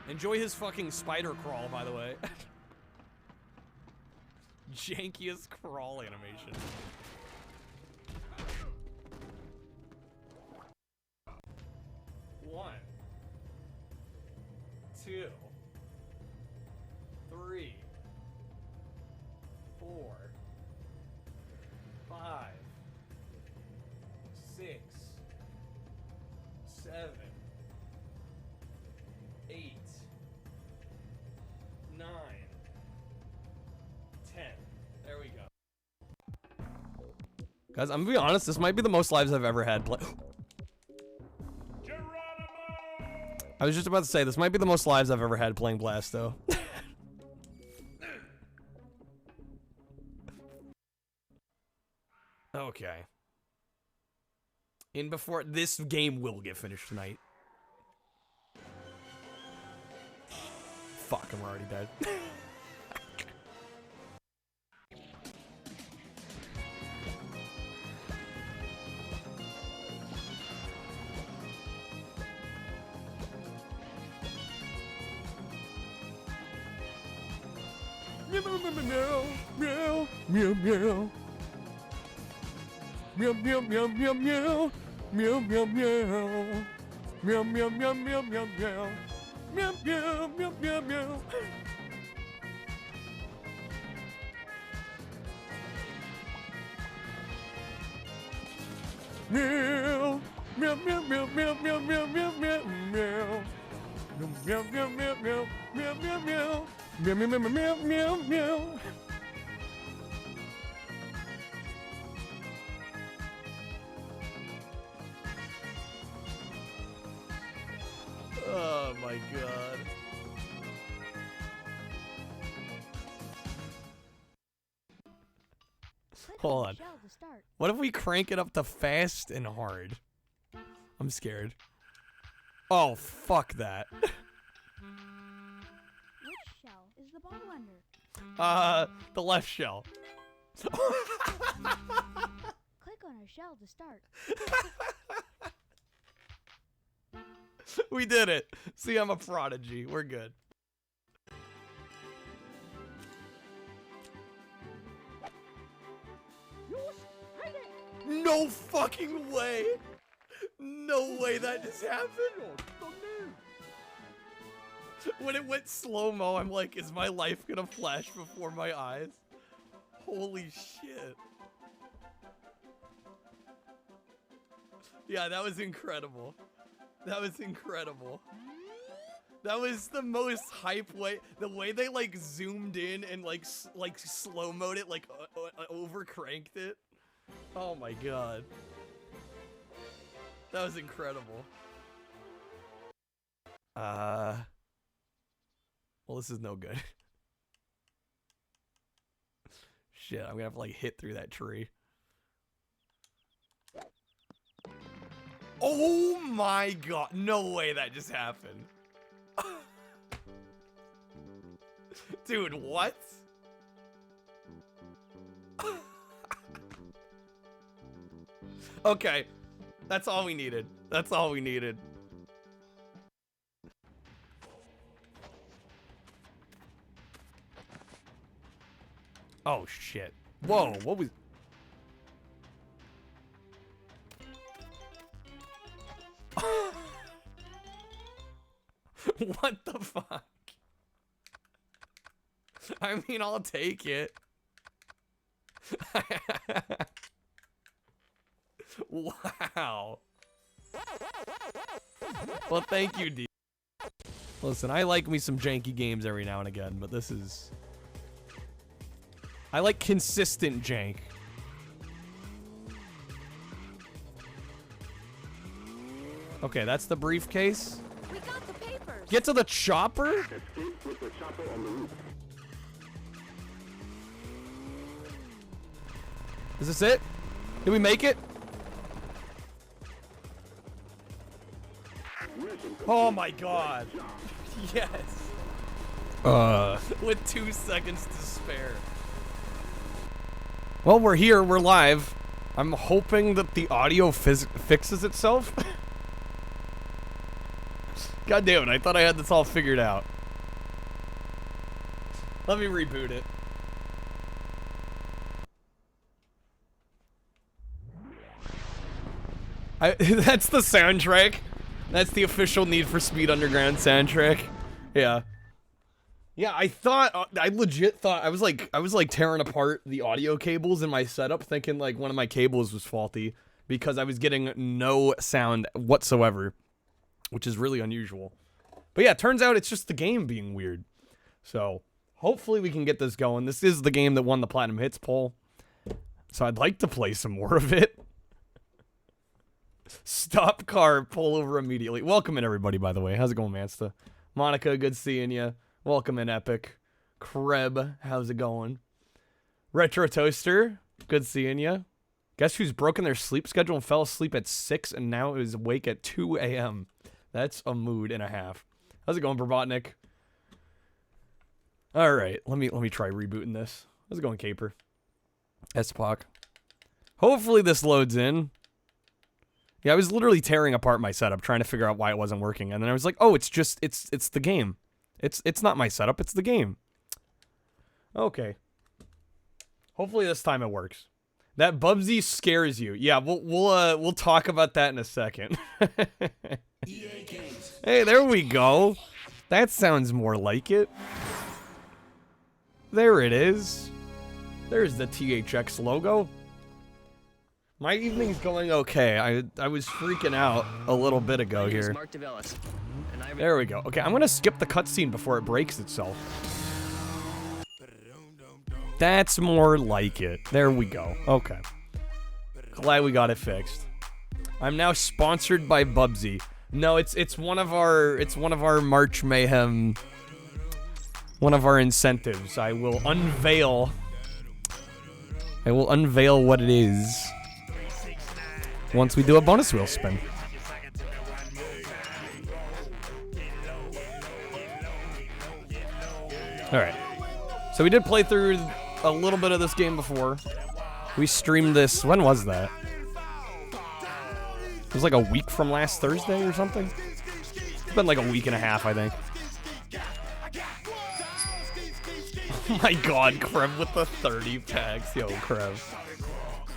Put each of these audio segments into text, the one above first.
Enjoy his fucking spider crawl, by the way. Jankiest crawl animation. One, two, three, 4, 5, 6, 7, 8, 9, 10. There we go. Guys, I'm gonna be honest, this might be the most lives I've ever had play. I was just about to say, this might be the most lives I've ever had playing Blasto. Okay. And before this game will get finished tonight. Fuck, I'm already dead. Meow, meow, meow. Meow, meow, meow, meow, meow. Meow, meow, meow. Meow, meow, meow, meow, meow, meow. Meow, meow, meow, meow, meow. Meow, meow, meow, meow, meow, meow, meow, meow, meow, meow. Meow, meow, meow, meow, meow, meow, meow. Meow, meow, meow, meow, meow, meow. Oh my god. Hold on. What if we crank it up to fast and hard? I'm scared. Oh, fuck that. Which shell is the ball under? The left shell. Click on a shell to start. We did it. See, I'm a prodigy. We're good. No fucking way. No way that just happened. When it went slow-mo, I'm like, is my life gonna flash before my eyes? Holy shit. Yeah, that was incredible. That was incredible. That was the most hype way. The way they like zoomed in and like slow-moed it, like over-cranked it. Oh my god. That was incredible. Well, this is no good. Shit, I'm gonna have to like hit through that tree. Oh my god, no way that just happened. Dude, what? Okay, that's all we needed. That's all we needed. Oh shit. Whoa, what was... What the fuck? I mean, I'll take it. Wow. Well, thank you, D. Listen, I like me some janky games every now and again, but this is... I like consistent jank. Okay, that's the briefcase. We got the papers. Get to the chopper? Escape with the chopper on the roof. Is this it? Did we make it? Oh my god. Yes. With 2 seconds to spare. Well, we're here. We're live. I'm hoping that the audio fixes itself. God damn it, I thought I had this all figured out. Let me reboot it. That's the soundtrack. That's the official Need for Speed Underground soundtrack. Yeah. Yeah, I legit thought, I was like tearing apart the audio cables in my setup thinking like one of my cables was faulty because I was getting no sound whatsoever, which is really unusual. But yeah, it turns out it's just the game being weird. So, hopefully we can get this going. This is the game that won the Platinum Hits poll. So I'd like to play some more of it. Stop car, pull over immediately. Welcome in, everybody, by the way. How's it going, Mansta? Monica, good seeing you. Welcome in, Epic. Kreb, how's it going? Retro Toaster, good seeing you. Guess who's broken their sleep schedule and fell asleep at 6 and now is awake at 2 a.m.? That's a mood and a half. How's it going, Probotnik? All right, let me try rebooting this. How's it going, Caper? Spock. Hopefully this loads in. Yeah, I was literally tearing apart my setup, trying to figure out why it wasn't working, and then I was like, "Oh, it's the game. It's not my setup. It's the game." Okay. Hopefully this time it works. That Bubsy scares you. Yeah, we'll talk about that in a second. Hey, there we go. That sounds more like it. There it is. There's the THX logo. My evening's going okay. I was freaking out a little bit ago here. There we go. Okay, I'm gonna skip the cutscene before it breaks itself. That's more like it. There we go. Okay. Glad we got it fixed. I'm now sponsored by Bubsy. No, it's one of our March Mayhem, one of our incentives. I will unveil what it is once we do a bonus wheel spin. Alright. So we did play through a little bit of this game before. We streamed this, when was that? It was like a week from last Thursday or something? It's been like a week and a half, I think. Oh my god, Krev with the 30 packs. Yo, Krev.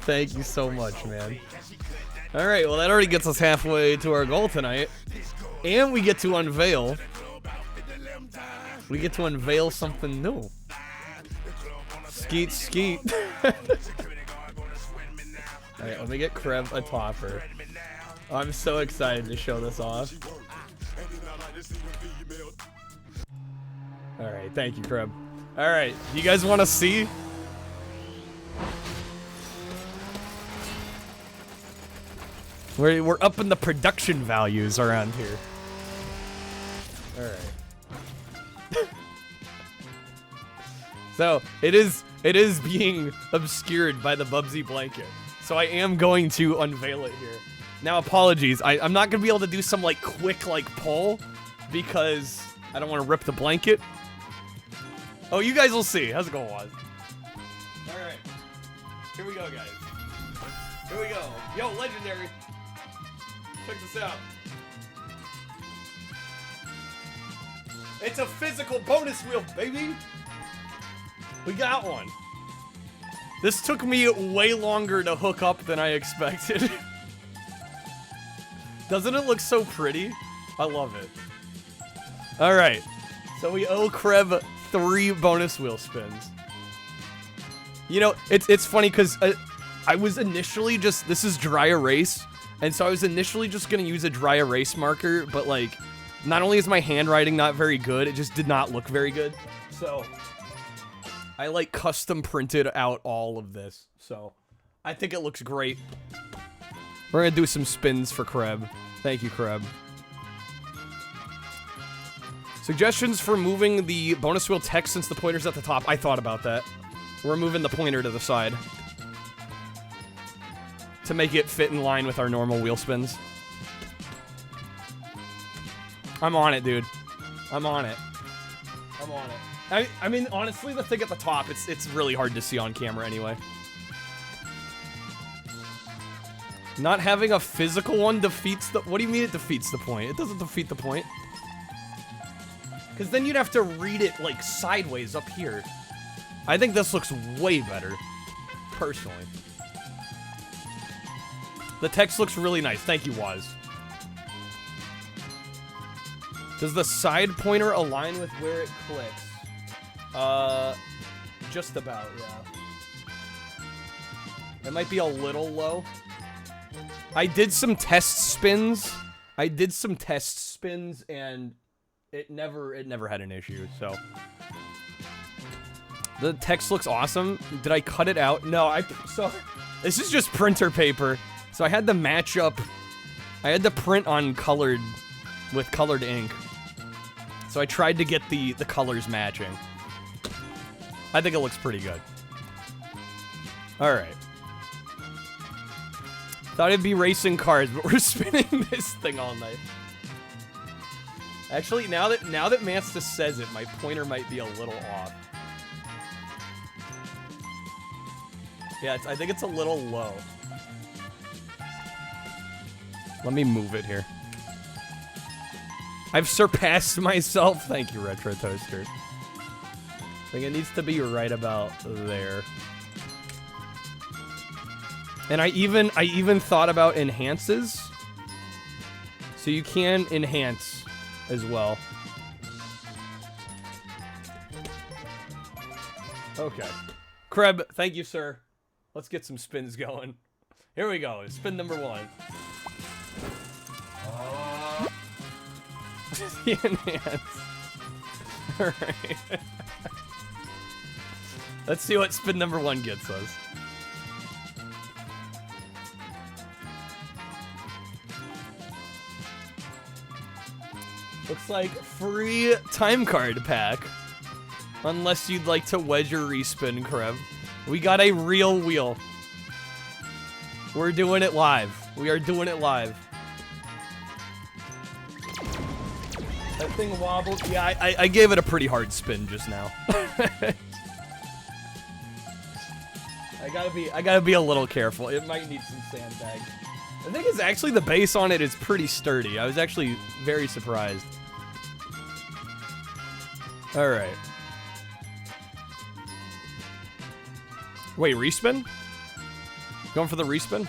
Thank you so much, man. Alright, well that already gets us halfway to our goal tonight. And we get to unveil. We get to unveil something new. Skeet, skeet. Alright, let me get Krev a topper. I'm so excited to show this off. Alright, thank you, Krev. Alright, you guys want to see? We're up in the production values around here. Alright. So, it is being obscured by the Bubsy blanket. So I am going to unveil it here. Now, apologies. I'm not going to be able to do some, like, quick, like, pull because I don't want to rip the blanket. Oh, you guys will see. How's it going, Waz? Alright. Here we go, guys. Here we go. Yo, legendary. Check this out. It's a physical bonus wheel, baby. We got one. This took me way longer to hook up than I expected. Doesn't it look so pretty? I love it. Alright. So we owe Krev 3 bonus wheel spins. You know, it's funny because I was initially just... This is dry erase. And so I was initially just going to use a dry erase marker. But, like, not only is my handwriting not very good, it just did not look very good. So... I, like, custom printed out all of this, so I think it looks great. We're gonna do some spins for Kreb. Thank you, Kreb. Suggestions for moving the bonus wheel text since the pointer's at the top. I thought about that. We're moving the pointer to the side to make it fit in line with our normal wheel spins. I'm on it, dude. I'm on it. I'm on it. I mean, honestly, the thing at the top, it's really hard to see on camera anyway. Not having a physical one defeats the... What do you mean it defeats the point? It doesn't defeat the point. Because then you'd have to read it, like, sideways up here. I think this looks way better, personally. The text looks really nice. Thank you, Waz. Does the side pointer align with where it clicks? Just about, yeah. It might be a little low. I did some test spins. And it never had an issue, so. The text looks awesome. Did I cut it out? No, so this is just printer paper. So I had to match up. I had to print on colored, with colored ink. So I tried to get the colors matching. I think it looks pretty good. All right. Thought it'd be racing cars, but we're spinning this thing all night. Actually, now that Mansta says it, my pointer might be a little off. Yeah, I think it's a little low. Let me move it here. I've surpassed myself. Thank you, Retro Toaster. I think it needs to be right about there. And I even thought about enhances. So you can enhance as well. Okay. Kreb, thank you, sir. Let's get some spins going. Here we go. Spin number 1. Enhance. Alright. Let's see what spin number 1 gets us. Looks like free time card pack. Unless you'd like to wedge or respin, Krev. We got a real wheel. We're doing it live. We are doing it live. That thing wobbled. Yeah, I gave it a pretty hard spin just now. I gotta be a little careful. It might need some sandbag. The thing is, actually, the base on it is pretty sturdy. I was actually very surprised. All right. Wait, respin? Going for the respin?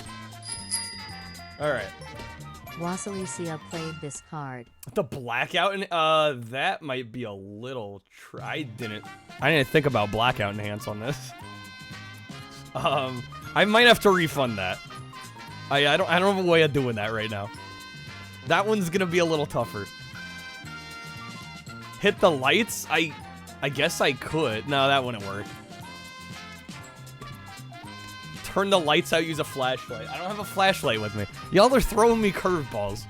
All right. Wassilicia played this card. The blackout and that might be a little. I didn't think about blackout enhance on this. I might have to refund that. I don't have a way of doing that right now. That one's gonna be a little tougher. Hit the lights? I guess I could. No, that wouldn't work. Turn the lights out, use a flashlight. I don't have a flashlight with me. Y'all are throwing me curveballs.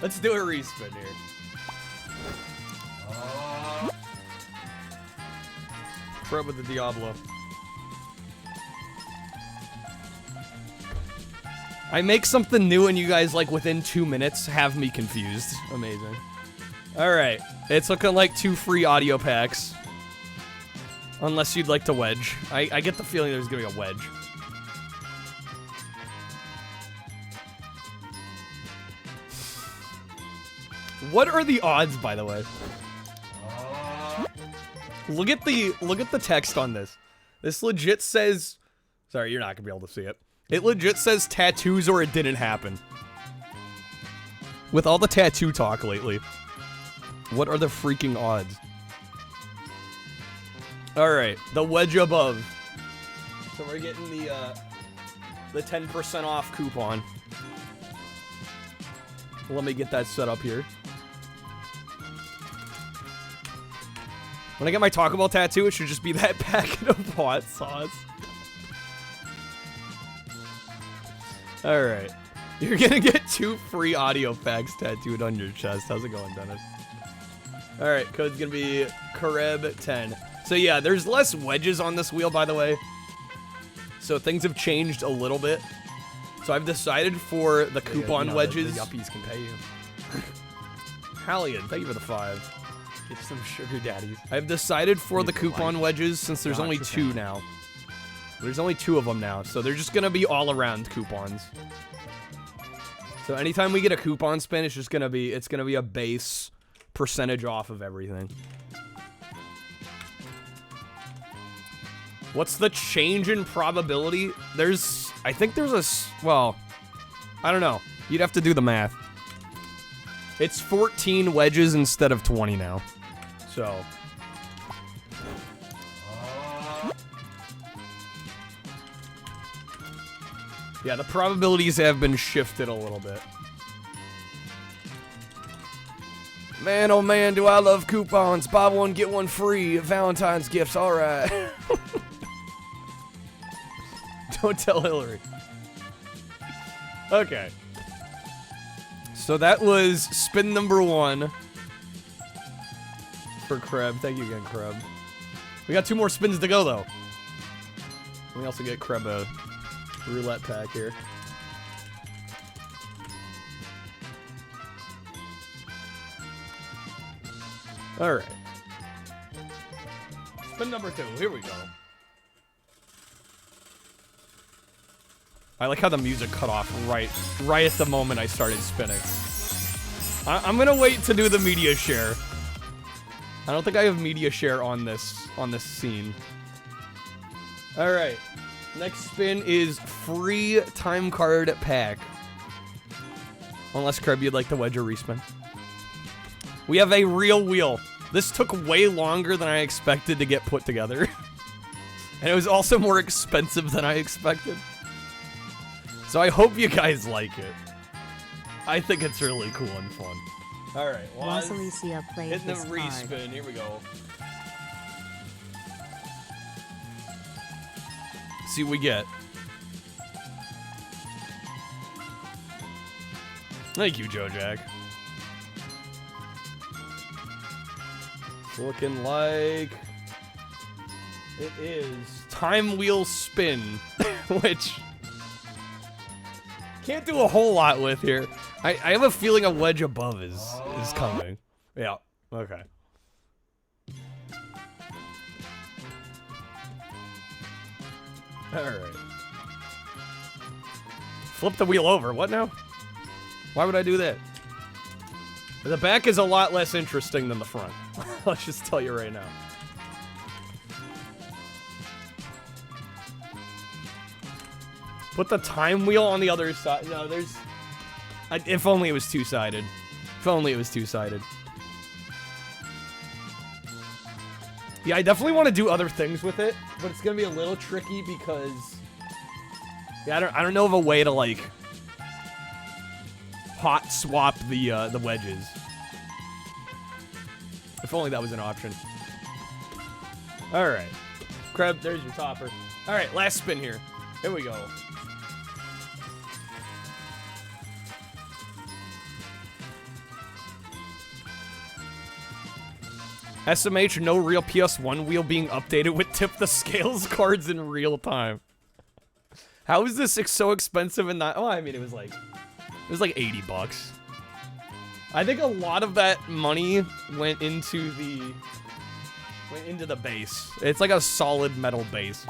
Let's do a respin here. Probe with the Diablo. I make something new and you guys, like, within 2 minutes have me confused. Amazing. Alright. It's looking like 2 free audio packs. Unless you'd like to wedge. I get the feeling there's gonna be a wedge. What are the odds, by the way? Look at the text on this. This legit says... Sorry, you're not gonna be able to see it. It legit says tattoos or it didn't happen. With all the tattoo talk lately. What are the freaking odds? Alright, the wedge above. So we're getting the 10% off coupon. Let me get that set up here. When I get my Taco Bell tattoo, it should just be that packet of hot sauce. Alright. You're gonna get 2 free audio packs tattooed on your chest. How's it going, Dennis? Alright, code's gonna be Kareb10. So yeah, there's less wedges on this wheel, by the way. So things have changed a little bit. So I've decided for the coupon wedges. The yuppies can pay you. Hallian, thank you for the 5. Get some sugar daddies. I've decided for the coupon wedges, since there's only 2 now. There's only 2 of them now, so they're just gonna be all around coupons. So anytime we get a coupon spin, it's gonna be a base percentage off of everything. What's the change in probability? I think there's a, well, I don't know. You'd have to do the math. It's 14 wedges instead of 20 now. So. Yeah, the probabilities have been shifted a little bit. Man, oh man, do I love coupons. Buy one, get one free. Valentine's gifts, alright. Don't tell Hillary. Okay. So that was spin number 1 for Kreb. Thank you again, Kreb. We got 2 more spins to go, though. Let me also get Kreb a roulette pack here. Alright. Spin number 2. Here we go. I like how the music cut off right at the moment I started spinning. I'm gonna wait to do the media share. I don't think I have media share on this scene. All right, next spin is free time card pack. Unless Kreb, you'd like the wedge or respin. We have a real wheel. This took way longer than I expected to get put together, and it was also more expensive than I expected. So I hope you guys like it. I think it's really cool and fun. All right, Wasalicia played hitting the this respin. card. Here we go. See what we get. Thank you, Joe Jack. It's looking like it is time wheel spin, which can't do a whole lot with here. I have a feeling a wedge above is coming. Yeah. Okay. All right. Flip the wheel over. What now? Why would I do that? The back is a lot less interesting than the front. I'll just tell you right now. Put the time wheel on the other side. No, there's... if only it was two-sided. If only it was two-sided. Yeah, I definitely want to do other things with it, but it's gonna be a little tricky because... yeah, I don't know of a way to, like... hot swap the wedges. If only that was an option. Alright. Kreb, there's your topper. Alright, last spin here. Here we go. SMH, no real PS1 wheel being updated with tip the scales cards in real time. How is this so expensive and not... oh, I mean, it was like 80 bucks. I think a lot of that money went into the base. It's like a solid metal base.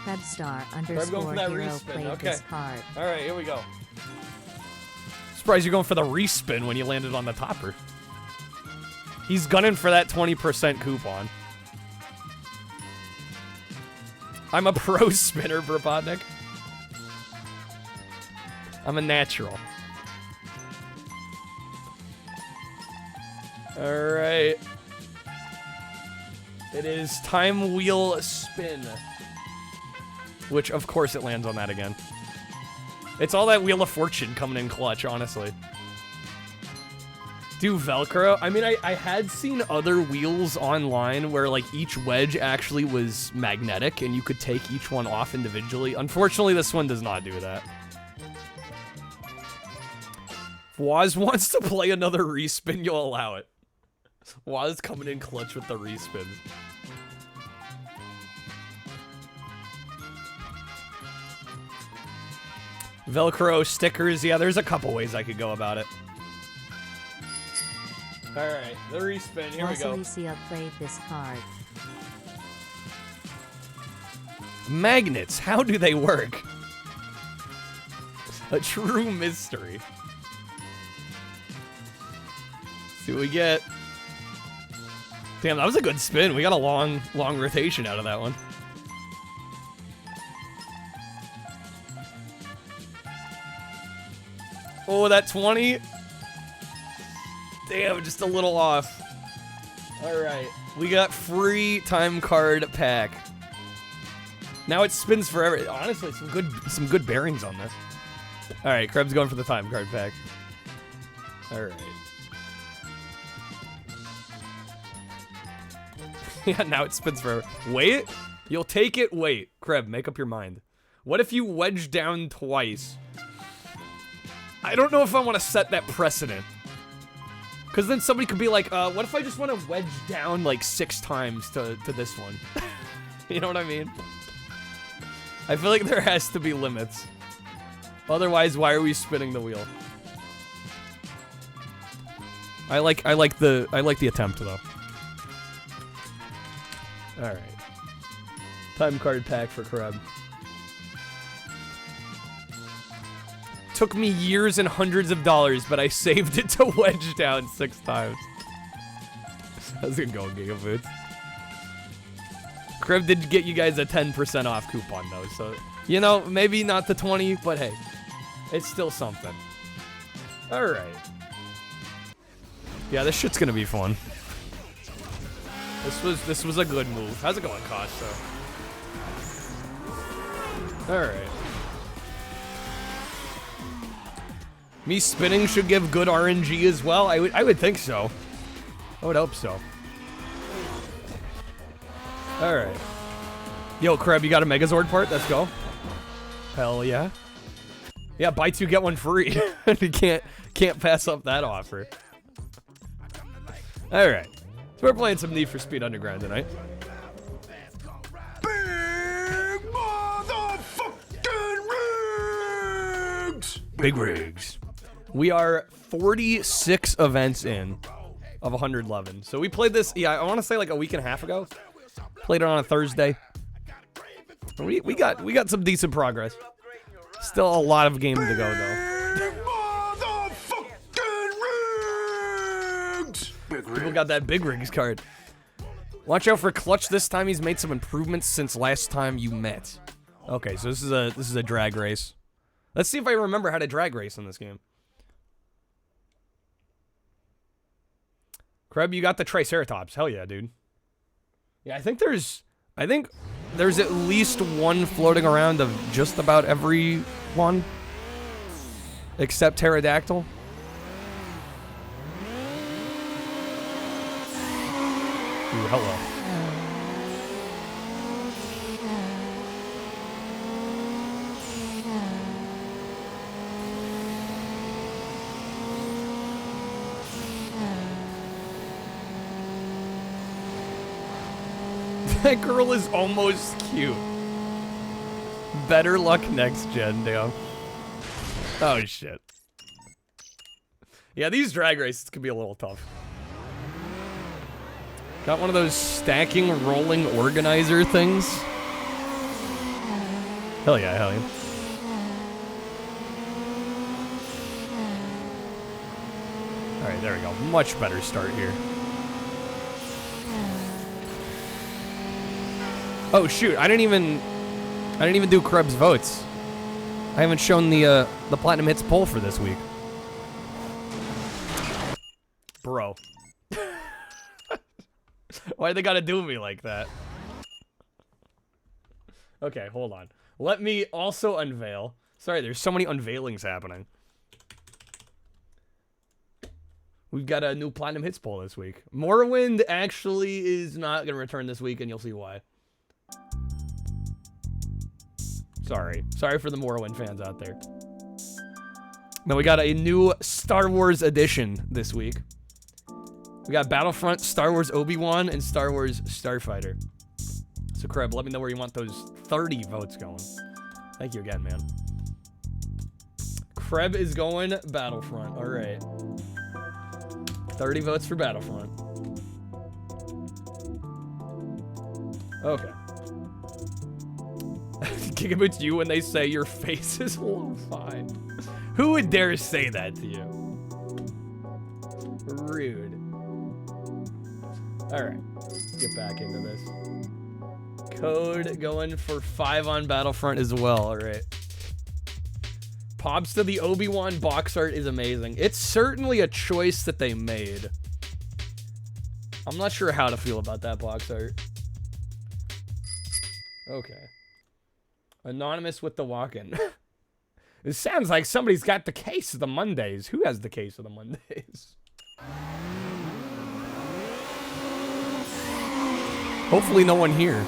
Webstar I'm _ going for that hero respin. played Okay. this card. All right, here we go. Surprised you're going for the respin when you landed on the topper. He's gunning for that 20% coupon. I'm a pro spinner, Brabotnik. I'm a natural. Alright. It is time wheel spin. Which, of course, it lands on that again. It's all that Wheel of Fortune coming in clutch, honestly. Do Velcro? I mean, I had seen other wheels online where, like, each wedge actually was magnetic and you could take each one off individually. Unfortunately, this one does not do that. If Waz wants to play another respin, you'll allow it. Waz coming in clutch with the respins. Velcro stickers. Yeah, there's a couple ways I could go about it. Alright, the respin. Here we go. Wasalicia played this card. Magnets. How do they work? A true mystery. See what we get. Damn, that was a good spin. We got a long rotation out of that one. Oh, that 20. Damn, just a little off. All right, we got free time card pack. Now it spins forever. Honestly, some good bearings on this. All right, Krebs going for the time card pack. All right. Yeah, now it spins forever. Wait, you'll take it. Wait, Kreb, make up your mind. What if you wedge down twice? I don't know if I want to set that precedent. Because then somebody could be like, what if I just want to wedge down like 6 times to this one? You know what I mean? I feel like there has to be limits. Otherwise, why are we spinning the wheel? I like the attempt though. All right. Time card pack for Kreb. Took me years and hundreds of dollars, but I saved it to wedge down 6 times. How's it going, Gigafoods? Kreb did get you guys a 10% off coupon though, so you know, maybe not the 20, but hey, it's still something. All right. Yeah, this shit's gonna be fun. This was a good move. How's it going, Costa? All right. Me spinning should give good RNG as well. I would think so. I would hope so. All right. Yo, Kreb, you got a Megazord part? Let's go. Hell yeah. Yeah, buy 2 get 1 free. You can't pass up that offer. All right. So we're playing some Need for Speed Underground tonight. Big motherfucking rigs! Big rigs. We are 46 events in of 111. So we played this, yeah, I want to say like a week and a half ago. Played it on a Thursday. We got some decent progress. Still a lot of game to go though. People got that Big Rigs card. Watch out for Clutch this time. He's made some improvements since last time you met. Okay, so this is a drag race. Let's see if I remember how to drag race in this game. Kreb, you got the Triceratops. Hell yeah, dude. Yeah, I think there's at least one floating around of just about every one. Except Pterodactyl. Ooh, hello. That girl is almost cute. Better luck next gen, damn. Oh, shit. Yeah, these drag races can be a little tough. Got one of those stacking rolling organizer things. Hell yeah, hell yeah. Alright, there we go. Much better start here. Oh shoot, I didn't even do Krebs votes. I haven't shown the Platinum Hits poll for this week. Bro. Why they gotta do me like that? Okay, hold on. Let me also unveil. Sorry, there's so many unveilings happening. We've got a new Platinum Hits poll this week. Morrowind actually is not gonna return this week, and you'll see why. Sorry for the Morrowind fans out there. Now we got a new Star Wars edition this week. We got Battlefront, Star Wars Obi-Wan, and Star Wars Starfighter. So Kreb, let me know where you want those 30 votes going. Thank you again, man. Kreb is going Battlefront. All right. 30 votes for Battlefront. Okay. Gigaboots you when they say your face is fine. Who would dare say that to you? Rude. Alright. Get back into this. Code going for 5 on Battlefront as well. Alright. Pops to the Obi-Wan box art is amazing. It's certainly a choice that they made. I'm not sure how to feel about that box art. Okay. Anonymous with the walk-in. It sounds like somebody's got the case of the Mondays. Who has the case of the Mondays? Hopefully no one here.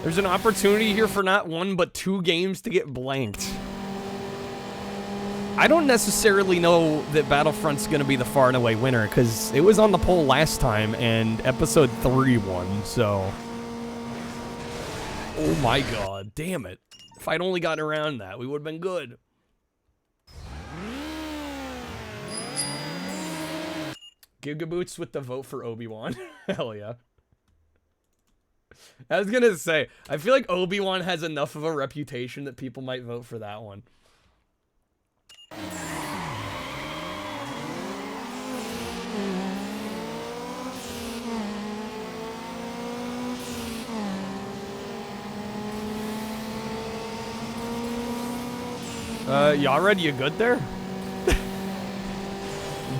There's an opportunity here for not 1 but 2 games to get blanked. I don't necessarily know that Battlefront's going to be the far and away winner, because it was on the poll last time, and Episode 3 won, so... Oh my god, damn it. If I'd only gotten around that, we would have been good. Gigaboots with the vote for Obi-Wan. Hell yeah. I was gonna say, I feel like Obi-Wan has enough of a reputation that people might vote for that one. Yared, you good there?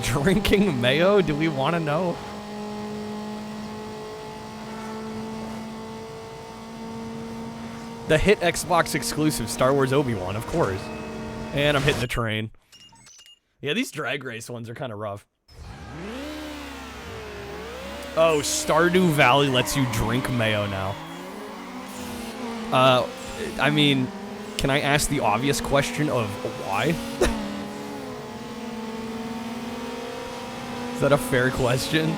Drinking mayo? Do we want to know? The hit Xbox exclusive Star Wars Obi-Wan, of course. And I'm hitting the train. Yeah, these drag race ones are kind of rough. Oh, Stardew Valley lets you drink mayo now. I mean, can I ask the obvious question of why? Is that a fair question?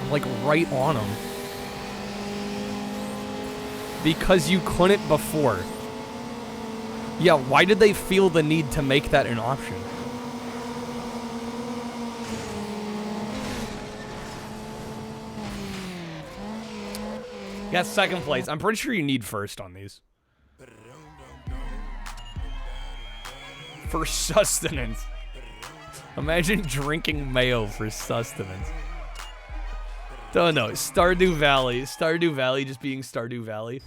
I'm like right on them. Because you couldn't before. Yeah, why did they feel the need to make that an option? Got second place. I'm pretty sure you need first on these. For sustenance. Imagine drinking mayo for sustenance. Don't know. Stardew Valley. Stardew Valley just being Stardew Valley.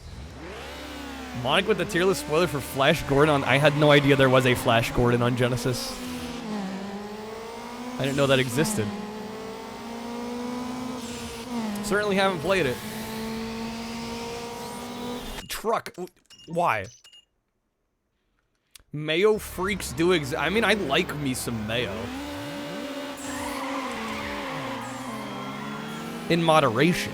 Monic with the tier list spoiler for Flash Gordon on... I had no idea there was a Flash Gordon on Genesis. I didn't know that existed. Certainly haven't played it. Truck. Why? Mayo freaks do exist. I mean, I like me some mayo. In moderation.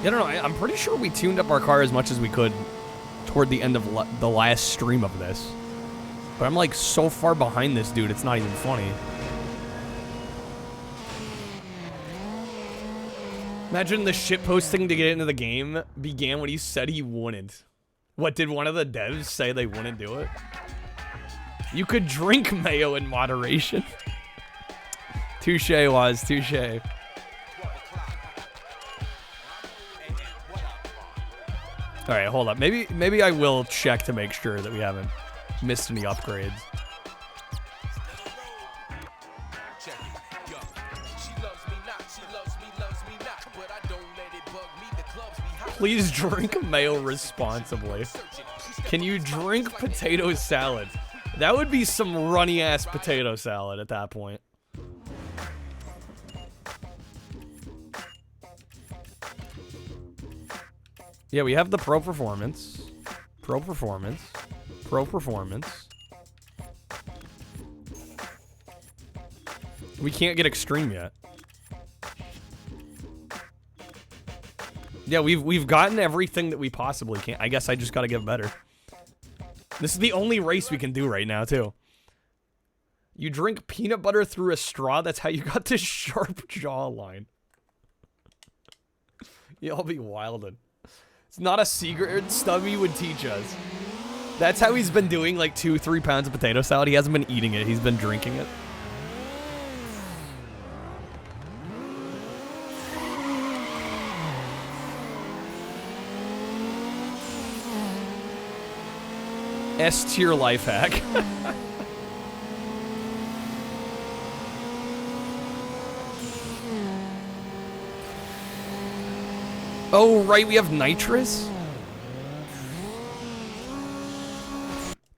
I don't know, I'm pretty sure we tuned up our car as much as we could toward the end of the last stream of this. But I'm like so far behind this dude, it's not even funny. Imagine the shitposting to get into the game began when he said he wouldn't. What, did one of the devs say they wouldn't do it? You could drink mayo in moderation. Touche, Waz, touche. Alright, hold up. Maybe I will check to make sure that we haven't missed any upgrades. Please drink mayo responsibly. Can you drink potato salad? That would be some runny-ass potato salad at that point. Yeah, we have the Pro Performance. Pro Performance. Pro Performance. We can't get Extreme yet. Yeah, we've gotten everything that we possibly can. I guess I just gotta get better. This is the only race we can do right now, too. You drink peanut butter through a straw? That's how you got this sharp jawline. Y'all be wildin'. It's not a secret. Stubby would teach us. That's how he's been doing like 2-3 pounds of potato salad. He hasn't been eating it. He's been drinking it. S tier life hack. Oh, right, we have nitrous?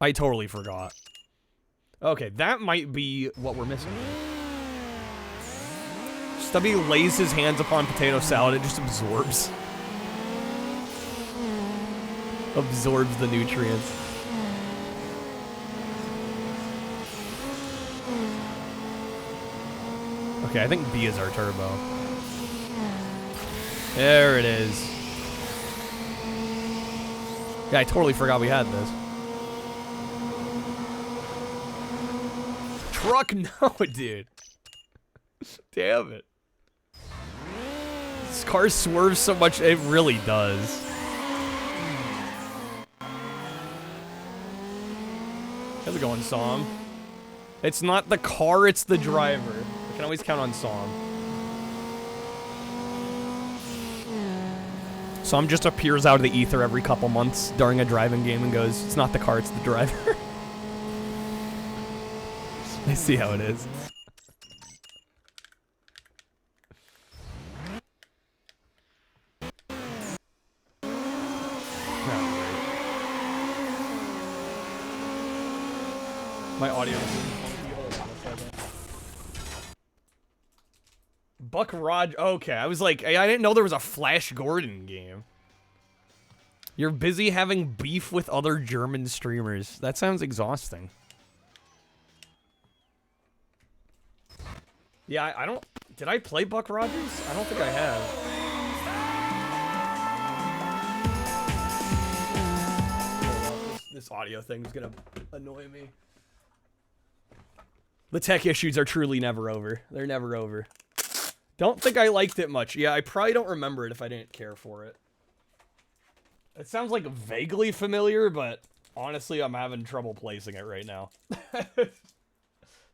I totally forgot. Okay, that might be what we're missing. Stubby lays his hands upon potato salad, it just absorbs. Absorbs the nutrients. Okay, I think B is our turbo. There it is. Yeah, I totally forgot we had this. Truck, no, dude. Damn it. This car swerves so much, it really does. How's it going, Som? It's not the car, it's the driver. I can always count on Som. Som just appears out of the ether every couple months during a driving game and goes, it's not the car, it's the driver. I see how it is. My audio is Buck Rod. Okay, I was like, I didn't know there was a Flash Gordon game. You're busy having beef with other German streamers. That sounds exhausting. Yeah, I don't... Did I play Buck Rogers? I don't think I have. This audio thing's gonna annoy me. The tech issues are truly never over. They're never over. Don't think I liked it much. Yeah, I probably don't remember it if I didn't care for it. It sounds like vaguely familiar, but honestly, I'm having trouble placing it right now.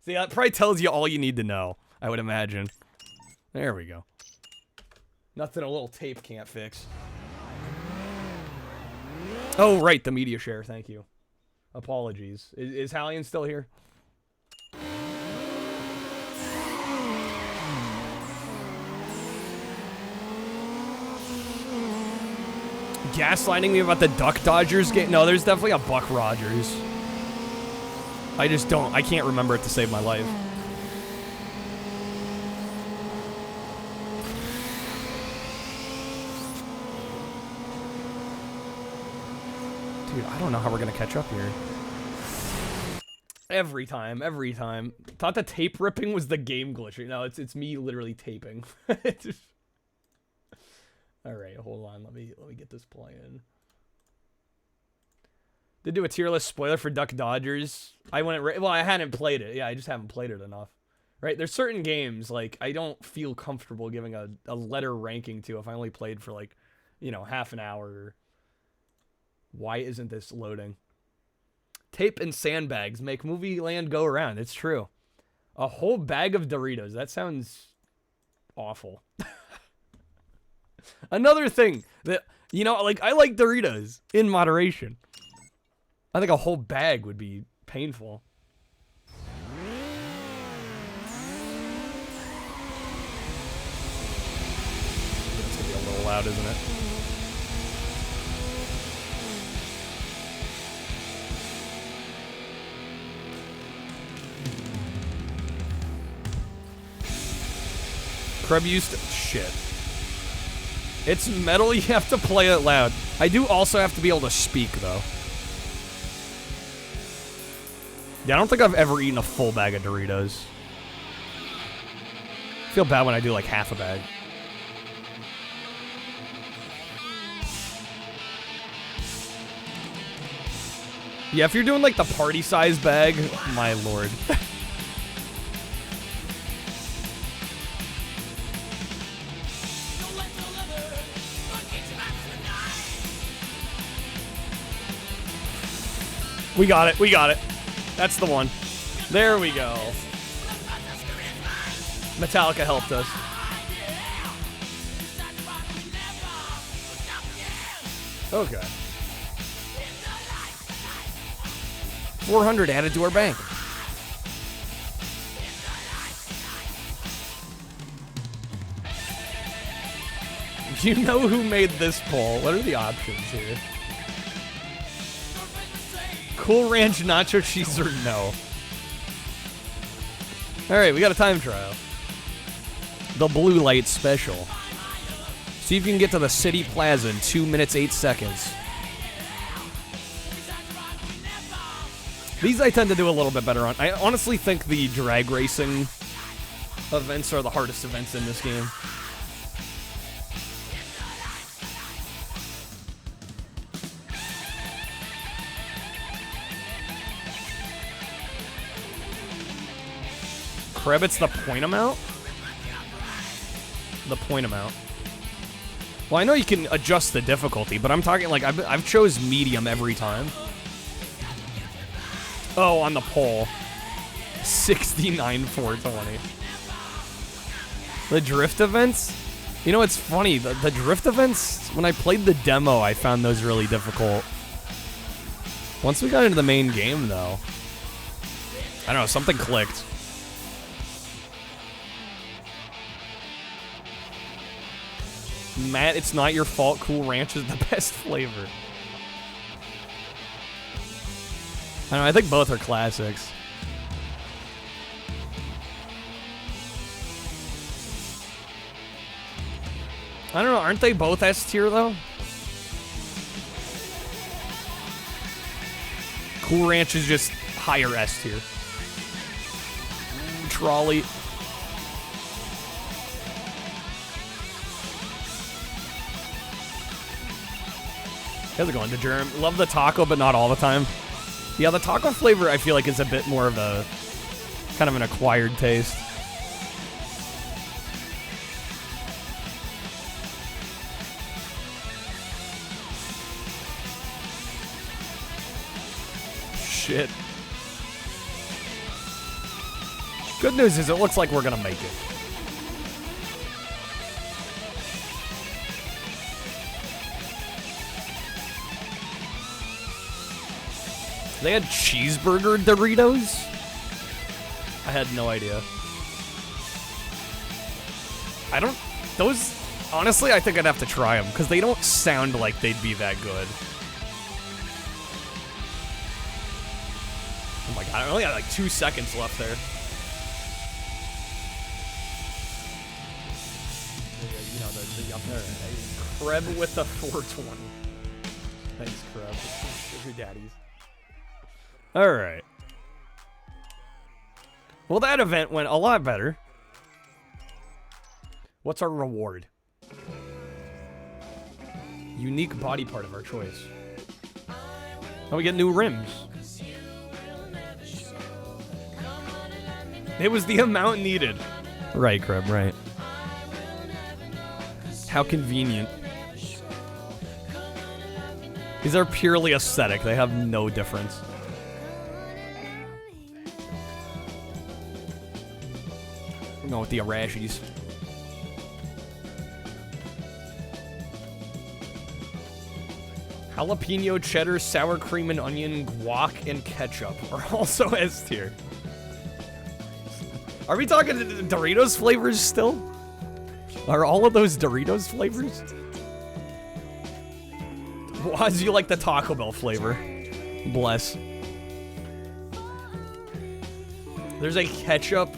See, that probably tells you all you need to know, I would imagine. There we go. Nothing a little tape can't fix. Oh, right, the media share, thank you. Apologies. Is Hallian still here? Gaslighting me about the Duck Dodgers game? No, there's definitely a Buck Rogers. I just don't. I can't remember it to save my life. Dude, I don't know how we're gonna catch up here. Every time. Thought the tape ripping was the game glitching. No, it's me literally taping. All right, hold on. Let me get this playing. Did do a tier list spoiler for Duck Dodgers. I went well. I hadn't played it. Yeah, I just haven't played it enough. Right? There's certain games like I don't feel comfortable giving a letter ranking to if I only played for like, you know, half an hour. Why isn't this loading? Tape and sandbags make movie land go around. It's true. A whole bag of Doritos. That sounds awful. Another thing that, you know, like, I like Doritos in moderation. I think a whole bag would be painful. It's gonna be a little loud, isn't it? Kreb used to... Shit. It's metal, you have to play it loud. I do also have to be able to speak, though. Yeah, I don't think I've ever eaten a full bag of Doritos. I feel bad when I do like half a bag. Yeah, if you're doing like the party size bag, my lord. We got it. We got it. That's the one. There we go. Metallica helped us. Okay. 400 added to our bank. You know who made this poll? What are the options here? Cool Ranch nacho cheese or no? Alright, we got a time trial. The blue light special. See if you can get to the City Plaza in 2 minutes, 8 seconds. These I tend to do a little bit better on. I honestly think the drag racing events are the hardest events in this game. Credits the point amount? The point amount. Well, I know you can adjust the difficulty, but I'm talking like I've chose medium every time. Oh, on the poll. 69 420. The drift events? You know, it's funny. The drift events, when I played the demo, I found those really difficult. Once we got into the main game, though, I don't know, something clicked. Matt, it's not your fault. Cool Ranch is the best flavor. I don't know, I think both are classics. I don't know, aren't they both S tier though? Cool Ranch is just higher S tier. Trolley. How's it going, DeGerm? Love the taco, but not all the time. Yeah, the taco flavor I feel like is a bit more of a kind of an acquired taste. Shit. Good news is it looks like we're gonna make it. They had cheeseburger Doritos? I had no idea. I don't... Those... Honestly, I think I'd have to try them, because they don't sound like they'd be that good. Oh my god, I only got like 2 seconds left there. You know, the up there. Kreb with the 420. Thanks, Kreb. Sugar daddies. Alright. Well, that event went a lot better. What's our reward? Unique body part of our choice. Oh, we get new rims. It was the amount needed. Right, Kreb, right. How convenient. These are purely aesthetic. They have no difference. We're going with the Arashis. Jalapeno, cheddar, sour cream and onion, guac, and ketchup are also S tier. Are we talking Doritos flavors still? Are all of those Doritos flavors? Waz, you like the Taco Bell flavor. Bless. There's a ketchup.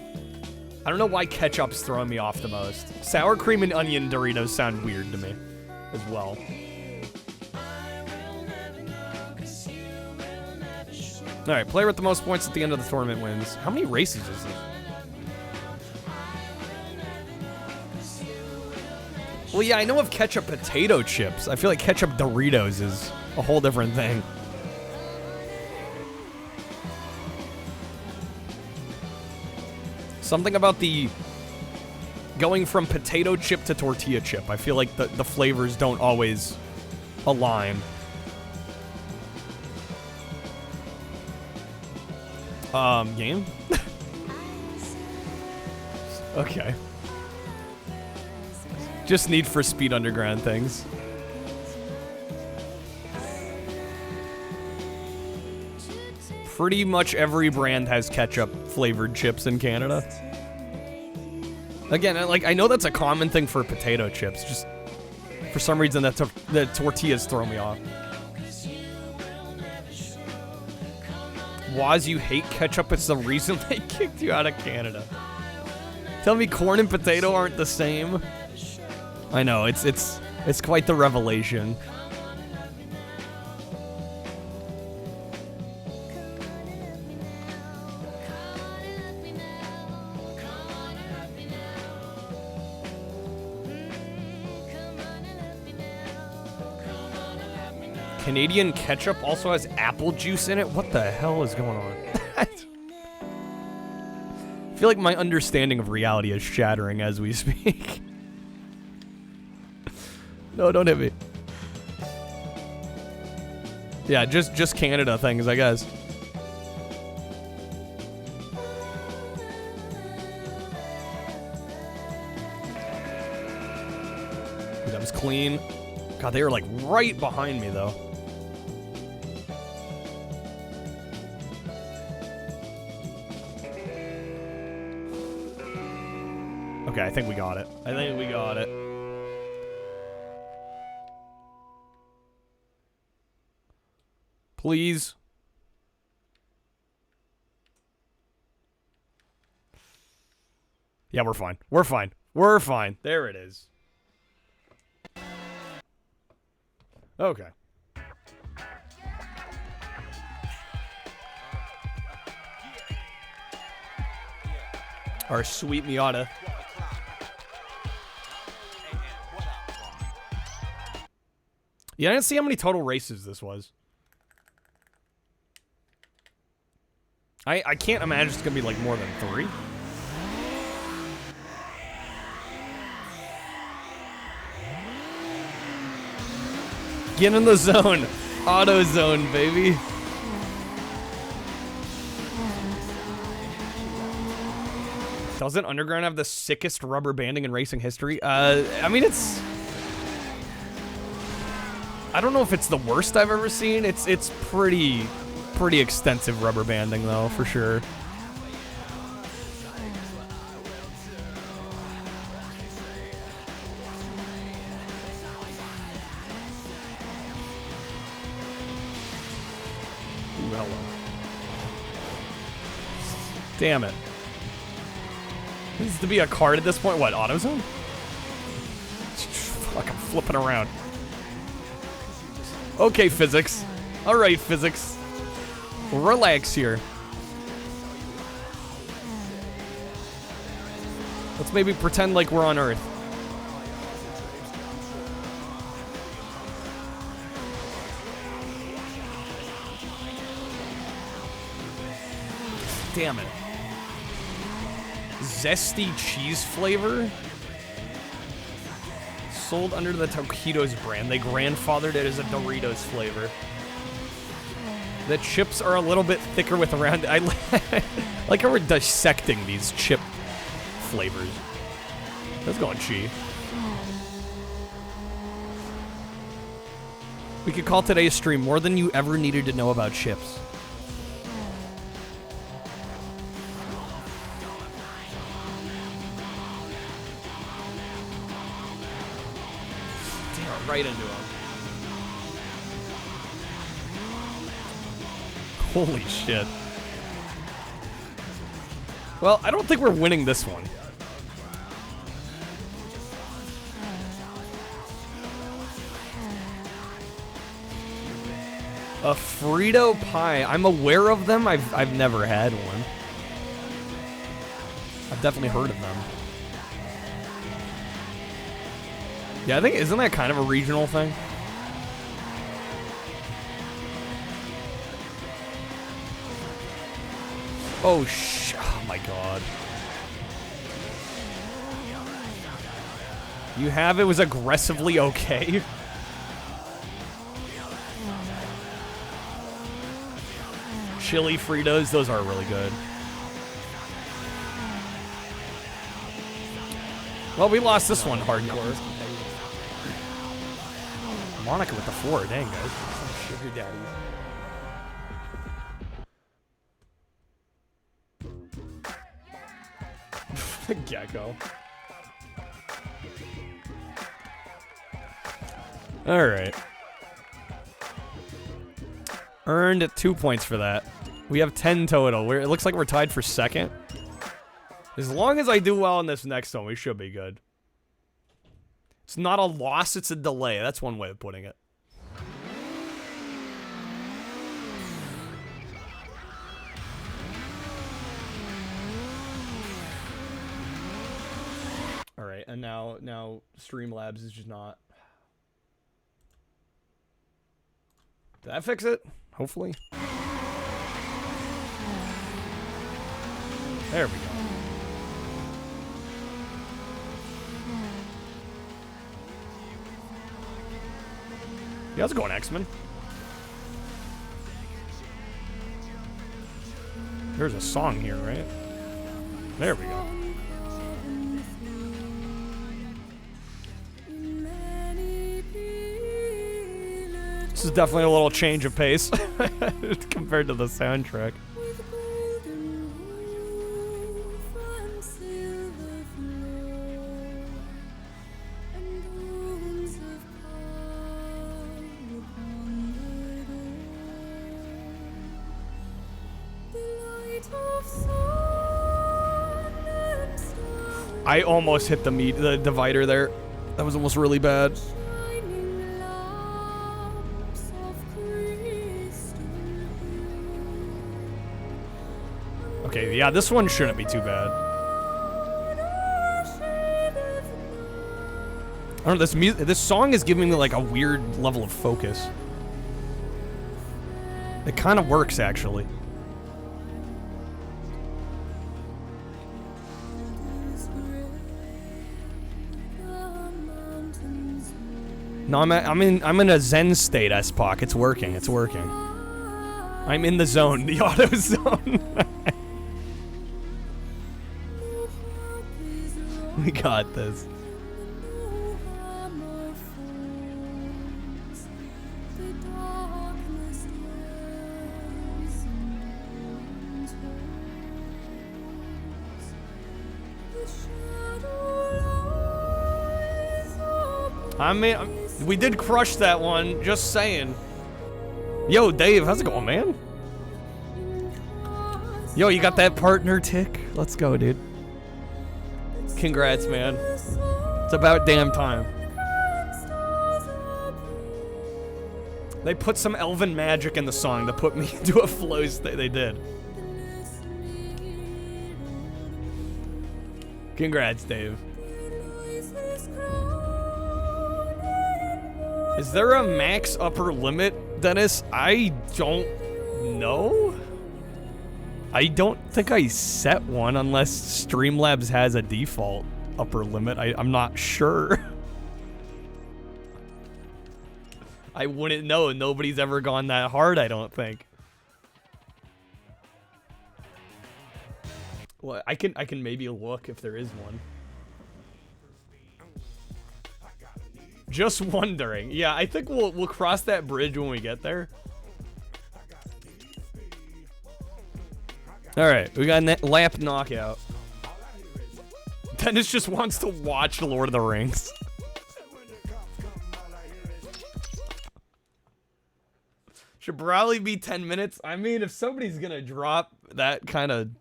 I don't know why ketchup's throwing me off the most. Sour cream and onion Doritos sound weird to me as well. Alright, player with the most points at the end of the tournament wins. How many races is this? Well, yeah, I know of ketchup potato chips. I feel like ketchup Doritos is a whole different thing. Something about the going from potato chip to tortilla chip. I feel like the flavors don't always align. Game? Okay. Just Need for Speed Underground things. Pretty much every brand has ketchup flavored chips in Canada. Again, like, I know that's a common thing for potato chips, just for some reason the tortillas throw me off. Waz, you hate ketchup, it's the reason they kicked you out of Canada. Tell me corn and potato aren't the same. I know, it's quite the revelation. Canadian ketchup also has apple juice in it? What the hell is going on? I feel like my understanding of reality is shattering as we speak. No, don't hit me. Yeah, just Canada things, I guess. That was clean. God, they were like right behind me though. Okay, I think we got it. I think we got it. Please. Yeah, we're fine. We're fine. We're fine. There it is. Okay. Our sweet Miata. Yeah, I didn't see how many total races this was. I can't imagine it's gonna be like more than 3. Get in the zone. Auto zone, baby. Doesn't Underground have the sickest rubber banding in racing history? I mean, it's... I don't know if it's the worst I've ever seen. It's pretty extensive rubber banding, though, for sure. Ooh, hello. Damn it. Needs to be a card at this point. What, AutoZone? Fuck, I'm flipping around. Okay, physics. Alright, physics. Relax here. Let's maybe pretend like we're on Earth. Damn it. Zesty cheese flavor? Sold under the Taquitos brand. They grandfathered it as a Doritos flavor. The chips are a little bit thicker with around... I like how we're dissecting these chip flavors. That's going cheap. We could call today's stream more than you ever needed to know about chips. Damn, right into him. Holy shit. Well, I don't think we're winning this one. A Frito pie. I'm aware of them. I've never had one. I've definitely heard of them. Yeah, I think, isn't that kind of a regional thing? Oh, oh my god. You have it was aggressively okay? chili Fritos, those are really good. Well, we lost this one hardcore. Monica with the 4, dang guys. Some sugar daddies. Gecko. Alright. Earned 2 points for that. We have 10 total. It looks like we're tied for second. As long as I do well in this next one, we should be good. It's not a loss, it's a delay. That's one way of putting it. Alright, and now Streamlabs is just not... Did that fix it? Hopefully. There we go. Yeah, how's it going, X-Men? There's a song here, right? There we go. This is definitely a little change of pace compared to the soundtrack. I almost hit the divider there. That was almost really bad. Okay, yeah, this one shouldn't be too bad. I don't know, this song is giving me like a weird level of focus. It kind of works, actually. No, I'm in a Zen state, S-Pock. It's working. It's working. I'm in the zone, the auto zone. We got this. I mean, we did crush that one, just saying. Yo, Dave, how's it going, man? Yo, you got that partner tick? Let's go, dude. Congrats, man. It's about damn time. They put some elven magic in the song to put me into a flow state. They did. Congrats, Dave. Is there a max upper limit, Dennis? I don't know. I don't think I set one unless Streamlabs has a default upper limit. I'm not sure. I wouldn't know. Nobody's ever gone that hard, I don't think. Well, I can maybe look if there is one. Just wondering. Yeah, I think we'll cross that bridge when we get there. Alright, we got a lap knockout. Dennis just wants to watch Lord of the Rings. Should probably be 10 minutes. I mean, if somebody's gonna drop that kind of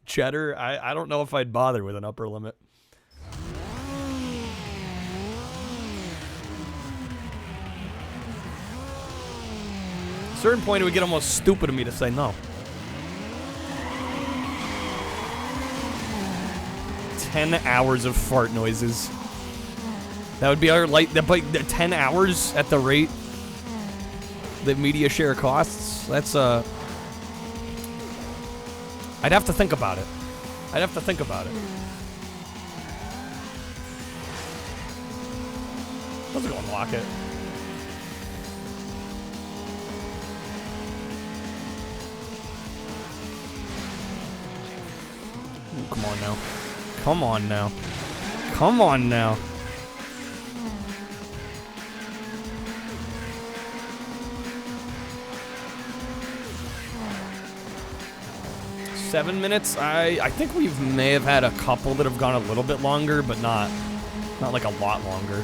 cheddar, I don't know if I'd bother with an upper limit. At a certain point, it would get almost stupid of me to say no. 10 hours of fart noises. That would be our the 10 hours at the rate that media share costs. That's I'd have to think about it. I'd have to think about it. Let's go unlock it. come on now. Come on now. Come on now. Seven minutes? I think we may have had a couple that have gone a little bit longer, but not like a lot longer.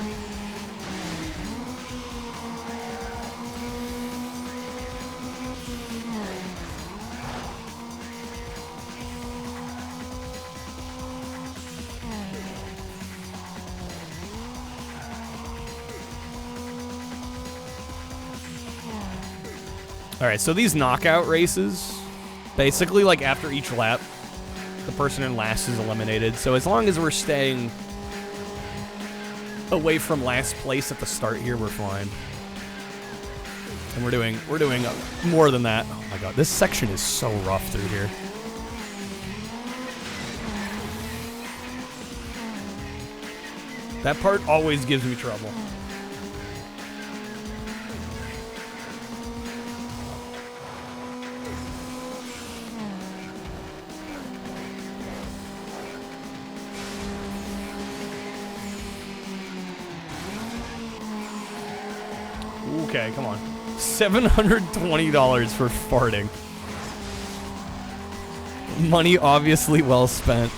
Alright, so these knockout races, basically, like, after each lap, the person in last is eliminated. So as long as we're staying away from last place at the start here, we're fine. And we're doing more than that. Oh my god, this section is so rough through here. That part always gives me trouble. Okay, come on. $720 for farting. Money obviously well spent.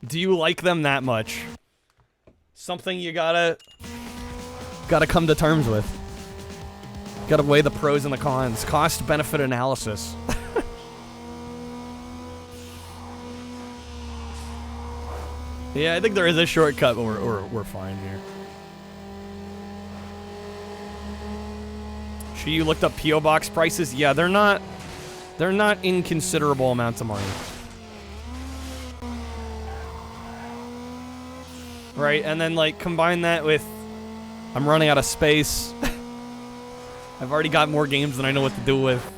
Do you like them that much? Something you gotta come to terms with. Gotta weigh the pros and the cons. Cost-benefit analysis. Yeah, I think there is a shortcut, but we're fine here. You looked up P.O. Box prices? Yeah, they're not inconsiderable amounts of money. Right, and then, like, combine that with I'm running out of space. I've already got more games than I know what to do with.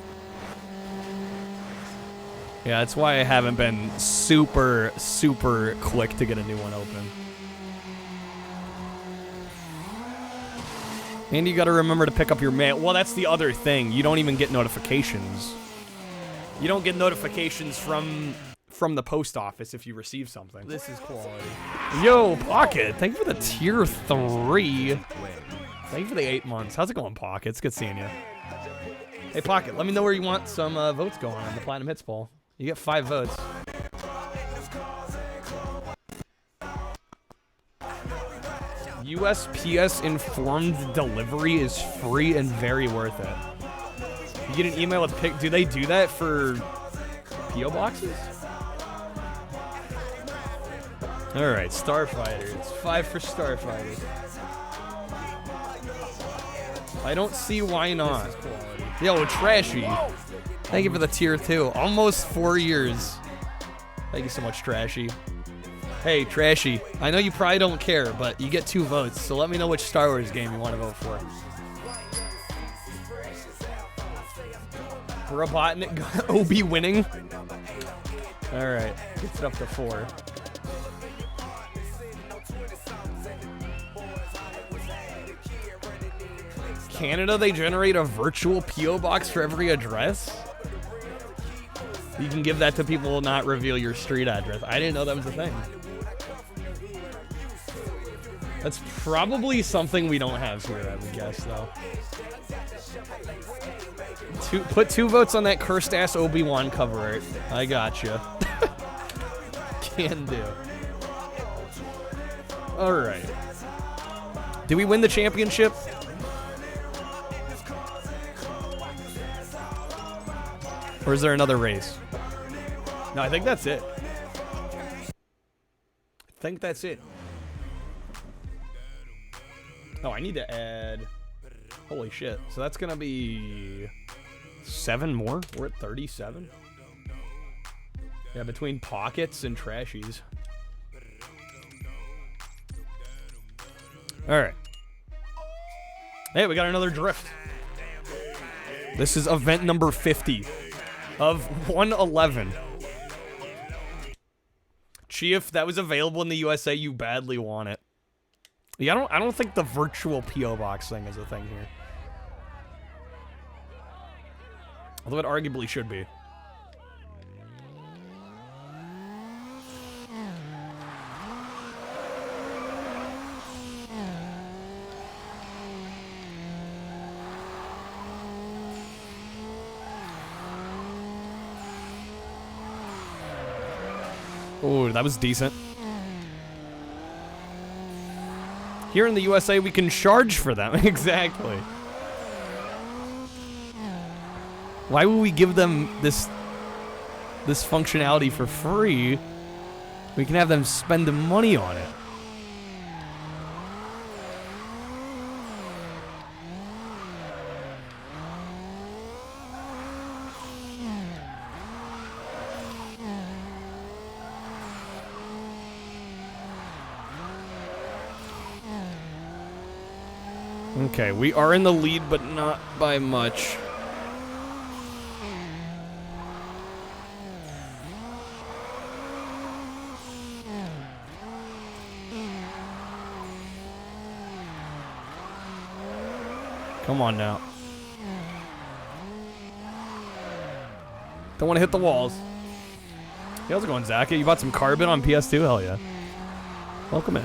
Yeah, that's why I haven't been super, super quick to get a new one open. And you gotta remember to pick up your mail. Well, that's the other thing. You don't even get notifications. You don't get notifications from the post office if you receive something. This is quality. Yo, Pocket, thank you for the tier 3. Thank you for the 8 months. How's it going, Pocket? It's good seeing you. Hey, Pocket, let me know where you want some votes going on the Platinum Hits poll. You get 5 votes. USPS informed delivery is free and very worth it. You get an email with pick. Do they do that for P.O. boxes? Alright, Starfighter. It's 5 for Starfighter. I don't see why not. Yo, Trashy. Thank you for the tier 2. Almost 4 years. Thank you so much, Trashy. Hey, Trashy, I know you probably don't care, but you get 2 votes, so let me know which Star Wars game you want to vote for. Robotnik Obi winning? Alright, gets it up to 4. Canada, they generate a virtual P.O. box for every address? You can give that to people who will not reveal your street address. I didn't know that was a thing. That's probably something we don't have here, I would guess, though. Put 2 votes on that cursed-ass Obi-Wan cover art. I gotcha. Can do. Alright. Did we win the championship? Or is there another race? No, I think that's it. I think that's it. Oh, I need to add... Holy shit. So that's gonna be... 7 more? We're at 37? Yeah, between Pockets and Trashies. Alright. Hey, we got another drift. This is event number 50 of 111. Chief, that was available in the USA. You badly want it. Yeah, I don't think the virtual P.O. box thing is a thing here. Although it arguably should be. Oh, that was decent. Here in the USA, we can charge for them. Exactly. Why would we give them this functionality for free? We can have them spend the money on it. Okay, we are in the lead, but not by much. Come on now. Don't want to hit the walls. Hey, how's it going, Zach? You bought some carbon on PS2? Hell yeah. Welcome in.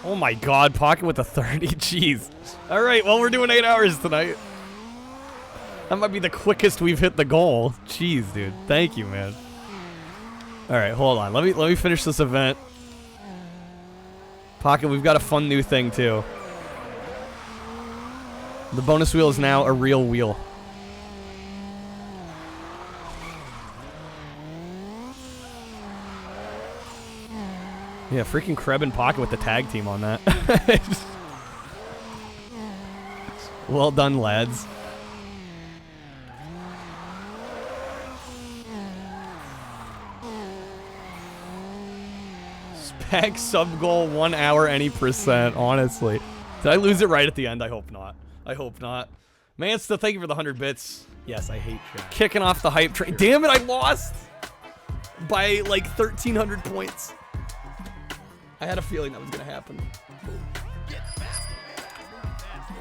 Oh my god, Pocket with a 30. Jeez. Alright, well, we're doing 8 hours tonight. That might be the quickest we've hit the goal. Jeez, dude. Thank you, man. Alright, hold on. Let me finish this event. Pocket, we've got a fun new thing, too. The bonus wheel is now a real wheel. Yeah, freaking Kreb and Pocket with the tag team on that. Well done, lads. Spec sub goal 1 hour any %, honestly. Did I lose it right at the end? I hope not. I hope not. Mansta, thank you for the 100 bits. Yes, I hate you. Kicking off the hype train. Damn it, I lost! By like 1,300 points. I had a feeling that was gonna happen.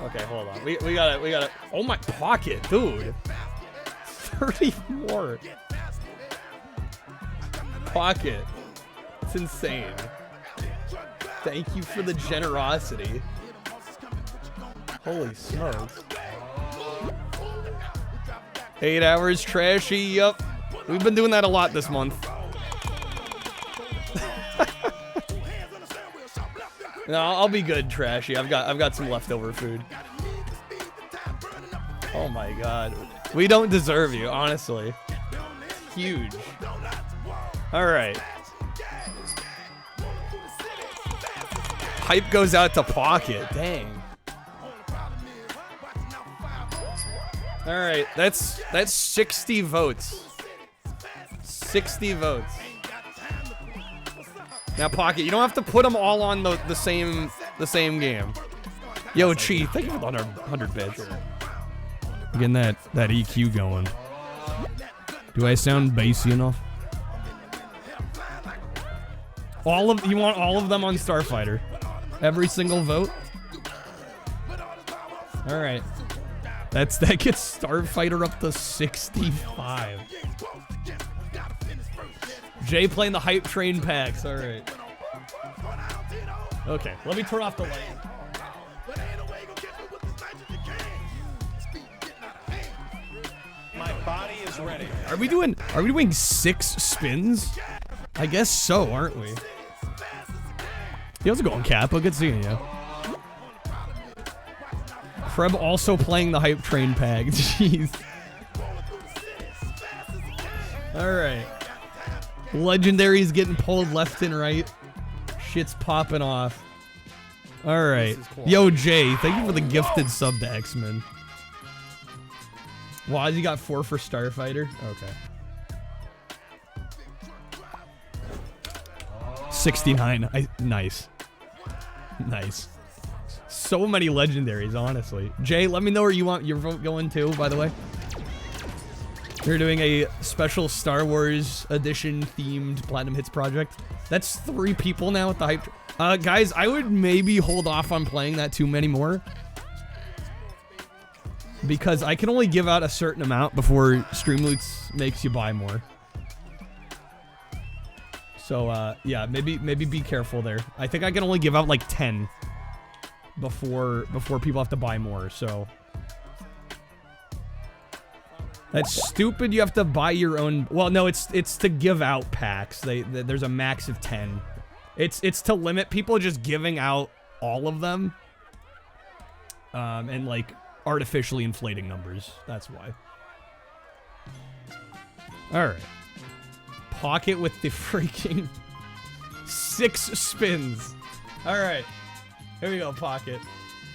Okay, hold on. We gotta. Oh my Pocket, dude. 30 more. Pocket. It's insane. Thank you for the generosity. Holy smokes. 8 hours trashy. Yup. We've been doing that a lot this month. No, I'll be good, Trashy. I've got some leftover food. Oh my god. We don't deserve you, honestly. Huge. Alright. Hype goes out to Pocket. Dang. Alright, that's 60 votes. 60 votes. Now, Pocket, you don't have to put them all on the same game. Yo, Chi, thank you for the 100 bits. Getting that EQ going. Do I sound bassy enough? You want all of them on Starfighter? Every single vote? All right. That gets Starfighter up to 65. Jay playing the hype train packs. All right. Okay, let me turn off the light. My body is ready. Are we doing 6 spins? I guess so, aren't we? Hey, how's it going, Kappa? Good seeing you. Kreb also playing the hype train pack. Jeez. All right. Legendary's getting pulled left and right. Shit's popping off. All right. Yo, Jay, thank you for the gifted sub to X-Men. Waz, you got 4 for Starfighter? Okay. 69. Nice. Nice. So many legendaries, honestly. Jay, let me know where you want your vote going to, by the way. We're doing a special Star Wars edition themed Platinum Hits project. That's 3 people now with the hype. Guys, I would maybe hold off on playing that too many more. Because I can only give out a certain amount before Streamloots makes you buy more. So, yeah, maybe be careful there. I think I can only give out like 10 before people have to buy more, so. That's stupid. You have to buy your own. Well, no, it's to give out packs. There's a max of 10. It's to limit people just giving out all of them. And like artificially inflating numbers. That's why. All right. Pocket with the freaking 6 spins. All right. Here we go, Pocket.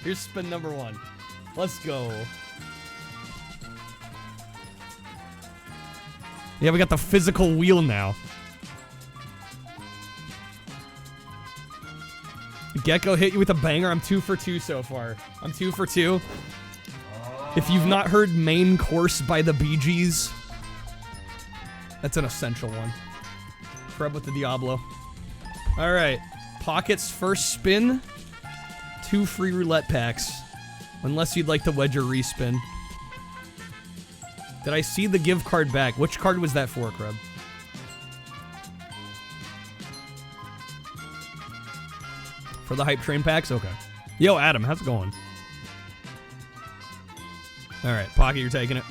Here's spin number 1. Let's go. Yeah, we got the physical wheel now. Gecko hit you with a banger. I'm 2 for 2 so far. I'm 2 for 2. If you've not heard Main Course by the Bee Gees, that's an essential one. Creb with the Diablo. All right. Pocket's first spin. 2 free roulette packs. Unless you'd like to wedge or respin. Did I see the give card back? Which card was that for, Creb? For the hype train packs? Okay. Yo, Adam, how's it going? Alright, Pocket, you're taking it.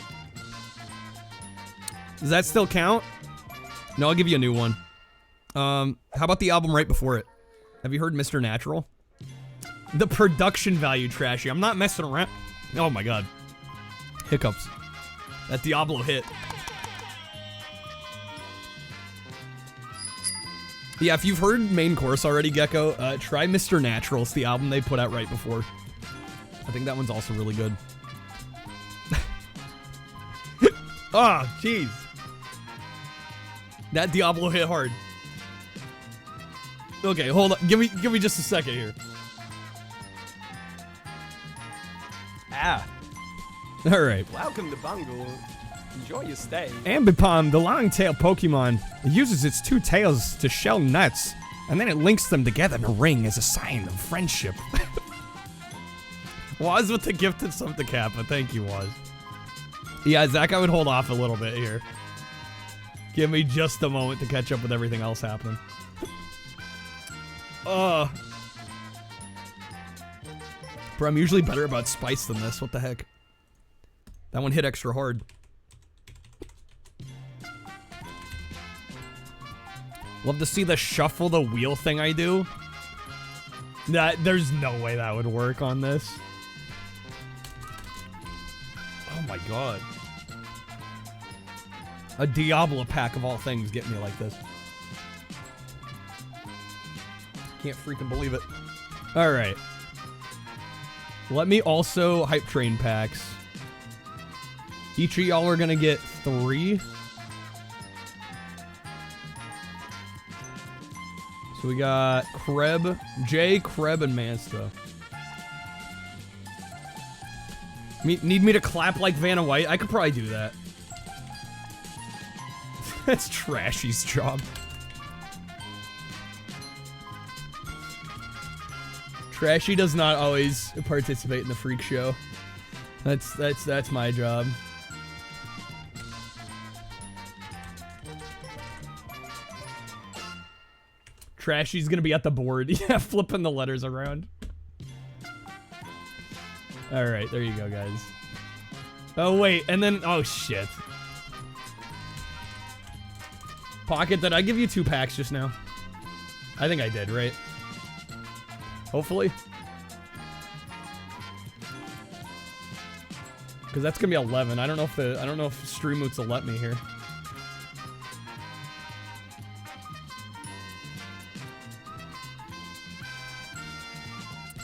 Does that still count? No, I'll give you a new one. How about the album right before it? Have you heard Mr. Natural? The production value trashy. I'm not messing around. Oh my god. Hiccups. That Diablo hit. Yeah, if you've heard Main Course already, Gecko, try Mr. Natural. It's the album they put out right before. I think that one's also really good. Oh, jeez. That Diablo hit hard. Okay, hold on. Give me just a second here. Ah. All right. Welcome to Bungle. Enjoy your stay. Ambipom, the long-tailed Pokemon, uses its 2 tails to shell nuts, and then it links them together in a ring as a sign of friendship. Waz with the gifted sub to Kappa. Thank you, Waz. Yeah, Zach, I would hold off a little bit here. Give me just a moment to catch up with everything else happening. Bro, I'm usually better about spice than this. What the heck? That one hit extra hard. Love to see the shuffle the wheel thing I do. There's no way that would work on this. Oh my god. A Diablo pack of all things get me like this. Can't freaking believe it. Alright. Let me also hype train packs. Each of y'all are gonna get 3. So we got Kreb, Jay, Kreb, and Mansta. Need me to clap like Vanna White? I could probably do that. That's Trashy's job. Trashy does not always participate in the freak show. That's my job. Trashy's gonna be at the board. Yeah, flipping the letters around. Alright, there you go, guys. Oh, wait, and then... Oh, shit. Pocket, did I give you 2 packs just now? I think I did, right? Hopefully. Because that's gonna be 11. I don't know if Streamoots will let me here.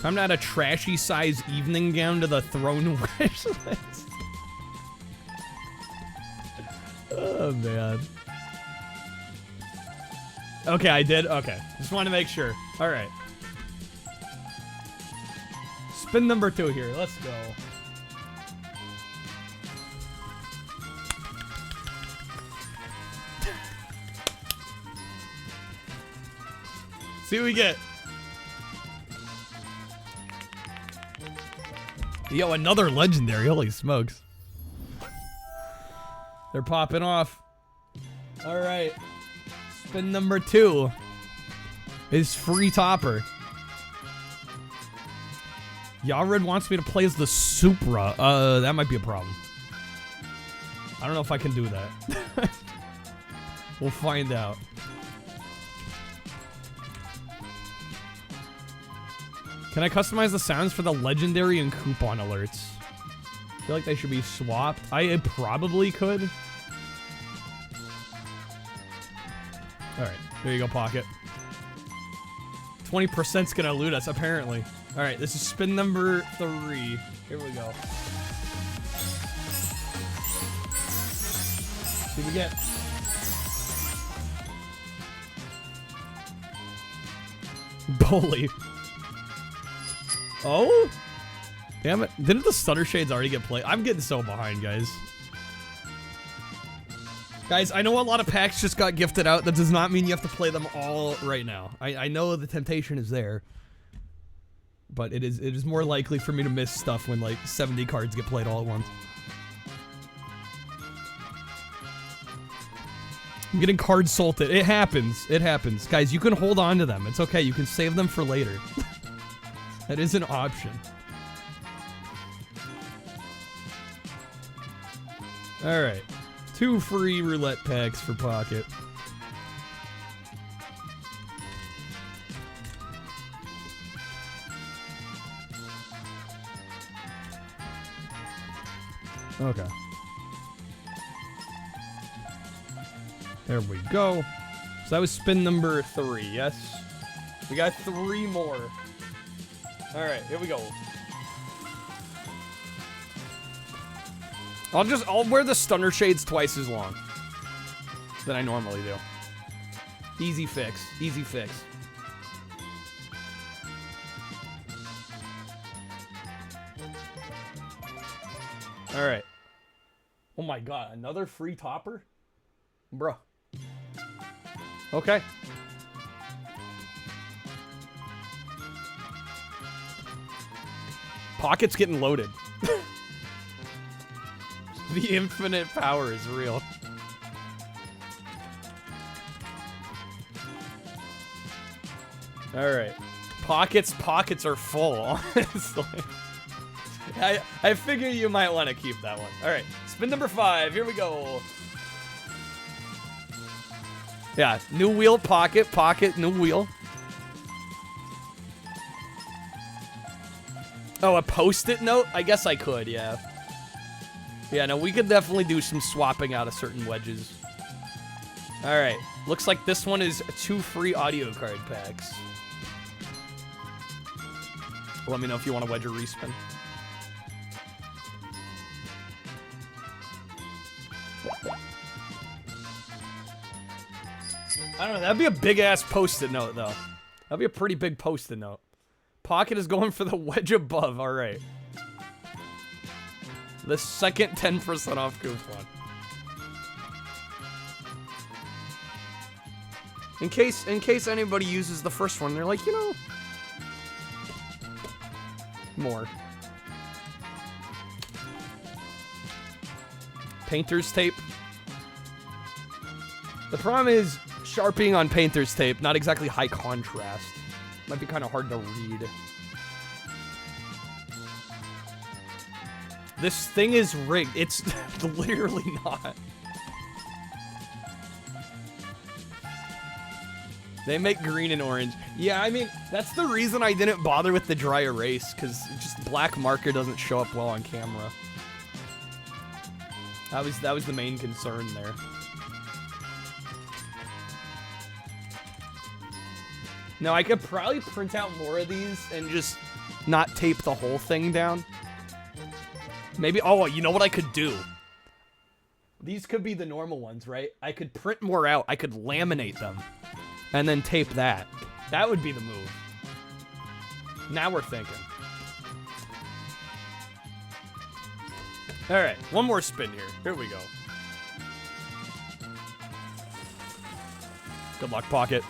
Time to add a trashy size evening gown to the throne wish list. Oh man. Okay, I did. Okay, just want to make sure. All right. Spin number 2 here. Let's go. See what we get. Yo, another legendary. Holy smokes. They're popping off. All right. Spin number 2 is free topper. Yared wants me to play as the Supra. That might be a problem. I don't know if I can do that. We'll find out. Can I customize the sounds for the legendary and coupon alerts? I feel like they should be swapped. I probably could. Alright, there you go, Pocket. 20%'s gonna loot us, apparently. Alright, this is spin number 3. Here we go. See what we get. Bully. Oh? Damn it. Didn't the Stutter Shades already get played? I'm getting so behind, guys. Guys, I know a lot of packs just got gifted out. That does not mean you have to play them all right now. I know the temptation is there. But it is more likely for me to miss stuff when, like, 70 cards get played all at once. I'm getting card salted. It happens. It happens. Guys, you can hold on to them. It's okay. You can save them for later. That is an option. Alright. 2 free roulette packs for Pocket. Okay. There we go. So that was spin number 3, yes? We got 3 more. Alright, here we go. I'll wear the Stunner Shades twice as long than I normally do. Easy fix. Easy fix. Alright. Oh my god, another free topper? Bruh. Okay. Pocket's getting loaded. The infinite power is real. Alright. Pockets are full, honestly. I figure you might want to keep that one. Alright, spin number 5. Here we go. Yeah, new wheel, pocket, new wheel. Oh, a post-it note? I guess I could, yeah. Yeah, no, we could definitely do some swapping out of certain wedges. Alright, looks like this one is 2 free audio card packs. Let me know if you want a wedge or respin. I don't know, that'd be a big-ass post-it note, though. That'd be a pretty big post-it note. Pocket is going for the wedge above, alright. The second 10% off coupon. In case anybody uses the first one, they're like, you know... More. Painter's tape. The problem is, sharpening on painter's tape, not exactly high contrast. Might be kind of hard to read. This thing is rigged. It's literally not. They make green and orange. Yeah, I mean, that's the reason I didn't bother with the dry erase, because just black marker doesn't show up well on camera. That was the main concern there. Now, I could probably print out more of these and just not tape the whole thing down. Maybe, oh, you know what I could do? These could be the normal ones, right? I could print more out. I could laminate them and then tape that. That would be the move. Now we're thinking. All right, one more spin here. Here we go. Good luck, Pocket.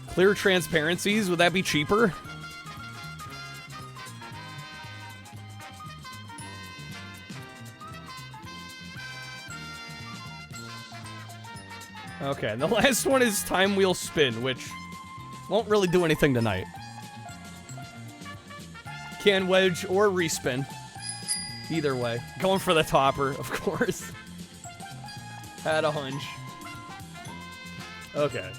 Clear transparencies, would that be cheaper? Okay, and the last one is time wheel spin, which won't really do anything tonight. Can wedge or respin. Either way. Going for the topper, of course. Had a hunch. Okay.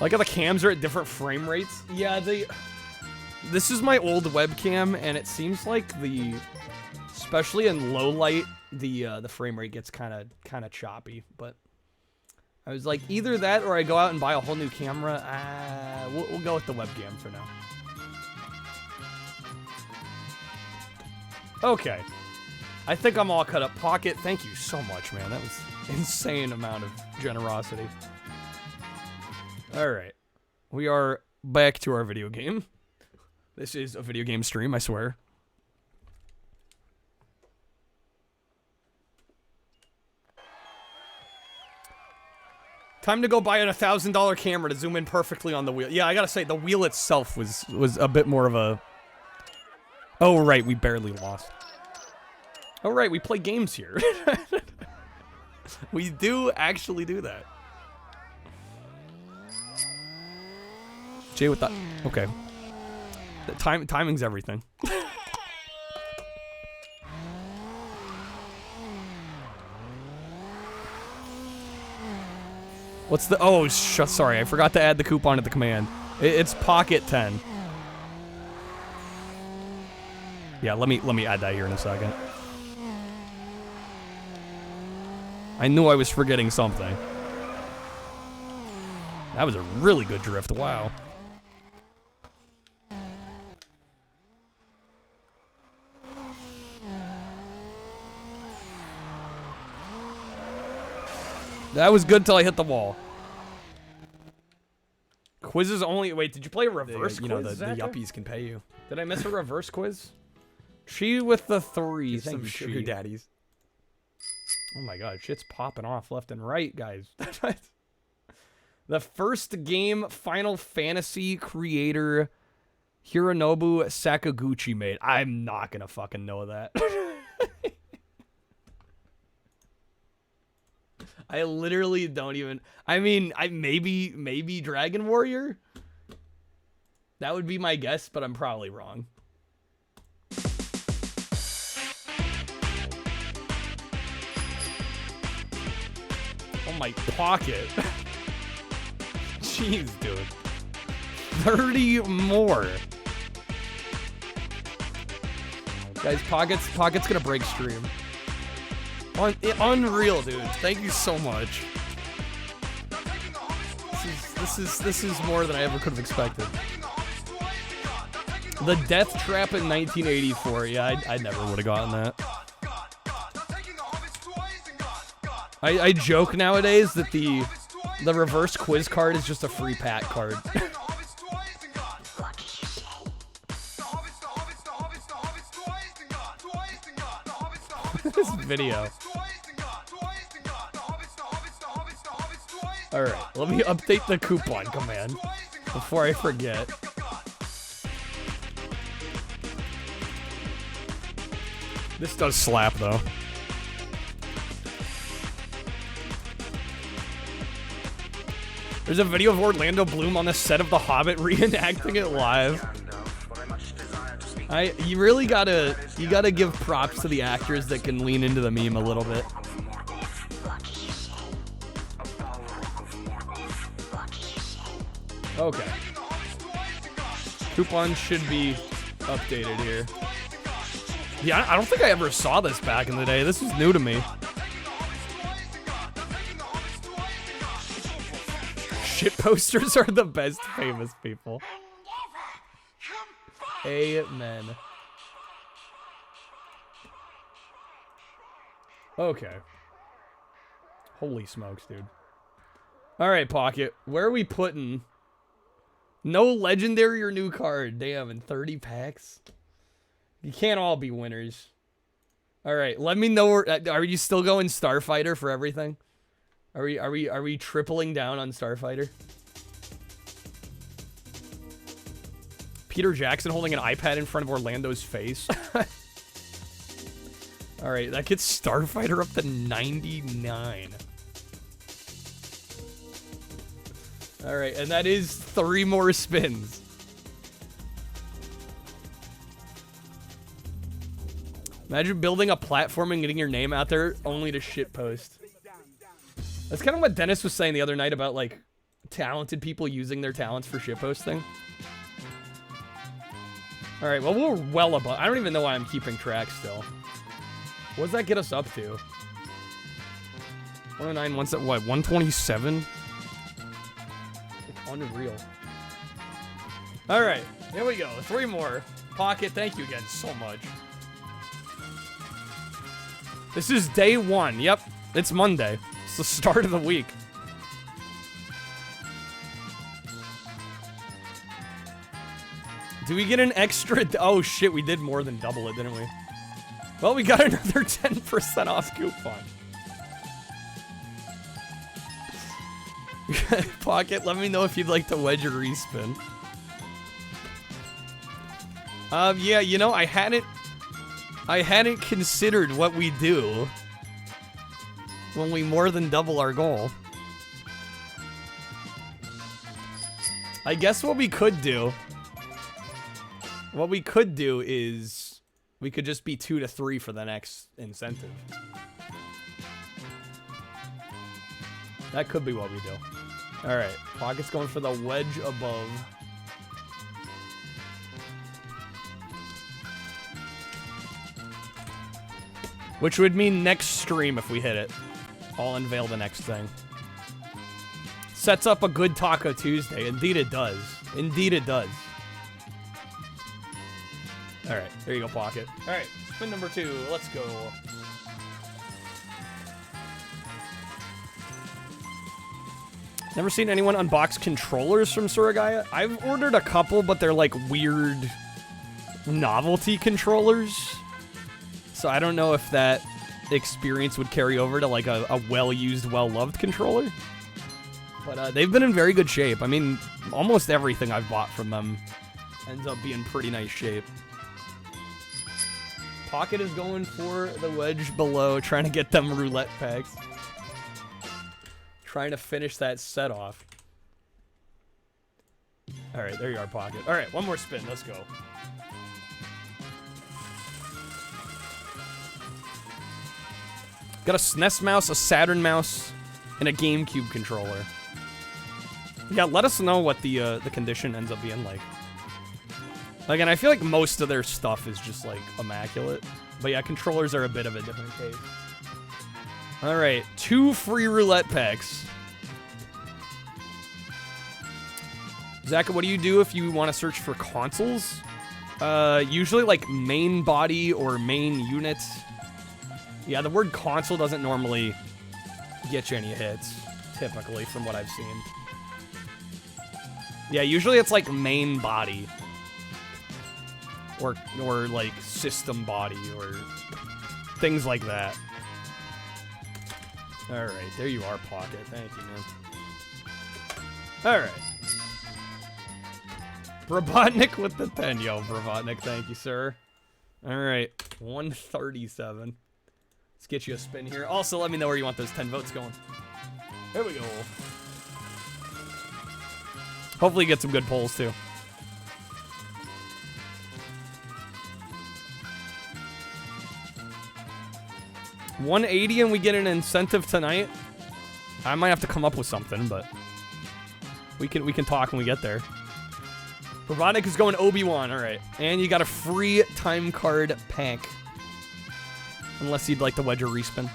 Like how the cams are at different frame rates. Yeah, this is my old webcam, and it seems like especially in low light, the frame rate gets kind of choppy. But I was like, either that or I go out and buy a whole new camera. We'll go with the webcam for now. Okay. I think I'm all cut up. Pocket, thank you so much, man. That was an insane amount of generosity. Alright. We are back to our video game. This is a video game stream, I swear. Time to go buy a $1,000 camera to zoom in perfectly on the wheel. Yeah, I gotta say, the wheel itself was a bit more of a... Oh, right, we barely lost. Oh, right, we play games here. We do actually do that. Jay with that. Okay. The timing's everything. What's the... Oh, sorry. I forgot to add the coupon at the command. It's Pocket 10. Yeah, let me add that here in a second. I knew I was forgetting something. That was a really good drift. Wow. That was good till I hit the wall. Quizzes only... Wait, did you play a reverse quiz? You know, the yuppies can pay you. Did I miss a reverse quiz? She with the 3. Thank you, sugar daddies. Oh my god, shit's popping off left and right, guys. The first game Final Fantasy creator Hironobu Sakaguchi made. I'm not gonna fucking know that. I literally don't even... I mean, maybe Dragon Warrior? That would be my guess, but I'm probably wrong. Oh my Pocket. Jeez, dude. 30 more. Guys, Pocket's gonna break stream. Unreal, dude. Thank you so much. This is more than I ever could have expected. The Death Trap in 1984. Yeah, I never would have gotten that. I joke nowadays that the reverse quiz card is just a free pack card. This video. Alright, let me update the coupon command before I forget. This does slap, though. There's a video of Orlando Bloom on the set of The Hobbit reenacting it live. You really gotta give props to the actors that can lean into the meme a little bit. Okay. Coupon should be updated here. Yeah, I don't think I ever saw this back in the day. This is new to me. Shit posters are the best famous people. Amen. Okay. Holy smokes, dude. Alright, Pocket. Where are we putting... No legendary or new card. Damn, in 30 packs? You can't all be winners. Alright, let me know... Are you still going Starfighter for everything? Are we tripling down on Starfighter? Peter Jackson holding an iPad in front of Orlando's face. All right, that gets Starfighter up to 99. All right, and that is 3 more spins. Imagine building a platform and getting your name out there only to shitpost. That's kind of what Dennis was saying the other night about, like, talented people using their talents for shitposting. All right, well, we're well above. I don't even know why I'm keeping track still. What does that get us up to? 109, what, 127? Like, unreal. All right, here we go. 3 more. Pocket, thank you again so much. This is day 1. Yep, it's Monday. It's the start of the week. Do we get an extra? Oh shit, we did more than double it, didn't we? Well, we got another 10% off coupon. Pocket, let me know if you'd like to wedge a respin. Yeah, you know, I hadn't considered what we do when we more than double our goal. I guess what we could do is we could just be 2 to 3 for the next incentive. That could be what we do. All right, Pocket's going for the wedge above. Which would mean next stream if we hit it. I'll unveil the next thing. Sets up a good Taco Tuesday. Indeed it does. Indeed it does. Alright, there you go, Pocket. Alright, spin number 2. Let's go. Never seen anyone unbox controllers from Surigaya? I've ordered a couple, but they're like weird novelty controllers. So I don't know if that experience would carry over to like a well-used, well-loved controller. But they've been in very good shape. I mean, almost everything I've bought from them ends up being pretty nice shape. Pocket is going for the wedge below, trying to get them roulette packs. Trying to finish that set off. Alright, there you are, Pocket. Alright, one more spin. Let's go. Got a SNES mouse, a Saturn mouse, and a GameCube controller. Yeah, let us know what the condition ends up being like. Again, I feel like most of their stuff is just, like, immaculate. But yeah, controllers are a bit of a different case. Alright, 2 free roulette packs. Zach, what do you do if you want to search for consoles? Usually, like, main body or main unit. Yeah, the word console doesn't normally get you any hits, typically, from what I've seen. Yeah, usually it's, like, main body. Or like, system body, or things like that. Alright, there you are, Pocket. Thank you, man. Alright. Brabotnik with the 10. Yo, Brabotnik, thank you, sir. Alright, 137. Let's get you a spin here. Also, let me know where you want those 10 votes going. There we go. Hopefully you get some good polls, too. $180 and we get an incentive tonight. I might have to come up with something, but we can talk when we get there. Probotnik is going Obi-Wan, alright. And you got a free time card pack. Unless you'd like to wedge a respin.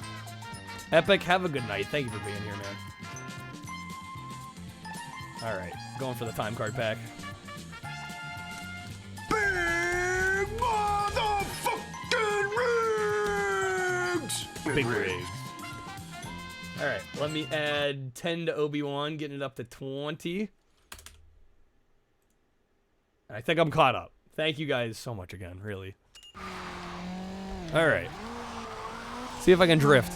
Epic, have a good night. Thank you for being here, man. Alright, going for the time card pack. Big motherfucking rigs! Big rigs. Alright, let me add 10 to Obi-Wan, getting it up to 20. I think I'm caught up. Thank you guys so much again, really. Alright. See if I can drift.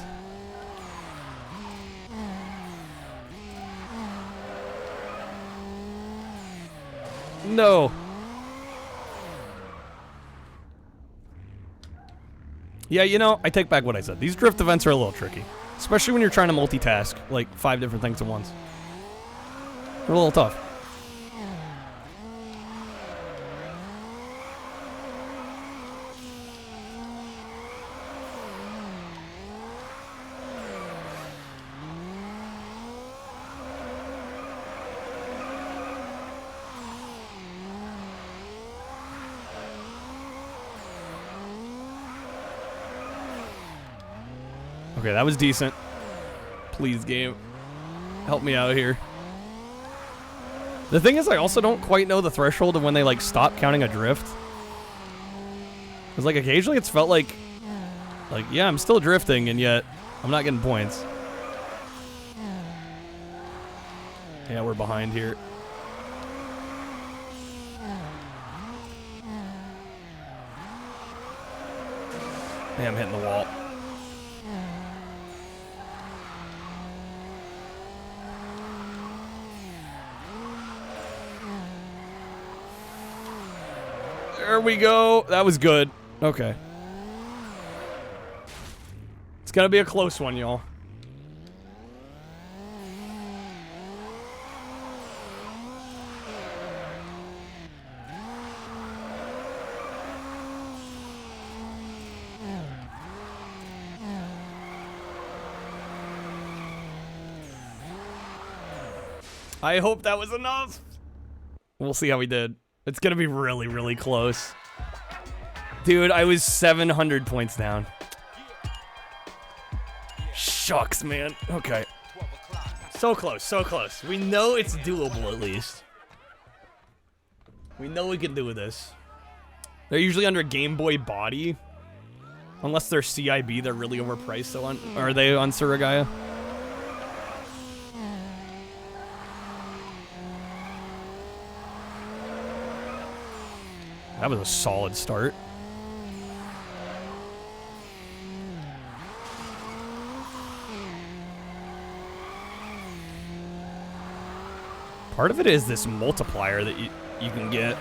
No. Yeah, you know, I take back what I said. These drift events are a little tricky. Especially when you're trying to multitask, like 5 different things at once. They're a little tough. Okay, that was decent. Please, game. Help me out here. The thing is, I also don't quite know the threshold of when they, like, stop counting a drift. Because, like, occasionally it's felt like, yeah, I'm still drifting, and yet I'm not getting points. Yeah, we're behind here. Man, I'm hitting the wall. There we go. That was good. Okay. It's gonna be a close one, y'all. I hope that was enough. We'll see how we did. It's gonna be really, really close. Dude, I was 700 points down. Shucks, man. Okay. So close, so close. We know it's doable, at least. We know we can do this. They're usually under Game Boy Body. Unless they're CIB, they're really overpriced. So are they on Surigaya? That was a solid start. Part of it is this multiplier that you can get.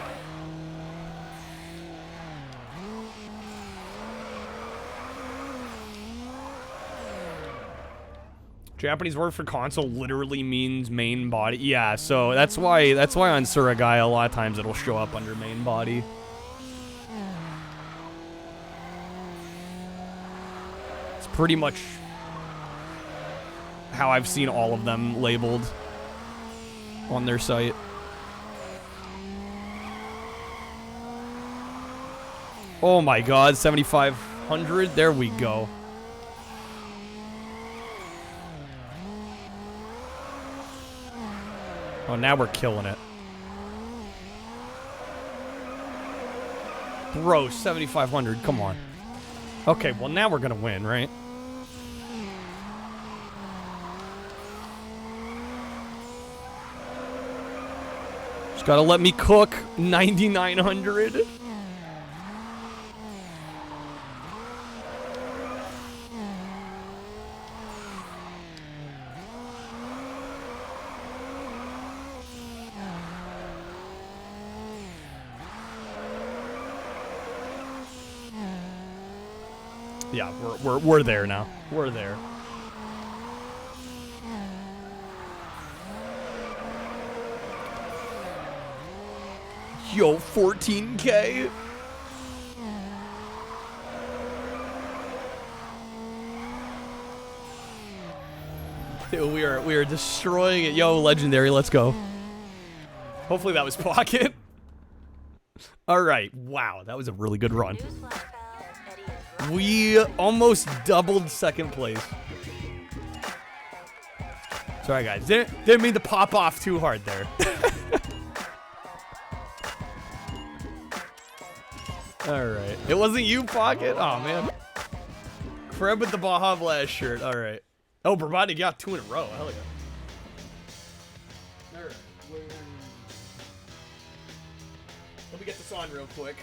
Japanese word for console literally means main body. Yeah, so that's why on Surigaya a lot of times it'll show up under main body. Pretty much how I've seen all of them labeled on their site. Oh my god, 7,500. There we go. Oh, now we're killing it. Bro, 7,500. Come on. Okay, well now we're gonna win, right? Just gotta let me cook. 9,900. Yeah, we're there now. We're there. Yo, 14K. Dude, we are destroying it. Yo, legendary, let's go. Hopefully that was pocket. All right. Wow, that was a really good run. We almost doubled second place. Sorry, guys. Didn't mean to pop off too hard there. All right. It wasn't you, Pocket? Oh, man. Crab with the Baja Blast shirt. All right. Oh, Bravati got 2 in a row. Hell yeah. All right. Let me get this on real quick.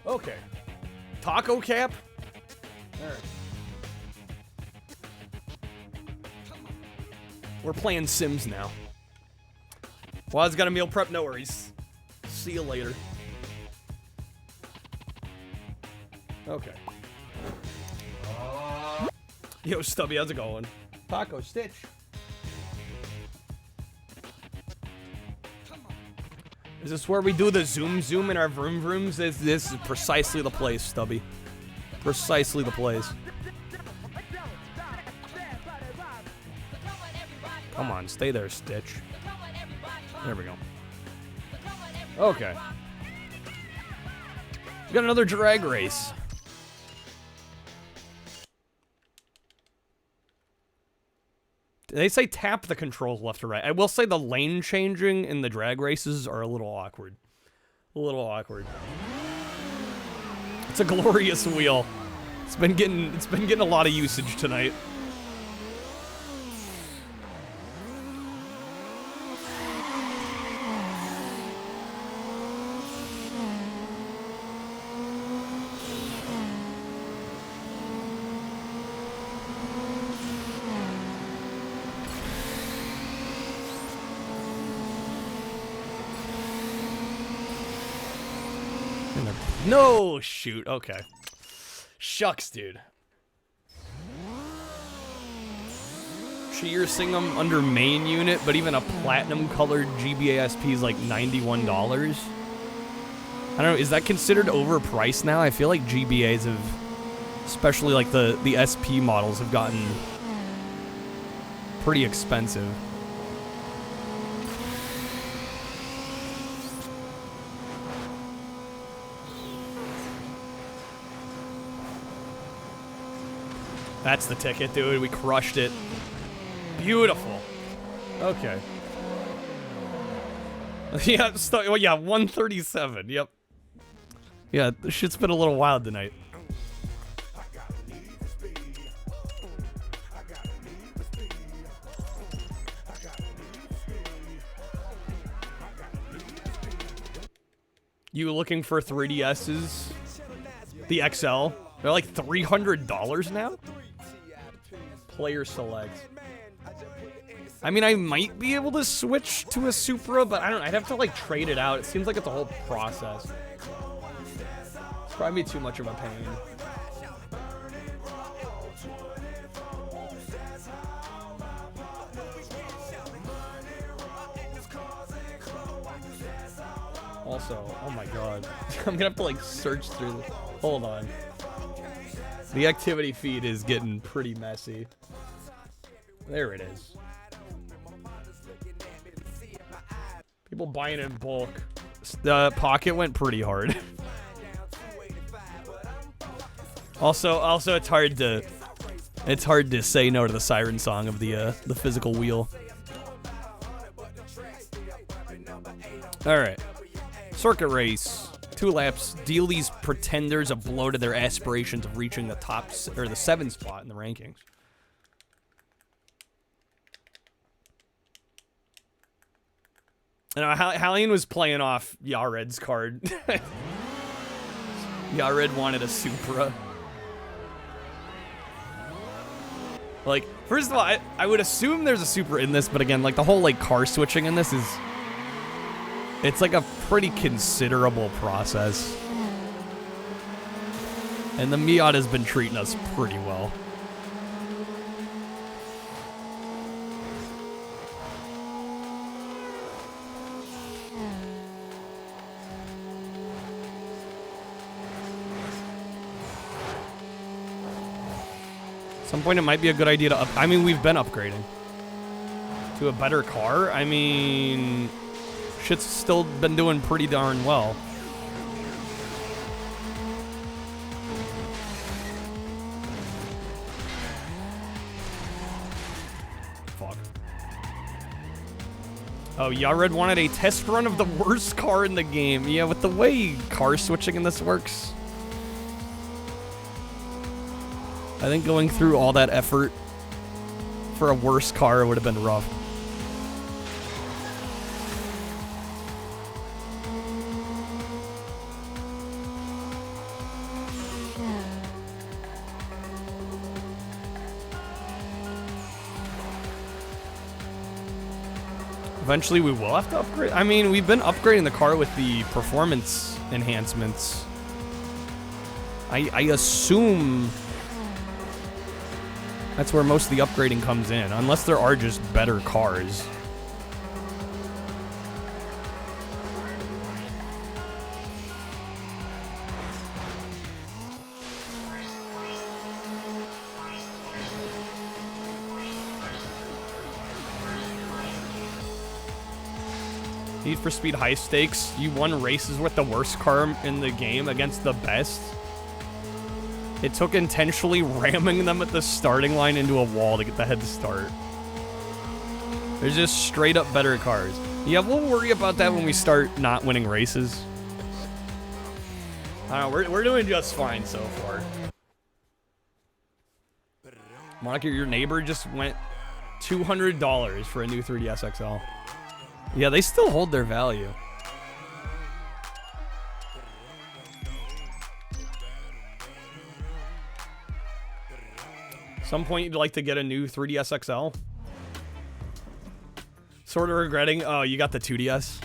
Okay. Taco cap? Alright. We're playing Sims now. Wad's got a meal prep, no worries. See you later. Okay. Yo, Stubby, how's it going? Taco Stitch. Is this where we do the zoom in our vroom vrooms? This is precisely the place, Stubby. Precisely the place. Come on, stay there, Stitch. There we go. Okay. We got another drag race. They say tap the controls left to right. I will say the lane changing in the drag races are a little awkward. A little awkward. It's a glorious wheel. It's been getting a lot of usage tonight. No, shoot. Okay. Shucks, dude. You're seeing them under main unit, but even a platinum colored GBASP is like $91. I don't know, is that considered overpriced now? I feel like GBAs have, especially like the SP models, have gotten pretty expensive. That's the ticket, dude. We crushed it. Beautiful. Okay. Yeah, well, yeah, 137. Yep. Yeah, this shit's been a little wild tonight. You looking for 3DSs? The XL? They're like $300 now? Player select. I mean, I might be able to switch to a Supra, but I don't know. I'd have to like trade it out. It seems like it's a whole process. It's probably too much of a pain. Also, oh my god. I'm gonna have to like search through this. Hold on. The activity feed is getting pretty messy. There it is. People buying in bulk. The Pocket went pretty hard. Also, it's hard to say no to the siren song of the physical wheel. All right, circuit race. 2 laps. Deal these pretenders a blow to their aspirations of reaching the top or the 7th spot in the rankings. You know, Hallian was playing off Yared's card. Yared wanted a Supra. Like, first of all, I would assume there's a Supra in this, but again, like the whole like car switching in this is, it's like a pretty considerable process. And the Miata has been treating us pretty well. At some point it might be a good idea to I mean, we've been upgrading to a better car. I mean, shit's still been doing pretty darn well. Fuck. Oh, Yared wanted a test run of the worst car in the game. Yeah, with the way car switching in this works, I think going through all that effort for a worse car would have been rough. Eventually we will have to upgrade. I mean, we've been upgrading the car with the performance enhancements. I assume that's where most of the upgrading comes in, unless there are just better cars. Need for Speed high stakes. You won races with the worst car in the game against the best. It took intentionally ramming them at the starting line into a wall to get the head start. There's just straight up better cars. Yeah, we'll worry about that when we start not winning races. I don't know, we're doing just fine so far. Monica, your neighbor just went $200 for a new 3DS XL. Yeah, they still hold their value. Some point you'd like to get a new 3DS XL? Sort of regretting, oh, you got the 2DS?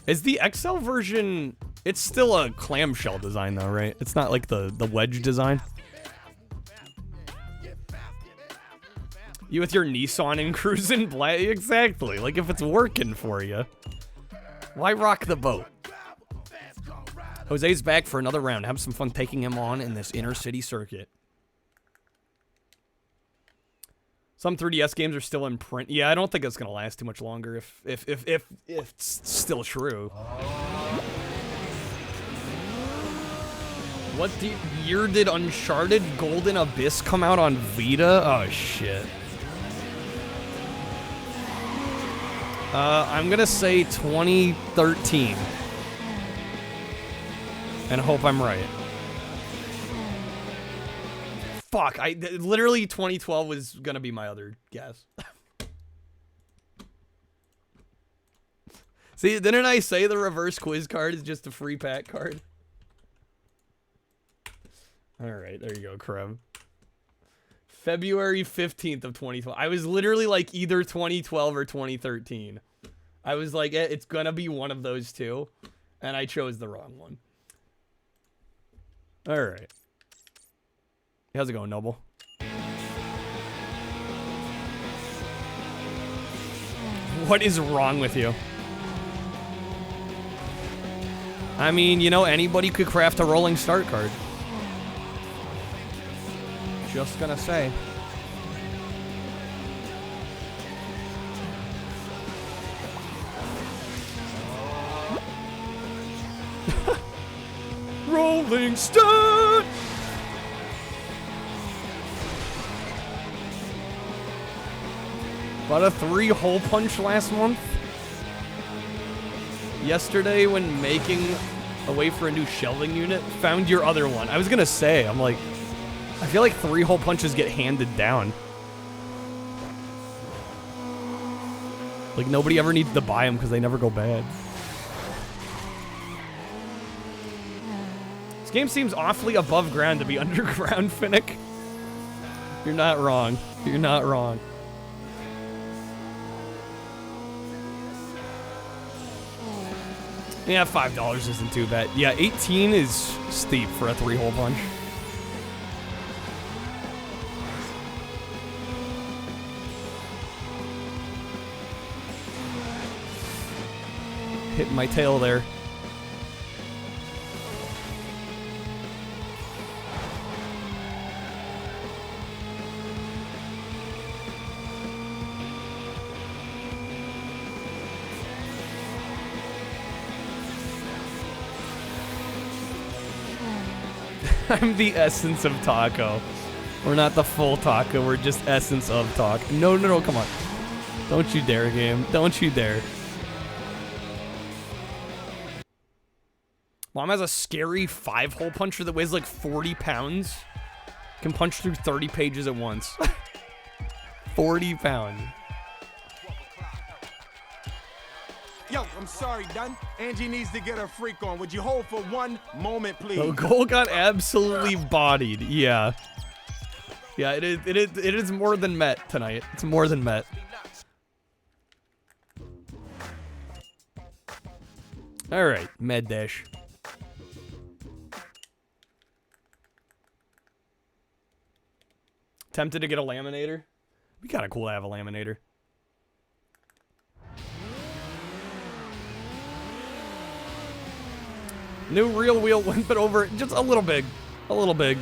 Is the XL version, it's still a clamshell design though, right? It's not like the wedge design? You with your Nissan and cruising black? Exactly. Like, if it's working for you, why rock the boat? Jose's back for another round. Have some fun taking him on in this inner city circuit. Some 3DS games are still in print. Yeah, I don't think it's gonna last too much longer if it's still true. What year did Uncharted Golden Abyss come out on Vita? Oh shit. I'm gonna say 2013. And hope I'm right. Fuck, literally 2012 was gonna be my other guess. See, didn't I say the reverse quiz card is just a free pack card? Alright, there you go, Krev. February 15th of 2012. I was literally like either 2012 or 2013. I was like, it's gonna be one of those two. And I chose the wrong one. Alright. How's it going, Noble? What is wrong with you? I mean, you know, anybody could craft a rolling start card. Just gonna say. Rolling start! Bought a 3-hole punch last month. Yesterday, when making a way for a new shelving unit, found your other one. I was gonna say, I'm like, I feel like 3-hole punches get handed down. Like, nobody ever needs to buy them because they never go bad. This game seems awfully above ground to be underground, Finnick. You're not wrong. You're not wrong. Yeah, $5 isn't too bad. Yeah, 18 is steep for a 3-hole punch. Hitting my tail there. I'm the essence of taco. We're not the full taco, we're just essence of taco. No, no, no, come on. Don't you dare, game. Don't you dare. Mom has a scary 5-hole puncher that weighs like 40 pounds. Can punch through 30 pages at once. 40 pounds. Yo, I'm sorry, Dunn. Angie needs to get her freak on. Would you hold for one moment, please? The goal got absolutely bodied. Yeah. Yeah, it is more than met tonight. It's more than met. All right, med dash. Tempted to get a laminator. Be kind of cool to have a laminator. New real wheel went but over just a little big. A little big.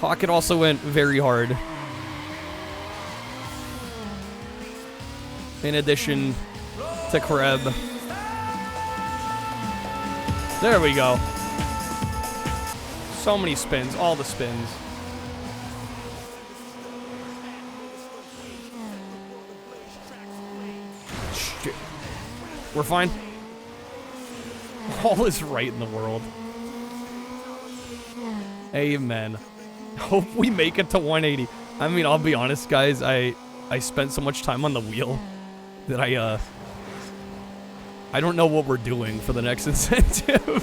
Pocket also went very hard. In addition to Kreb. There we go. So many spins, all the spins. Shit. We're fine. All is right in the world. Amen. Hope we make it to 180. I mean, I'll be honest, guys. I spent so much time on the wheel that I don't know what we're doing for the next incentive.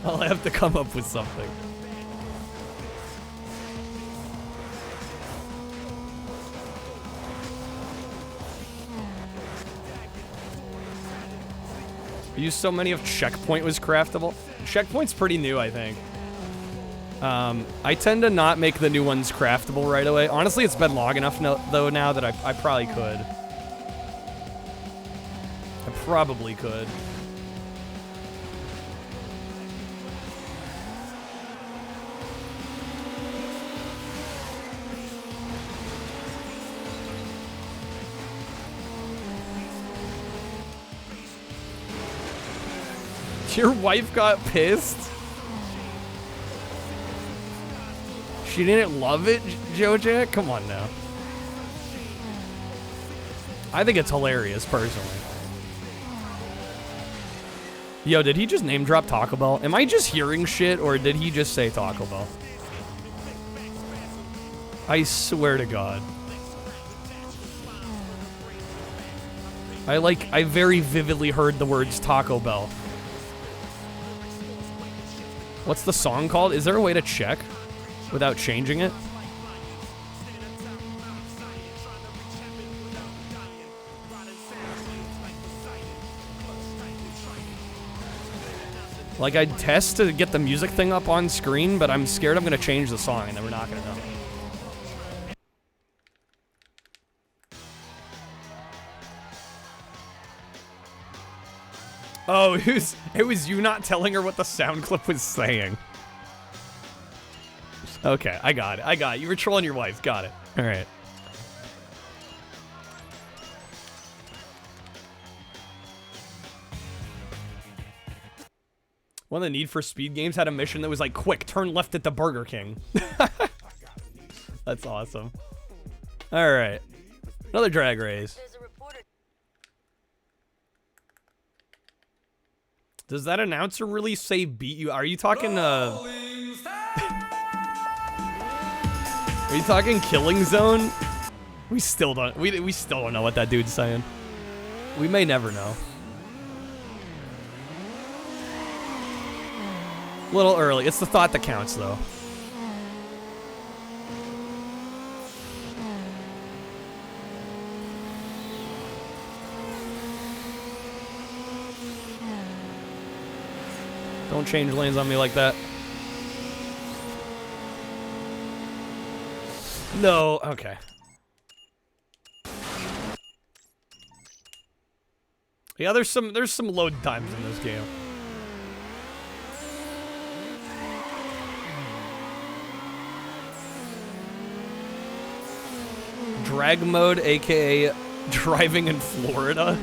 I'll have to come up with something. I used so many of Checkpoint was craftable. Checkpoint's pretty new, I think. I tend to not make the new ones craftable right away. Honestly, it's been long enough though now that I probably could. I probably could. Your wife got pissed? She didn't love it, Jojack? Come on now. I think it's hilarious, personally. Yo, did he just name drop Taco Bell? Am I just hearing shit, or did he just say Taco Bell? I swear to God. I very vividly heard the words Taco Bell. What's the song called? Is there a way to check without changing it? Like, I'd test to get the music thing up on screen, but I'm scared I'm gonna change the song and then we're not gonna know. Oh, it was you not telling her what the sound clip was saying. Okay, I got it. You were trolling your wife. Got it. All right. One of the Need for Speed games had a mission that was like, quick, turn left at the Burger King. That's awesome. All right. Another drag race. Does that announcer really say beat you? Are you talking, Are you talking Killing Zone? We still don't know what that dude's saying. We may never know. A little early. It's the thought that counts, though. Don't change lanes on me like that. No, okay. Yeah, there's some load times in this game. Drag mode, aka driving in Florida.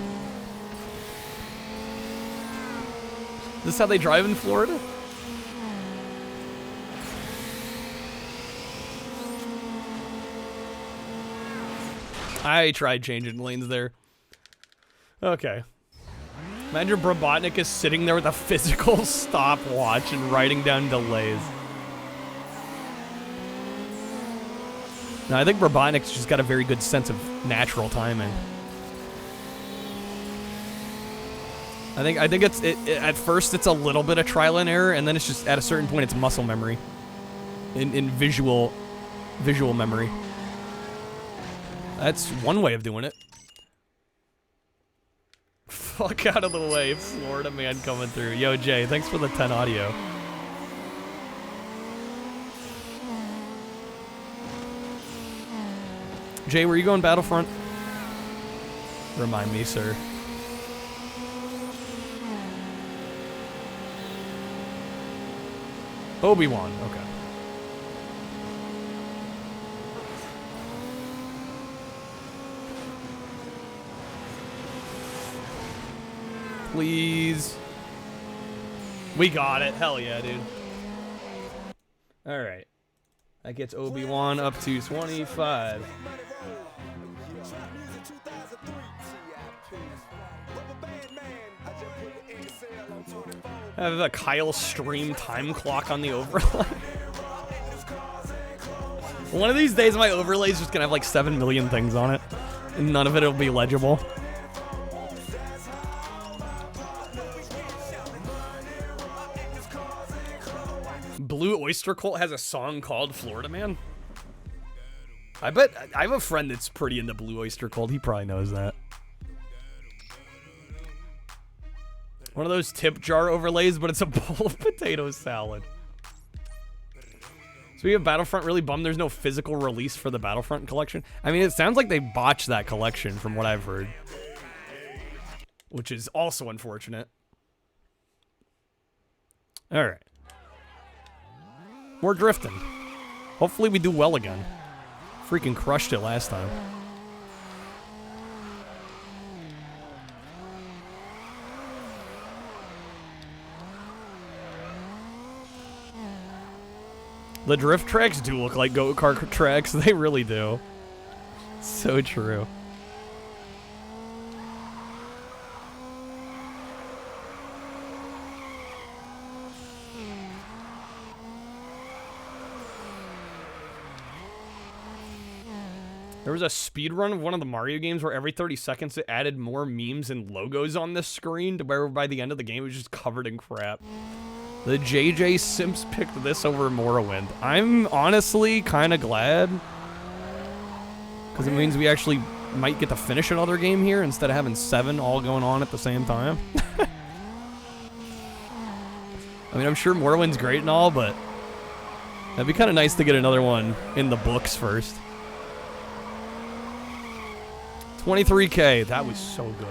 Is this how they drive in Florida? I tried changing lanes there. Okay. Imagine Brabotnik is sitting there with a physical stopwatch and writing down delays. No, I think Brabotnik's just got a very good sense of natural timing. I think it's at first it's a little bit of trial and error, and then it's just at a certain point it's muscle memory, in visual memory. That's one way of doing it. fuck out of the way. Florida man coming through. Yo, Jay, thanks for the 10 audio. Jay, were you going Battlefront? Remind me, sir. Obi-Wan, okay. Please. We got it. Hell yeah, dude. All right. That gets Obi-Wan up to 25. I have a Kyle stream time clock on the overlay. One of these days, my overlay is just gonna have like 7 million things on it, and none of it will be legible. Blue Oyster Cult has a song called Florida Man. I bet I have a friend that's pretty into Blue Oyster Cult. He probably knows that. One of those tip jar overlays, but it's a bowl of potato salad. So we have Battlefront really bummed there's no physical release for the Battlefront collection. I mean, it sounds like they botched that collection from what I've heard. Which is also unfortunate. Alright. More drifting. Hopefully we do well again. Freaking crushed it last time. The drift tracks do look like go-kart tracks. They really do. So true. There was a speed run of one of the Mario games where every 30 seconds it added more memes and logos on the screen to where by the end of the game it was just covered in crap. The JJ Simps picked this over Morrowind. I'm honestly kind of glad. Because it means we actually might get to finish another game here instead of having 7 all going on at the same time. I mean, I'm sure Morrowind's great and all, but that'd be kind of nice to get another one in the books first. 23K, that was so good.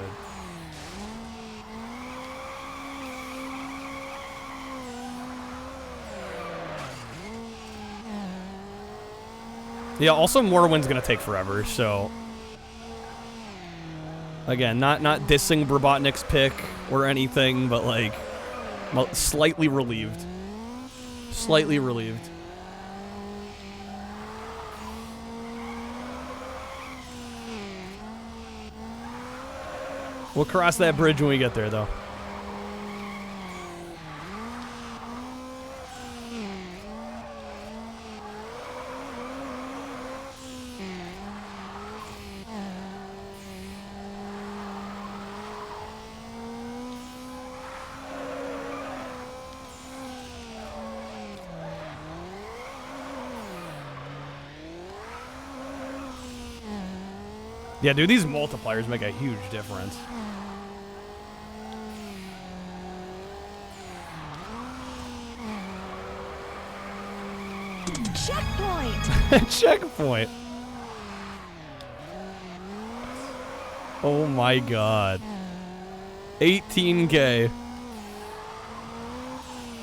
Yeah, also Morrowind's gonna take forever, so again, not dissing Brabotnik's pick or anything, but like slightly relieved. Slightly relieved. We'll cross that bridge when we get there, though. Yeah, dude, these multipliers make a huge difference. Checkpoint! Checkpoint. Oh my god. 18K.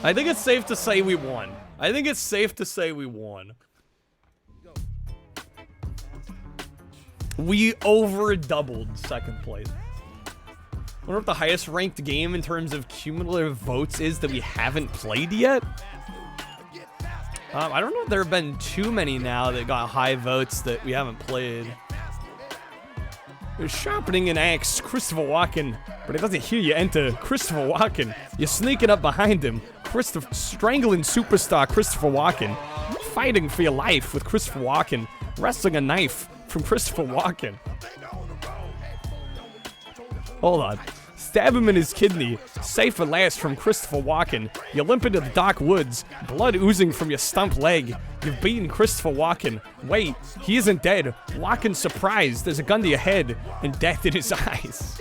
I think it's safe to say we won. I think it's safe to say we won. We over doubled second place. I wonder what the highest ranked game in terms of cumulative votes is that we haven't played yet. I don't know if there have been too many now that got high votes that we haven't played. You're sharpening an axe, Christopher Walken, but it doesn't hear you enter. Christopher Walken. You're sneaking up behind him. Strangling superstar Christopher Walken. Fighting for your life with Christopher Walken. Wrestling a knife from Christopher Walken. Hold on. Stab him in his kidney. Safe at last from Christopher Walken. You limp into the dark woods. Blood oozing from your stump leg. You've beaten Christopher Walken. Wait, he isn't dead. Walken's surprised. There's a gun to your head and death in his eyes.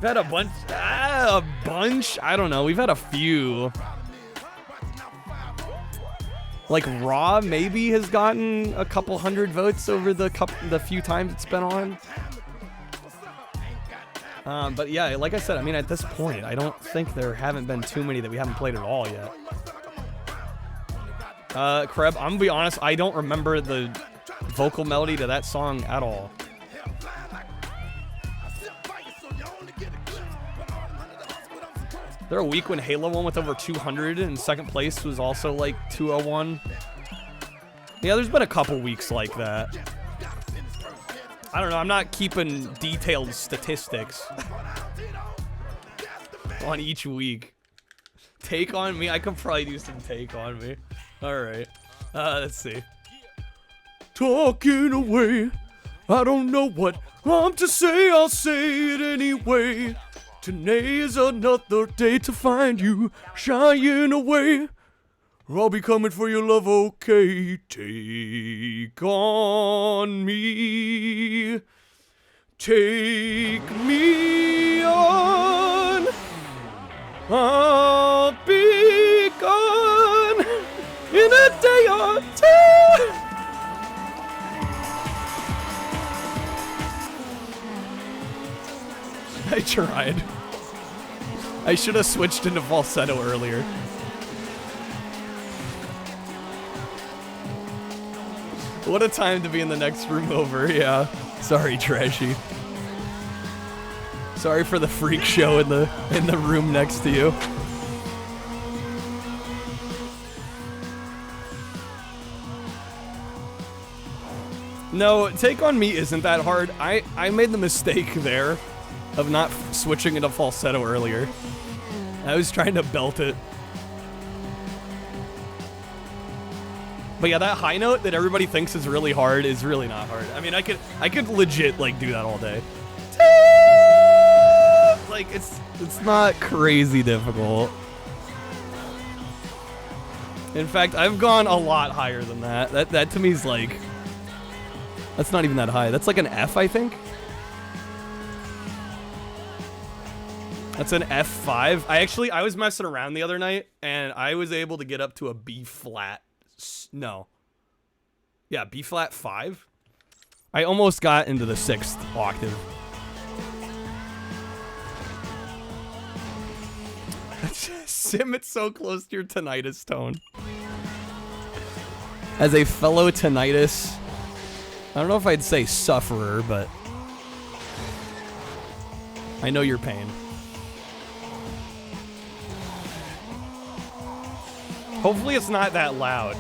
We've had a bunch. A bunch? I don't know. We've had a few. Like Raw maybe has gotten a couple hundred votes over the few times it's been on. But yeah, like I said, I mean, at this point, I don't think there haven't been too many that we haven't played at all yet. Kreb, I'm gonna be honest, I don't remember the vocal melody to that song at all. There a week when Halo won with over 200 and second place was also like 201. Yeah, there's been a couple weeks like that. I don't know, I'm not keeping detailed statistics on each week. Take on me? I could probably do some take on me. Alright. Let's see. Talking away. I don't know what I'm to say, I'll say it anyway. Today is another day to find you shying away. I'll be coming for your love, okay? Take on me. Take me on. I'll be gone in a day or two. I tried. I should have switched into falsetto earlier. What a time to be in the next room over, yeah. Sorry, Trashy. Sorry for the freak show in the room next to you. No, Take On Me isn't that hard. I made the mistake there of not switching into falsetto earlier. I was trying to belt it. But yeah, that high note that everybody thinks is really hard is really not hard. I mean, I could legit like do that all day. Like it's not crazy difficult. In fact, I've gone a lot higher than that. That to me is like, that's not even that high. That's like an F, I think. That's an F5. I was messing around the other night and I was able to get up to a B flat. No. Yeah, B flat 5. I almost got into the 6th octave. Sim, it's so close to your tinnitus tone. As a fellow tinnitus, I don't know if I'd say sufferer, but I know your pain. Hopefully it's not that loud.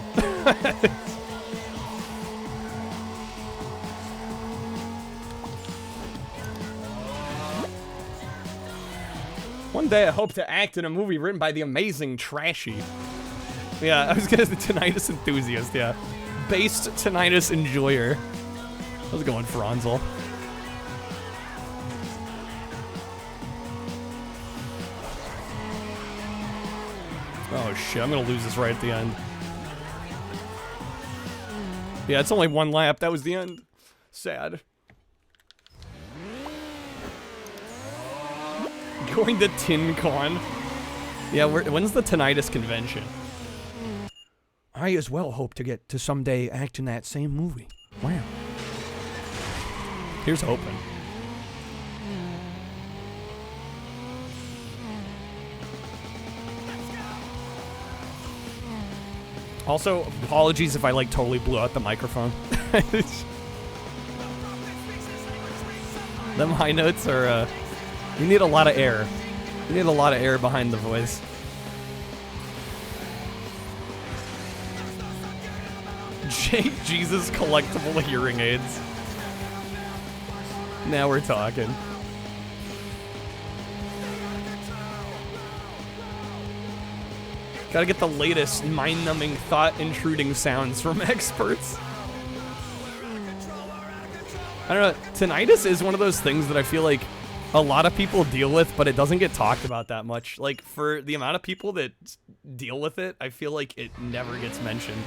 One day I hope to act in a movie written by the amazing Trashy. Yeah, I was gonna say tinnitus enthusiast, yeah. Based tinnitus enjoyer. How's it going, Franzel? Oh shit, I'm gonna lose this right at the end. Yeah, it's only one lap. That was the end. Sad. Going to TinCon. Yeah, when's the tinnitus convention? I as well hope to get to someday act in that same movie. Wow. Here's hoping. Also, apologies if I like totally blew out the microphone. Them high notes are, you need a lot of air. You need a lot of air behind the voice. Jesus collectible hearing aids. Now we're talking. Gotta get the latest mind-numbing, thought-intruding sounds from experts. I don't know, tinnitus is one of those things that I feel like a lot of people deal with, but it doesn't get talked about that much. Like, for the amount of people that deal with it, I feel like it never gets mentioned.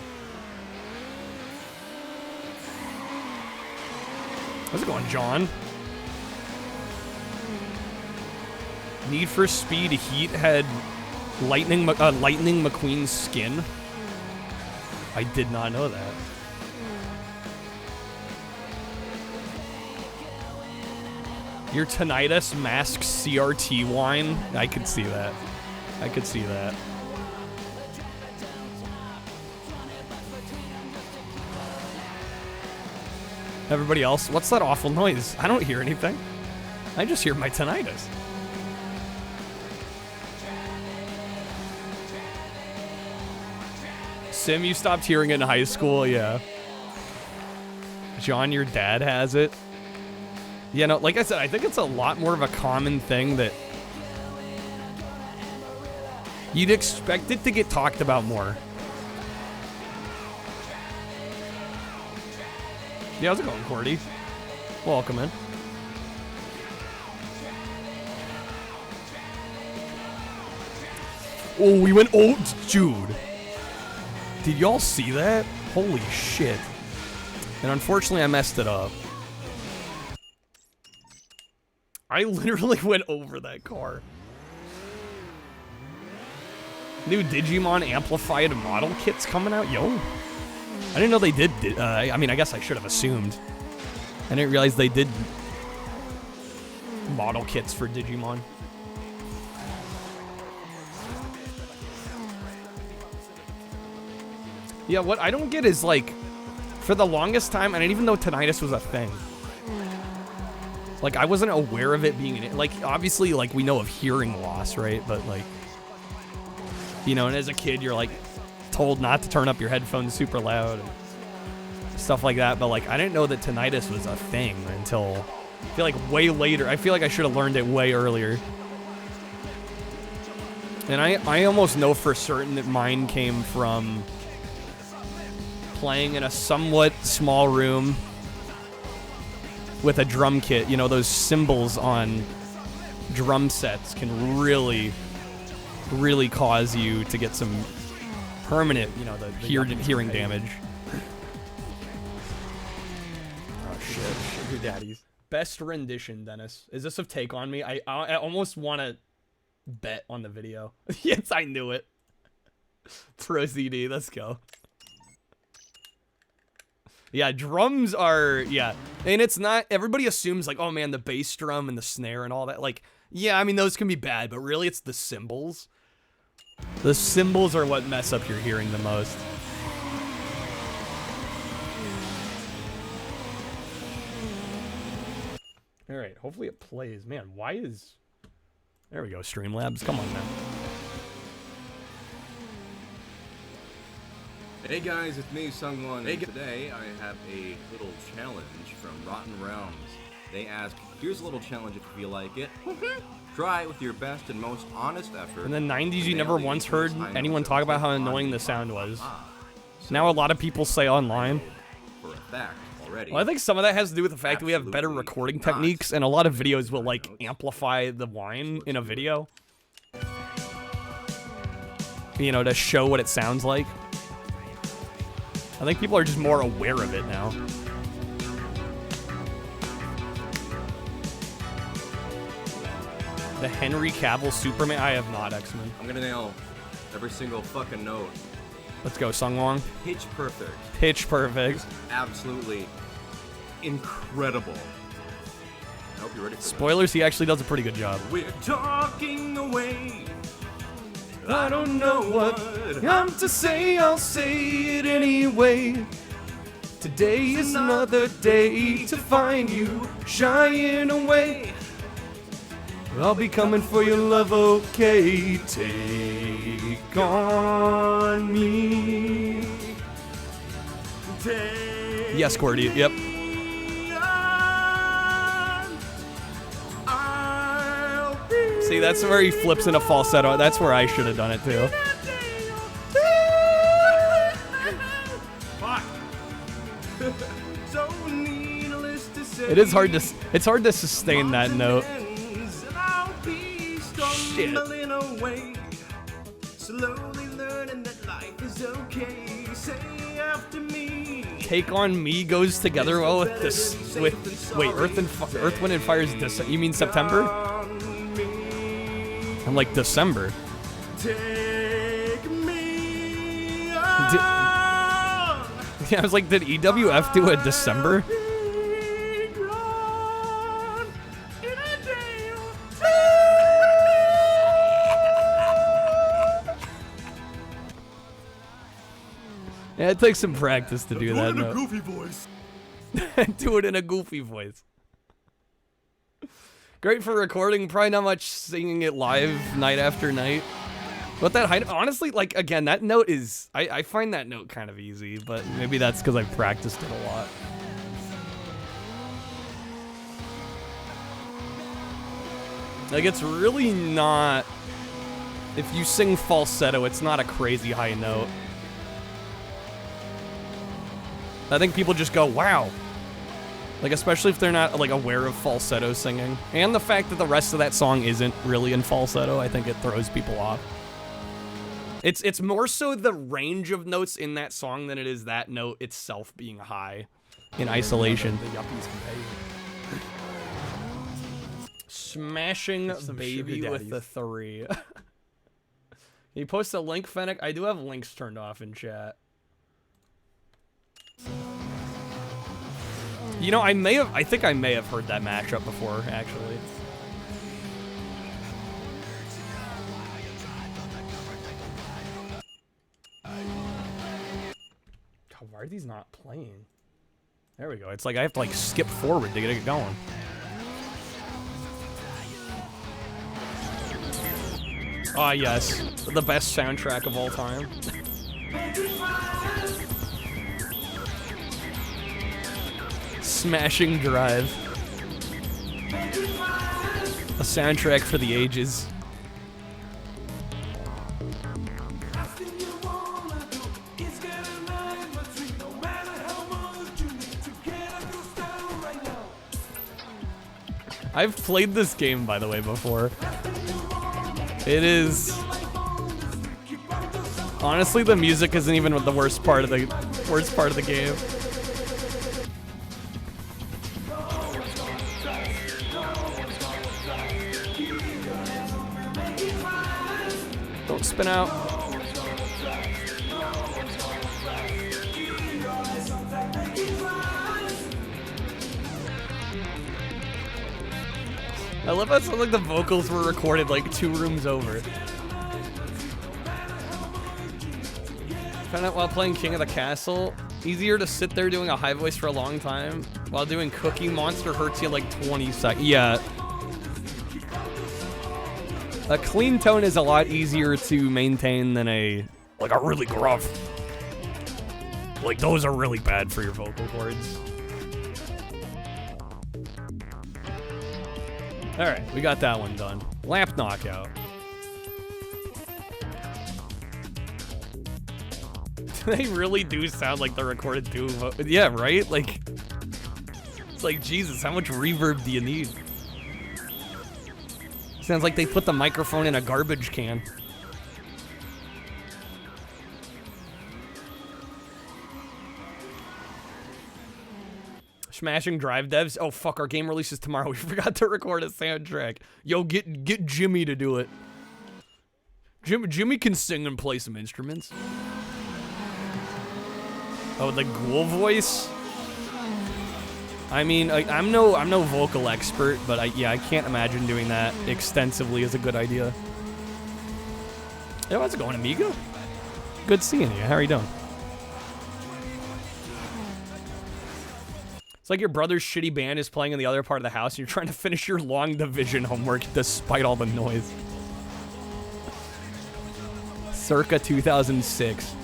How's it going, John? Need for Speed Heat had Lightning McQueen's skin. I did not know that. Your tinnitus masks CRT wine. I could see that. I could see that. Everybody else, what's that awful noise? I don't hear anything. I just hear my tinnitus. Sim, you stopped hearing it in high school, yeah. John, your dad has it. Yeah, no, like I said, I think it's a lot more of a common thing that you'd expect it to get talked about more. Yeah, how's it going, Cordy? Welcome in. Oh, we went, oh, dude. Did y'all see that? Holy shit. And unfortunately, I messed it up. I literally went over that car. New Digimon amplified model kits coming out? Yo. I didn't know they did. I mean, I guess I should have assumed. I didn't realize they did model kits for Digimon. Yeah, what I don't get is, like, for the longest time, I didn't even know tinnitus was a thing. Like, I wasn't aware of it being an, like, obviously, like, we know of hearing loss, right? But, like, you know, and as a kid, you're, like, told not to turn up your headphones super loud and stuff like that. But, like, I didn't know that tinnitus was a thing until, I feel like, way later. I feel like I should have learned it way earlier. And I almost know for certain that mine came from playing in a somewhat small room with a drum kit. You know, those cymbals on drum sets can really, really cause you to get some permanent, you know, the hearing damage. Oh shit, your daddy's. Best rendition, Dennis. Is this of Take On Me? I almost want to bet on the video. Yes, I knew it. Pro CD, let's go. Yeah, drums are, yeah. And it's not, everybody assumes like, oh man, the bass drum and the snare and all that. Like, yeah, I mean, those can be bad, but really it's the cymbals. The cymbals are what mess up your hearing the most. All right, hopefully it plays. Man, why is... There we go, Streamlabs. Come on, man. Hey guys, it's me, Sungwon, and today I have a little challenge from Rotten Realms. They ask, here's a little challenge if you feel like it. Try it with your best and most honest effort. In the 90s, you never once heard anyone talk about how annoying the sound was. Now a lot of people say online. For a fact already. Well, I think some of that has to do with the fact that we have better recording techniques, and a lot of videos will, like, amplify the whine in a video. You know, to show what it sounds like. I think people are just more aware of it now. The Henry Cavill Superman? I have not, X-Men. I'm gonna nail every single fucking note. Let's go, Sungwon. Pitch perfect. Pitch perfect. Absolutely incredible. I hope you're ready for Spoilers, he actually does a pretty good job. We're talking away. I don't know what I'm to say, I'll say it anyway. Today is another day to find you shying away. I'll be coming for your love, okay? Take on me. Yes, Cordy, yep. See, that's where he flips in a falsetto. That's where I should have done it too. It is hard to. It's hard to sustain that note. Shit. Take on Me goes together well with this. With wait, Earth, Wind, and Fire's Descent. You mean September? I'm like December. Take me Yeah, I was like, did EWF do a December? Yeah, it takes some practice to do that. No. goofy voice. Do it in a goofy voice. Great for recording, probably not much singing it live night after night. But that height, honestly, like, again, that note is, I find that note kind of easy, but maybe that's because I've practiced it a lot. Like, it's really not, if you sing falsetto, it's not a crazy high note. I think people just go, wow. Like, especially if they're not, like, aware of falsetto singing. And the fact that the rest of that song isn't really in falsetto, I think it throws people off. It's more so the range of notes in that song than it is that note itself being high in isolation. The yuppies can pay you. Smashing baby with the 3. You post a link, Fennec? I do have links turned off in chat. You know, I think I may have heard that mashup before, actually. God, why are these not playing? There we go. It's like I have to like skip forward to get it going. Ah, yes. The best soundtrack of all time. Smashing Drive. A soundtrack for the ages. I've played this game, by the way, before. It is... Honestly, the music isn't even the worst part of the game. Don't spin out. I love how it sounds like the vocals were recorded like 2 rooms over. Found out while playing King of the Castle, easier to sit there doing a high voice for a long time, while doing Cookie Monster hurts you like 20 seconds. Yeah. A clean tone is a lot easier to maintain than a really gruff. Like, those are really bad for your vocal cords. Alright, we got that one done. Lamp knockout. They really do sound like they're recorded too. Yeah, right? Like, it's like, Jesus, how much reverb do you need? Sounds like they put the microphone in a garbage can. Smashing Drive devs. Oh fuck, our game releases tomorrow. We forgot to record a soundtrack. Yo, get Jimmy to do it. Jimmy can sing and play some instruments. Oh, the ghoul voice. I mean, I'm no vocal expert, but I can't imagine doing that extensively is a good idea. Hey, how's it going, amigo? Good seeing you. How are you doing? It's like your brother's shitty band is playing in the other part of the house and you're trying to finish your long division homework despite all the noise. Circa 2006.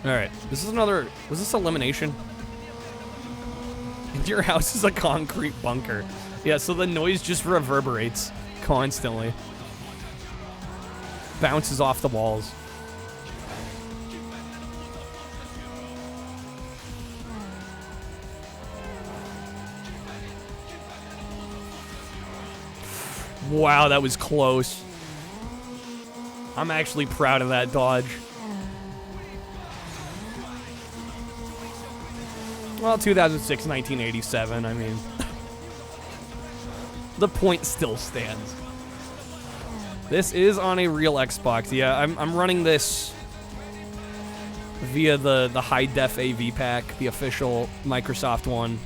Alright, this is another... Was this elimination? Your house is a concrete bunker. Yeah, so the noise just reverberates constantly. Bounces off the walls. Wow, that was close. I'm actually proud of that dodge. Well, 2006, 1987, I mean, the point still stands. This is on a real Xbox. Yeah, I'm running this via the high def AV pack, the official Microsoft one.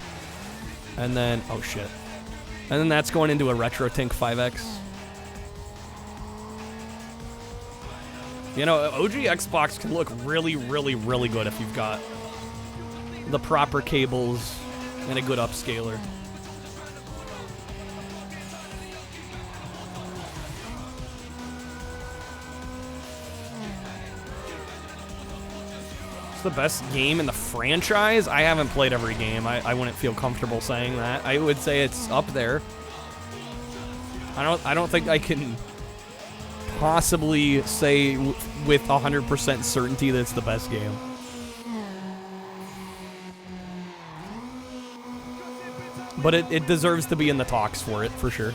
And then, oh shit. And then that's going into a RetroTink 5X. You know, OG Xbox can look really, really, really good if you've got the proper cables and a good upscaler. It's the best game in the franchise? I haven't played every game. I wouldn't feel comfortable saying that. I would say it's up there. I don't think I can possibly say with 100% certainty that it's the best game. But it deserves to be in the talks for it, for sure.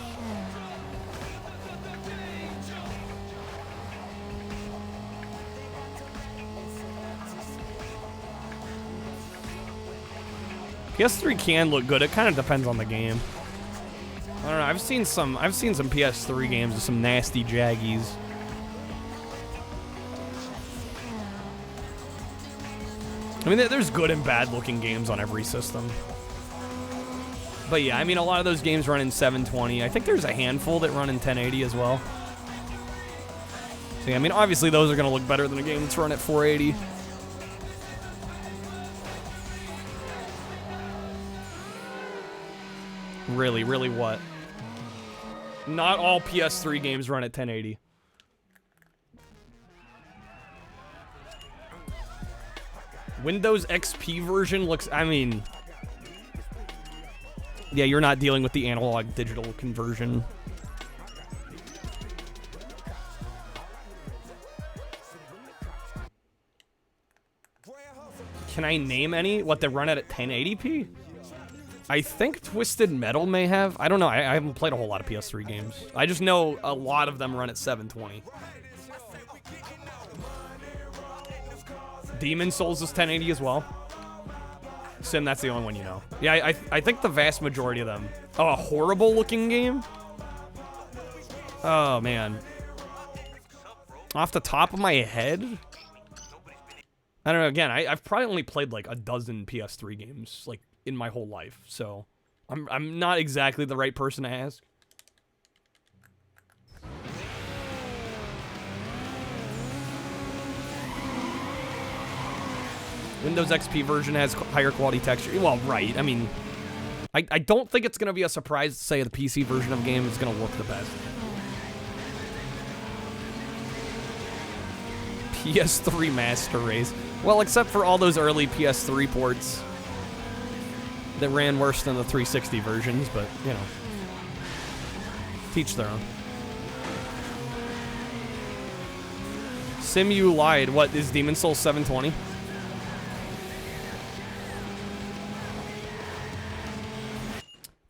PS3 can look good. It kind of depends on the game. I don't know. I've seen some PS3 games with some nasty jaggies. I mean, there's good and bad looking games on every system. But yeah, I mean, a lot of those games run in 720. I think there's a handful that run in 1080 as well. So yeah, I mean, obviously those are going to look better than a game that's run at 480. Really, really what? Not all PS3 games run at 1080. Windows XP version looks, I mean... Yeah, you're not dealing with the analog digital conversion. Can I name any? What, they run at 1080p? I think Twisted Metal may have. I don't know. I haven't played a whole lot of PS3 games. I just know a lot of them run at 720. Demon Souls is 1080 as well. Sim, that's the only one you know. Yeah, I think the vast majority of them. Oh, a horrible looking game? Oh, man. Off the top of my head? I don't know. Again, I've probably only played like a dozen PS3 games, like, in my whole life. So, I'm not exactly the right person to ask. Windows XP version has higher quality texture. Well, right. I mean, I don't think it's going to be a surprise to say the PC version of a game is going to look the best. PS3 Master Race. Well, except for all those early PS3 ports that ran worse than the 360 versions, but, you know, teach their own. Simu lied. What, is Demon Souls 720?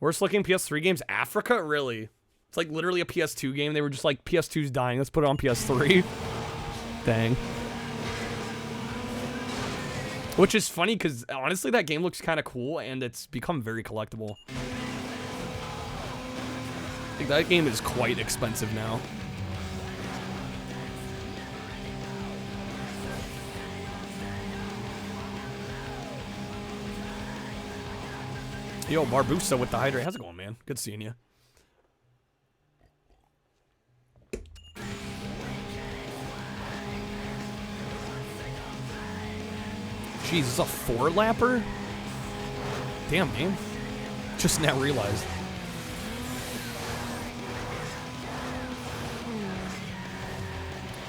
Worst looking PS3 games? Africa? Really? It's like literally a PS2 game. They were just like, PS2's dying. Let's put it on PS3. Dang. Which is funny because honestly that game looks kind of cool and it's become very collectible. I think that game is quite expensive now. Yo, Barbusa with the hydrate. How's it going, man? Good seeing you. Jeez, this is a 4-lapper? Damn, man. Just now realized.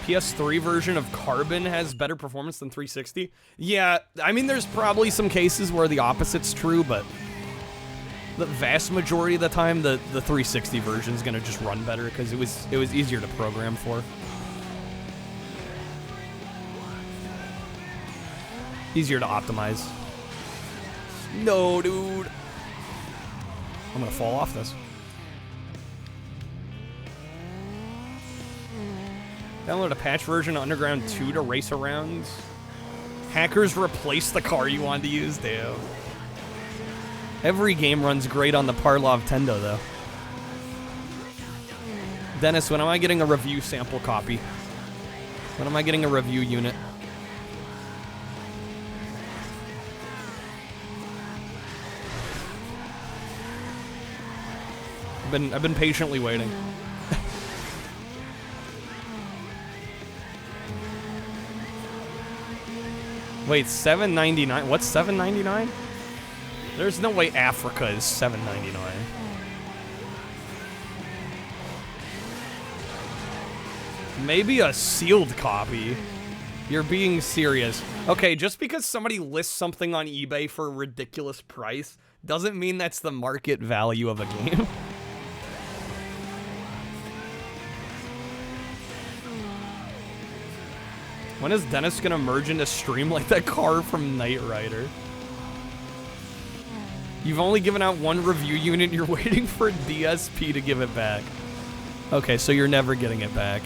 PS3 version of Carbon has better performance than 360? Yeah, I mean, there's probably some cases where the opposite's true, but the vast majority of the time, the 360 version is going to just run better because it was easier to program for. Easier to optimize. No, dude. I'm going to fall off this. Download a patch version of Underground 2 to race around. Hackers replaced the car you wanted to use, damn. Every game runs great on the Parlov Tendo, though. Dennis, when am I getting a review sample copy? When am I getting a review unit? I've been patiently waiting. Wait, $7.99? What's $7.99? There's no way Africa is $7.99. Maybe a sealed copy. You're being serious. Okay, just because somebody lists something on eBay for a ridiculous price doesn't mean that's the market value of a game. When is Dennis gonna merge into stream like that car from Knight Rider? You've only given out one review unit and you're waiting for DSP to give it back. Okay, so you're never getting it back.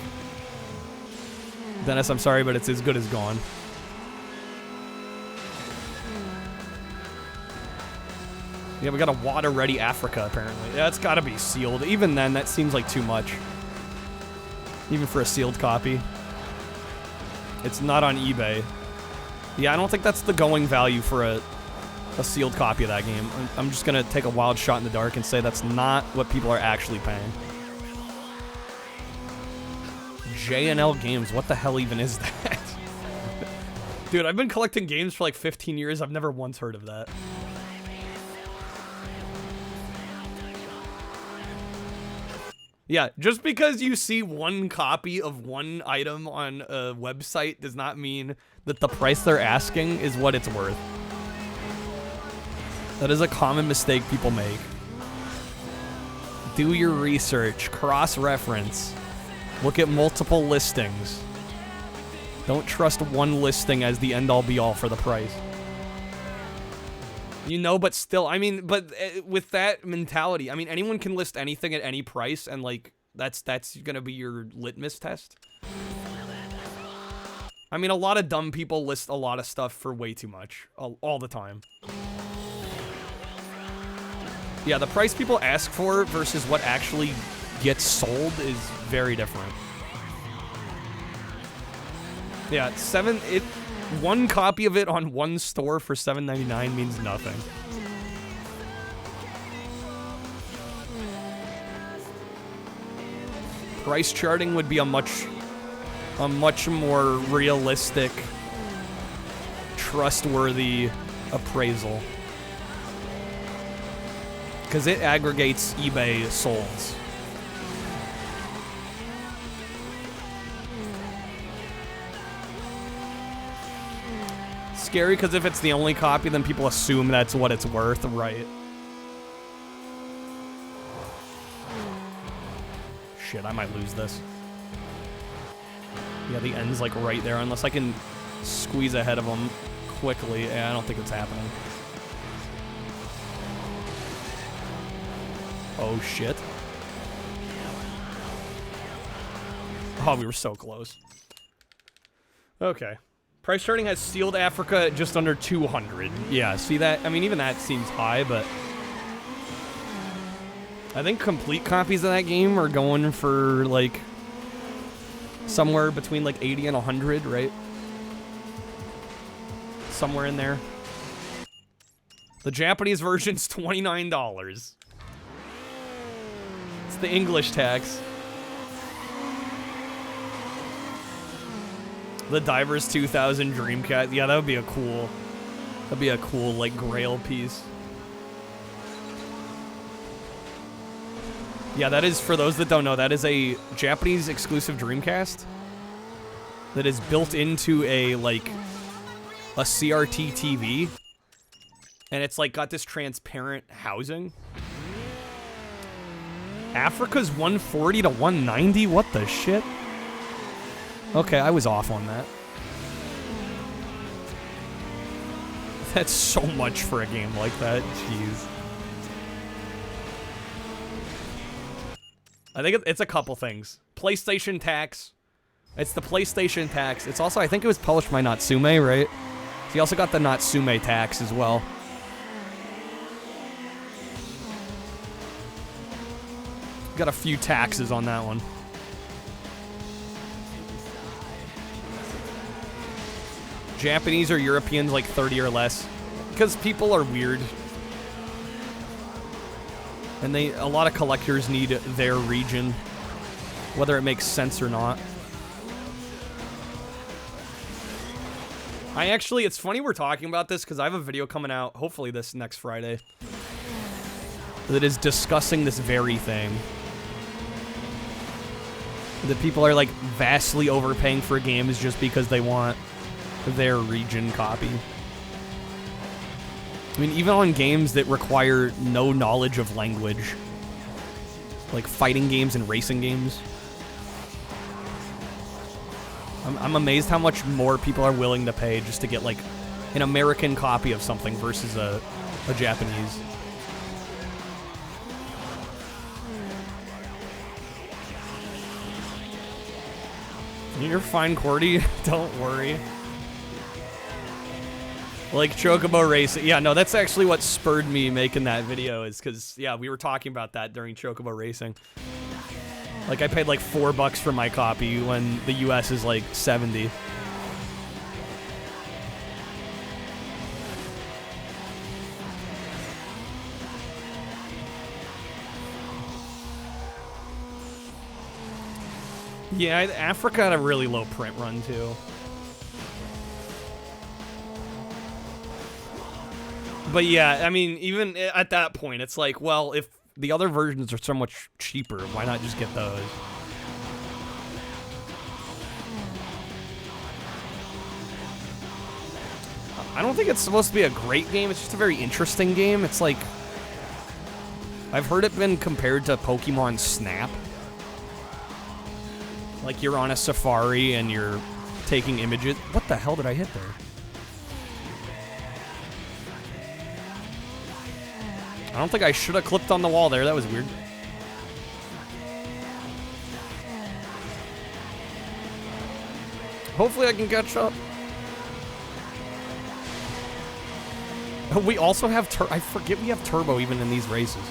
Dennis, I'm sorry, but it's as good as gone. Yeah, we got a water-ready Africa, apparently. Yeah, it's gotta be sealed. Even then, that seems like too much. Even for a sealed copy. It's not on eBay. Yeah, I don't think that's the going value for a sealed copy of that game. I'm just gonna take a wild shot in the dark and say that's not what people are actually paying. J&L Games, what the hell even is that? Dude, I've been collecting games for like 15 years. I've never once heard of that. Yeah, just because you see one copy of one item on a website does not mean that the price they're asking is what it's worth. That is a common mistake people make. Do your research, cross-reference, look at multiple listings. Don't trust one listing as the end-all be-all for the price. You know, but still, I mean, but with that mentality, I mean, anyone can list anything at any price, and like, that's gonna be your litmus test. I mean, a lot of dumb people list a lot of stuff for way too much, all the time. Yeah, the price people ask for versus what actually gets sold is very different. Yeah, one copy of it on one store for $7.99 means nothing. Price charting would be a much more realistic, trustworthy appraisal. Because it aggregates eBay solds. Scary because if it's the only copy, then people assume that's what it's worth, right? Shit, I might lose this. Yeah, the end's like right there, unless I can squeeze ahead of them quickly. Yeah, I don't think it's happening. Oh, shit. Oh, we were so close. Okay. Price charting has sealed Africa at just under 200. Yeah, see that? I mean, even that seems high, but I think complete copies of that game are going for, like, somewhere between, like, 80 and 100, right? Somewhere in there. The Japanese version's $29. It's the English tax. The Divers 2000 Dreamcast. Yeah, that would be a cool... That'd be a cool, like, grail piece. Yeah, that is, for those that don't know, that is a Japanese exclusive Dreamcast that is built into a, like, a CRT TV. And it's, like, got this transparent housing. Africa's 140 to 190? What the shit? Okay, I was off on that. That's so much for a game like that. Jeez. I think it's a couple things. PlayStation tax. It's the PlayStation tax. It's also, I think it was published by Natsume, right? So you also got the Natsume tax as well. got a few taxes on that one. Japanese or Europeans like 30 or less, because people are weird, and a lot of collectors need their region, whether it makes sense or not. It's funny we're talking about this because I have a video coming out, hopefully this next Friday, that is discussing this very thing. That people are like vastly overpaying for games just because they want their region copy. I mean, even on games that require no knowledge of language, like fighting games and racing games. I'm amazed how much more people are willing to pay just to get like an American copy of something versus a Japanese. You're fine, Cordy. Don't worry. Like Chocobo Racing. Yeah, no, that's actually what spurred me making that video, is because, yeah, we were talking about that during Chocobo Racing. Like, I paid like $4 for my copy when the US is like 70. Yeah, Africa had a really low print run, too. But yeah, I mean, even at that point, it's like, well, if the other versions are so much cheaper, why not just get those? I don't think it's supposed to be a great game, it's just a very interesting game. It's like, I've heard it been compared to Pokemon Snap. Like, you're on a safari and you're taking images. What the hell did I hit there? I don't think I should have clipped on the wall there. That was weird. Hopefully I can catch up. We also have I forget we have turbo even in these races.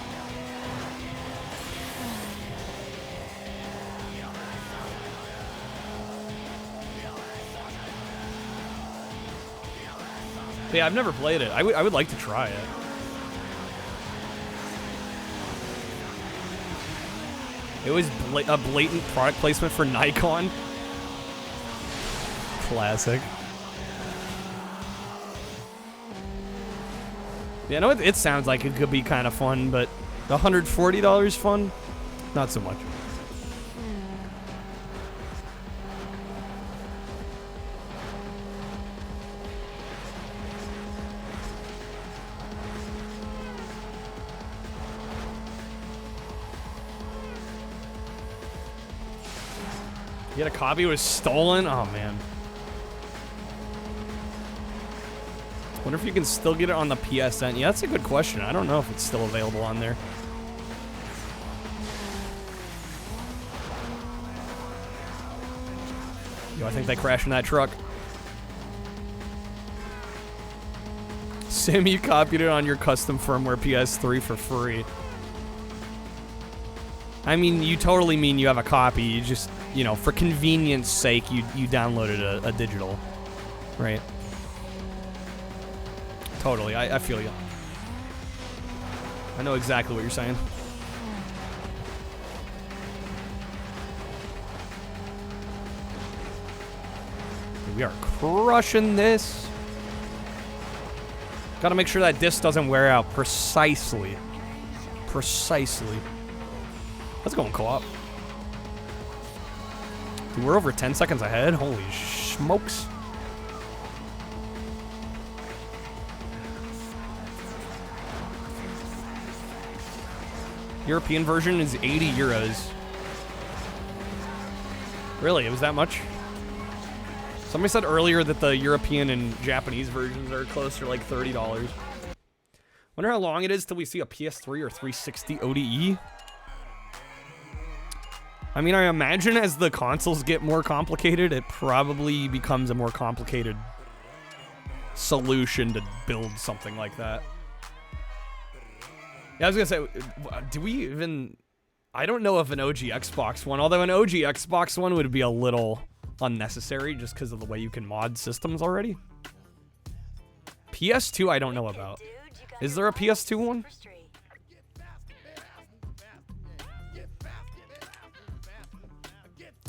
But yeah, I've never played it. I would like to try it. It was a blatant product placement for Nikon. Classic. Yeah, no, it sounds like it could be kind of fun, but the $140 fun? Not so much. You had a copy was stolen? Oh, man. Wonder if you can still get it on the PSN. Yeah, that's a good question. I don't know if it's still available on there. Yo, I think they crashed in that truck. Sam, you copied it on your custom firmware PS3 for free. I mean, you totally mean you have a copy. You just, you know, for convenience sake, you downloaded a digital, right? Totally, I feel you. I know exactly what you're saying. We are crushing this. Gotta make sure that disc doesn't wear out. Precisely. Precisely. Let's go in co-op. Dude, we're over 10 seconds ahead. Holy smokes. European version is 80 euros. Really? It was that much? Somebody said earlier that the European and Japanese versions are close to like $30. Wonder how long it is till we see a PS3 or 360 ODE? I mean, I imagine as the consoles get more complicated, it probably becomes a more complicated solution to build something like that. Yeah, I was gonna say, do we even... I don't know if an OG Xbox one, although an OG Xbox one would be a little unnecessary just because of the way you can mod systems already. PS2 I don't know about. Is there a PS2 one?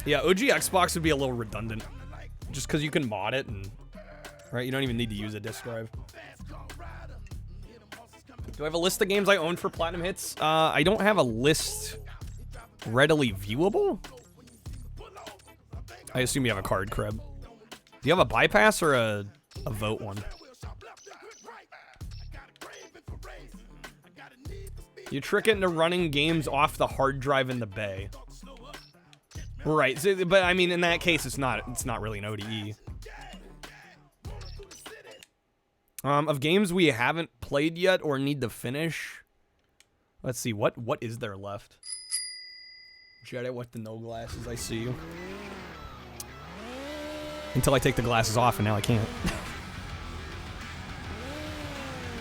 Yeah, OG Xbox would be a little redundant. Just because you can mod it and... Right, you don't even need to use a disk drive. Do I have a list of games I own for Platinum Hits? I don't have a list readily viewable. I assume you have a card, Kreb. Do you have a bypass or a vote one? You trick it into running games off the hard drive in the bay. Right, so, but I mean, in that case, it's not really an ODE. Of games we haven't played yet or need to finish. Let's see, what is there left? Jedi with the no glasses, I see you. Until I take the glasses off, and now I can't.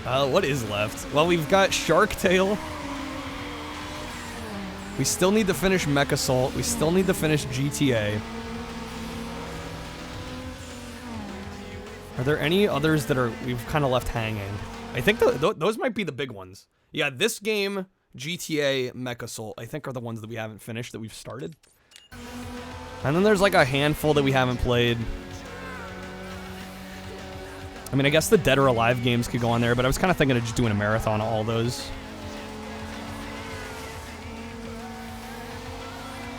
What is left? Well, we've got Shark Tale. We still need to finish Mech Assault. We still need to finish GTA. Are there any others that we've kind of left hanging? I think those might be the big ones. Yeah, this game, GTA, Mech Assault, I think are the ones that we haven't finished that we've started. And then there's like a handful that we haven't played. I mean, I guess the Dead or Alive games could go on there, but I was kind of thinking of just doing a marathon of all those.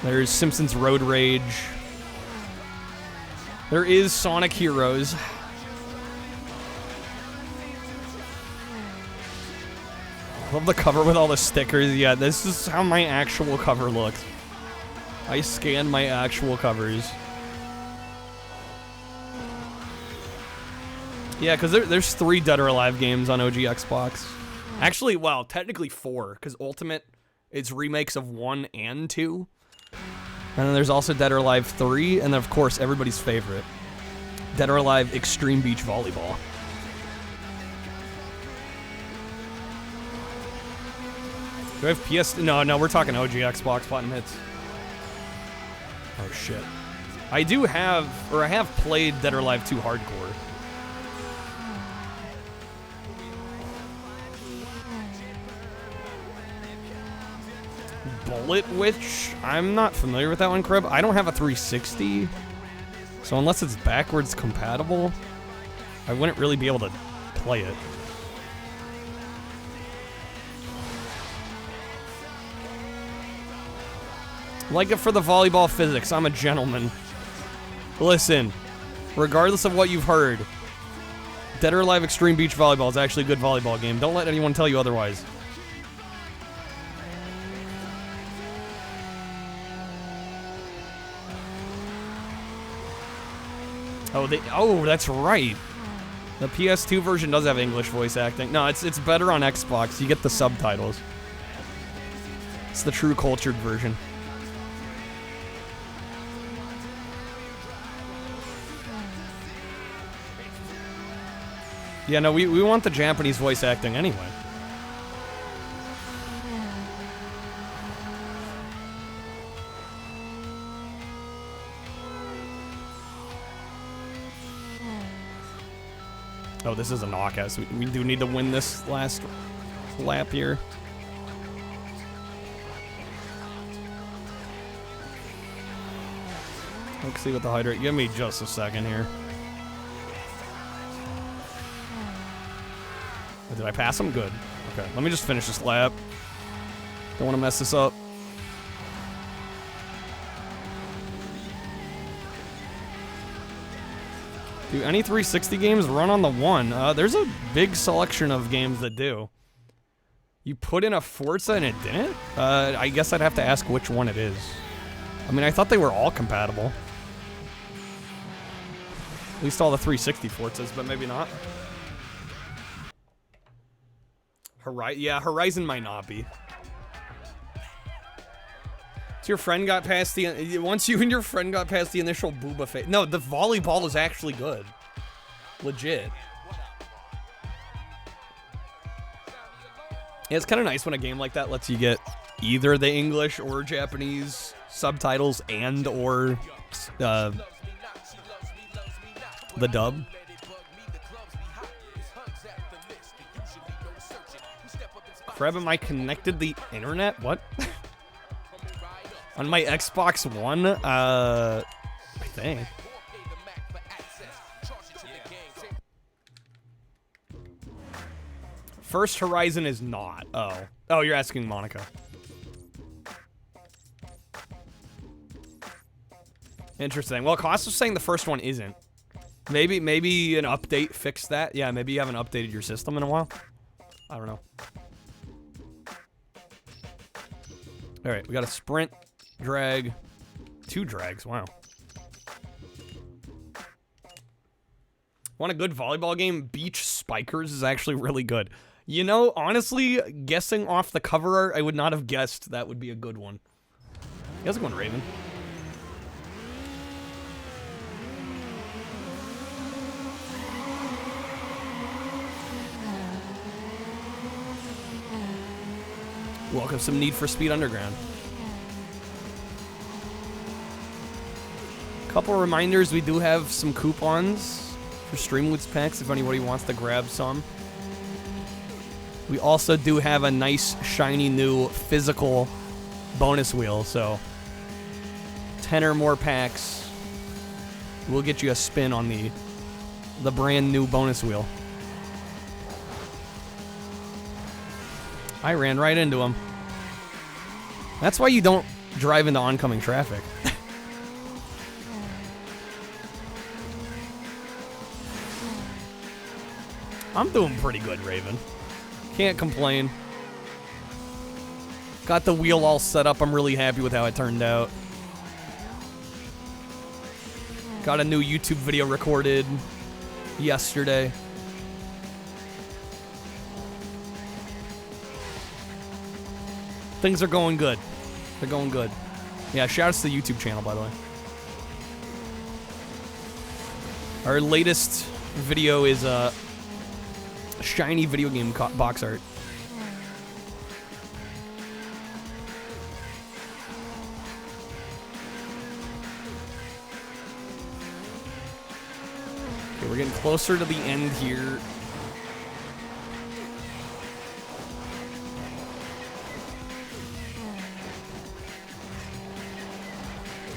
There's Simpsons Road Rage. There is Sonic Heroes. Love the cover with all the stickers. Yeah, this is how my actual cover looks. I scanned my actual covers. Yeah, because there's 3 Dead or Alive games on OG Xbox. Actually, well, technically 4, because Ultimate, it's remakes of 1 and 2. And then there's also Dead or Alive 3, and then of course everybody's favorite, Dead or Alive Extreme Beach Volleyball. Do I have PS? No, we're talking OG Xbox Platinum Hits. Oh shit. I do have, or I have played Dead or Alive 2 Hardcore. Bullet Witch? I'm not familiar with that one, Kreb. I don't have a 360, so unless it's backwards compatible, I wouldn't really be able to play it. Like it for the volleyball physics. I'm a gentleman. Listen, regardless of what you've heard, Dead or Alive Extreme Beach Volleyball is actually a good volleyball game. Don't let anyone tell you otherwise. Oh, that's right. The PS2 version does have English voice acting. No, it's better on Xbox. You get the subtitles. It's the true cultured version. Yeah, no, we want the Japanese voice acting anyway. Oh, this is a knockout, so we do need to win this last lap here. Let's see what the hydrate. Give me just a second here. Did I pass him? Good. Okay, let me just finish this lap. Don't want to mess this up. Do any 360 games run on the one? There's a big selection of games that do. You put in a Forza and it didn't? I guess I'd have to ask which one it is. I mean, I thought they were all compatible. At least all the 360 Forzas, but maybe not. Yeah, Horizon might not be. So your friend got past the... Once you and your friend got past the initial booba phase... No, the volleyball is actually good. Legit. Yeah, it's kind of nice when a game like that lets you get either the English or Japanese subtitles and or the dub. Crab, am I connected the internet? What? On my Xbox One? I think. First Horizon is not. Oh. Oh, you're asking Monica. Interesting. Well, Cost was saying the first one isn't. Maybe an update fixed that. Yeah, maybe you haven't updated your system in a while. I don't know. All right, we got a sprint, drag, 2 drags. Wow. Want a good volleyball game? Beach Spikers is actually really good. You know, honestly, guessing off the cover art, I would not have guessed that would be a good one. How's it going, Raven? Welcome some Need for Speed Underground. Couple reminders, we do have some coupons for Streamloots packs if anybody wants to grab some. We also do have a nice, shiny new physical bonus wheel, so 10 or more packs will get you a spin on the brand new bonus wheel. I ran right into him. That's why you don't drive into oncoming traffic. I'm doing pretty good, Raven. Can't complain. Got the wheel all set up. I'm really happy with how it turned out. Got a new YouTube video recorded yesterday. Things are going good. They're going good. Yeah, shout-outs to the YouTube channel, by the way. Our latest video is a shiny video game box art. Okay, we're getting closer to the end here.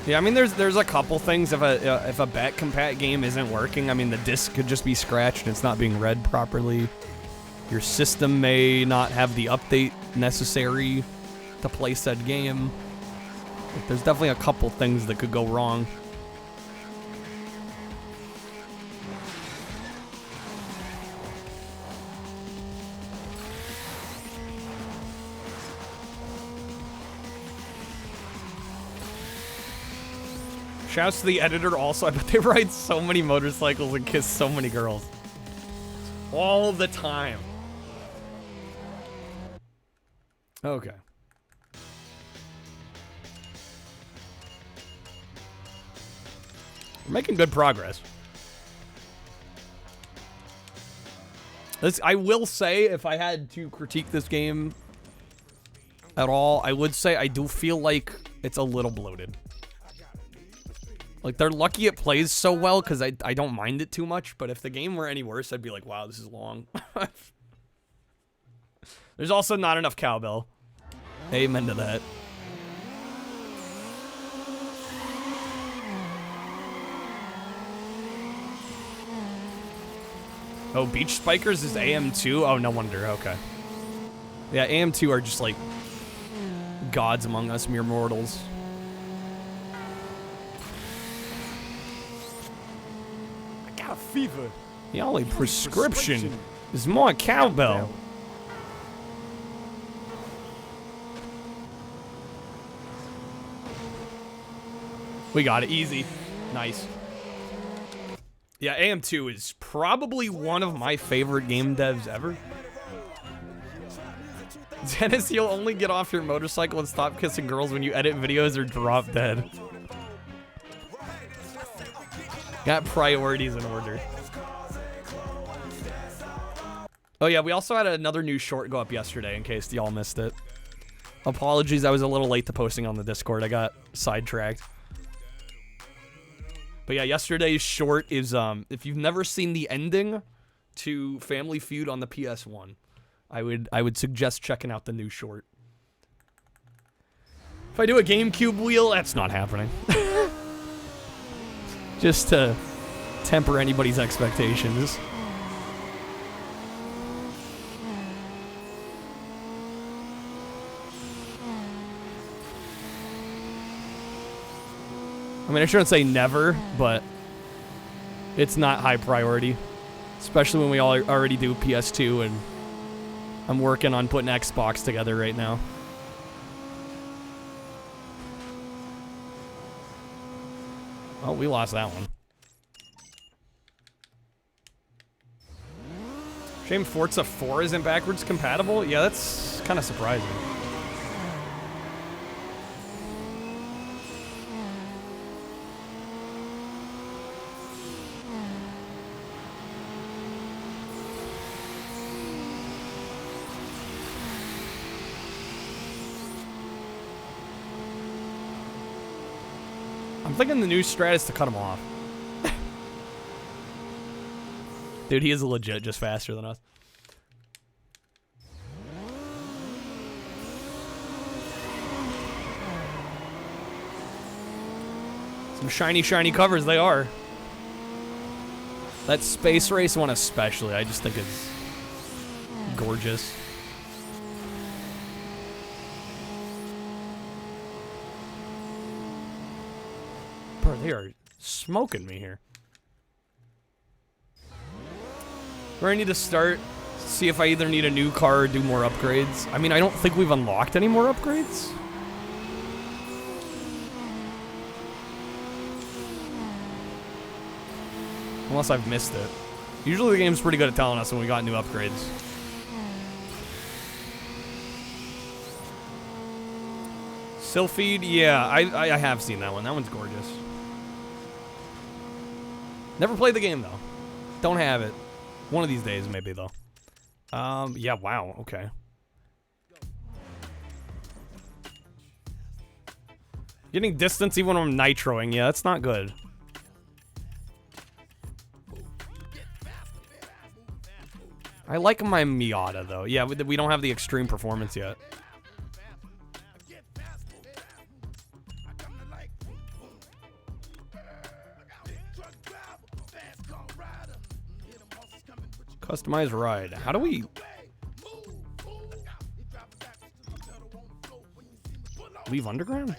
Yeah, I mean, there's a couple things. If a back compat game isn't working, I mean, the disc could just be scratched and it's not being read properly. Your system may not have the update necessary to play said game. Like, there's definitely a couple things that could go wrong. Shouts to the editor also. I bet they ride so many motorcycles and kiss so many girls. All the time. Okay. We're making good progress. I will say, if I had to critique this game at all, I would say I do feel like it's a little bloated. Like, they're lucky it plays so well, because I don't mind it too much, but if the game were any worse, I'd be like, wow, this is long. There's also not enough cowbell. Amen to that. Oh, Beach Spikers is AM2? Oh, no wonder, okay. Yeah, AM2 are just like gods among us mere mortals. Fever. The only prescription is more cowbell. We got it. Easy. Nice. Yeah, AM2 is probably one of my favorite game devs ever. Dennis, you'll only get off your motorcycle and stop kissing girls when you edit videos or drop dead. Got priorities in order. Oh yeah, we also had another new short go up yesterday in case y'all missed it. Apologies, I was a little late to posting on the Discord. I got sidetracked. But yeah, yesterday's short is, if you've never seen the ending to Family Feud on the PS1, I would suggest checking out the new short. If I do a GameCube wheel, that's not happening. Just to temper anybody's expectations. I mean, I shouldn't say never, but it's not high priority. Especially when we all already do PS2 and I'm working on putting Xbox together right now. Oh, we lost that one. Shame Forza 4 isn't backwards compatible? Yeah, that's kind of surprising. I'm thinking the new strat is to cut him off. Dude, he is legit just faster than us. Some shiny, shiny covers they are. That Space Race one especially, I just think it's gorgeous. Bro, they are smoking me here. Where I need to start, see if I either need a new car or do more upgrades. I mean, I don't think we've unlocked any more upgrades. Unless I've missed it. Usually the game's pretty good at telling us when we got new upgrades. Sylphid, yeah, I have seen that one. That one's gorgeous. Never played the game, though. Don't have it. One of these days, maybe, though. Yeah, wow, okay. Getting distance even when I'm nitroing, yeah, that's not good. I like my Miata, though. Yeah, we don't have the extreme performance yet. Customize ride. How do we... leave underground?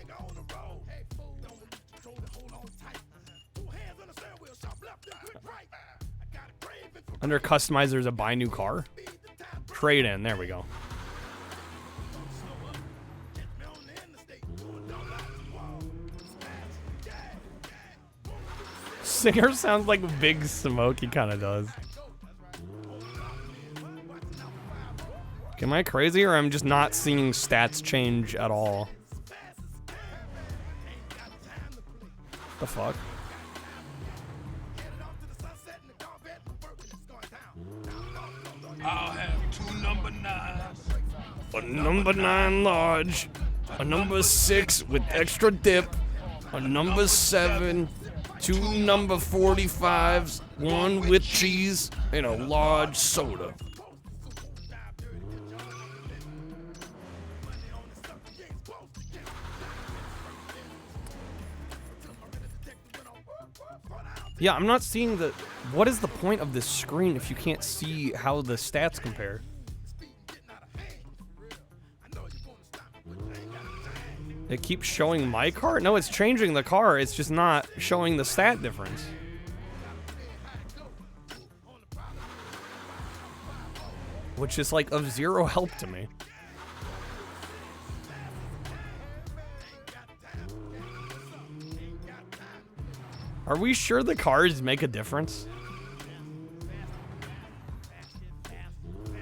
Under customize, there's a buy new car. Trade in. There we go. Singer sounds like Big Smoke. He kind of does. Am I crazy or I'm just not seeing stats change at all? The fuck? I'll have two number 9s. A number 9 large, a number 6 with extra dip, a number 7, 2 number 45s, 1 with cheese, and a large soda. Yeah, I'm not seeing the... What is the point of this screen if you can't see how the stats compare? It keeps showing my car? No, it's changing the car. It's just not showing the stat difference. Which is like of zero help to me. Are we sure the cars make a difference?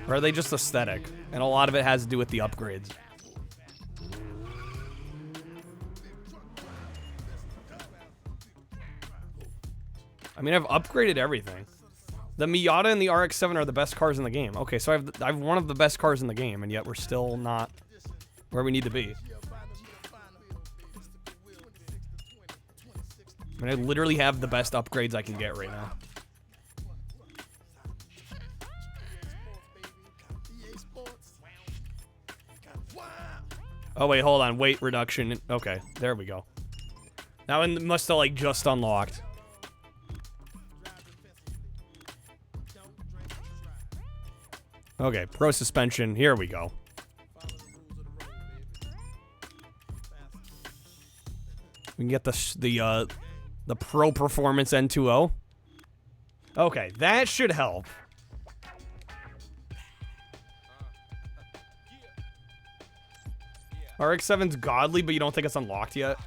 Or are they just aesthetic? And a lot of it has to do with the upgrades. I mean, I've upgraded everything. The Miata and the RX-7 are the best cars in the game. Okay, so I have one of the best cars in the game, and yet we're still not where we need to be. I mean, I literally have the best upgrades I can get right now. Oh wait, hold on. Weight reduction. Okay, there we go. That one must have like just unlocked. Okay, pro suspension. Here we go. We can get the pro performance N2O. Okay, that should help. RX-7's godly, but you don't think it's unlocked yet?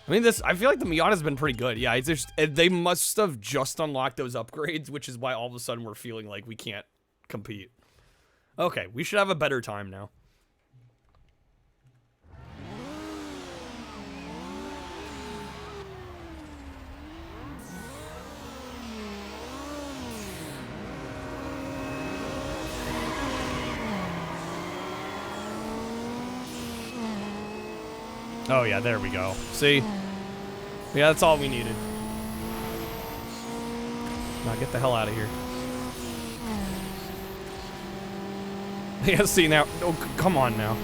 I mean, I feel like the Miata's been pretty good. Yeah, it's just, they must have just unlocked those upgrades, which is why all of a sudden we're feeling like we can't compete. Okay, we should have a better time now. Oh yeah, there we go. See? Yeah, that's all we needed. Now get the hell out of here. Yeah, see now. Oh, come on now.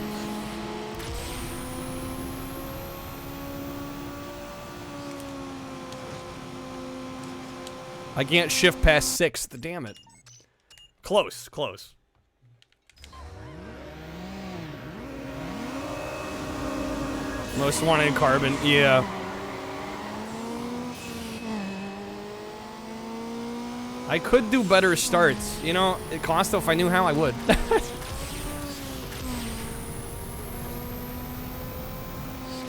I can't shift past 6th. Damn it. Close, close. Most wanted carbon, yeah. I could do better starts. You know, it cost if I knew how I would.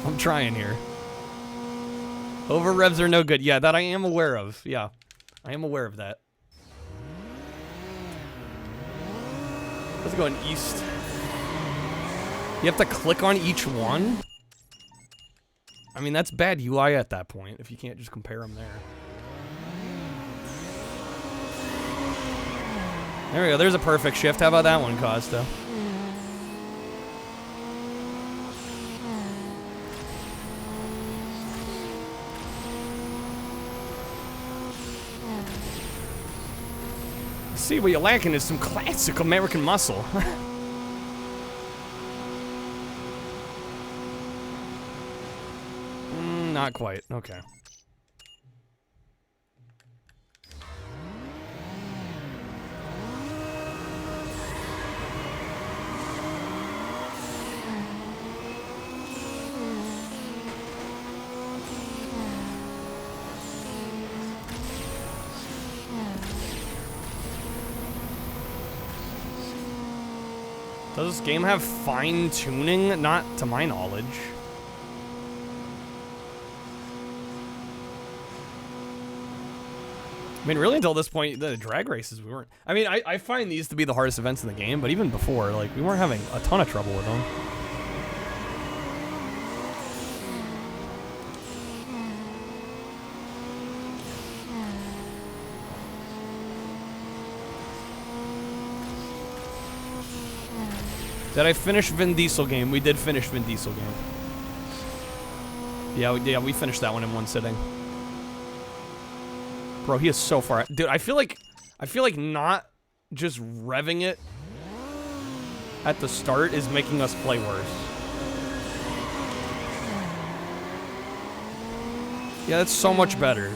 I'm trying here. Over revs are no good. Yeah, that I am aware of. Yeah, I am aware of that. Let's go east. You have to click on each one? I mean, that's bad UI at that point, if you can't just compare them there. There we go, there's a perfect shift. How about that one, Costa? See, what you're lacking is some classic American muscle. Not quite. Okay. Does this game have fine tuning? Not to my knowledge. I mean, really, until this point, the drag races, we weren't... I mean, I find these to be the hardest events in the game, but even before, like, we weren't having a ton of trouble with them. Did I finish Vin Diesel game? We did finish Vin Diesel game. Yeah, we finished that one in one sitting. Bro, he is so far. Dude, I feel like not just revving it at the start is making us play worse. Yeah, that's so much better.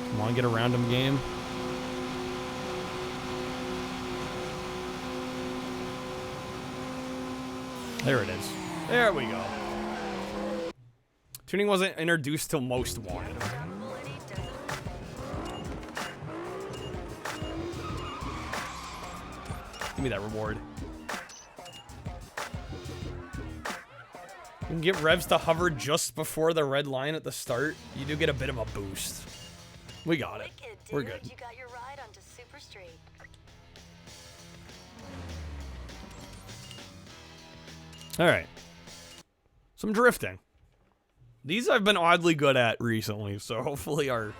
Come on, get around him, game. There it is. There we go. Tuning wasn't introduced till most wanted. Give me that reward. You can get revs to hover just before the red line at the start. You do get a bit of a boost. We got it. We're good. You got your ride onto Super Street. All right. some drifting. These I've been oddly good at recently, so hopefully our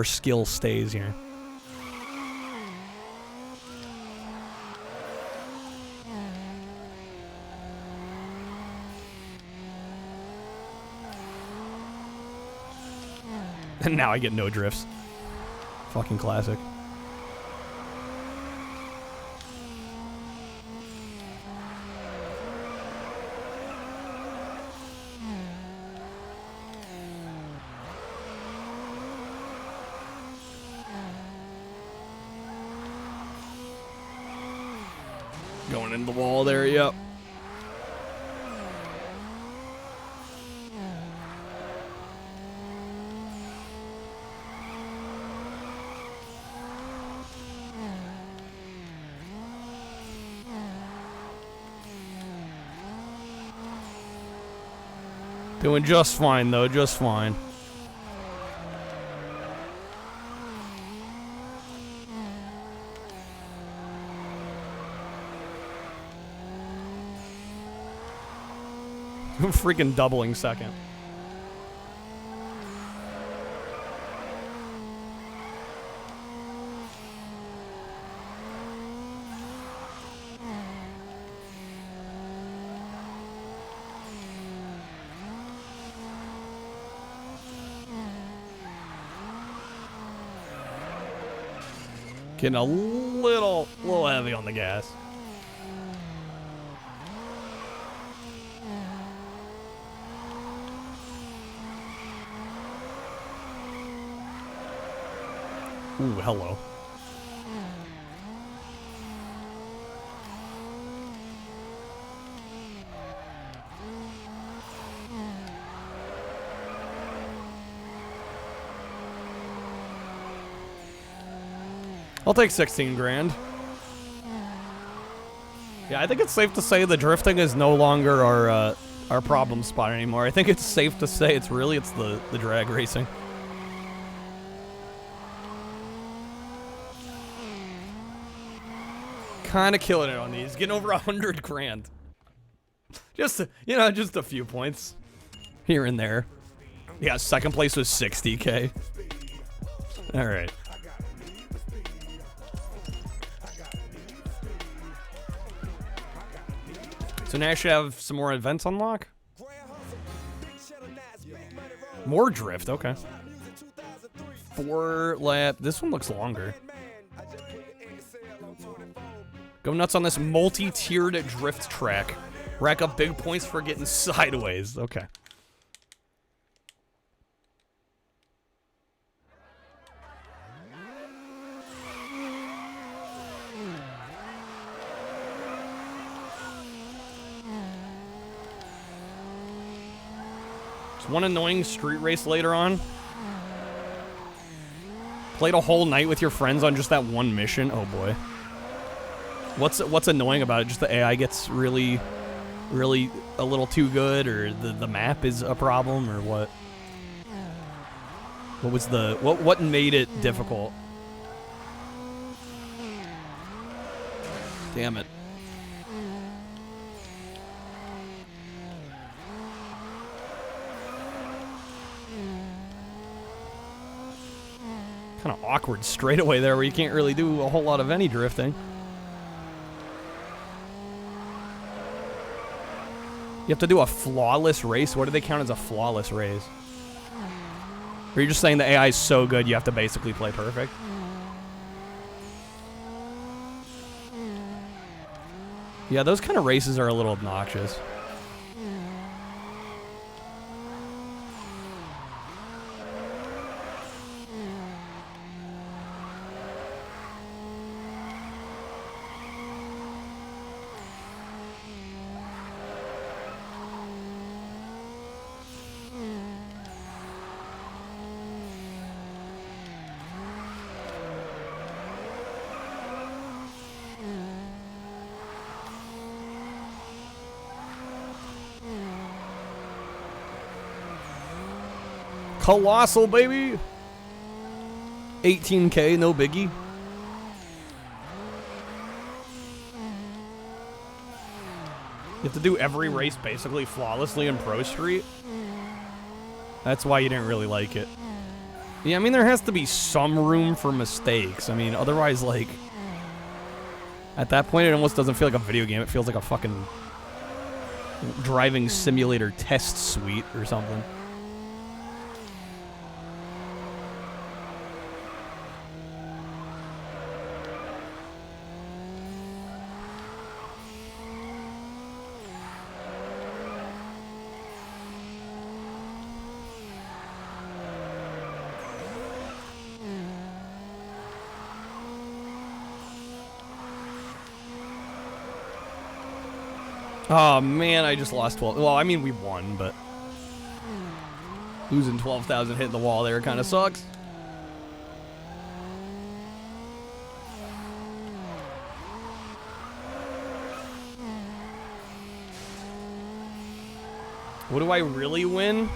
skill stays here. And now I get no drifts. Fucking classic. Going into the wall there, yep. Doing just fine, though, just fine. Freaking doubling second. Getting a little heavy on the gas. Ooh, hello. I'll take 16 grand. Yeah, I think it's safe to say the drifting is no longer our problem spot anymore. I think it's safe to say it's the drag racing. Kind of killing it on these, getting over 100 grand. Just just a few points here and there. Yeah, second place was 60K. All right. So now I should have some more events unlock. More drift, okay. 4 lap. This one looks longer. Go nuts on this multi-tiered drift track. Rack up big points for getting sideways. Okay. Just one annoying street race later on. Played a whole night with your friends on just that one mission. Oh boy. What's annoying about it? Just the AI gets really a little too good, or the map is a problem, or what? What was what made it difficult? Damn it. Kind of awkward straightaway there where you can't really do a whole lot of any drifting. You have to do a flawless race? What do they count as a flawless race? Or you're just saying the AI is so good you have to basically play perfect? Yeah, those kind of races are a little obnoxious. Colossal, baby! 18K, no biggie. You have to do every race basically flawlessly in Pro Street. That's why you didn't really like it. Yeah, I mean, there has to be some room for mistakes. I mean, otherwise, like, at that point, it almost doesn't feel like a video game. It feels like a fucking driving simulator test suite or something. Oh man, I just lost 12. Well, I mean, we won, but losing 12,000 hitting the wall there kind of sucks. What do I really win?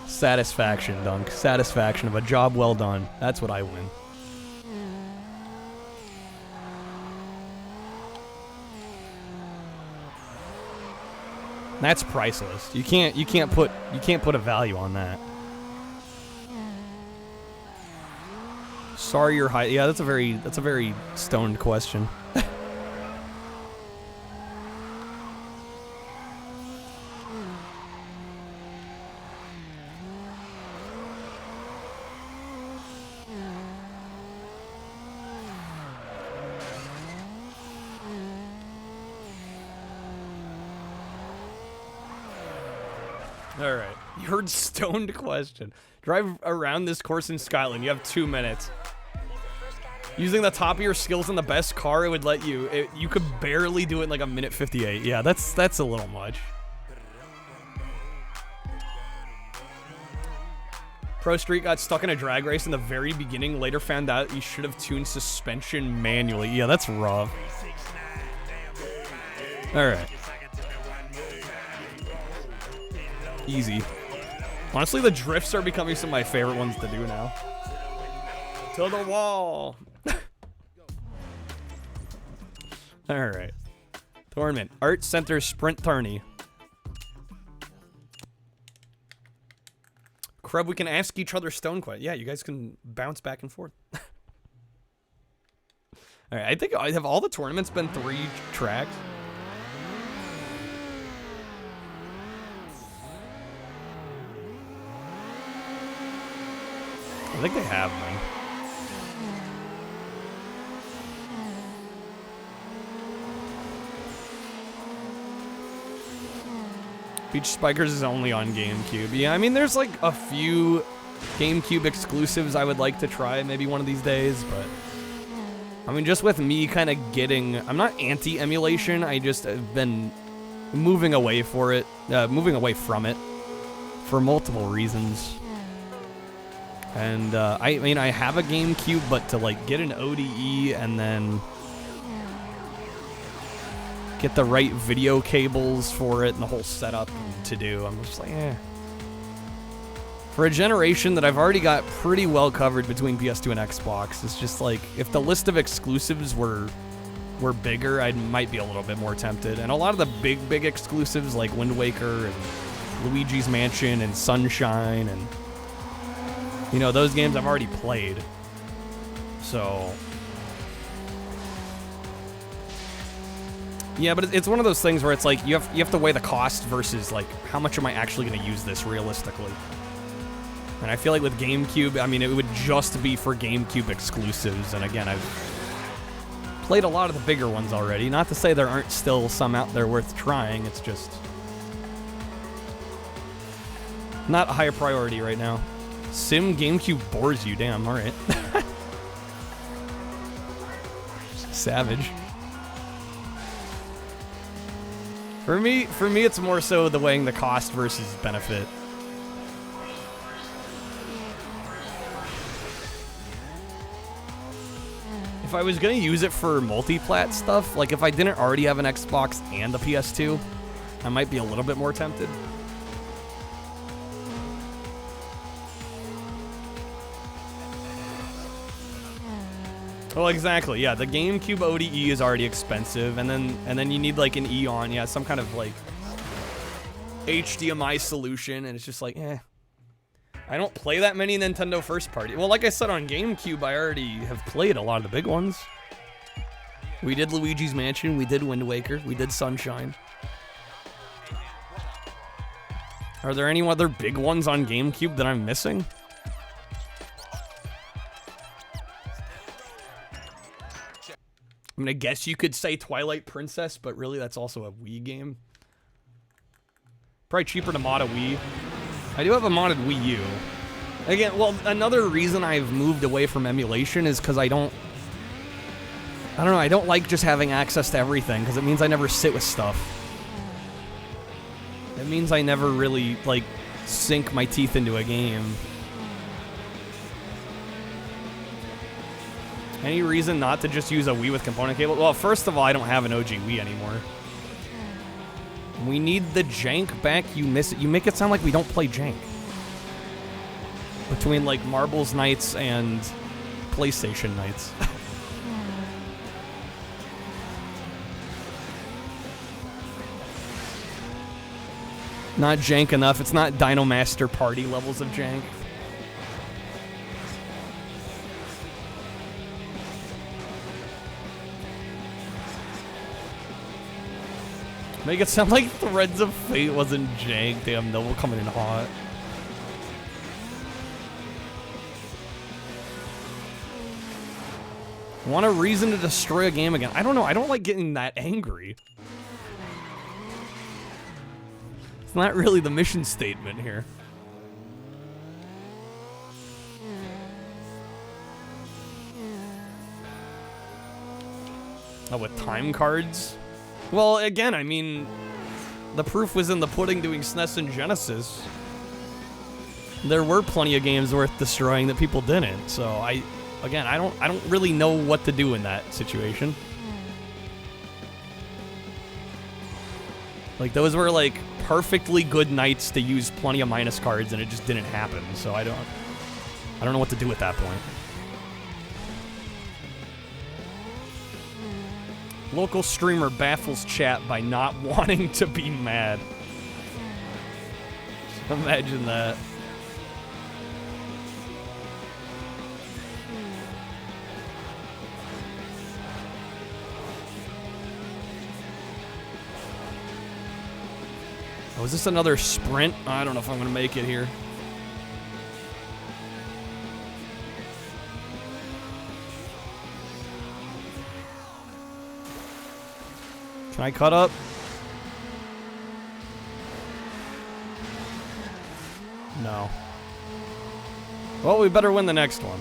Satisfaction, Dunk. Satisfaction of a job well done. That's what I win. That's priceless. You can't put a value on that. Sorry you're high. Yeah, that's a very stoned question. Alright. You heard stoned question. Drive around this course in Scotland. You have 2 minutes. Using the top of your skills in the best car, it would let you. You could barely do it in like a minute 58. Yeah, that's a little much. Pro Street got stuck in a drag race in the very beginning. Later found out you should have tuned suspension manually. Yeah, that's rough. Alright. Easy. Honestly, the drifts are becoming some of my favorite ones to do now. To the wall. Alright. Tournament. Art Center Sprint Tourney. Crub, we can ask each other stone questions. Yeah, you guys can bounce back and forth. Alright, I think have all the tournaments been 3 tracks? I think they have them. Beach Spikers is only on GameCube. Yeah, I mean, there's like a few GameCube exclusives I would like to try maybe one of these days, but I mean, just with me kind of getting, I'm not anti-emulation, I just have been moving away from it for multiple reasons. And I mean, I have a GameCube, but to like get an ODE and then get the right video cables for it and the whole setup to do, I'm just like, eh. For a generation that I've already got pretty well covered between PS2 and Xbox, it's just like, if the list of exclusives were bigger, I might be a little bit more tempted. And a lot of the big exclusives like Wind Waker and Luigi's Mansion and Sunshine and, you know, those games I've already played. So yeah, but it's one of those things where it's like you have to weigh the cost versus like how much am I actually going to use this realistically. And I feel like with GameCube, I mean, it would just be for GameCube exclusives. And again, I've played a lot of the bigger ones already. Not to say there aren't still some out there worth trying. It's just not a higher priority right now. Sim GameCube bores you, damn, alright. Savage. For me, it's more so the weighing the cost versus benefit. If I was gonna use it for multi-plat stuff, like if I didn't already have an Xbox and a PS2, I might be a little bit more tempted. Well, exactly. Yeah, the GameCube ODE is already expensive, and then you need like an Eon, yeah, some kind of like HDMI solution, and it's just like, eh. I don't play that many Nintendo first party. Well, like I said on GameCube, I already have played a lot of the big ones. We did Luigi's Mansion, we did Wind Waker, we did Sunshine. Are there any other big ones on GameCube that I'm missing? I mean, I guess you could say Twilight Princess, but really that's also a Wii game. Probably cheaper to mod a Wii. I do have a modded Wii U. Again, well, another reason I've moved away from emulation is because I don't know, I don't like just having access to everything, because it means I never sit with stuff. It means I never really, like, sink my teeth into a game. Any reason not to just use a Wii with component cable? Well, first of all, I don't have an OG Wii anymore. We need the jank back. You miss it. You make it sound like we don't play jank. Between, like, Marbles nights and PlayStation nights. Not jank enough. It's not Dino Master Party levels of jank. Make it sound like Threads of Fate wasn't jank. Damn, Noble coming in hot. Want a reason to destroy a game again? I don't know. I don't like getting that angry. It's not really the mission statement here. Oh, with time cards? Well, again, I mean, the proof was in the pudding doing SNES and Genesis. There were plenty of games worth destroying that people didn't. So I don't really know what to do in that situation. Like, those were like perfectly good nights to use plenty of minus cards, and it just didn't happen. So I don't know what to do at that point. Local streamer baffles chat by not wanting to be mad. Imagine that. Oh, is this another sprint? I don't know if I'm gonna make it here. Can I cut up? No. Well, we better win the next one.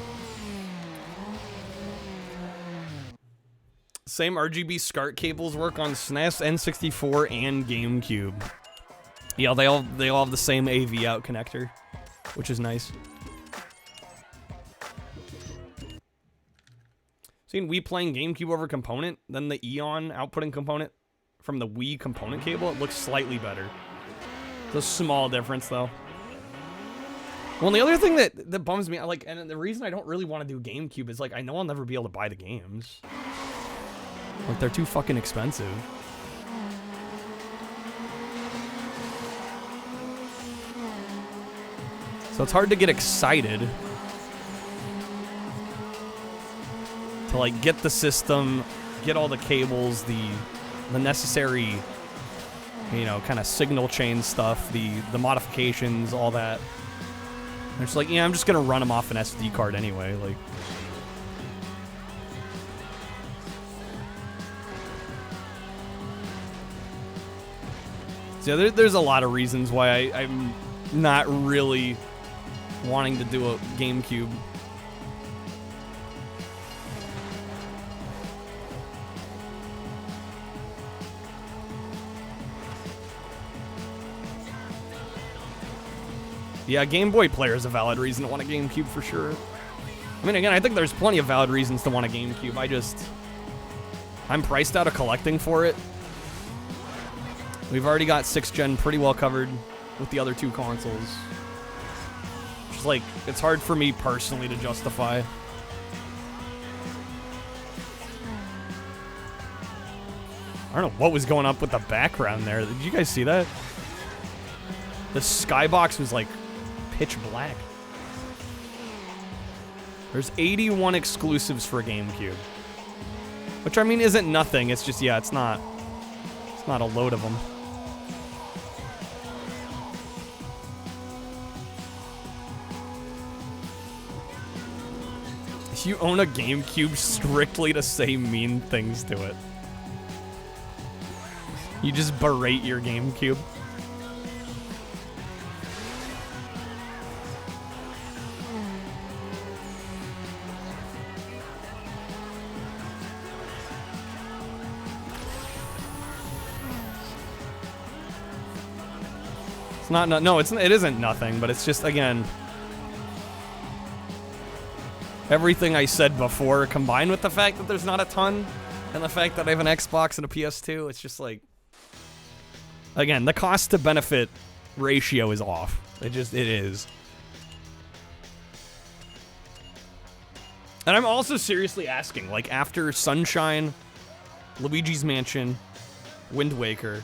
Same RGB SCART cables work on SNES, N64, and GameCube. Yeah, they all have the same AV out connector, which is nice. Seen Wii playing GameCube over component, then the Eon outputting component from the Wii component cable, it looks slightly better. It's a small difference, though. Well, and the other thing that bums me, like, and the reason I don't really want to do GameCube is, like, I know I'll never be able to buy the games. Like, they're too fucking expensive. So it's hard to get excited to, like, get the system, get all the cables, the necessary, you know, kind of signal chain stuff, the modifications, all that. And it's like, yeah, I'm just gonna run them off an SD card anyway, like. So yeah, there's a lot of reasons why I'm not really wanting to do a GameCube. Yeah, Game Boy player is a valid reason to want a GameCube for sure. I mean, again, I think there's plenty of valid reasons to want a GameCube. I'm priced out of collecting for it. We've already got 6th gen pretty well covered with the other two consoles. Just like, it's hard for me personally to justify. I don't know what was going up with the background there. Did you guys see that? The skybox was like pitch black. There's 81 exclusives for GameCube. Which, I mean, isn't nothing. It's just, yeah, it's not a load of them. You own a GameCube strictly to say mean things to it. You just berate your GameCube. It's not, no, it isn't nothing, but it's just, again, everything I said before combined with the fact that there's not a ton and the fact that I have an Xbox and a PS2, it's just like, again, the cost to benefit ratio is off. It is. And I'm also seriously asking, like, after Sunshine, Luigi's Mansion, Wind Waker,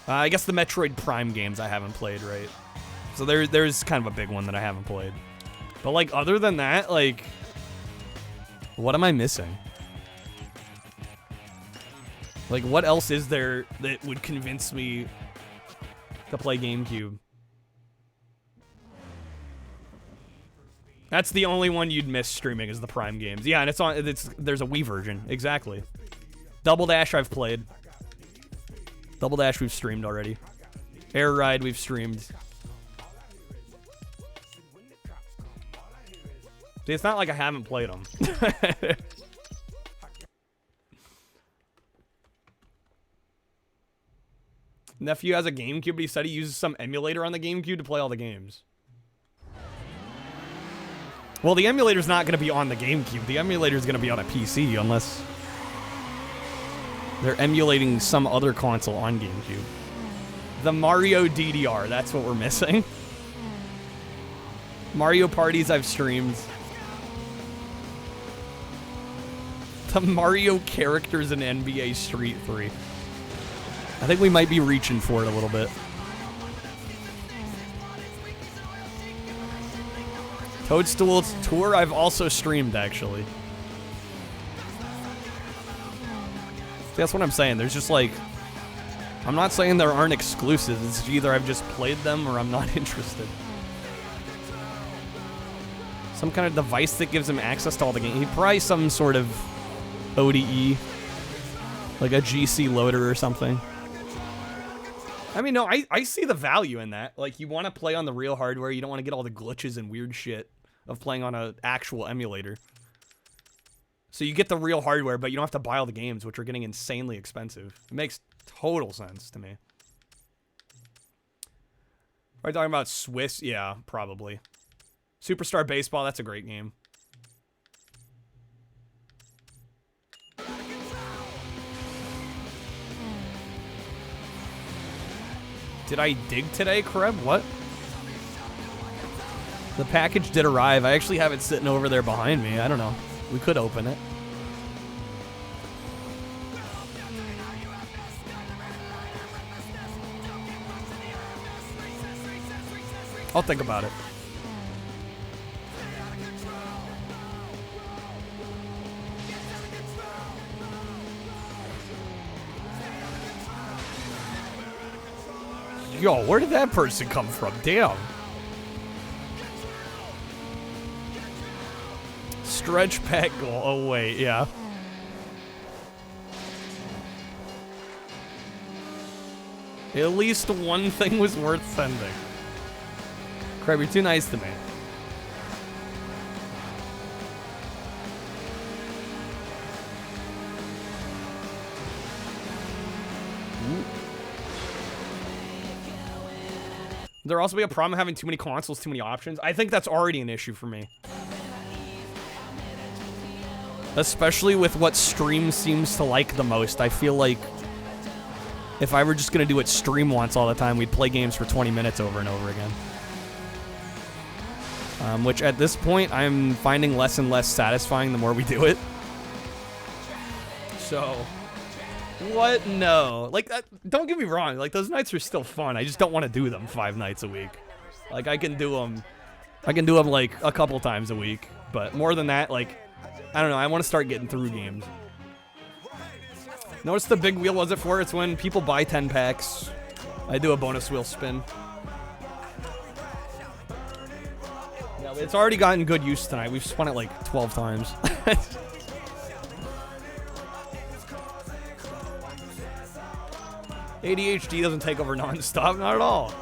I guess the Metroid Prime games I haven't played, right? So there's kind of a big one that I haven't played. But, like, other than that, like, what am I missing? Like, what else is there that would convince me to play GameCube? That's the only one you'd miss streaming is the Prime games. Yeah, and there's a Wii version, exactly. Double Dash I've played. Double Dash we've streamed already. Air Ride we've streamed. See, it's not like I haven't played them. Nephew has a GameCube, but he said he uses some emulator on the GameCube to play all the games. Well, the emulator's not going to be on the GameCube. The emulator's going to be on a PC unless they're emulating some other console on GameCube. The Mario DDR, that's what we're missing. Mario Parties I've streamed. The Mario characters in NBA Street 3. I think we might be reaching for it a little bit. Toadstool's Tour I've also streamed, actually. See, that's what I'm saying. There's just like... I'm not saying there aren't exclusives. It's either I've just played them or I'm not interested. Some kind of device that gives him access to all the games. Probably some sort of ODE. Like a GC loader or something. I mean, no, I see the value in that. Like, you want to play on the real hardware. You don't want to get all the glitches and weird shit of playing on an actual emulator. So you get the real hardware, but you don't have to buy all the games, which are getting insanely expensive. It makes total sense to me. Are you talking about Swiss? Yeah, probably. Superstar Baseball, that's a great game. Did I dig today, Kreb? What? The package did arrive. I actually have it sitting over there behind me. I don't know. We could open it. I'll think about it. Yo, where did that person come from? Damn. Stretch pack goal. Oh, wait, yeah. At least one thing was worth sending. Crab, you're too nice to me. There'll also be a problem having too many consoles, too many options. I think that's already an issue for me. Especially with what Stream seems to like the most. I feel like if I were just going to do what Stream wants all the time, we'd play games for 20 minutes over and over again. Which at this point, I'm finding less and less satisfying the more we do it. So, What? No. Like, don't get me wrong. Like, those nights are still fun. I just don't want to do them 5 nights a week. Like, I can do them like a couple times a week. But more than that, like, I don't know. I want to start getting through games. Notice the big wheel was it for? It's when people buy 10 packs. I do a bonus wheel spin. Yeah, it's already gotten good use tonight. We've spun it like 12 times. ADHD doesn't take over non-stop, not at all.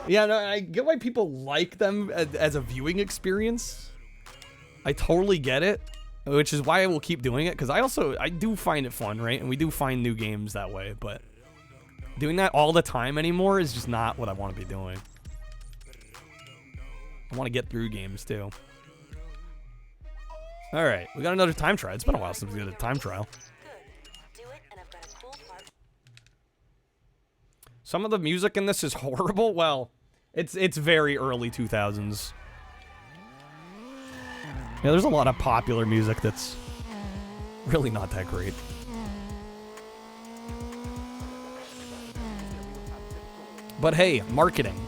Yeah, no, I get why people like them as a viewing experience. I totally get it, which is why I will keep doing it, because I do find it fun, right? And we do find new games that way, but doing that all the time anymore is just not what I want to be doing. I want to get through games, too. All right, we got another time trial. It's been a while since we did a time trial. Some of the music in this is horrible. Well, it's very early 2000s. Yeah, there's a lot of popular music that's really not that great. But hey, marketing.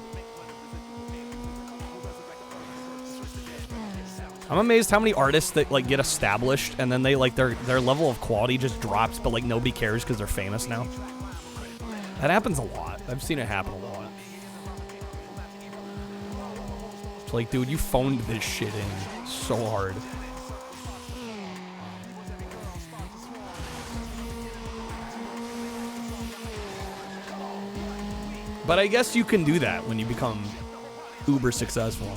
I'm amazed how many artists that like get established and then they like their level of quality just drops, but like nobody cares because they're famous now. That happens a lot. I've seen it happen a lot. It's like, dude, you phoned this shit in so hard. But I guess you can do that when you become uber successful.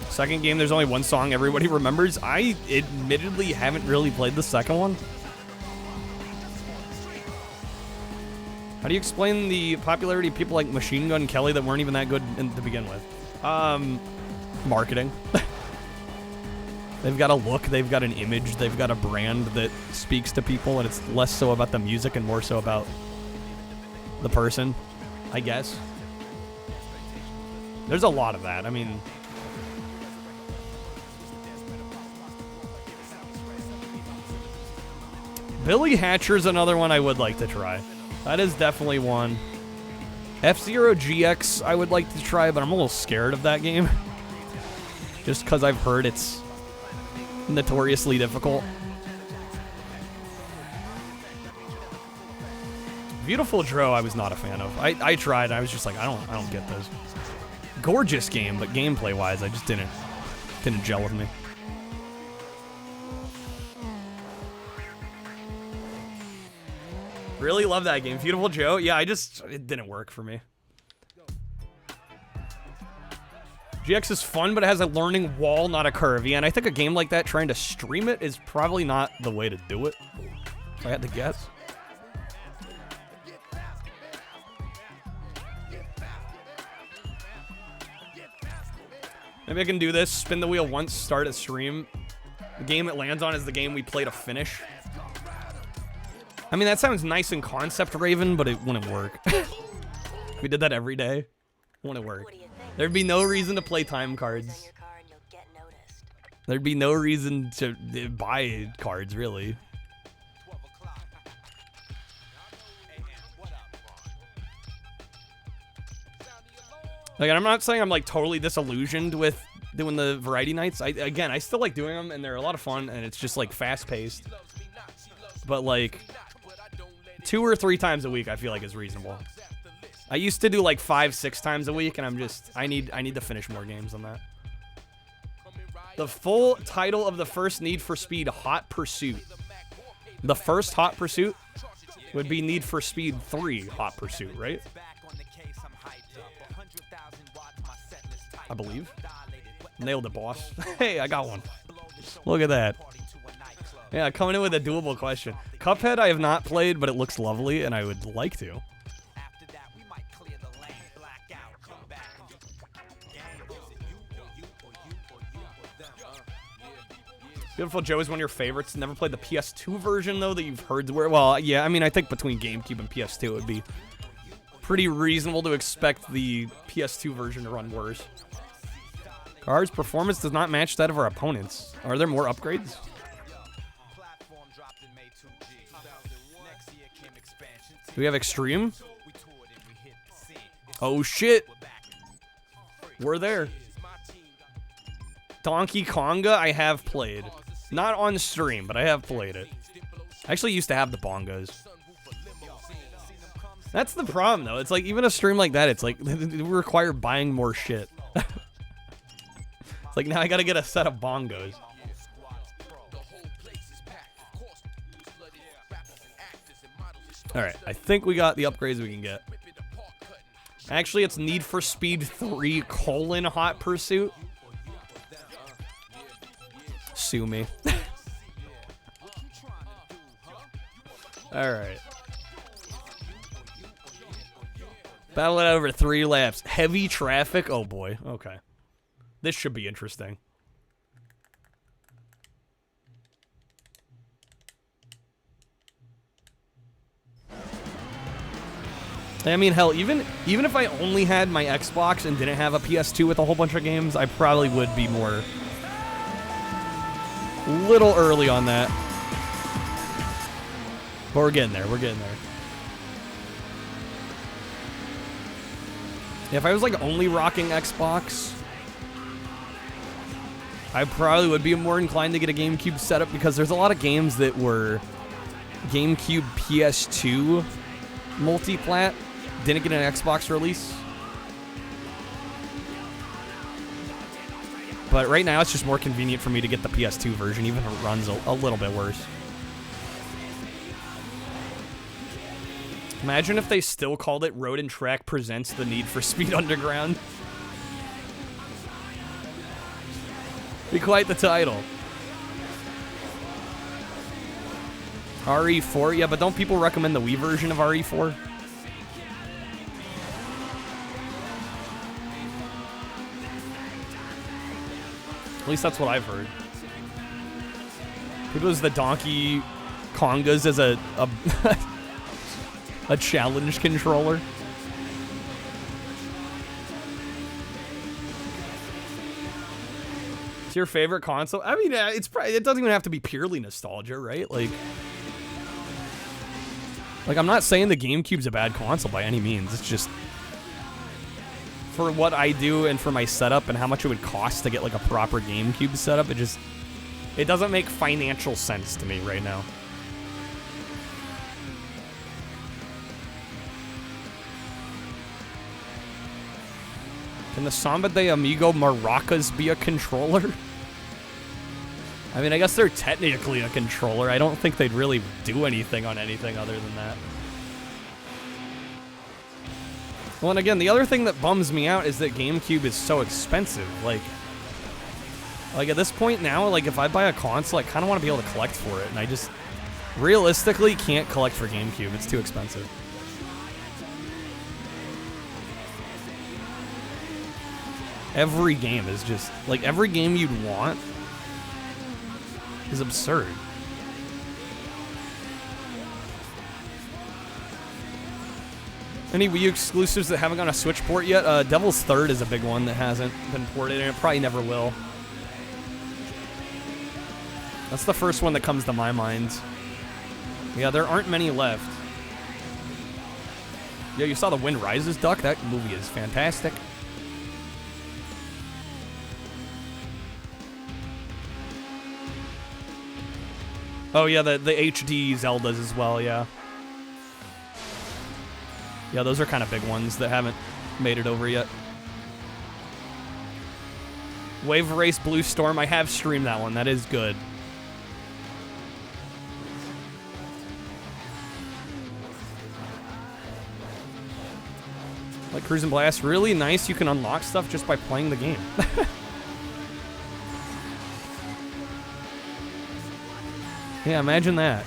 Second game, there's only one song everybody remembers. I admittedly haven't really played the second one. How do you explain the popularity of people like Machine Gun Kelly that weren't even that good to begin with? Marketing. They've got a look, they've got an image, they've got a brand that speaks to people, and it's less so about the music and more so about the person, I guess. There's a lot of that. I mean... Billy Hatcher's another one I would like to try. That is definitely one. F-Zero GX I would like to try, but I'm a little scared of that game. Just because I've heard it's notoriously difficult. Beautiful Dro I was not a fan of. I tried, I was just like, I don't get this. Gorgeous game, but gameplay-wise, I just didn't gel with me. Really love that game. Beautiful Joe. Yeah, it didn't work for me. GX is fun, but it has a learning wall, not a curve. Yeah, and I think a game like that, trying to stream it is probably not the way to do it. If I had to guess. Maybe I can do this. Spin the wheel once, start a stream. The game it lands on is the game we play to finish. I mean, that sounds nice in concept, Raven, but it wouldn't work. If we did that every day, it wouldn't work. There'd be no reason to play time cards. There'd be no reason to buy cards, really. Like, I'm not saying I'm, like, totally disillusioned with doing the variety nights. I still like doing them, and they're a lot of fun, and it's just, like, fast-paced. But, like... 2 or 3 times a week, I feel like is reasonable. I used to do like 5-6 times a week, and I need to finish more games on that. The full title of the first Need for Speed Hot Pursuit. The first Hot Pursuit would be Need for Speed 3 Hot Pursuit, right? I believe. Nailed it, boss. Hey, I got one. Look at that. Yeah, coming in with a doable question. Cuphead I have not played, but it looks lovely, and I would like to. Beautiful Joe is one of your favorites. Never played the PS2 version, though, that you've heard where... Well, yeah, I mean, I think between GameCube and PS2 it would be pretty reasonable to expect the PS2 version to run worse. Car's performance does not match that of our opponents. Are there more upgrades? Do we have extreme? Oh shit! We're there. Donkey Konga I have played. Not on stream, but I have played it. I actually used to have the bongos. That's the problem though. It's like even a stream like that, it's like it would require buying more shit. It's like now I gotta get a set of bongos. Alright, I think we got the upgrades we can get. Actually, it's Need for Speed 3 : Hot Pursuit. Sue me. Alright. Battle it out over 3 laps. Heavy traffic? Oh boy. Okay. This should be interesting. I mean, hell, even if I only had my Xbox and didn't have a PS2 with a whole bunch of games, I probably would be more... little early on that. But we're getting there, we're getting there. Yeah, if I was like only rocking Xbox, I probably would be more inclined to get a GameCube setup because there's a lot of games that were GameCube PS2 multi-plat, didn't get an Xbox release. But right now it's just more convenient for me to get the PS2 version, even if it runs a little bit worse. Imagine if they still called it Road and Track Presents the Need for Speed Underground. Be quite the title. RE4? Yeah, but don't people recommend the Wii version of RE4? At least that's what I've heard. People use the Donkey Kongas as a a challenge controller. It's your favorite console? I mean, it's probably, it doesn't even have to be purely nostalgia, right? Like I'm not saying the GameCube's a bad console by any means. It's just for what I do and for my setup and how much it would cost to get like a proper GameCube setup, it doesn't make financial sense to me right now. Can the Samba de Amigo maracas be a controller? I mean, I guess they're technically a controller. I don't think they'd really do anything on anything other than that. Well, and again, the other thing that bums me out is that GameCube is so expensive. Like at this point now, like if I buy a console, I kind of want to be able to collect for it, and I just realistically can't collect for GameCube. It's too expensive. Every game is just, like, every game you'd want is absurd. Any Wii U exclusives that haven't got a Switch port yet? Devil's Third is a big one that hasn't been ported, and it probably never will. That's the first one that comes to my mind. Yeah, there aren't many left. Yeah, you saw The Wind Rises, Duck? That movie is fantastic. Oh yeah, the HD Zeldas as well, yeah. Yeah, those are kind of big ones that haven't made it over yet. Wave Race Blue Storm, I have streamed that one, that is good. Like Cruisin' Blast, really nice, you can unlock stuff just by playing the game. Yeah, imagine that.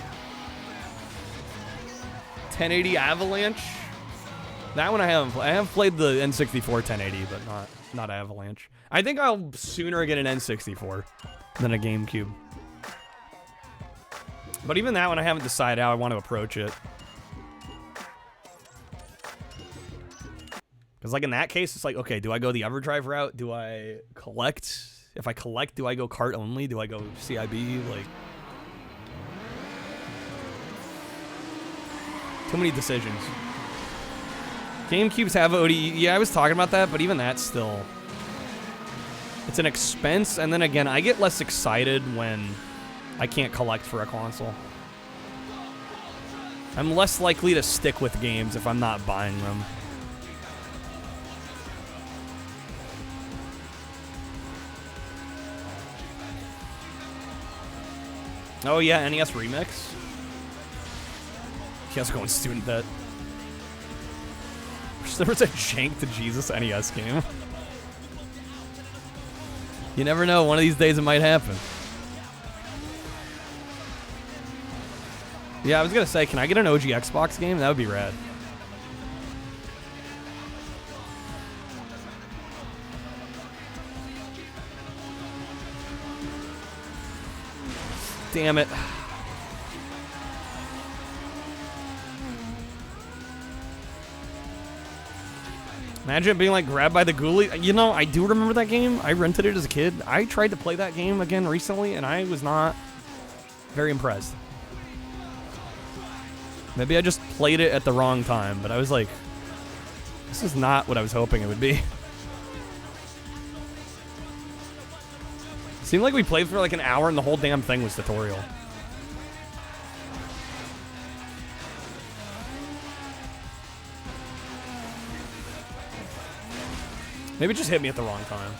1080 Avalanche? That one I haven't played. I have played the N64 1080, but not Avalanche. I think I'll sooner get an N64 than a GameCube. But even that one, I haven't decided how I want to approach it. Because, like, in that case, it's like, okay, do I go the EverDrive route? Do I collect? If I collect, do I go cart only? Do I go CIB? Like, too many decisions. GameCubes have ODE. Yeah, I was talking about that, but even that's still... It's an expense, and then again, I get less excited when I can't collect for a console. I'm less likely to stick with games if I'm not buying them. Oh yeah, NES Remix. He has going student debt. There was a jank to Jesus NES game. You never know, one of these days it might happen. Yeah, I was gonna say, can I get an OG Xbox game? That would be rad. Damn it. Imagine being like grabbed by the ghoulie. You know, I do remember that game. I rented it as a kid. I tried to play that game again recently, and I was not very impressed. Maybe I just played it at the wrong time, but I was like, this is not what I was hoping it would be. Seemed like we played for like an hour and the whole damn thing was tutorial. Maybe it just hit me at the wrong time.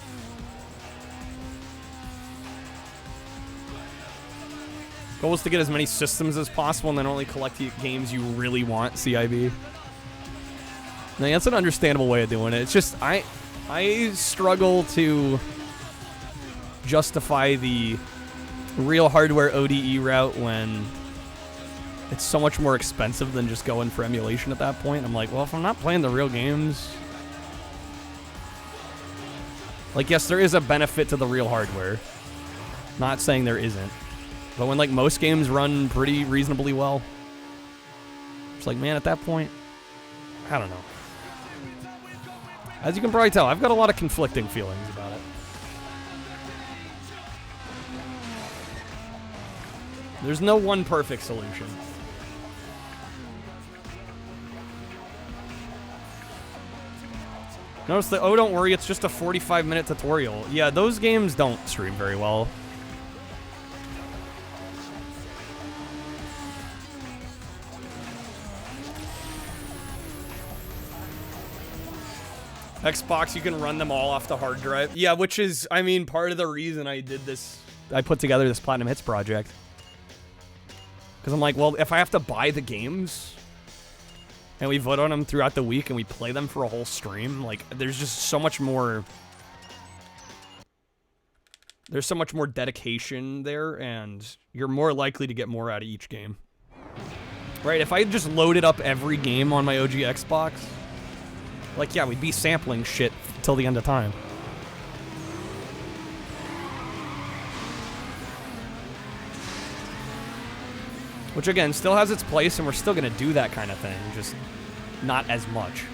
Goal is to get as many systems as possible and then only collect the games you really want, CIB. Now, that's an understandable way of doing it. It's just, I struggle to justify the real hardware ODE route when it's so much more expensive than just going for emulation at that point. I'm like, well, if I'm not playing the real games... Like, yes, there is a benefit to the real hardware. Not saying there isn't. But when, like, most games run pretty reasonably well, it's like, man, at that point, I don't know. As you can probably tell, I've got a lot of conflicting feelings about it. There's no one perfect solution. Notice that, oh, don't worry, it's just a 45-minute tutorial. Yeah, those games don't stream very well. Xbox, you can run them all off the hard drive. Yeah, which is, I mean, part of the reason I did this. I put together this Platinum Hits project. Because I'm like, well, if I have to buy the games... and we vote on them throughout the week, and we play them for a whole stream. Like, there's just so much more... There's so much more dedication there, and you're more likely to get more out of each game. Right, if I just loaded up every game on my OG Xbox, like, yeah, we'd be sampling shit till the end of time. Which, again, still has its place, and we're still going to do that kind of thing, just not as much.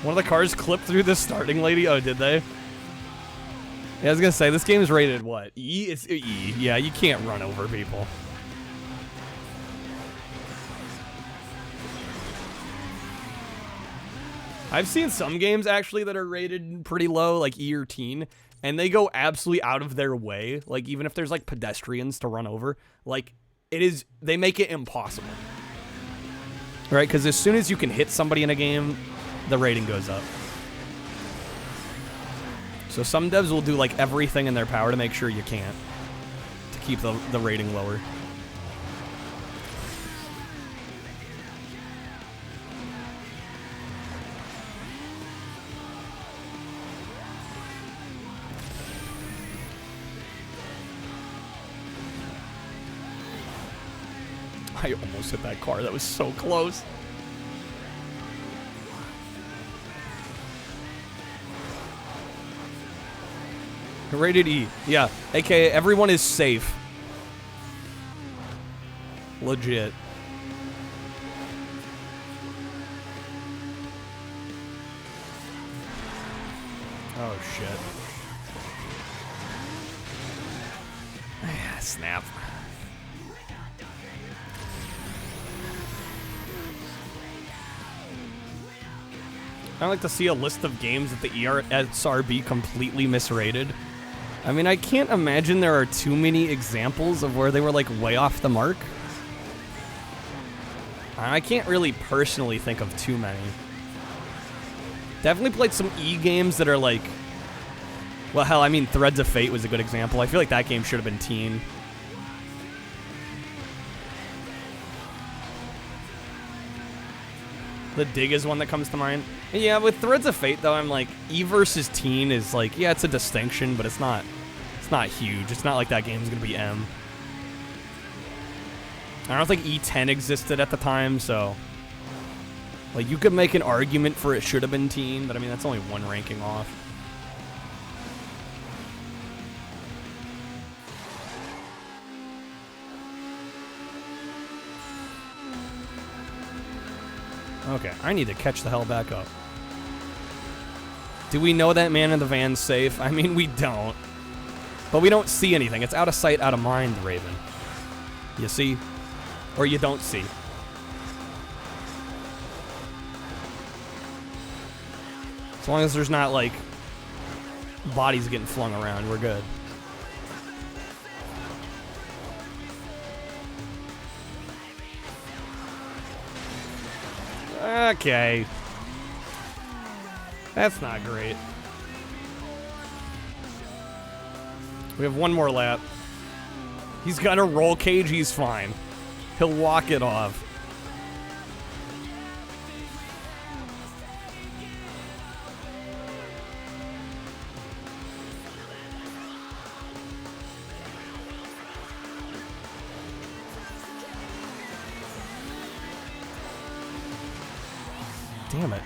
One of the cars clipped through the starting lady? Oh, did they? Yeah, I was gonna say, this game's rated what? E? It's E. Yeah, you can't run over people. I've seen some games, actually, that are rated pretty low, like E or teen, and they go absolutely out of their way, like, even if there's, like, pedestrians to run over, like, they make it impossible. Right? Because as soon as you can hit somebody in a game, the rating goes up. So some devs will do like everything in their power to make sure you can't, to keep the rating lower. I almost hit that car. That was so close. Rated E. Yeah. AKA everyone is safe. Legit. Oh shit. Snap. I'd like to see a list of games that the ESRB completely misrated. I mean, I can't imagine there are too many examples of where they were like way off the mark. I can't really personally think of too many. Definitely played some E games that are like, well, hell, I mean, Threads of Fate was a good example. I feel like that game should have been teen. The Dig is one that comes to mind. Yeah, with Threads of Fate, though, I'm like, E versus teen is like, yeah, it's a distinction, but it's not huge. It's not like that game's gonna be M. I don't think E10 existed at the time, so like, you could make an argument for it should have been teen, but I mean, that's only one ranking off. Okay, I need to catch the hell back up. Do we know that man in the van's safe? I mean, we don't. But we don't see anything. It's out of sight, out of mind, Raven. You see? Or you don't see. As long as there's not, like, bodies getting flung around, we're good. Okay. That's not great. We have one more lap. He's gonna roll cage, he's fine. He'll walk it off. Damn it.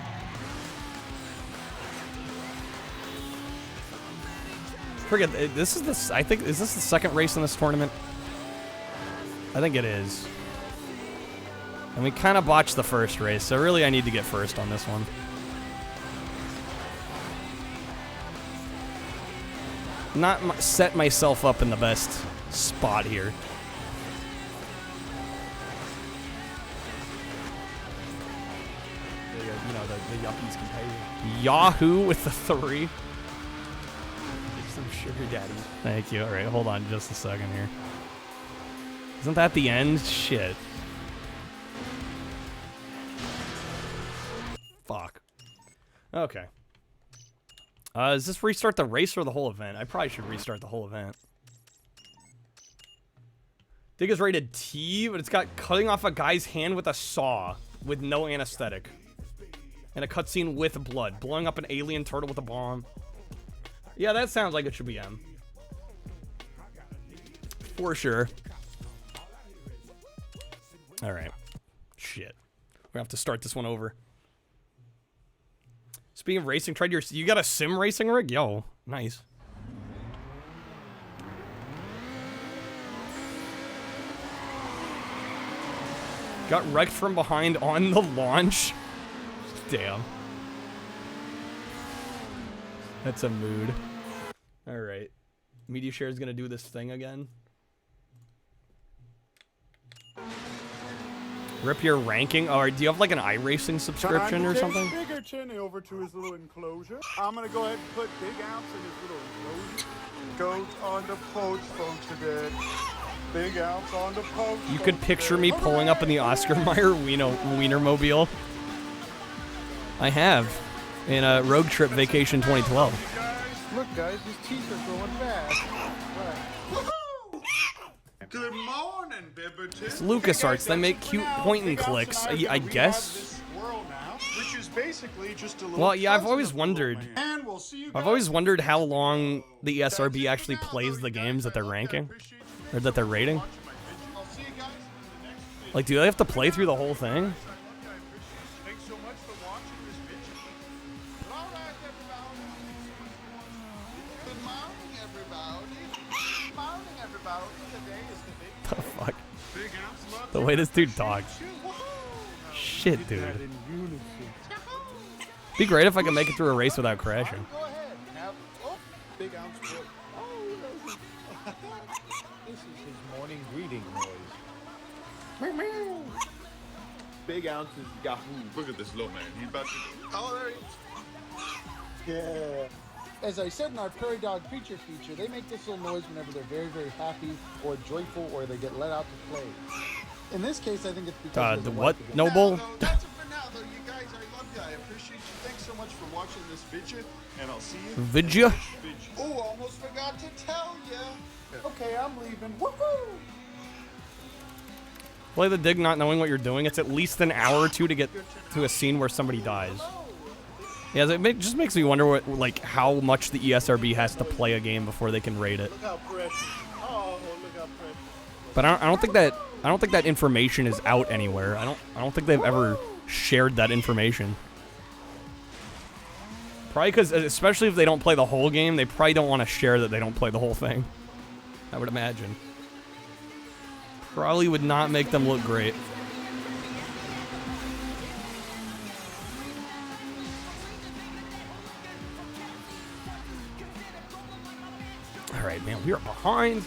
Forget, this is the, I think, is this the second race in this tournament? I think it is. And we kind of botched the first race, so really I need to get first on this one. Not set myself up in the best spot here. You know, the Yuppies can pay. Yahoo with the 3. Some sugar daddy. Thank you. All right, hold on just a second here. Isn't that the end? Shit. Fuck. Okay. Does this restart the race or the whole event? I probably should restart the whole event. Dig is rated T, but it's got cutting off a guy's hand with a saw with no anesthetic. And a cutscene with blood. Blowing up an alien turtle with a bomb. Yeah, that sounds like it should be M. For sure. Alright. Shit. We have to start this one over. Speaking of racing, tried your... You got a sim racing rig? Yo, nice. Got wrecked from behind on the launch. Damn. That's a mood. Alright. Media Share is gonna do this thing again. Rip your ranking? Or do you have like an iRacing subscription or something? Bigger Chinny over to his little enclosure. I'm gonna go ahead and put Big Ounce in his little enclosure. Goat on the poach for today. Big Ounce on the poach. You could picture me pulling up in the Oscar Mayer Wienermobile. I have. In a Road Trip Vacation 2012. Look guys, his teeth are growing fast. Good morning, Bibberton. It's LucasArts. They make cute point and clicks, I guess. Well, yeah, I've always wondered. I've always wondered how long the ESRB actually plays the games that they're ranking. Or that they're rating. Like, do they have to play through the whole thing? Thanks so much for watching this video. All right, everybody. Good morning, everybody. Good morning, everybody. Today is the big The fuck? big house love. The way this dude talks. Shit, dude. In unison. Be great if I could make it through a race without crashing. Go ahead. Have big ounce. This is his morning greeting noise. Big ounces Yahoo. Look at this little man. He's about to. Oh, there he is. Yeah. As I said in our Prairie Dog Creature feature, they make this little noise whenever they're very, very happy or joyful or they get let out to play. In this case, I think it's because God, he the has a what? wife again. Noble? That's it for now, though. You guys, I love you. I appreciate you. Thanks so much for watching this video, and I'll see you. Vidya? Oh, almost forgot to tell you. Okay, I'm leaving. Woohoo! Play the dig not knowing what you're doing. It's at least an hour or two to get to a scene where somebody dies. Yeah, just makes me wonder what, like, how much the ESRB has to play a game before they can rate it. Look how precious. Oh, look how precious. But I don't think that information is out anywhere. I don't think they've ever shared that information. Probably because, especially if they don't play the whole game, they probably don't want to share that they don't play the whole thing. I would imagine. Probably would not make them look great. Alright, man, we are behind.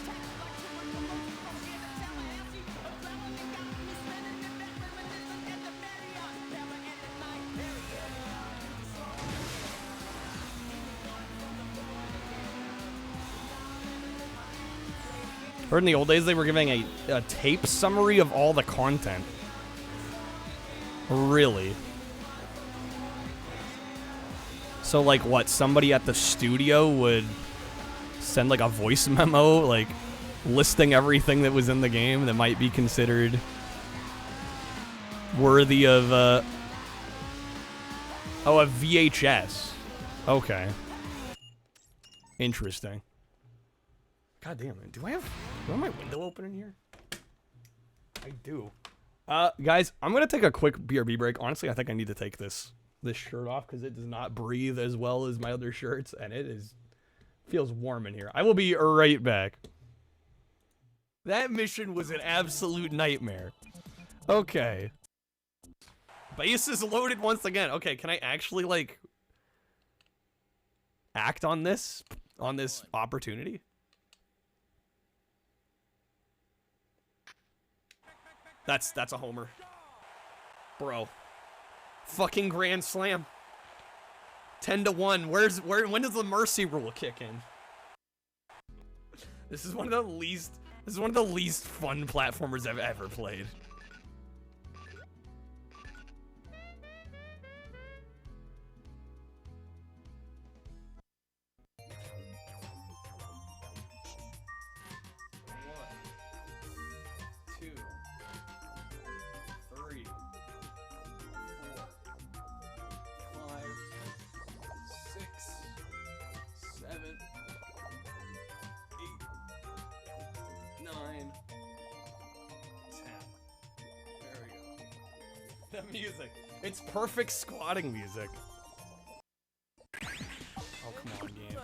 Heard in the old days they were giving a tape summary of all the content. Really? So, like, what? Somebody at the studio would send, like, a voice memo, like, listing everything that was in the game that might be considered worthy of, oh, a VHS. Okay. Interesting. God damn it. Do I have my window open in here? I do. Guys, I'm going to take a quick BRB break. Honestly, I think I need to take this shirt off because it does not breathe as well as my other shirts, and it feels warm in here. I will be right back. That mission was an absolute nightmare. Okay. Base is loaded once again. Okay, can I actually, like, act on this opportunity? That's a homer. Bro. Fucking grand slam. 10-1. When does the mercy rule kick in? This is one of the least fun platformers I've ever played. The music. It's perfect squatting music. Oh, come on, game.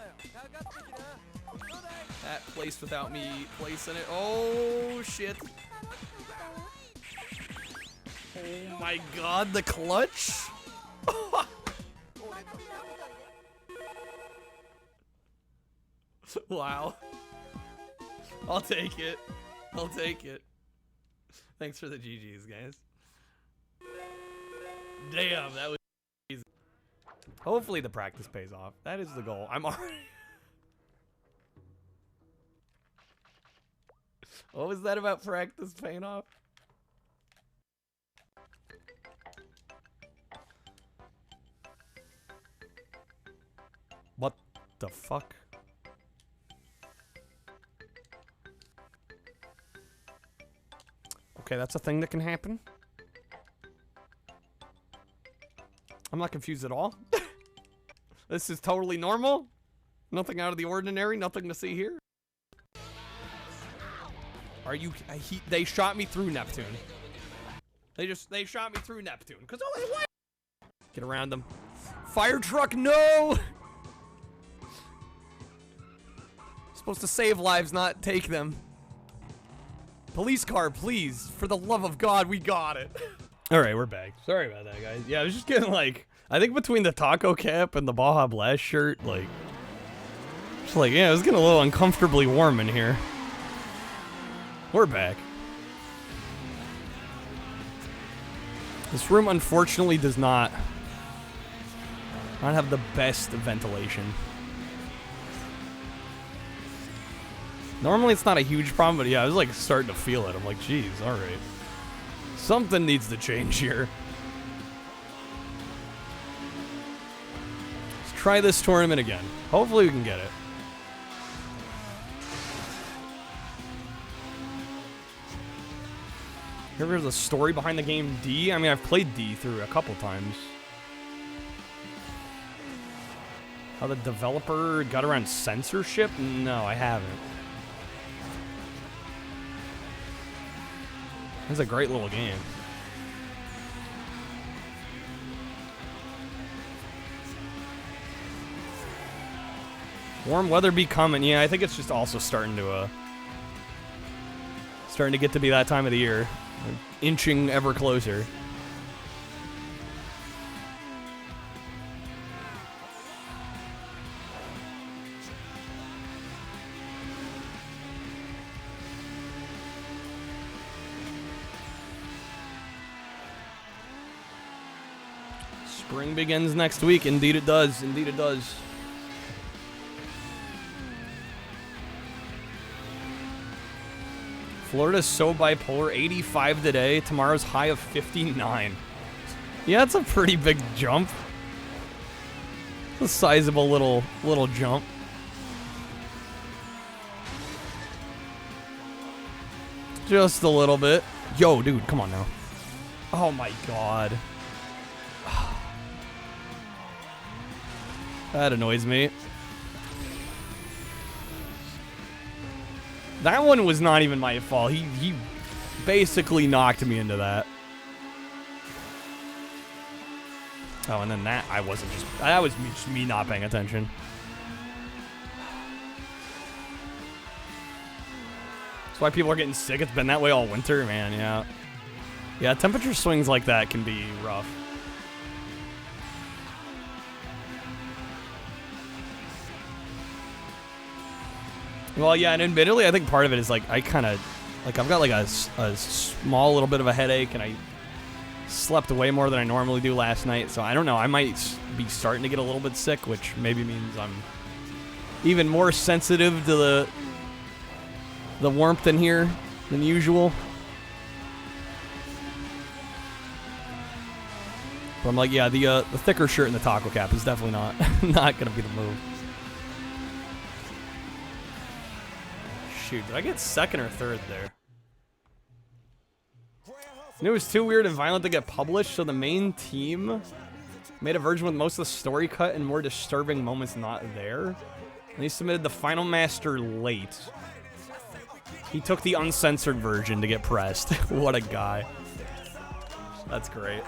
That place without me placing it. Oh, shit. Oh my god, the clutch? Wow. I'll take it. I'll take it. Thanks for the GGs, guys. Damn, that was easy. Hopefully the practice pays off. That is the goal. I'm already... What was that about practice paying off? What the fuck? Okay, that's a thing that can happen. I'm not confused at all. This is totally normal. Nothing out of the ordinary. Nothing to see here. Are you... they shot me through Neptune. They shot me through Neptune. Cause what? Get around them. Fire truck, no! Supposed to save lives, not take them. Police car, please. For the love of God, we got it. Alright, we're back. Sorry about that, guys. Yeah, I was just getting like, I think between the taco cap and the Baja Blast shirt, like, just like, yeah, it was getting a little uncomfortably warm in here. We're back. This room, unfortunately, does not have the best ventilation. Normally, it's not a huge problem, but yeah, I was like starting to feel it. I'm like, geez, all right. Something needs to change here. Let's try this tournament again. Hopefully, we can get it. Here's a story behind the game D. I mean, I've played D through a couple times. How the developer got around censorship? No, I haven't. It's a great little game. Warm weather be coming. Yeah, I think it's just also starting to get to be that time of the year. Like, inching ever closer. Spring begins next week. Indeed it does. Indeed it does. Florida's so bipolar. 85 today. Tomorrow's high of 59. Yeah, that's a pretty big jump. It's a sizable little jump. Just a little bit. Yo, dude, come on now. Oh my god. That annoys me. That one was not even my fault. He basically knocked me into that. Oh, and then that was just me not paying attention. That's why people are getting sick. It's been that way all winter, man. Yeah. Yeah, temperature swings like that can be rough. Well, yeah, and admittedly, I think part of it is, like, I kind of, like, I've got, like, a small little bit of a headache, and I slept way more than I normally do last night, so I don't know, I might be starting to get a little bit sick, which maybe means I'm even more sensitive to the warmth in here than usual. But I'm like, yeah, the thicker shirt and the taco cap is definitely not gonna be the move. Shoot, did I get second or third there? And it was too weird and violent to get published, so the main team made a version with most of the story cut and more disturbing moments not there. And he submitted the final master late. He took the uncensored version to get pressed. What a guy. That's great.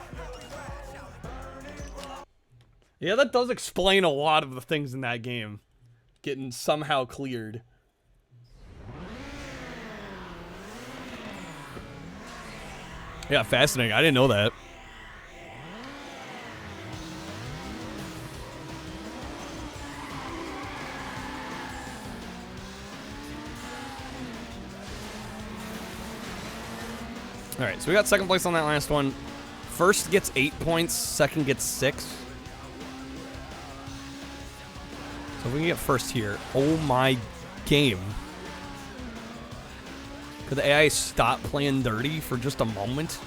Yeah, that does explain a lot of the things in that game getting somehow cleared. Yeah, fascinating. I didn't know that. All right, so we got second place on that last one. First gets 8 points, second gets 6. So if we can get first here. Oh my game. Could the AI stop playing dirty for just a moment?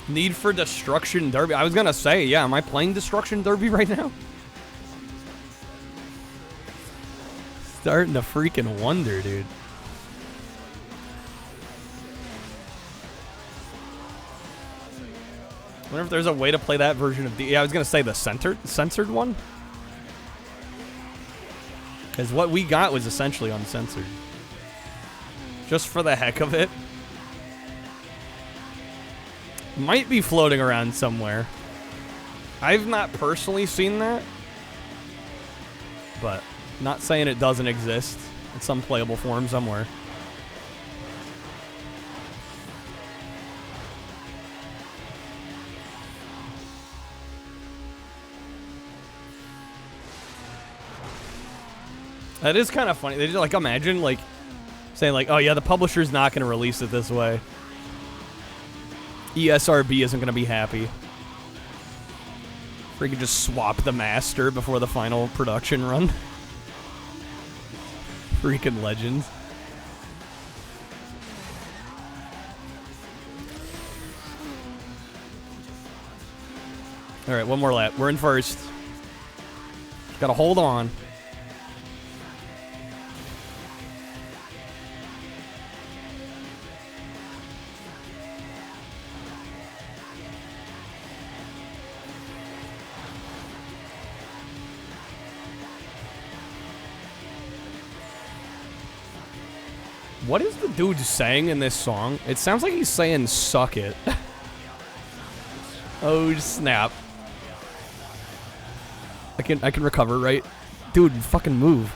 Need for Destruction Derby. I was gonna say, yeah, am I playing Destruction Derby right now? Starting to freaking wonder, dude. Wonder if there's a way to play that version of yeah, I was gonna say the censored one. Because what we got was essentially uncensored. Just for the heck of it. Might be floating around somewhere. I've not personally seen that. But not saying it doesn't exist in some playable form somewhere. That is kind of funny. They just, like, imagine, like, saying, like, oh, yeah, the publisher's not going to release it this way. ESRB isn't going to be happy. Or you could just swap the master before the final production run. Freaking legends. All right, one more lap. We're in first. Gotta hold on. What is the dude saying in this song? It sounds like he's saying suck it. Oh snap. I can recover, right? Dude, fucking move.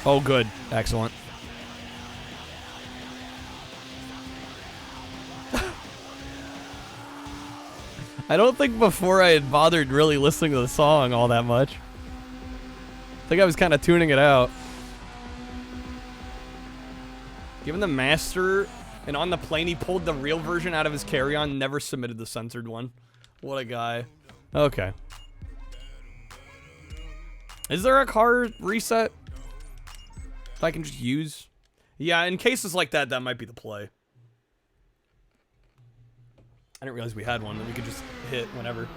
Oh good. Excellent. I don't think before I had bothered really listening to the song all that much. I think I was kind of tuning it out. Given the master, and on the plane he pulled the real version out of his carry-on, never submitted the censored one. What a guy. Okay. Is there a car reset that I can just use? Yeah, in cases like that, that might be the play. I didn't realize we had one that we could just hit whenever.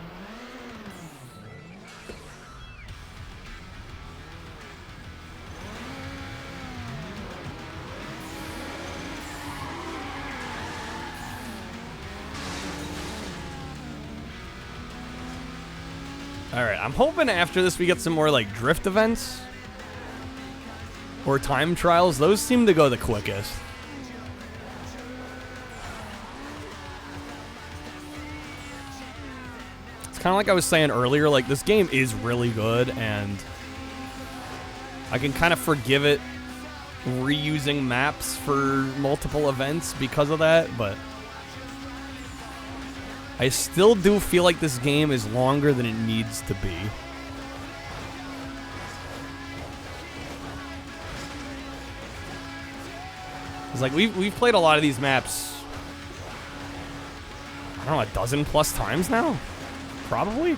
Alright, I'm hoping after this we get some more, like, drift events. Or time trials. Those seem to go the quickest. It's kind of like I was saying earlier, like, this game is really good, and I can kind of forgive it reusing maps for multiple events because of that, but I still do feel like this game is longer than it needs to be. It's like we've played a lot of these maps, I don't know, a dozen plus times now? Probably?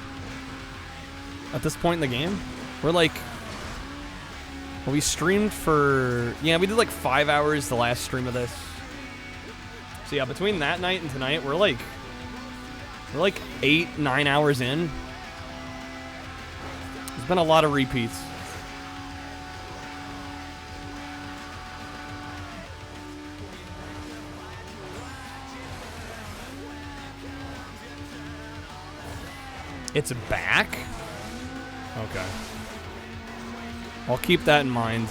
At this point in the game? We're like, well, we streamed for, yeah, we did like 5 hours the last stream of this. So yeah, between that night and tonight, we're like 8-9 hours in. There's been a lot of repeats. It's back? Okay. I'll keep that in mind.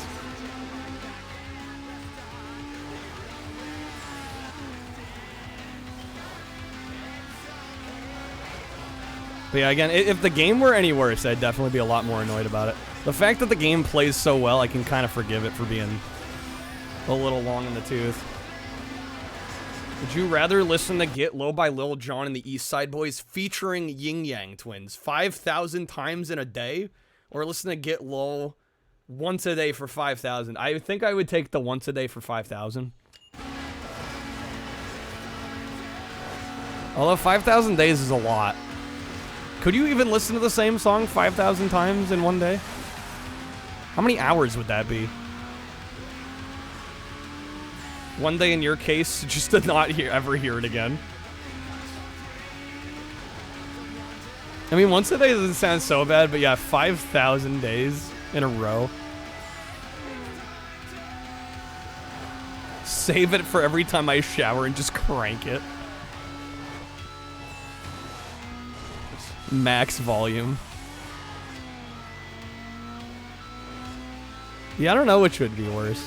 But yeah, again, if the game were any worse, I'd definitely be a lot more annoyed about it. The fact that the game plays so well, I can kind of forgive it for being a little long in the tooth. Would you rather listen to Get Low by Lil Jon and the East Side Boys featuring Yin Yang Twins 5,000 times in a day? Or listen to Get Low once a day for 5,000? I think I would take the once a day for 5,000. Although 5,000 days is a lot. Could you even listen to the same song 5,000 times in one day? How many hours would that be? One day in your case, just to not ever hear it again. I mean, once a day doesn't sound so bad, but yeah, 5,000 days in a row. save it for every time I shower and just crank it. Max volume. Yeah, I don't know which would be worse.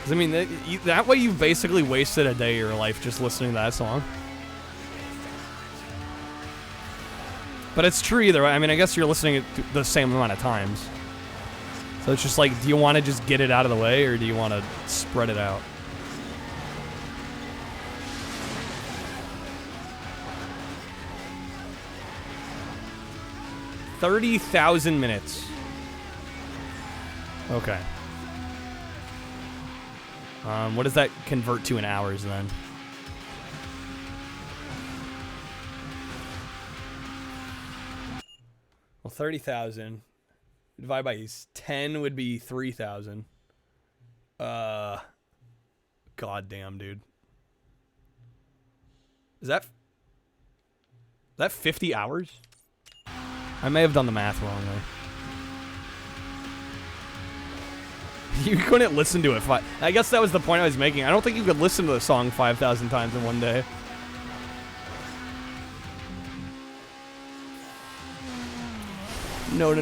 'Cause, I mean, that way you basically wasted a day of your life just listening to that song. But it's true either way. I mean, I guess you're listening to the same amount of times. So it's just like, do you want to just get it out of the way, or do you want to spread it out? $30,000 minutes. Okay. What does that convert to in hours then? Well, 30,000 divided by 10 would be 3,000. God damn, dude. Is that 50 hours? I may have done the math wrong there. You couldn't listen to it. I guess that was the point I was making. I don't think you could listen to the song 5,000 times in one day. No.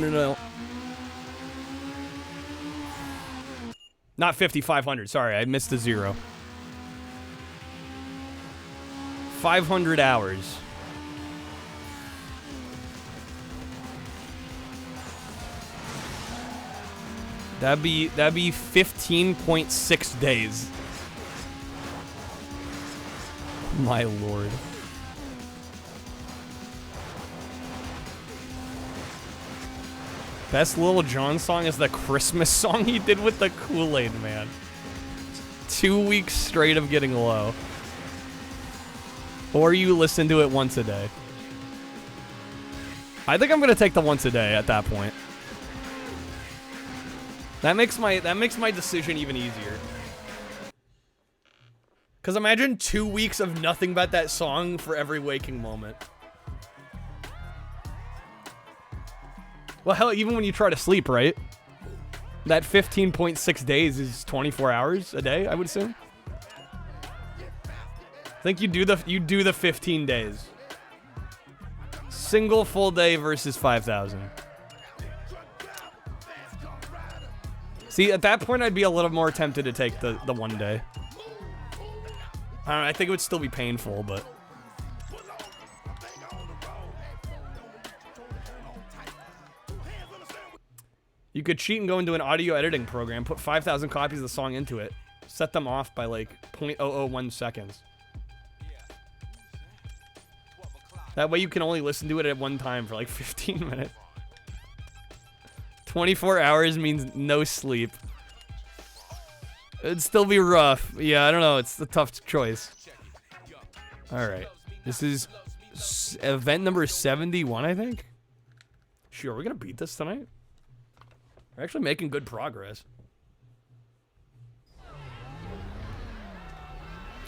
Not 5,500. Sorry, I missed a zero. 500 hours. That'd be 15.6 days. My lord. Best Lil Jon song is the Christmas song he did with the Kool-Aid Man. 2 weeks straight of getting low. Or you listen to it once a day. I think I'm gonna take the once a day at that point. That makes my decision even easier. Cause imagine 2 weeks of nothing but that song for every waking moment. Well, hell, even when you try to sleep, right? That 15.6 days is 24 hours a day, I would assume. I think you do the 15 days. Single full day versus 5,000. See, at that point, I'd be a little more tempted to take the one day. I don't know, I think it would still be painful, but... You could cheat and go into an audio editing program, put 5,000 copies of the song into it, set them off by like 0.001 seconds. That way you can only listen to it at one time for like 15 minutes. 24 hours means no sleep. It'd still be rough. Yeah, I don't know. It's a tough choice. Alright. This is event number 71, I think? Sure, we're gonna beat this tonight? We're actually making good progress.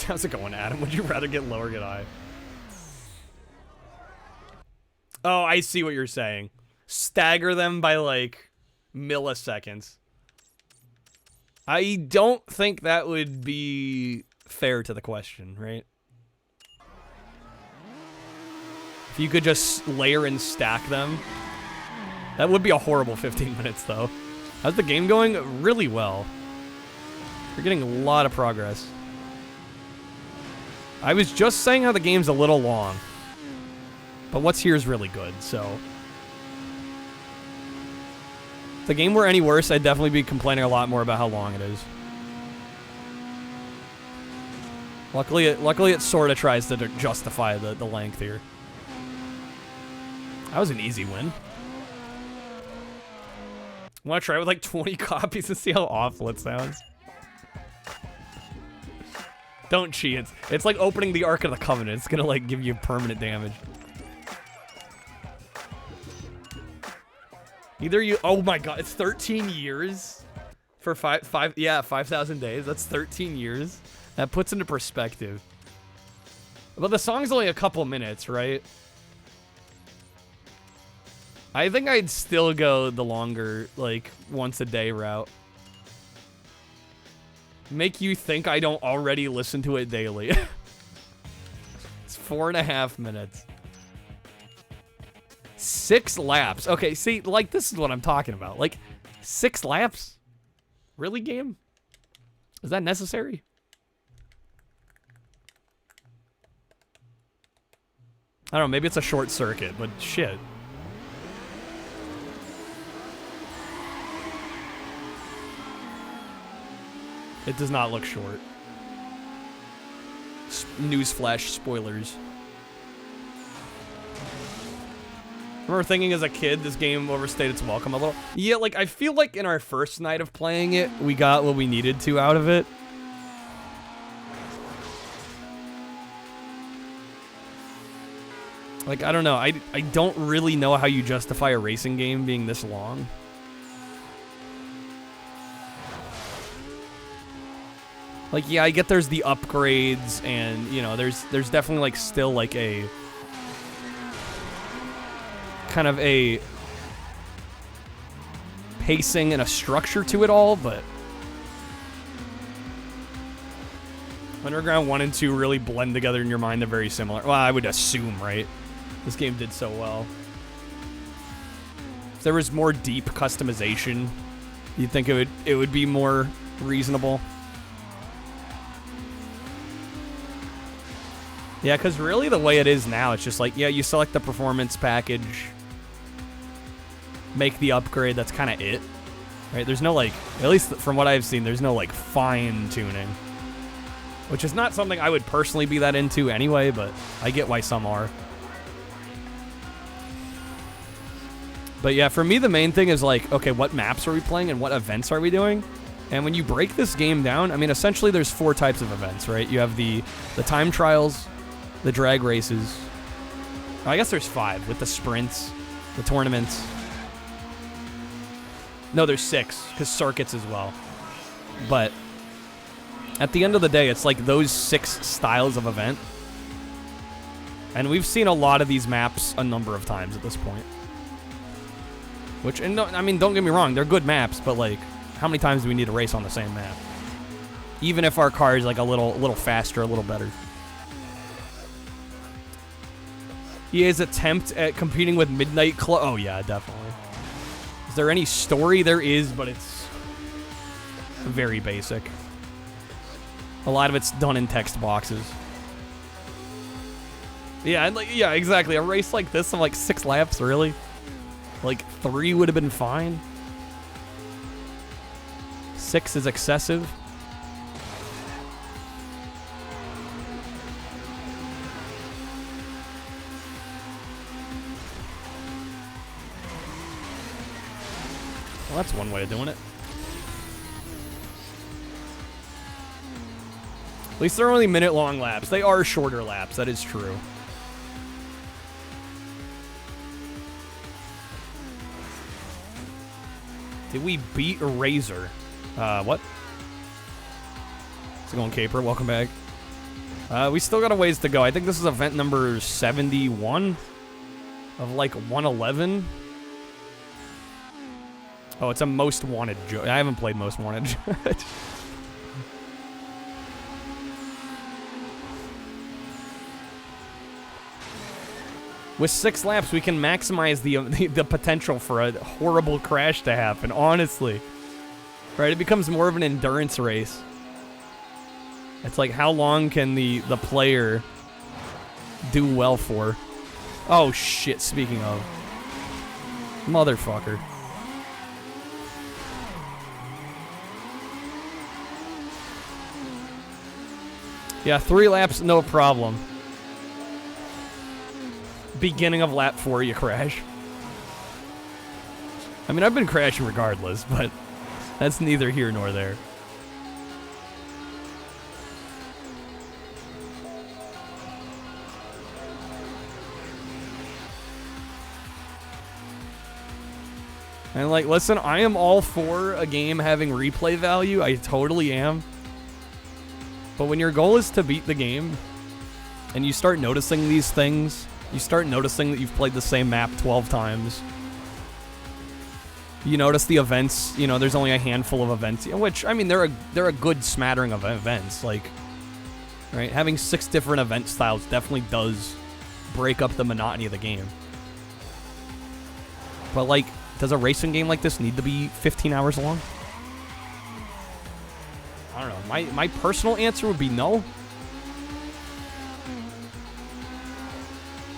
How's it going, Adam? Would you rather get low or get high? Oh, I see what you're saying. Stagger them by, like, milliseconds. I don't think that would be fair to the question, right? If you could just layer and stack them. That would be a horrible 15 minutes, though. How's the game going? Really well. We're getting a lot of progress. I was just saying how the game's a little long. But what's here is really good, so... If the game were any worse, I'd definitely be complaining a lot more about how long it is. Luckily it sort of tries to justify the length here. That was an easy win. Want to try it with like 20 copies and see how awful it sounds? Don't cheat. It's like opening the Ark of the Covenant. It's gonna like give you permanent damage. Either you... Oh my god, it's 13 years for 5,000 days. That's 13 years. That puts into perspective. But the song's only a couple minutes, right? I think I'd still go the longer, like, once a day route. Make you think I don't already listen to it daily. It's 4.5 minutes. 6 laps. Okay, see, like, this is what I'm talking about. Like, 6 laps? Really, game? Is that necessary? I don't know, maybe it's a short circuit, but shit. It does not look short. Newsflash, spoilers. I remember thinking as a kid, this game overstayed its welcome a little. Yeah, like, I feel like in our first night of playing it, we got what we needed to out of it. Like, I don't know. I don't really know how you justify a racing game being this long. Like, yeah, I get there's the upgrades, and, you know, there's definitely, like, still, like, a... kind of a pacing and a structure to it all, but Underground 1 and 2 really blend together in your mind. They're very similar. Well, I would assume, right? This game did so well. If there was more deep customization, you'd think it would be more reasonable. Yeah, because really the way it is now, it's just like, yeah, you select the performance package, make the upgrade, that's kind of it. Right? There's no, like, at least from what I've seen, there's no, like, fine-tuning. Which is not something I would personally be that into anyway, but I get why some are. But yeah, for me, the main thing is, like, okay, what maps are we playing and what events are we doing? And when you break this game down, I mean, essentially there's 4 types of events, right? You have the time trials, the drag races. I guess there's 5 with the sprints, the tournaments. No, there's 6 because circuits as well. But at the end of the day, it's like those 6 styles of event. And we've seen a lot of these maps a number of times at this point. Which, and I mean, don't get me wrong, they're good maps, but like, how many times do we need to race on the same map? Even if our car is like a little faster, a little better. EA's attempt at competing with Midnight Club. Oh yeah, definitely. Is there any story? There is, but it's very basic. A lot of it's done in text boxes. Yeah, and like, yeah, exactly. A race like this of like 6 laps, really? Like 3 would have been fine. 6 is excessive. Well, that's one way of doing it. At least they're only minute-long laps. They are shorter laps, that is true. Did we beat Razor? What? How's it going, Caper? Welcome back. We still got a ways to go. I think this is event number 71 of like 111. Oh, it's a Most Wanted joke. I haven't played Most Wanted. With 6 laps, we can maximize the potential for a horrible crash to happen, honestly. Right? It becomes more of an endurance race. It's like, how long can the player do well for? Oh, shit, speaking of. Motherfucker. Yeah, 3 laps, no problem. Beginning of lap 4, you crash. I mean, I've been crashing regardless, but that's neither here nor there. And like, listen, I am all for a game having replay value. I totally am. But when your goal is to beat the game, and you start noticing these things, you start noticing that you've played the same map 12 times, You notice the events, you know, there's only a handful of events, which, I mean, they're a good smattering of events, like, right? Having 6 different event styles definitely does break up the monotony of the game. But, like, does a racing game like this need to be 15 hours long? I don't know. My personal answer would be no.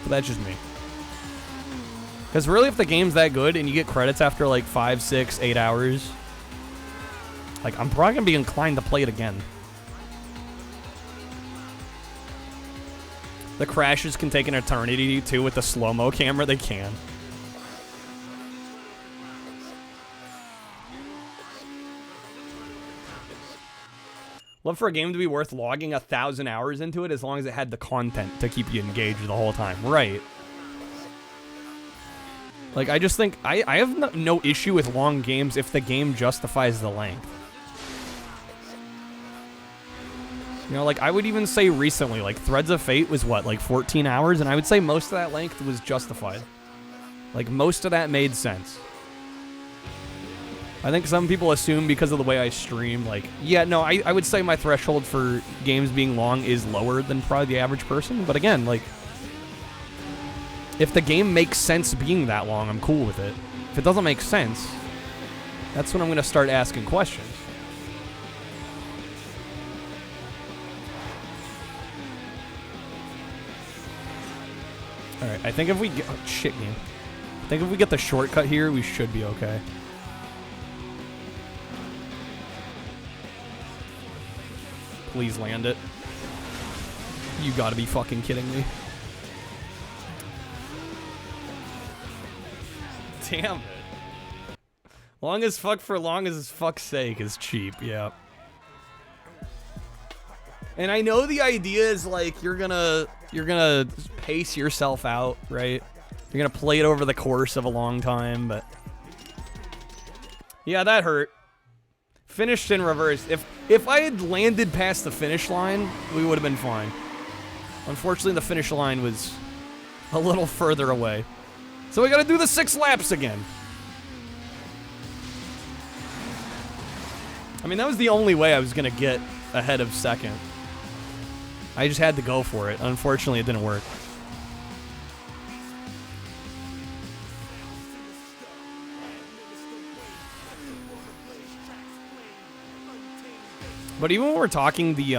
But that's just me. Because really, if the game's that good and you get credits after like 5, 6, 8 hours, like, I'm probably going to be inclined to play it again. The crashes can take an eternity, too, with the slow-mo camera. They can. Love for a game to be worth logging 1,000 hours into it as long as it had the content to keep you engaged the whole time. Right. Like, I just think, I have no issue with long games if the game justifies the length. You know, like, I would even say recently, like, Threads of Fate was, what, like 14 hours? And I would say most of that length was justified. Like, most of that made sense. I think some people assume because of the way I stream, like, yeah, no, I would say my threshold for games being long is lower than probably the average person. But again, like, if the game makes sense being that long, I'm cool with it. If it doesn't make sense, that's when I'm going to start asking questions. Alright, I think if we get... Oh, shit, game. I think if we get the shortcut here, we should be okay. Please land it. You gotta be fucking kidding me. Damn it. Long as fuck for long as fuck's sake is cheap, yeah. And I know the idea is like you're gonna pace yourself out, right? You're gonna play it over the course of a long time, but yeah, that hurt. Finished in reverse. If I had landed past the finish line, we would have been fine. Unfortunately, the finish line was a little further away. So we gotta do the 6 laps again. I mean, that was the only way I was gonna get ahead of second. I just had to go for it. Unfortunately, it didn't work. But even when we're talking the, you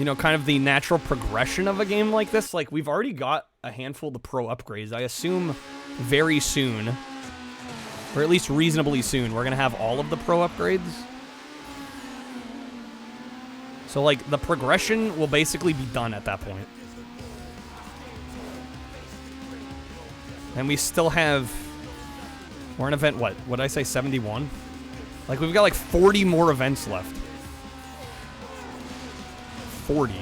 know, kind of the natural progression of a game like this, like, we've already got a handful of the pro upgrades. I assume very soon, or at least reasonably soon, we're going to have all of the pro upgrades. So, like, the progression will basically be done at that point. And we still have... We're in event, what? What did I say, 71? Like, we've got, like, 40 more events left. 40.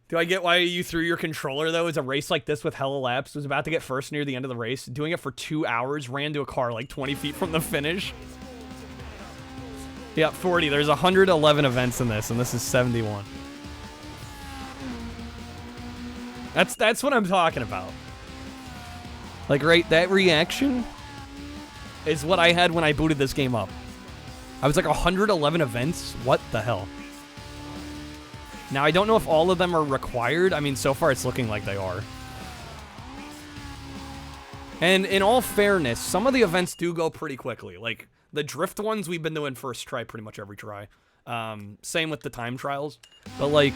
Do I get why you threw your controller, though? Is a race like this with hella laps, was about to get first near the end of the race, doing it for 2 hours, ran to a car like 20 feet from the finish. Yeah, 40. There's 111 events in this, and this is 71. That's what I'm talking about. Like, right, that reaction is what I had when I booted this game up. I was like, 111 events? What the hell? Now, I don't know if all of them are required. I mean, so far it's looking like they are. And in all fairness, some of the events do go pretty quickly. Like, the drift ones we've been doing first try pretty much every try. Same with the time trials. But, like,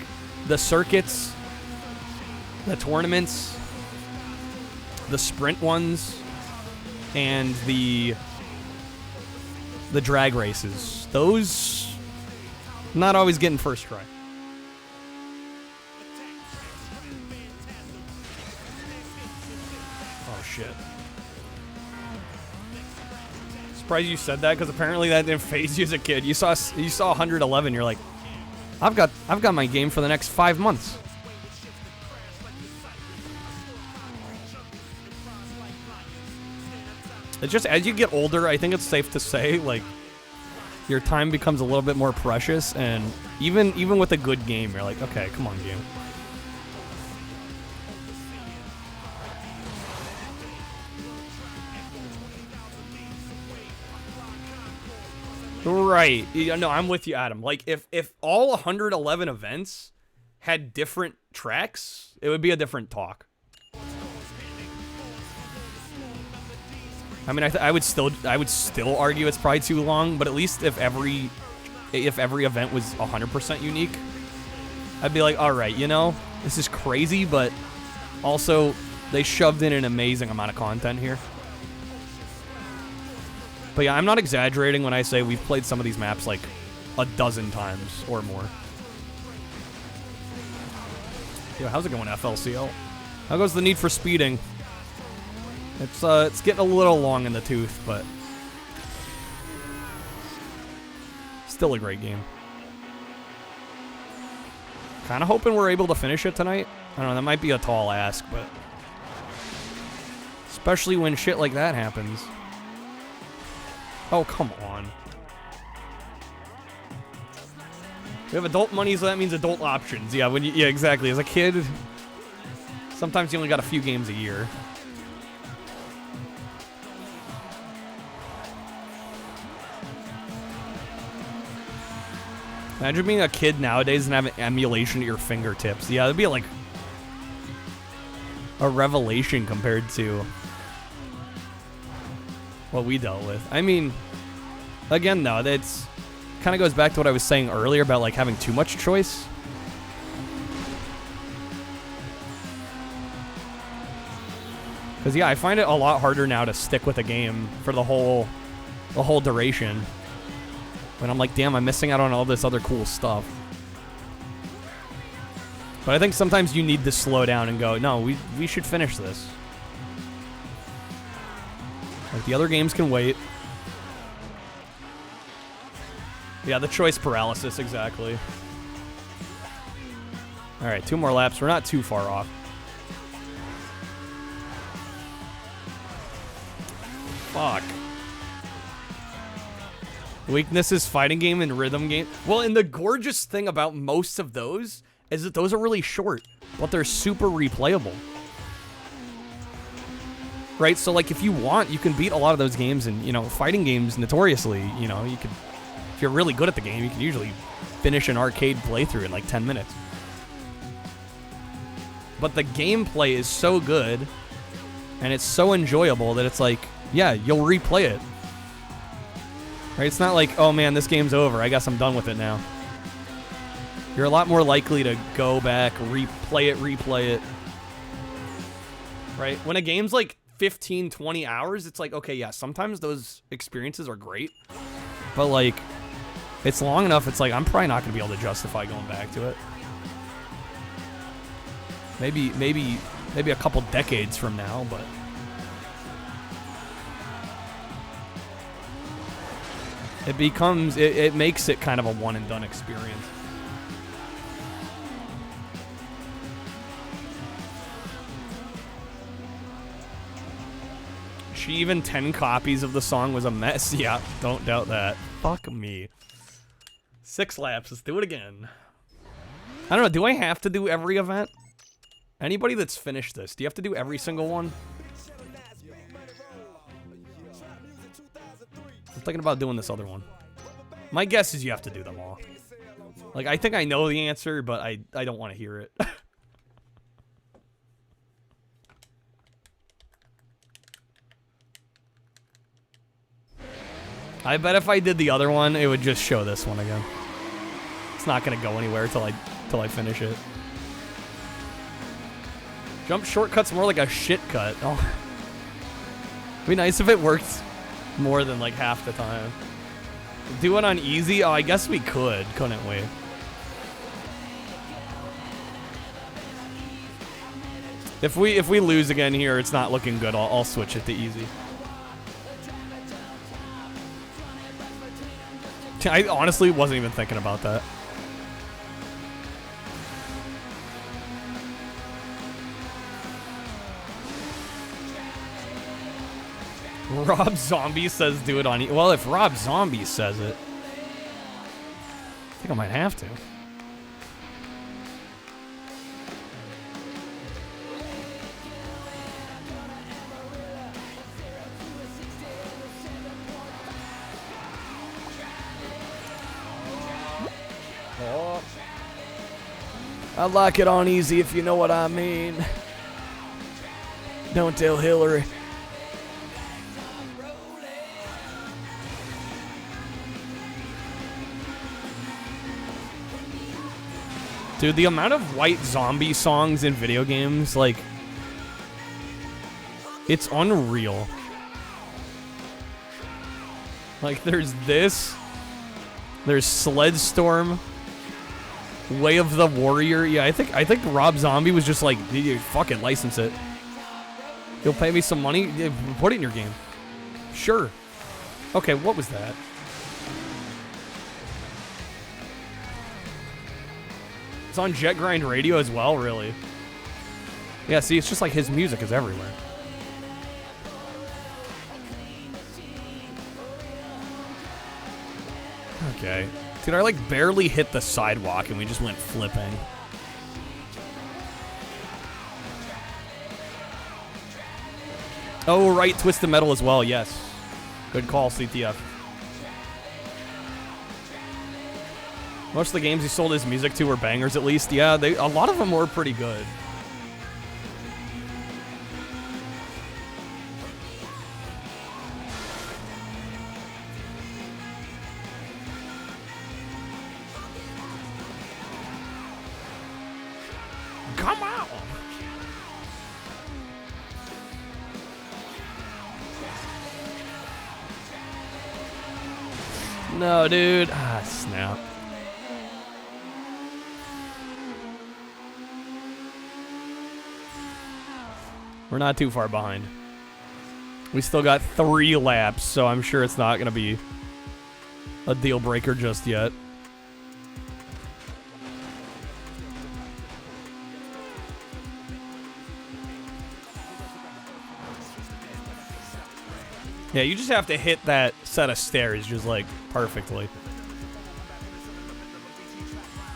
the circuits, the tournaments, the sprint ones, and the drag races, those not always getting first try. Oh shit. Surprised you said that, because apparently that didn't phase you as a kid. You saw 111, you're like, I've got my game for the next 5 months. It's just, as you get older, I think it's safe to say, like, your time becomes a little bit more precious, and even with a good game, you're like, okay, come on, game. Right. Yeah, no, I'm with you, Adam. Like, if all 111 events had different tracks, it would be a different talk. I mean, I would still argue it's probably too long, but at least if every event was 100% unique, I'd be like, all right, you know, this is crazy, but also they shoved in an amazing amount of content here. But yeah, I'm not exaggerating when I say we've played some of these maps like a dozen times or more. Yo, how's it going, FLCL? How goes the need for speeding? It's getting a little long in the tooth, but still a great game. Kind of hoping we're able to finish it tonight. I don't know, that might be a tall ask, but especially when shit like that happens. Oh, come on. We have adult money, so that means adult options. Yeah, yeah, exactly. As a kid, sometimes you only got a few games a year. Imagine being a kid nowadays and having emulation at your fingertips. Yeah, that'd be like a revelation compared to what we dealt with. I mean, again, though, that's kind of goes back to what I was saying earlier about like having too much choice. Because yeah, I find it a lot harder now to stick with a game for the whole duration. When I'm like, damn, I'm missing out on all this other cool stuff. But I think sometimes you need to slow down and go, no, we should finish this. Like, the other games can wait. Yeah, the choice paralysis, exactly. Alright, 2 more laps. We're not too far off. Fuck. Weakness is fighting game and rhythm game. Well, and the gorgeous thing about most of those is that those are really short, but they're super replayable. Right? So, like, if you want, you can beat a lot of those games, and, you know, fighting games, notoriously, you know, you could, if you're really good at the game, you can usually finish an arcade playthrough in, like, 10 minutes. But the gameplay is so good, and it's so enjoyable that it's like, yeah, you'll replay it. Right? It's not like, oh man, this game's over, I guess I'm done with it now. You're a lot more likely to go back, replay it. Right? When a game's like 15, 20 hours, it's like, okay, yeah, sometimes those experiences are great, but like, it's long enough, it's like, I'm probably not going to be able to justify going back to it. Maybe a couple decades from now, but it makes it kind of a one and done experience. She even 10 copies of the song was a mess. Yeah, don't doubt that. Fuck me. 6 laps, let's do it again. I don't know, do I have to do every event? Anybody that's finished this, do you have to do every single one? I'm thinking about doing this other one. My guess is you have to do them all. Like, I think I know the answer, but I don't want to hear it. I bet if I did the other one, it would just show this one again. It's not going to go anywhere till I finish it. Jump shortcut's more like a shit cut. Oh. It'd be nice if it worked more than like half the time. Do it on easy? Oh, I guess we could, couldn't we? If we lose again here, it's not looking good. I'll switch it to easy. I honestly wasn't even thinking about that. Rob Zombie says do it on well, if Rob Zombie says it. think I might have to. I like it on easy if you know what I mean. Don't tell Hillary. Dude, the amount of white zombie songs in video games, like, it's unreal. Like, there's this. There's Sledstorm. Way of the Warrior. Yeah, I think Rob Zombie was just like, fuck it, license it. You'll pay me some money? Put it in your game. Sure. Okay, what was that? It's on Jet Grind Radio as well, really. Yeah, see, it's just like his music is everywhere. Okay. Dude, I like barely hit the sidewalk and we just went flipping. Oh, right, Twisted Metal as well, yes. Good call, CTF. Most of the games he sold his music to were bangers, at least. Yeah, a lot of them were pretty good. Come on! No, dude. Ah, snap. We're not too far behind. We still got 3 laps, so I'm sure it's not going to be a deal breaker just yet. Yeah, you just have to hit that set of stairs just, like, perfectly.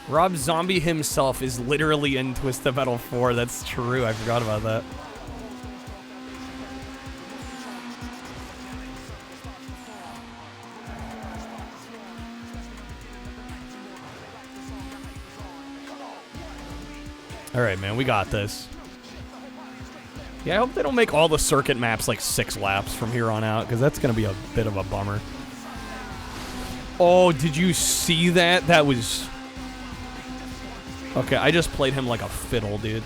Rob Zombie himself is literally in Twisted Metal 4. That's true. I forgot about that. All right, man. We got this. Yeah, I hope they don't make all the circuit maps like 6 laps from here on out, because that's going to be a bit of a bummer. Oh, did you see that? That was... Okay, I just played him like a fiddle, dude.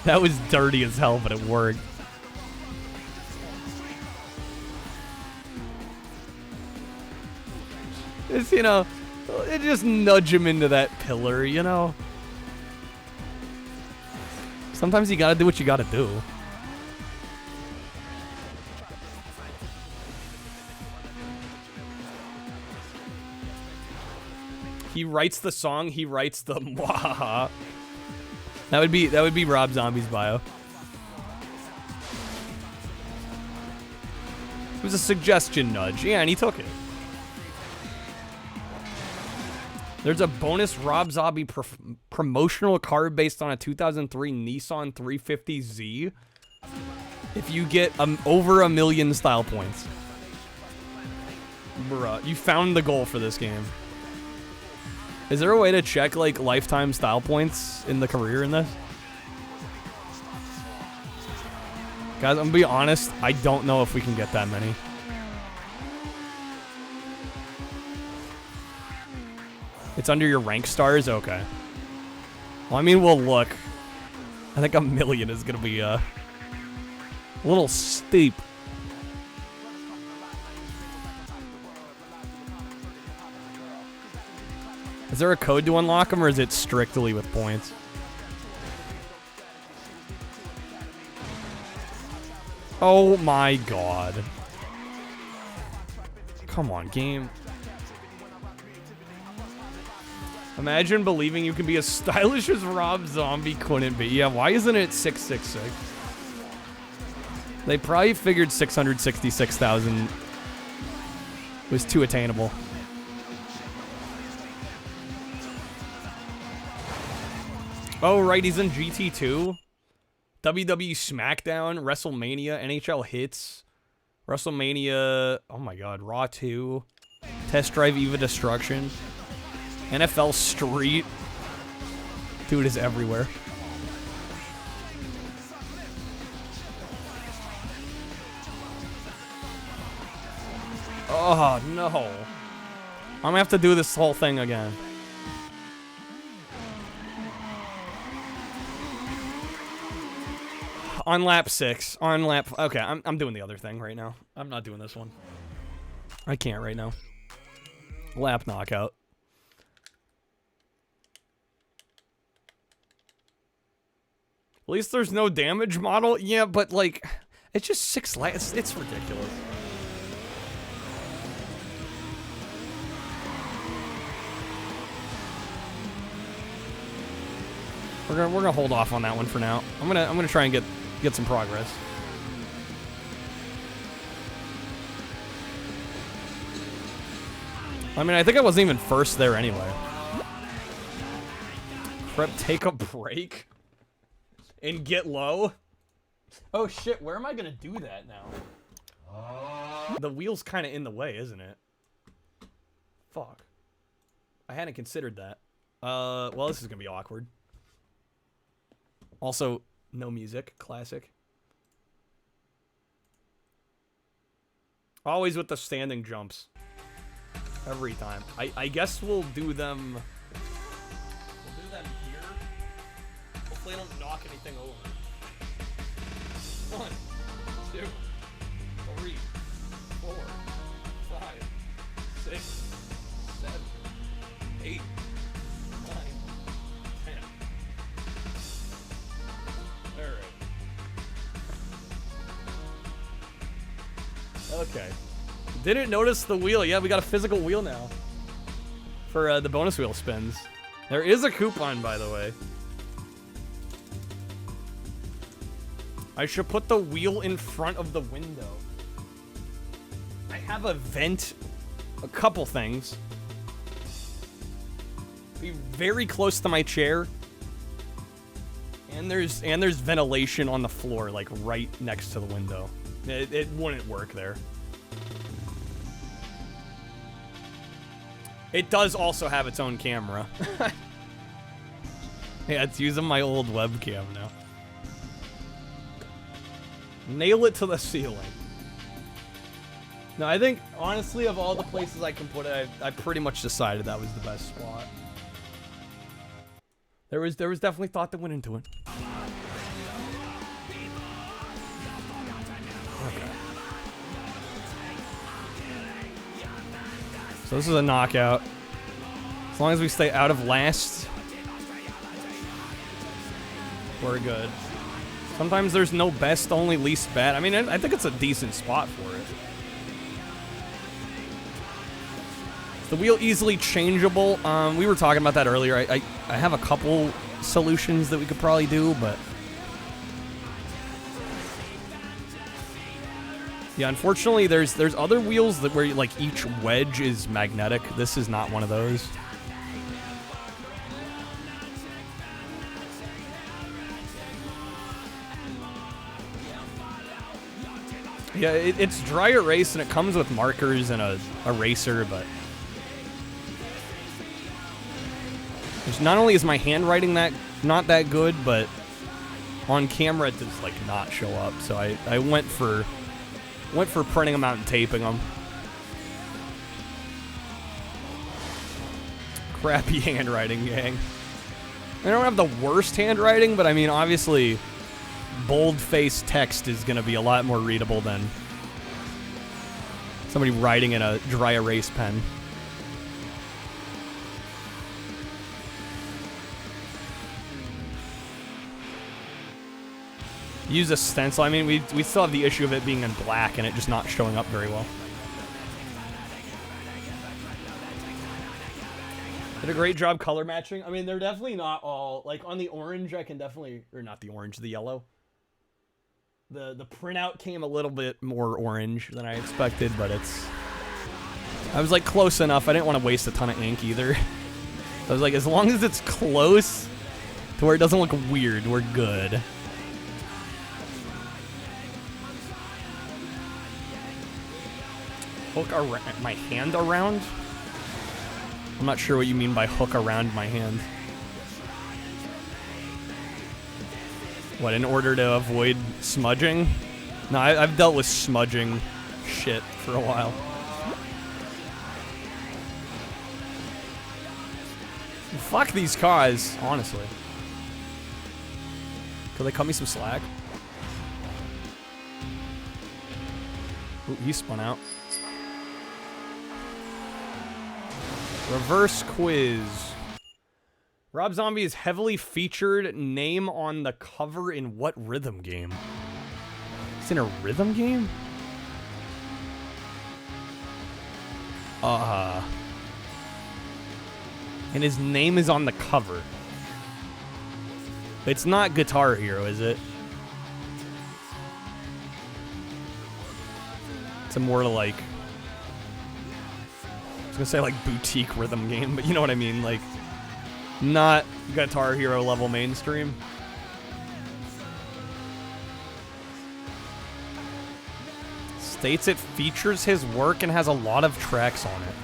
That was dirty as hell, but it worked. It's, you know, it just nudge him into that pillar, you know? Sometimes you gotta do what you gotta do. He writes the song, he writes the mwahaha. That would be Rob Zombie's bio. It was a suggestion nudge. Yeah, and he took it. There's a bonus Rob Zombie promotional card based on a 2003 Nissan 350Z if you get over 1 million style points. Bruh, you found the goal for this game. Is there a way to check, like, lifetime style points in the career in this? Guys, I'm gonna be honest, I don't know if we can get that many. It's under your rank stars? Okay. Well, I mean, we'll look. I think 1 million is going to be a little steep. Is there a code to unlock them, or is it strictly with points? Oh my god. Come on, game. Imagine believing you can be as stylish as Rob Zombie couldn't be. Yeah, why isn't it 666? They probably figured 666,000 was too attainable. Oh, right, he's in GT2. WWE SmackDown, WrestleMania, NHL Hits, WrestleMania, oh my god, Raw 2, Test Drive Eva Destruction, NFL Street. Dude is everywhere. Oh, no. I'm gonna have to do this whole thing again. On lap 6. On lap... Okay, I'm doing the other thing right now. I'm not doing this one. I can't right now. Lap knockout. At least there's no damage model. Yeah, but like... It's just 6 laps. It's ridiculous. We're gonna hold off on that one for now. I'm gonna try and get some progress. I mean, I think I wasn't even first there anyway. Prep, take a break and get low. Oh shit, where am I gonna do that now? The wheel's kind of in the way, isn't it? Fuck. I hadn't considered that. Well, this is gonna be awkward. Also, no music. Classic. Always with the standing jumps. Every time. I guess we'll do them... We'll do them here. Hopefully I don't knock anything over. 1, 2, 3, 4, 5, 6, 7, 8, 9, 10. Alright. Okay. Didn't notice the wheel. Yeah, we got a physical wheel now. For the bonus wheel spins. There is a coupon, by the way. I should put the wheel in front of the window. I have a vent. A couple things. Be very close to my chair. And there's ventilation on the floor, like right next to the window. It wouldn't work there. It does also have its own camera. Yeah, it's using my old webcam now. Nail it to the ceiling. No, I think, honestly, of all the places I can put it, I pretty much decided that was the best spot. There was definitely thought that went into it. Okay. So this is a knockout. As long as we stay out of last, we're good. Sometimes there's no best, only least bad. I mean, I think it's a decent spot for it. Is the wheel easily changeable? We were talking about that earlier. I have a couple solutions that we could probably do, but... Yeah, unfortunately, there's other wheels that where like each wedge is magnetic. This is not one of those. Yeah, it's dry erase and it comes with markers and a eraser, but not only is my handwriting not that good, but on camera it does like not show up. So I went for printing them out and taping them. Crappy handwriting, gang. I don't have the worst handwriting, but I mean, obviously, bold-faced text is going to be a lot more readable than somebody writing in a dry erase pen. Use a stencil. I mean, we still have the issue of it being in black and it just not showing up very well. Did a great job color matching. I mean, they're definitely not all... Like, on the orange, I can definitely... Or not the orange, the yellow. The printout came a little bit more orange than I expected, but it's... I was, like, close enough. I didn't want to waste a ton of ink, either. I was like, as long as it's close, To where it doesn't look weird. We're good. Hook my hand around? I'm not sure what you mean by hook around my hand. What, in order to avoid smudging? No, I've dealt with smudging shit for a while. Fuck these cars, honestly. Could they cut me some slack? Ooh, he spun out. Reverse quiz. Rob Zombie is heavily featured. Name on the cover in what rhythm game? It's in a rhythm game? And his name is on the cover. It's not Guitar Hero, is it? It's a more like... I was gonna say like boutique rhythm game, but you know what I mean, like not Guitar Hero level mainstream. States it features his work and has a lot of tracks on it.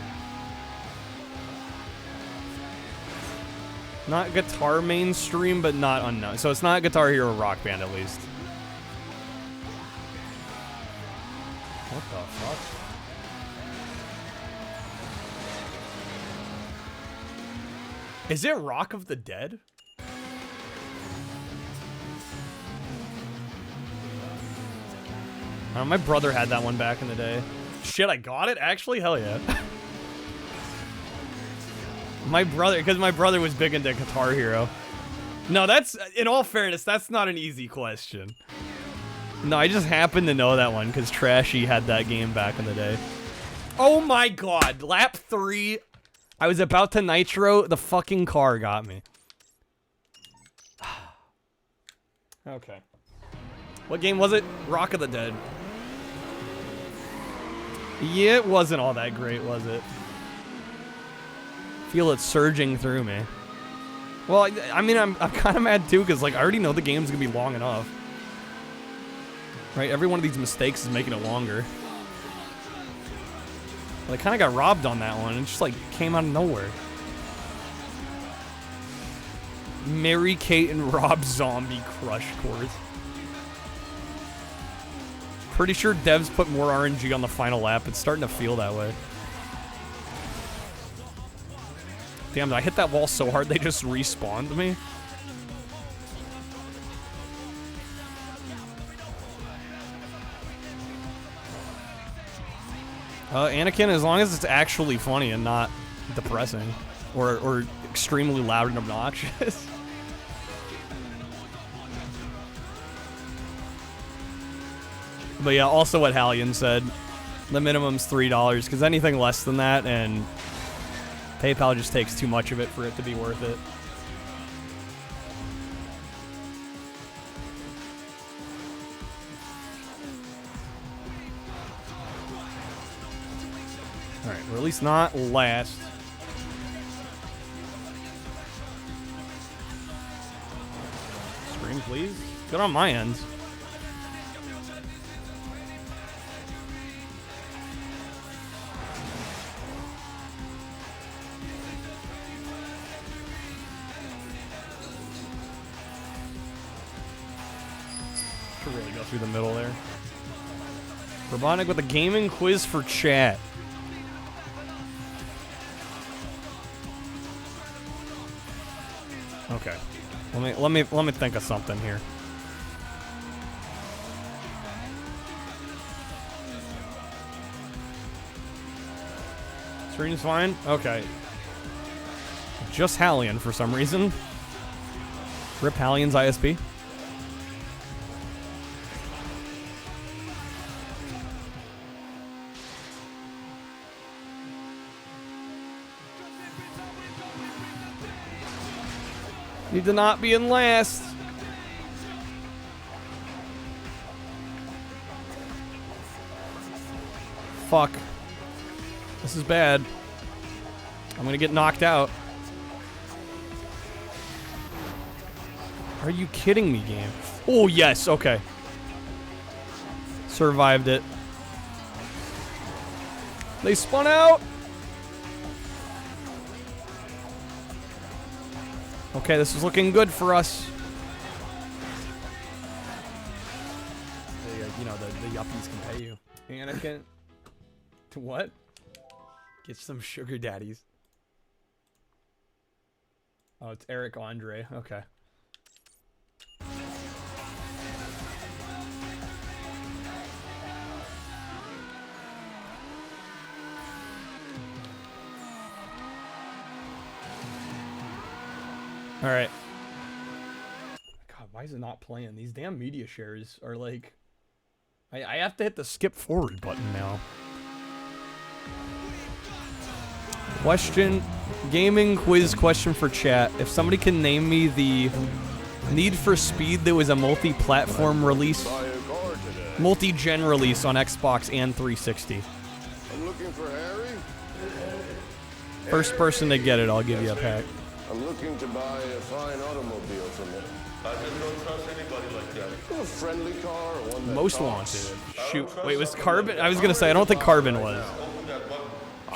Not guitar mainstream, but not unknown. So it's not Guitar Hero Rock Band at least. What the fuck? Is it Rock of the Dead? My brother had that one back in the day. Shit, I got it? Actually? Hell yeah. Because my brother was big into Guitar Hero. No, that's, in all fairness, that's not an easy question. No, I just happened to know that one because Trashy had that game back in the day. Oh my god, lap 3. I was about to nitro, the fucking car got me. Okay. What game was it? Rock of the Dead. Yeah, it wasn't all that great, was it? Feel it surging through me. Well, I mean, I'm kind of mad too, because like, I already know the game's gonna be long enough. Right, every one of these mistakes is making it longer. Well, I kind of got robbed on that one. It just like came out of nowhere. Mary Kate and Rob Zombie Crush Course. Pretty sure devs put more RNG on the final lap. It's starting to feel that way. Damn, did I hit that wall so hard they just respawned me? Anakin, as long as it's actually funny and not depressing or extremely loud and obnoxious. But yeah, also what Hallian said, the minimum's $3, because anything less than that, and PayPal just takes too much of it for it to be worth it. Alright, or at least not last. Scream, please. Good on my end. Should really go through the middle there. Robotnik with a gaming quiz for chat. Okay. Let me think of something here. Screen's fine? Okay. Just Hallian for some reason. Rip Hallian's ISP. Need to not be in last. Fuck. This is bad. I'm gonna get knocked out. Are you kidding me, game? Oh, yes. Okay. Survived it. They spun out. Okay, this is looking good for us. You know, the yuppies can pay you. Anakin. What? Get some sugar daddies. Oh, it's Eric Andre. Okay. All right. God, why is it not playing? These damn media shares are like... I have to hit the skip forward button now. Question, gaming quiz question for chat. If somebody can name me the Need for Speed that was a multi-platform release, multi-gen release on Xbox and 360. I'm looking for Harry. First person to get it, I'll give you a pack. I'm looking to buy a fine automobile from him. I just don't trust anybody like that. A friendly car or one that Most talks. wanted. Shoot, wait, was Carbon? I was gonna say, I don't think Carbon was.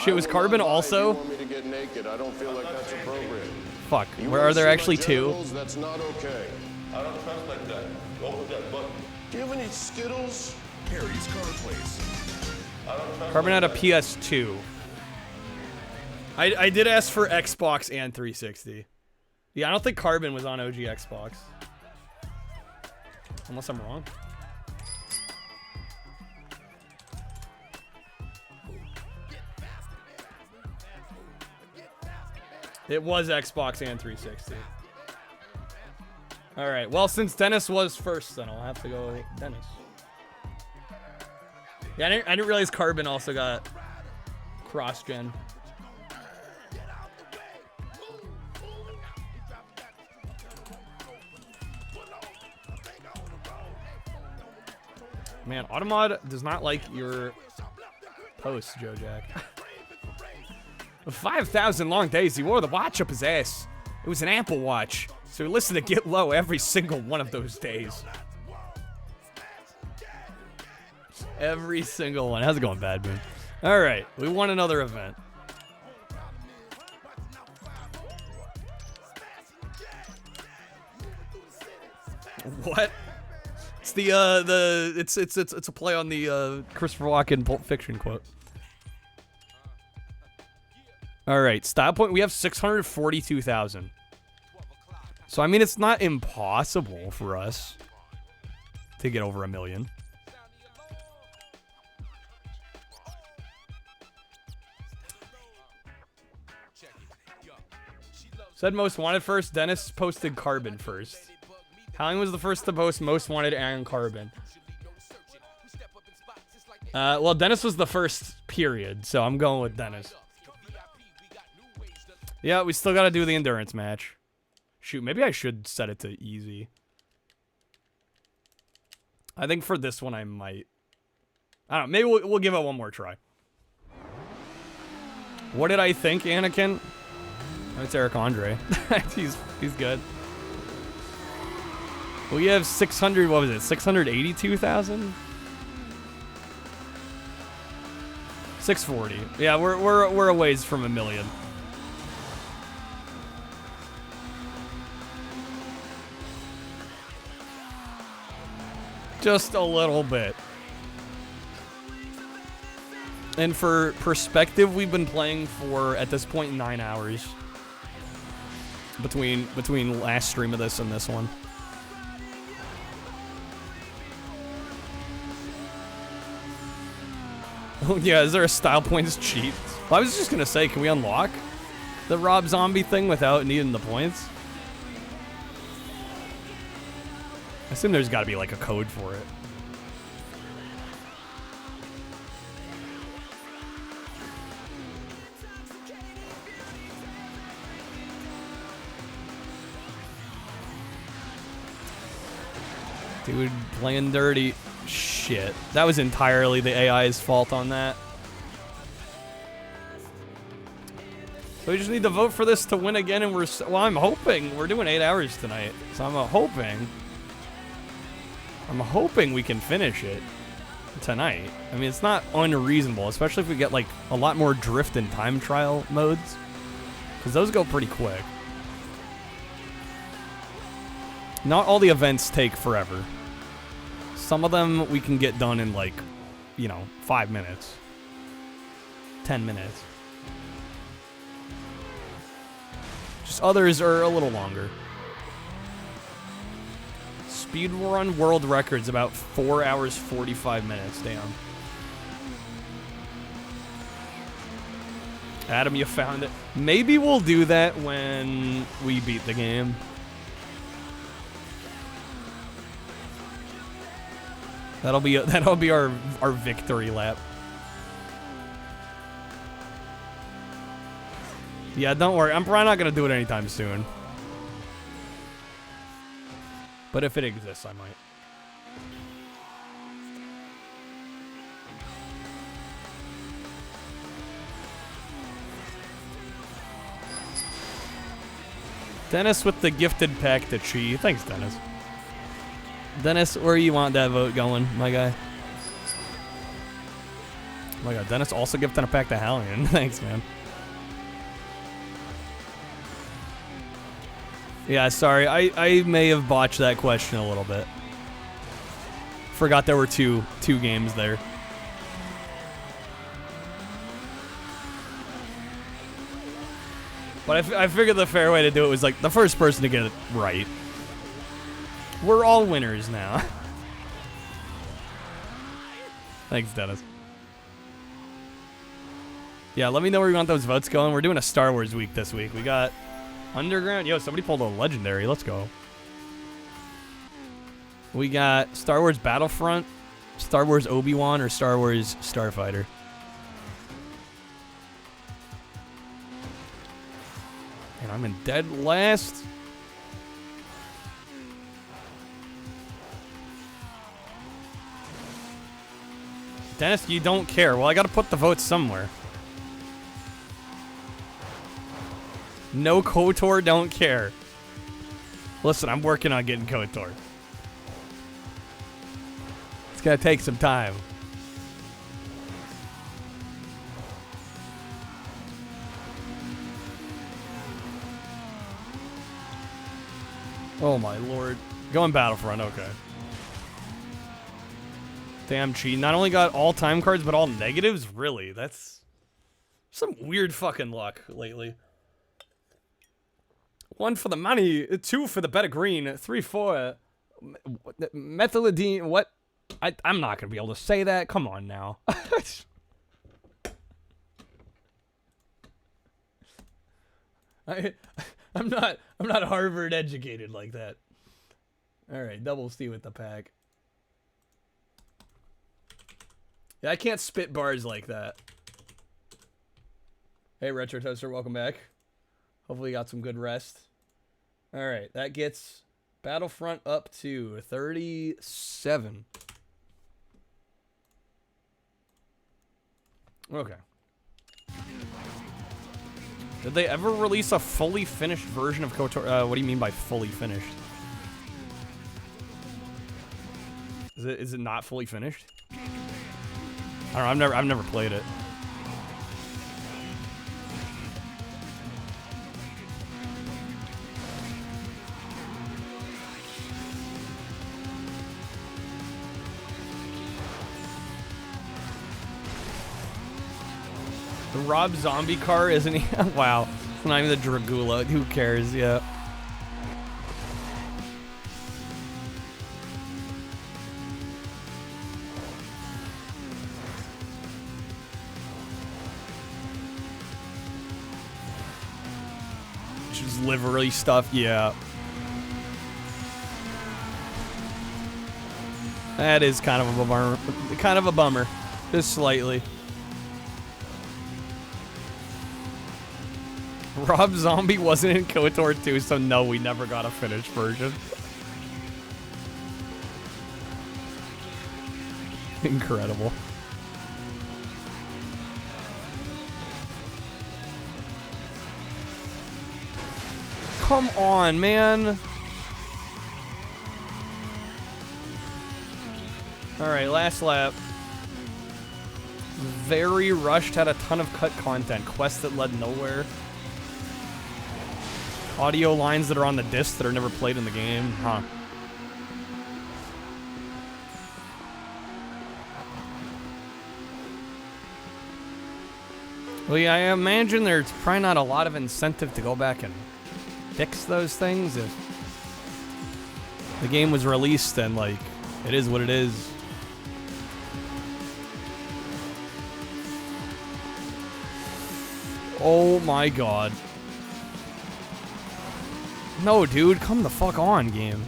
Shit, was Carbon also? You want me to get naked? I don't feel like that's appropriate. Fuck, You where wanna are there see my actually two? genitals? That's not okay. I don't trust like that. Open that button. Do you have any Skittles? Harry's car place. Carbon had a PS2. I did ask for Xbox and 360. Yeah, I don't think Carbon was on OG Xbox. Unless I'm wrong. It was Xbox and 360. Alright, well, since Dennis was first, then I'll have to go Dennis. Yeah, I didn't realize Carbon also got cross-gen. Man, Automod does not like your posts, Joe Jack. 5,000 long days, he wore the watch up his ass. It was an Apple Watch, so he listened to Get Low every single one of those days. Every single one. How's it going, Bad Moon? Alright, we won another event. What? It's it's a play on the Christopher Walken Pulp Fiction quote. All right, style point. We have 642,000. So I mean, it's not impossible for us to get over 1 million. Said most wanted first. Dennis posted Carbon first. Howling was the first to post most wanted and Carbon. Well, Dennis was the first, period, so I'm going with Dennis. Yeah, we still gotta do the endurance match. Shoot, maybe I should set it to easy. I think for this one I might. I don't know, maybe we'll give it one more try. What did I think, Anakin? Oh, it's Eric Andre. he's good. We have 600, what was it, 682,000? 640. Yeah, we're a ways from 1 million. Just a little bit. And for perspective, we've been playing for, at this point, 9 hours. Between last stream of this and this one. Oh yeah, is there a style points cheat? Well, I was just gonna say, can we unlock the Rob Zombie thing without needing the points? I assume there's gotta be like a code for it. Dude, playing dirty. Shit. That was entirely the AI's fault on that. So we just need to vote for this to win again, and well, I'm hoping we're doing 8 hours tonight. So I'm hoping we can finish it tonight. I mean, it's not unreasonable, especially if we get like a lot more drift and time trial modes, because those go pretty quick. Not all the events take forever. Some of them we can get done in like, 5 minutes, 10 minutes. Just others are a little longer. Speedrun world records about 4 hours 45 minutes. Damn. Adam, you found it. Maybe we'll do that when we beat the game. That'll be our victory lap. Yeah, don't worry. I'm probably not gonna do it anytime soon. But if it exists, I might. Dennis with the gifted pack to Chi. Thanks, Dennis. Dennis, where you want that vote going, my guy? Oh my god, Dennis also gifted a pack to Hallion. Thanks, man. Yeah, sorry. I may have botched that question a little bit. Forgot there were two games there. But I figured the fair way to do it was like the first person to get it right. We're all winners now. Thanks, Dennis. Yeah, let me know where you want those votes going. We're doing a Star Wars week this week. We got Underground. Yo, somebody pulled a legendary. Let's go. We got Star Wars Battlefront, Star Wars Obi-Wan, or Star Wars Starfighter. And I'm in dead last. Dennis, you don't care. Well, I gotta put the votes somewhere. No KOTOR, don't care. Listen, I'm working on getting KOTOR. It's gonna take some time. Oh my lord. Going Battlefront, okay. Damn, Chi. Not only got all time cards, but all negatives? Really? That's some weird fucking luck lately. 1 for the money, 2 for the better green, 3 for methylidine. What? I'm not gonna be able to say that. Come on now. I'm not Harvard educated like that. All right, double C with the pack. Yeah, I can't spit bars like that. Hey, Retro Toaster, welcome back. Hopefully you got some good rest. All right, that gets Battlefront up to 37. Okay. Did they ever release a fully finished version of KOTOR? What do you mean by fully finished? Is it not fully finished? I don't know. I've never played it. The Rob Zombie car, isn't he? Wow. It's not even the Dragula. Who cares? Yeah. Just livery stuff, yeah. That is kind of a bummer. Kind of a bummer. Just slightly. Rob Zombie wasn't in KOTOR 2, so no, we never got a finished version. Incredible. come on, man. Alright, last lap. Very rushed, had a ton of cut content. Quests that led nowhere. Audio lines that are on the disc that are never played in the game. Huh. Well, yeah, I imagine there's probably not a lot of incentive to go back and fix those things if the game was released and, like, it is what it is. Oh my god. No, dude, come the fuck on, game.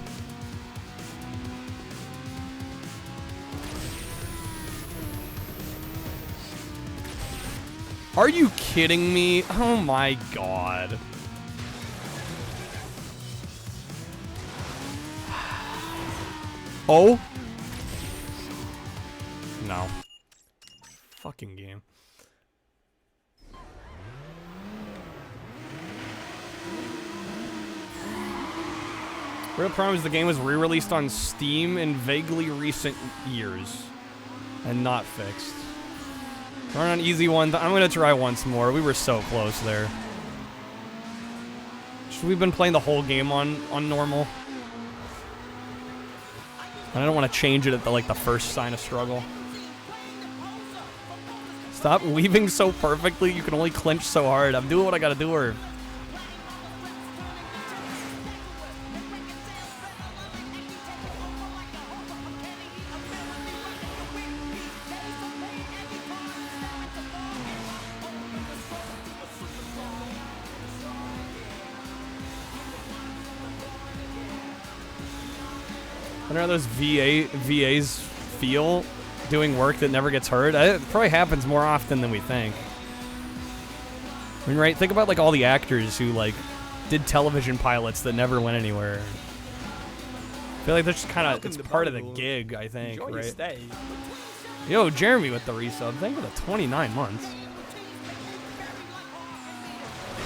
Are you kidding me? Oh my god. Oh? No. Fucking game. Real problem is the game was re-released on Steam in vaguely recent years and not fixed. Run on easy one. I'm gonna try once more. We were so close there. Should we have been playing the whole game on normal? I don't want to change it at the first sign of struggle. Stop weaving so perfectly. You can only clinch so hard. I'm doing what I gotta do. Or I don't know how those VAs feel doing work that never gets heard. It probably happens more often than we think. I mean, right? Think about like all the actors who like did television pilots that never went anywhere. I feel like that's just kind of it's part of the gig, I think, Enjoy right? your stay. Yo, Jeremy with the resub. Thank you for the 29 months.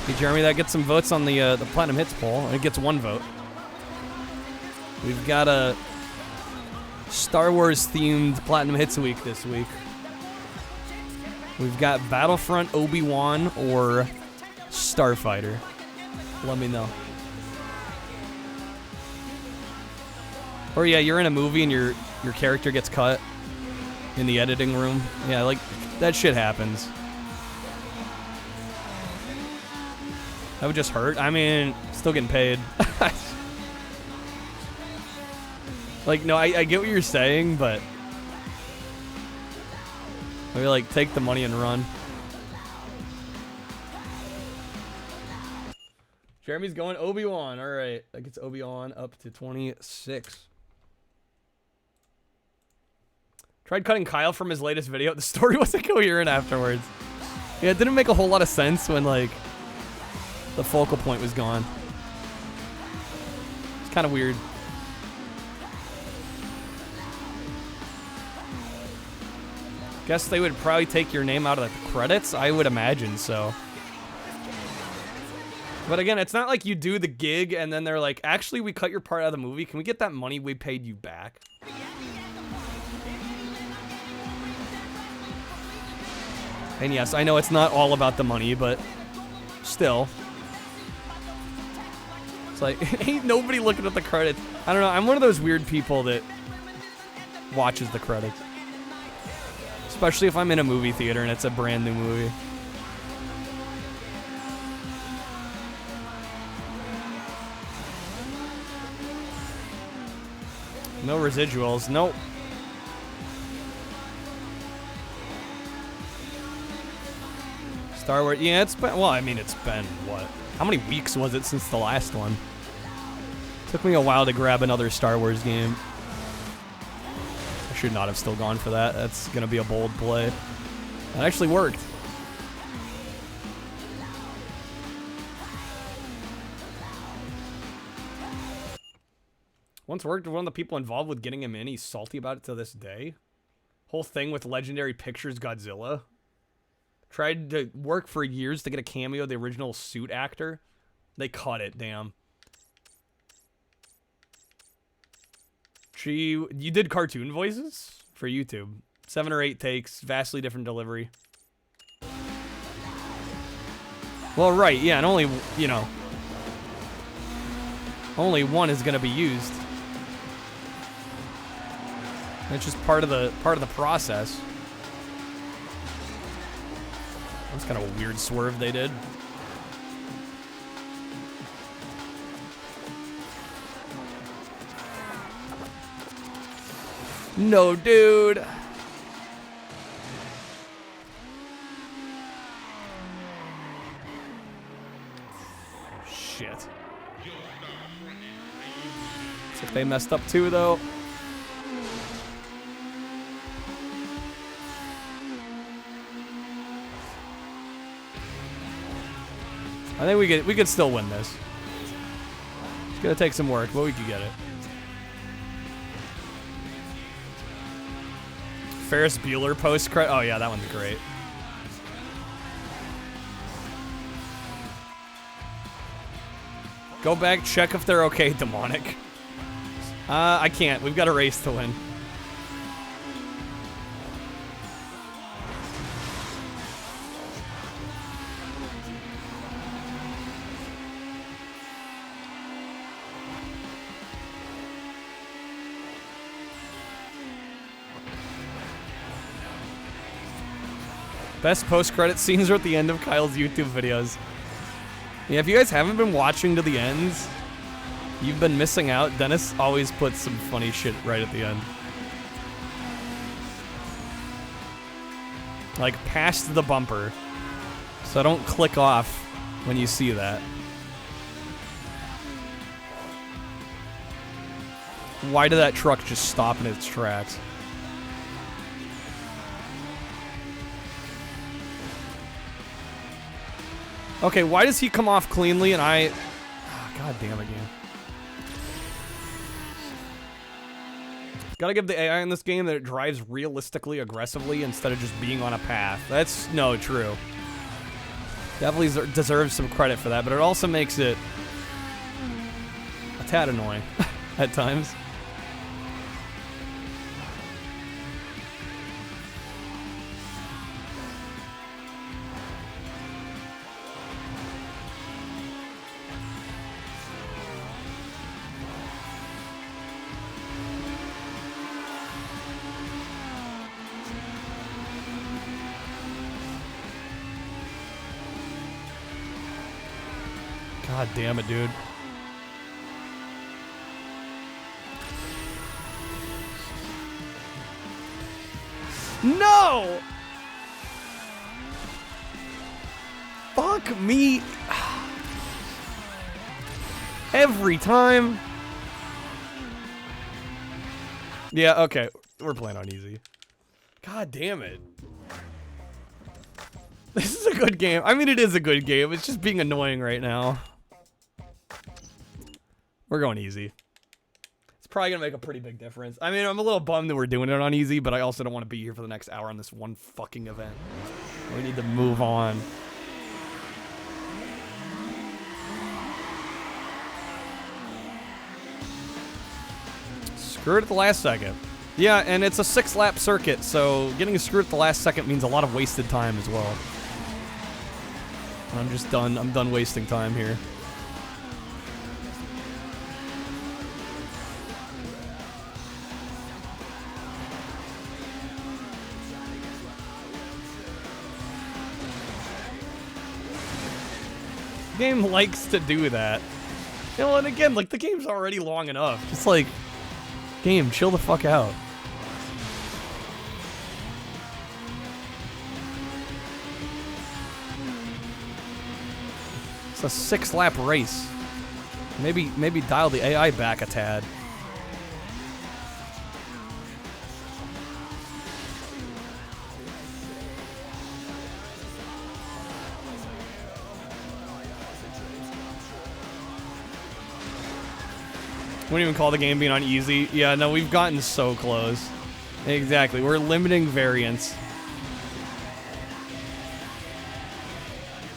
Hey, Jeremy, that gets some votes on the Platinum Hits poll. It gets 1 vote. We've got a Star Wars themed Platinum Hits week this week. We've got Battlefront, Obi-Wan, or Starfighter. Let me know. Or yeah, you're in a movie and your character gets cut in the editing room. Yeah, like that shit happens. That would just hurt. I mean, still getting paid. Like, no, I get what you're saying, but maybe like take the money and run. Jeremy's going Obi-Wan. All right, that gets Obi-Wan up to 26. Tried cutting Kyle from his latest video. The story wasn't coherent afterwards. Yeah, it didn't make a whole lot of sense when like the focal point was gone. It's kind of weird. Guess they would probably take your name out of the credits. I would imagine so. But again, it's not like you do the gig and then they're like, actually, we cut your part out of the movie. Can we get that money we paid you back? And yes, I know it's not all about the money, but still. It's like, ain't nobody looking at the credits. I don't know. I'm one of those weird people that watches the credits. Especially if I'm in a movie theater and it's a brand new movie. No residuals. Nope. Star Wars. Yeah, it's been... Well, I mean, it's been, what? How many weeks was it since the last one? Took me a while to grab another Star Wars game. Should not have still gone for that. That's gonna be a bold play. That actually worked. Once worked with one of the people involved with getting him in. He's salty about it to this day. Whole thing with Legendary Pictures Godzilla. Tried to work for years to get a cameo of the original suit actor. They cut it, damn. You did cartoon voices for YouTube. 7 or 8 takes, vastly different delivery. Well, right, yeah, and only, you know, only one is gonna be used. It's just part of the process. That's kind of a weird swerve they did. No, dude. Shit. Looks like they messed up too, though. I think we could still win this. It's gonna take some work, but we could get it. Ferris Bueller post-credit. Oh yeah, that one's great. Go back, check if they're okay, demonic. I can't. We've got a race to win. Best post-credit scenes are at the end of Kyle's YouTube videos. Yeah, if you guys haven't been watching to the ends, you've been missing out. Dennis always puts some funny shit right at the end. Like, past the bumper. So don't click off when you see that. Why did that truck just stop in its tracks? Okay, why does he come off cleanly and I... Oh, God damn it, game. Gotta give the AI in this game that it drives realistically aggressively instead of just being on a path. That's no true. Definitely deserves some credit for that, but it also makes it a tad annoying at times. God damn it, dude. No! Fuck me. Every time. Yeah, okay. We're playing on easy. God damn it. This is a good game. I mean, it is a good game. It's just being annoying right now. We're going easy. It's probably going to make a pretty big difference. I mean, I'm a little bummed that we're doing it on easy, but I also don't want to be here for the next hour on this one fucking event. We need to move on. Screw it at the last second. Yeah, and it's a 6-lap circuit, so getting screwed at the last second means a lot of wasted time as well. I'm just done. I'm done wasting time here. Game likes to do that. You know, and again, like, the game's already long enough. Just like, game, chill the fuck out. It's a 6-lap race. Maybe dial the AI back a tad. Wouldn't even call the game being on easy. Yeah, no, we've gotten so close. Exactly, we're limiting variance.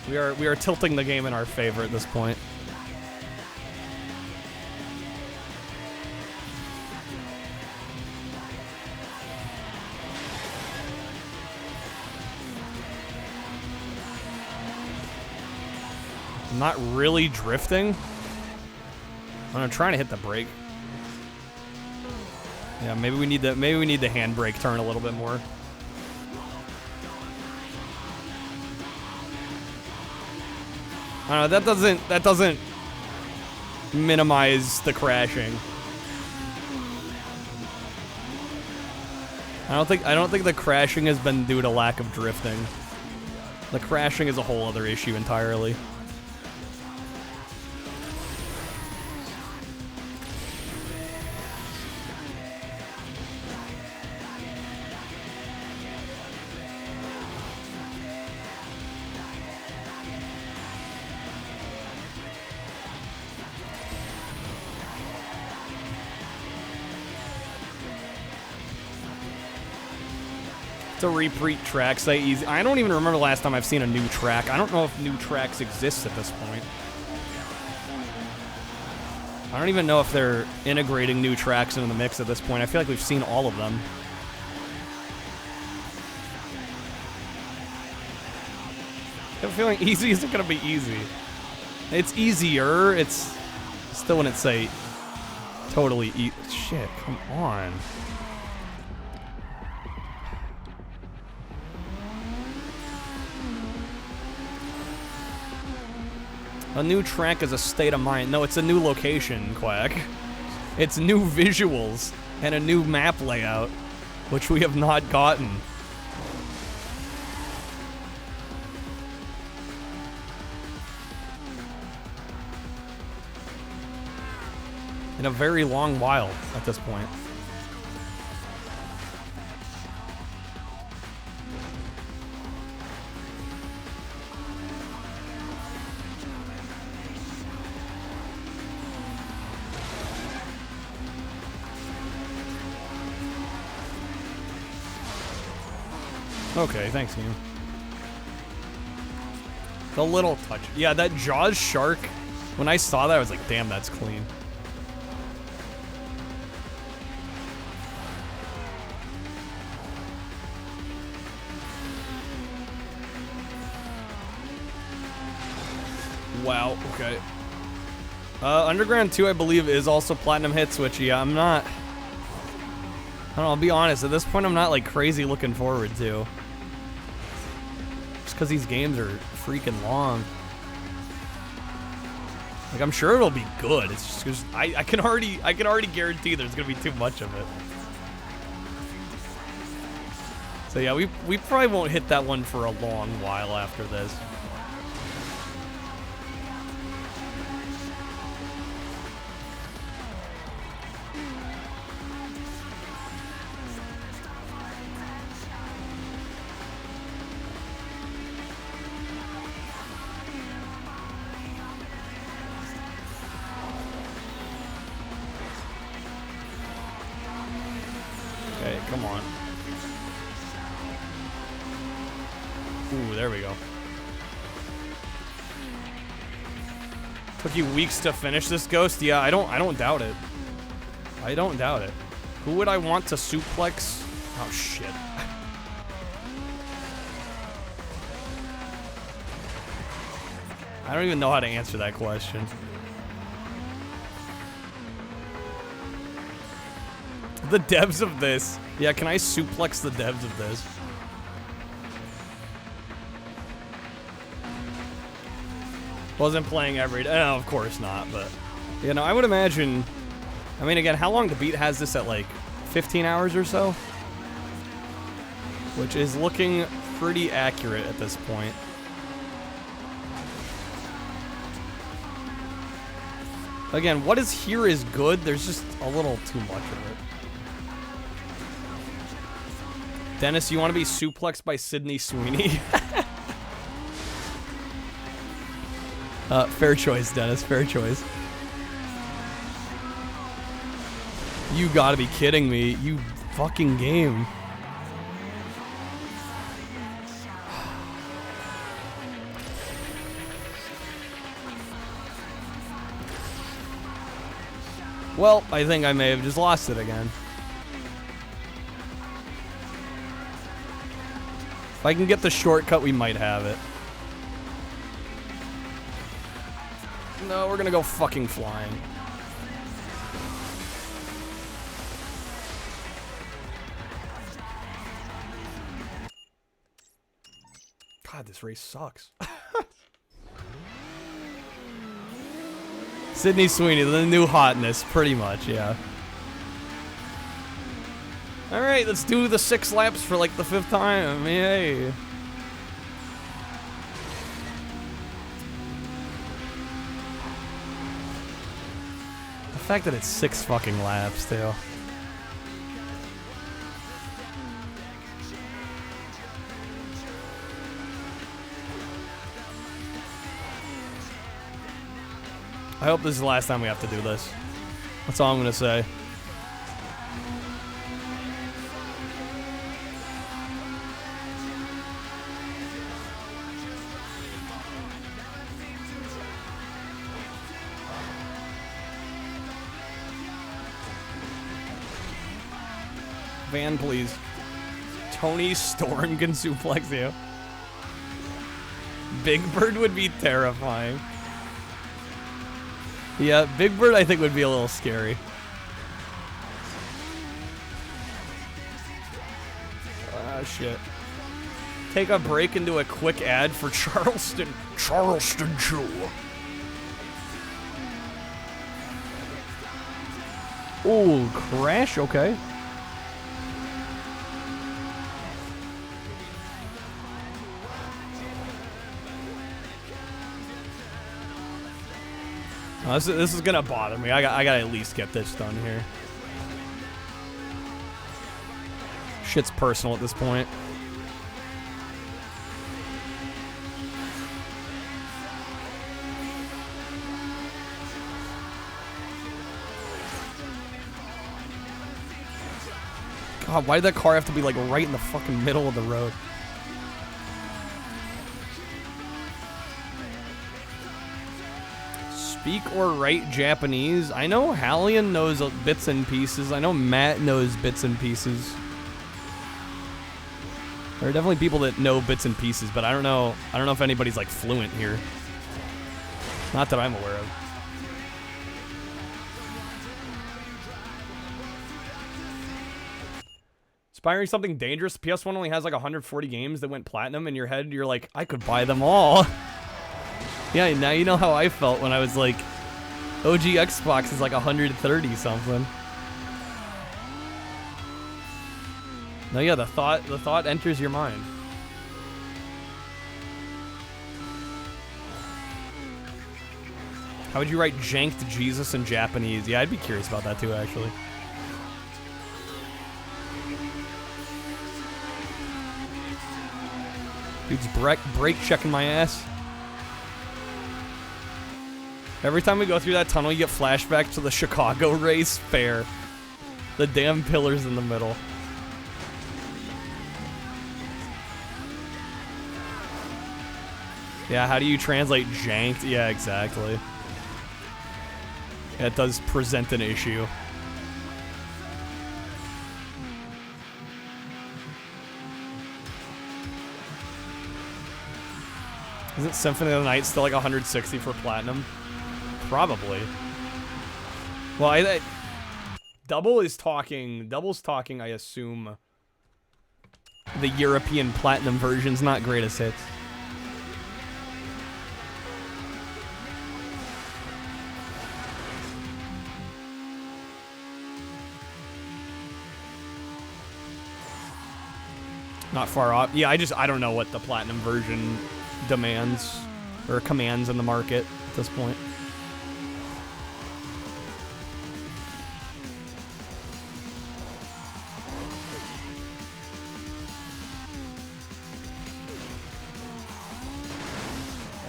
We are tilting the game in our favor at this point. I'm not really drifting. I'm trying to hit the brake. Yeah, maybe we need the handbrake turn a little bit more. I don't know, that doesn't minimize the crashing. I don't think the crashing has been due to lack of drifting. The crashing is a whole other issue entirely. To reprint tracks that easy. I don't even remember the last time I've seen a new track. I don't know if new tracks exist at this point. I don't even know if they're integrating new tracks into the mix at this point. I feel like we've seen all of them. I have a feeling easy isn't gonna be easy. It's easier. It's still wouldn't say totally shit, come on. A new track is a state of mind. No, it's a new location, Quack. It's new visuals and a new map layout, which we have not gotten. In a very long while at this point. Okay, thanks, you. The little touch. Yeah, that Jaws shark, when I saw that, I was like, damn, that's clean. Wow, okay. Underground 2, I believe, is also platinum hits, which, yeah, I'm not... I don't know, I'll be honest, at this point, I'm not, like, crazy looking forward to. Just because these games are freaking long. Like, I'm sure it'll be good. It's just 'cause I can already guarantee there's gonna be too much of it. So yeah, we probably won't hit that one for a long while after this. Okay, come on. Ooh, there we go. Took you weeks to finish this, Ghost? Yeah, I don't doubt it. I don't doubt it. Who would I want to suplex? Oh shit. I don't even know how to answer that question. The devs of this. Yeah, can I suplex the devs of this? Wasn't playing every day. No, of course not, but... You know, I would imagine... I mean, again, how long the beat has this at, like, 15 hours or so? Which is looking pretty accurate at this point. Again, what is here is good. There's just a little too much of it. Dennis, you want to be suplexed by Sydney Sweeney? Fair choice, Dennis. Fair choice. You gotta be kidding me. You fucking game. Well, I think I may have just lost it again. If I can get the shortcut, we might have it. No, we're gonna go fucking flying. God, this race sucks. Sydney Sweeney, the new hotness, pretty much, yeah. Alright, let's do the 6 laps for like the 5th time. Yay. The fact that it's 6 fucking laps, too. I hope this is the last time we have to do this. That's all I'm gonna say. Van, please. Tony Storm can suplex you. Big Bird would be terrifying. Yeah, Big Bird I think would be a little scary. Ah, shit. Take a break and do a quick ad for Charleston Chew. Oh, crash, okay. This is gonna bother me. I gotta at least get this done here. Shit's personal at this point. God, why did that car have to be like right in the fucking middle of the road? Speak or write Japanese. I know Hallian knows bits and pieces. I know Matt knows bits and pieces. There are definitely people that know bits and pieces, but I don't know if anybody's like fluent here. Not that I'm aware of. Inspiring something dangerous. PS1 only has like 140 games that went platinum. In your head, you're like, I could buy them all. Yeah, now you know how I felt when I was like, OG Xbox is like 130 something. No, yeah, the thought enters your mind. How would you write janked Jesus in Japanese? Yeah, I'd be curious about that too, actually. Dude's brake checking my ass. Every time we go through that tunnel, you get flashbacks to the Chicago race fair. The damn pillars in the middle. Yeah, how do you translate janked? Yeah, exactly. Yeah, it does present an issue. Isn't Symphony of the Night still like 160 for platinum? Probably. Well, Double's talking, I assume, the European platinum version's not greatest hits. Not far off. Yeah, I don't know what the platinum version demands or commands in the market at this point.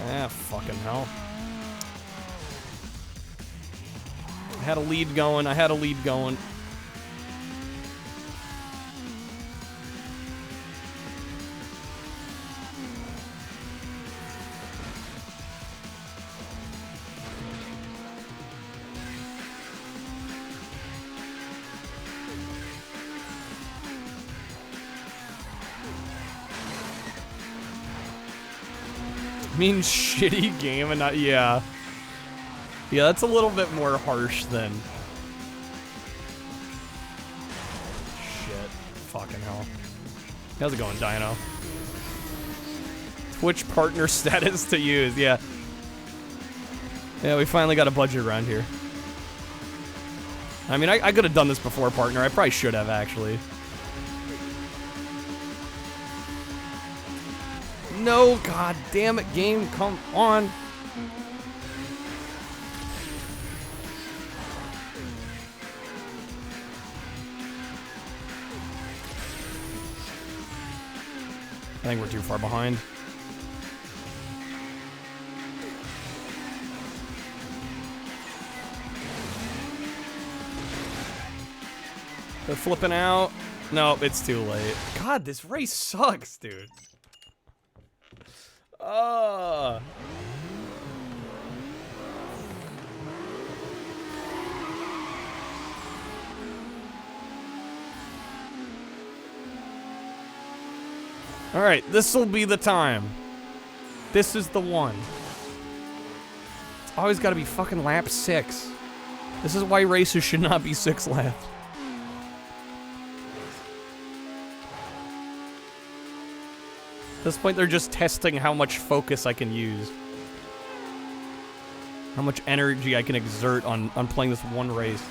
Ah, fucking hell. I had a lead going. Means shitty game and not, yeah. Yeah, that's a little bit more harsh than... Shit. Fucking hell. How's it going, Dino? Twitch partner status to use, yeah. Yeah, we finally got a budget around here. I mean, I could have done this before, partner. I probably should have, actually. No, god damn it, game, come on. I think we're too far behind. They're flipping out. No, it's too late. God, this race sucks, dude. Alright, this'll be the time. This is the one. It's always gotta be fucking lap 6. This is why races should not be 6 laps. At this point, they're just testing how much focus I can use. How much energy I can exert on playing this one race.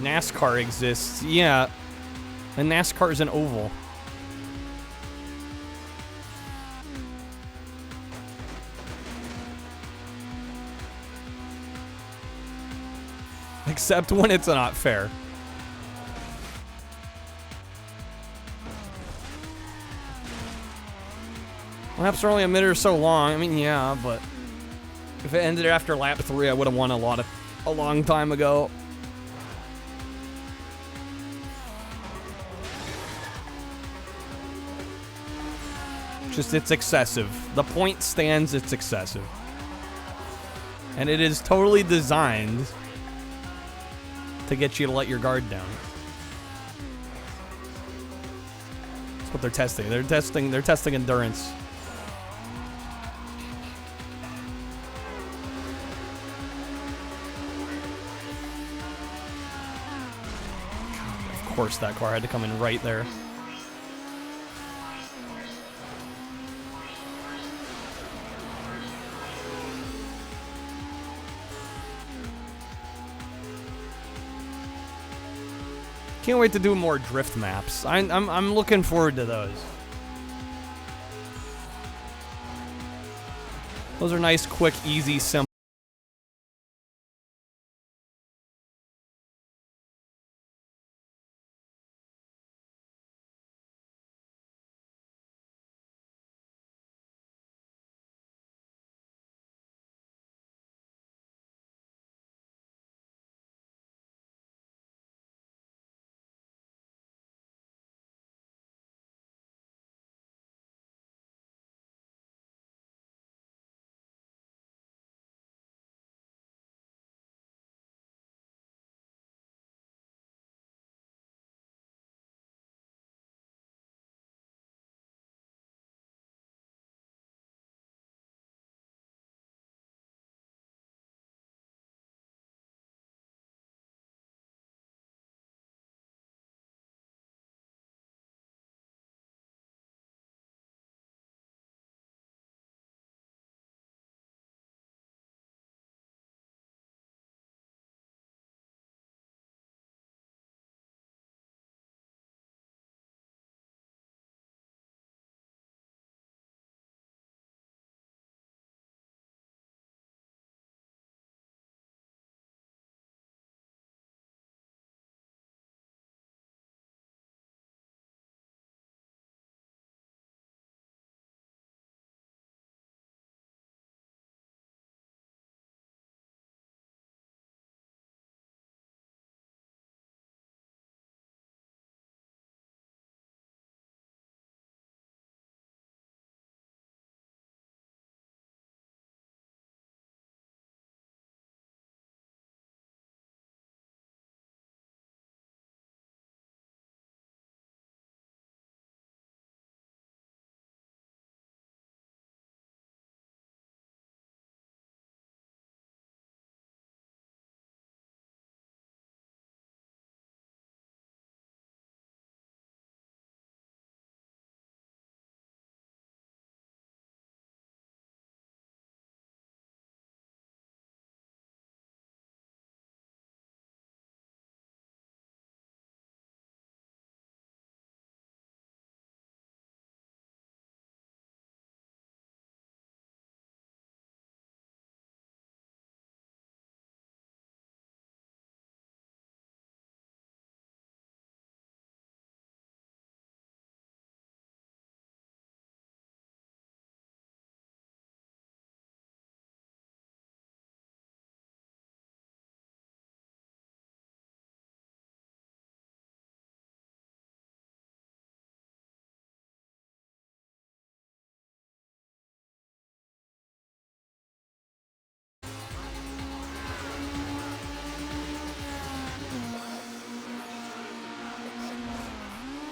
NASCAR exists, yeah. And NASCAR is an oval. Except when it's not fair. Laps are only a minute or so long. I mean, yeah, but if it ended after lap 3, I would have won a long time ago. Just, it's excessive. The point stands, it's excessive. And it is totally designed to get you to let your guard down. That's what they're testing. They're testing endurance. Of course that car had to come in right there. Can't wait to do more drift maps. I'm looking forward to those. Those are nice, quick, easy, simple.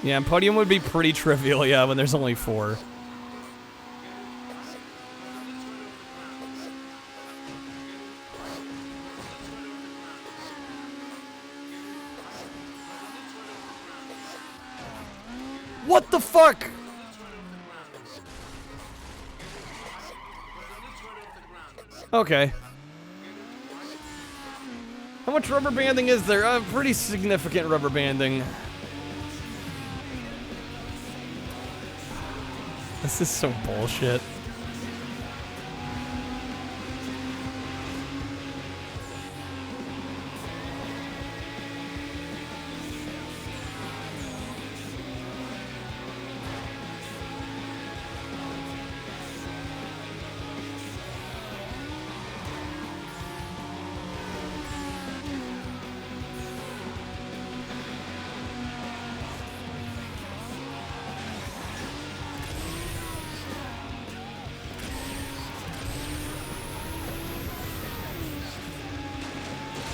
Yeah, and podium would be pretty trivial, yeah, when there's only 4. What the fuck? Okay. How much rubber banding is there? Pretty significant rubber banding. This is so bullshit.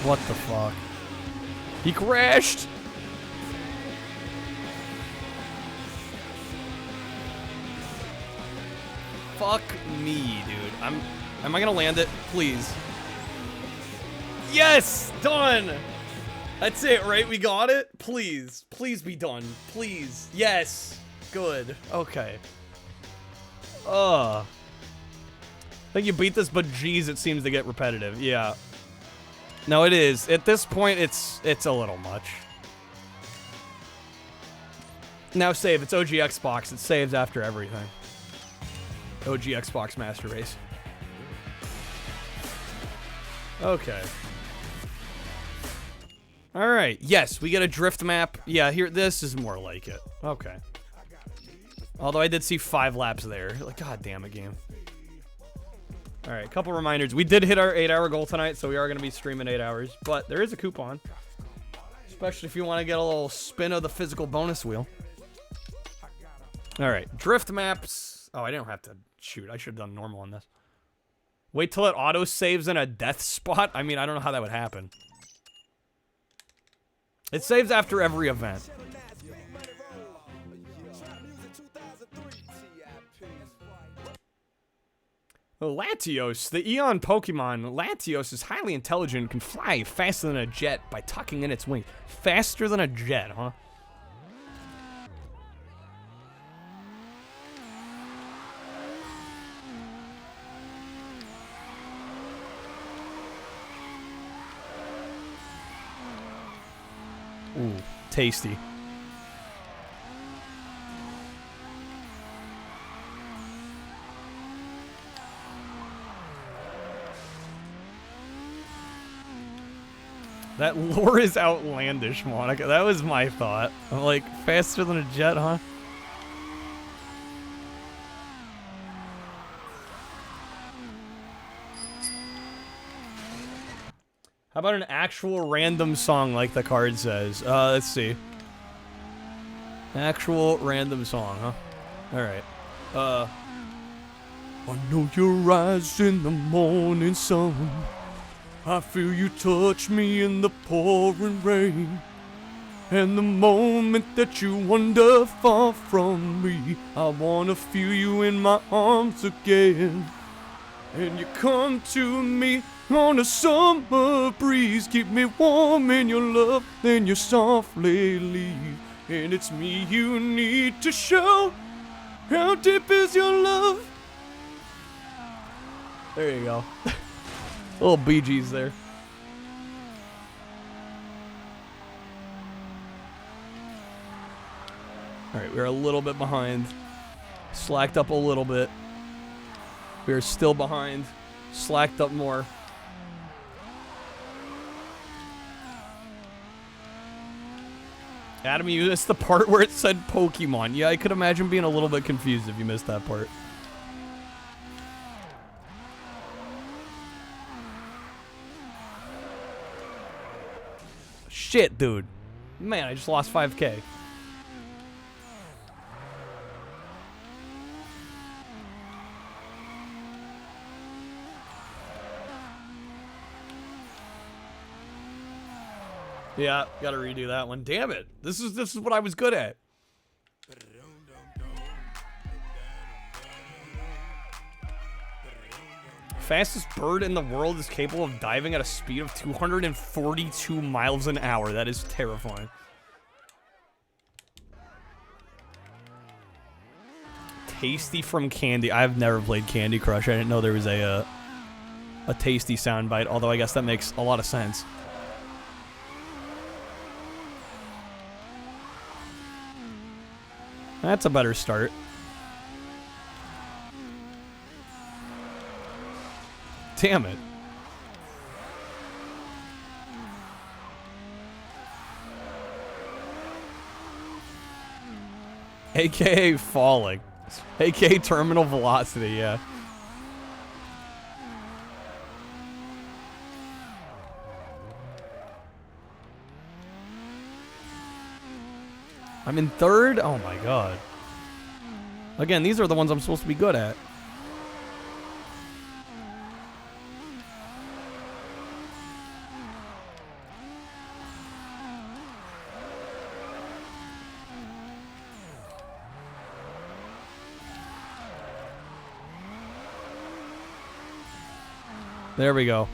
What the fuck? He crashed! Fuck me, dude. Am I gonna land it? Please. Yes! Done! That's it, right? We got it? Please. Please be done. Please. Yes. Good. Okay. I think you beat this, but geez, it seems to get repetitive. Yeah. No, it is. At this point, it's a little much. Now save. It's OG Xbox. It saves after everything. OG Xbox Master Race. Okay. Alright. Yes, we get a drift map. Yeah, here. This is more like it. Okay. Although I did see 5 laps there. Like, god damn it, game. Alright, couple reminders. We did hit our 8-hour goal tonight, so we are going to be streaming 8 hours. But there is a coupon. Especially if you want to get a little spin of the physical bonus wheel. Alright, drift maps. Oh, I didn't have to shoot. I should have done normal on this. Wait till it auto-saves in a death spot? I mean, I don't know how that would happen. It saves after every event. Latios, the Eon Pokemon. Latios is highly intelligent and can fly faster than a jet by tucking in its wings. Faster than a jet, huh? Ooh, tasty. That lore is outlandish, Monica. That was my thought. I'm like, faster than a jet, huh? How about an actual random song like the card says? Let's see. Actual random song, huh? Alright. I know your eyes in the morning sun. I feel you touch me in the pouring rain. And the moment that you wander far from me, I wanna feel you in my arms again. And you come to me on a summer breeze, keep me warm in your love, then you softly leave. And it's me you need to show. How deep is your love? There you go. Little Bee Gees there. Alright, we're a little bit behind. Slacked up a little bit. We are still behind. Slacked up more. Adam, you missed the part where it said Pokemon. Yeah, I could imagine being a little bit confused if you missed that part. Shit, dude. Man, I just lost 5K. Yeah, gotta redo that one. Damn it. This is what I was good at. Fastest bird in the world is capable of diving at a speed of 242 miles an hour. That is terrifying. Tasty from Candy. I've never played Candy Crush. I didn't know there was a tasty soundbite, although I guess that makes a lot of sense. That's a better start. Damn it. AKA falling. AKA terminal velocity, yeah. I'm in third? Oh my god. Again, these are the ones I'm supposed to be good at. There we go.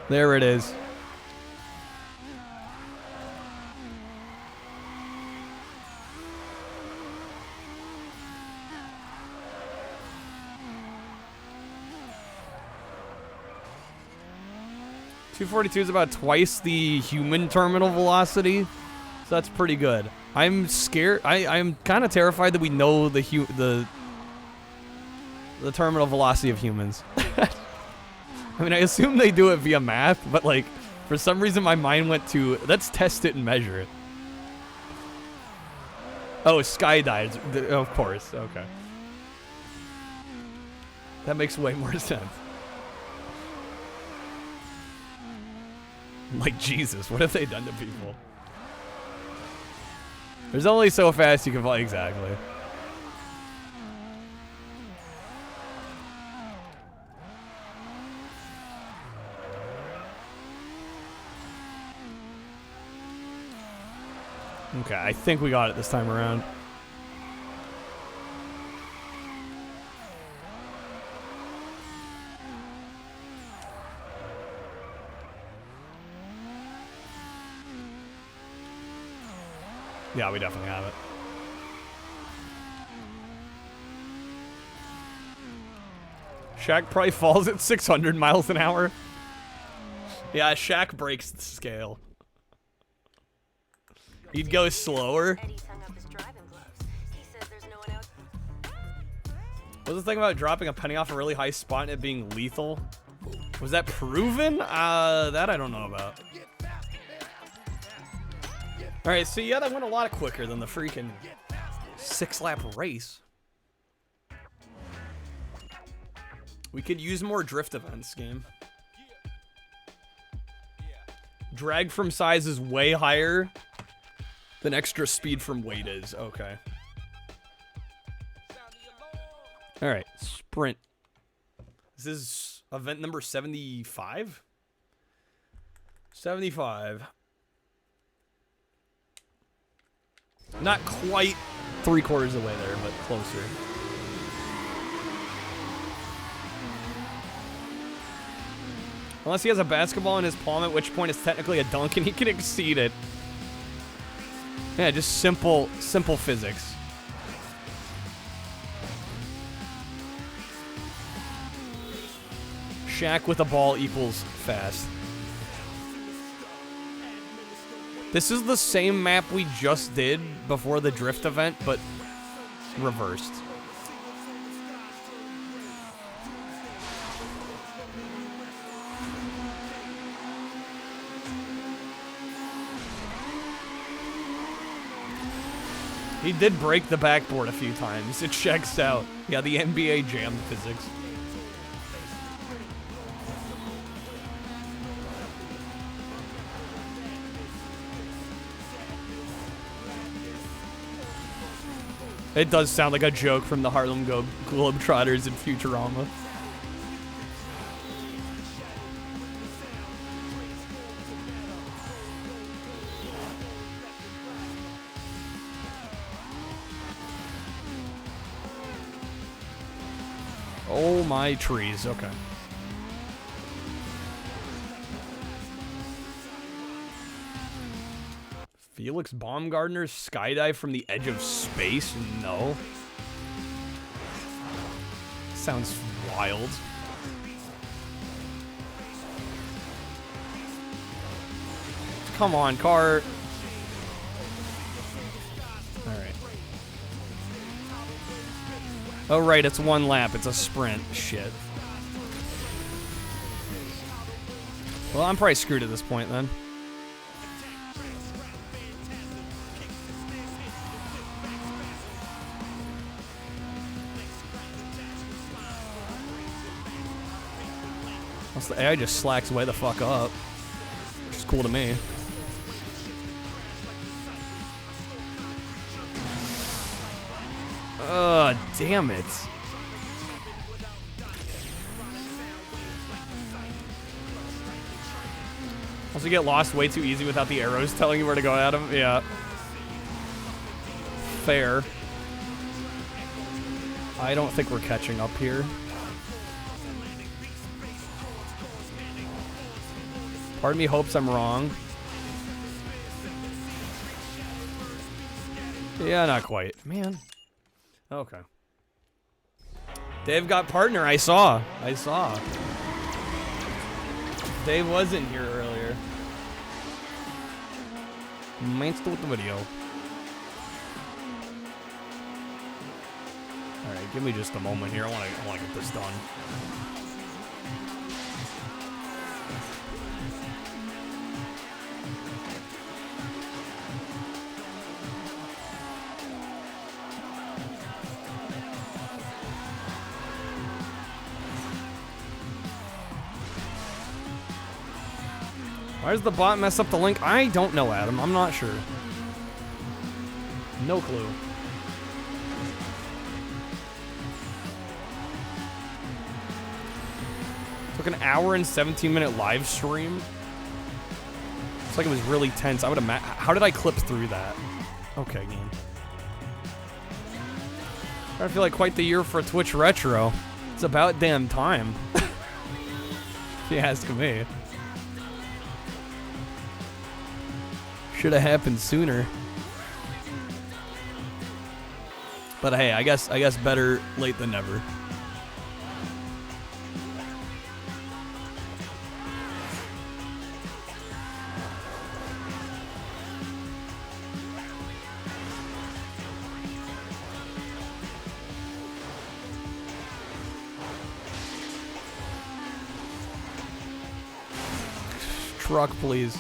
There it is. .242 is about twice the human terminal velocity, so that's pretty good. I'm scared. I'm kind of terrified that we know the terminal velocity of humans. I mean, I assume they do it via math, but like, for some reason my mind went to, let's test it and measure it. Oh, skydives. Of course, okay. That makes way more sense. Like, Jesus, what have they done to people? There's only so fast you can fly, exactly. Okay, I think we got it this time around. Yeah, we definitely have it. Shaq probably falls at 600 miles an hour. Yeah, Shaq breaks the scale. He'd go slower. What's the thing about dropping a penny off a really high spot and it being lethal? Was that proven? That I don't know about. Alright, so yeah, that went a lot quicker than the freaking 6-lap race. We could use more drift events, game. Drag from size is way higher than extra speed from weight is. Okay. Alright, sprint. This is event number 75? 75. Not quite 3/4 of the way there, but closer. Unless he has a basketball in his palm, at which point it's technically a dunk and he can exceed it. Yeah, just simple physics. Shaq with a ball equals fast. This is the same map we just did before the drift event, but reversed. He did break the backboard a few times. It checks out. Yeah, the NBA Jam physics. It does sound like a joke from the Harlem Globetrotters in Futurama. Oh my trees. Okay. Felix Baumgartner's skydive from the edge of space? No. Sounds wild. Come on, car. Alright. Oh, right, it's one lap. It's a sprint. Shit. Well, I'm probably screwed at this point, then. Unless the AI just slacks way the fuck up. Which is cool to me. Damn it. Also, you get lost way too easy without the arrows telling you where to go at them. Yeah. Fair. I don't think we're catching up here. Part of me hopes I'm wrong. Yeah, not quite. Man. Okay. Dave got partner. I saw. Dave was in here earlier. Might still with the video. Alright, give me just a moment here. I wanna get this done. Why does the bot mess up the link? I don't know, Adam. I'm not sure. No clue. Took an hour and 17-minute live stream. It's like it was really tense. I would imagine. How did I clip through that? Okay, game. I feel like quite the year for Twitch Retro. It's about damn time. If you ask me. Should have happened sooner. But hey, I guess better late than never. Truck, please.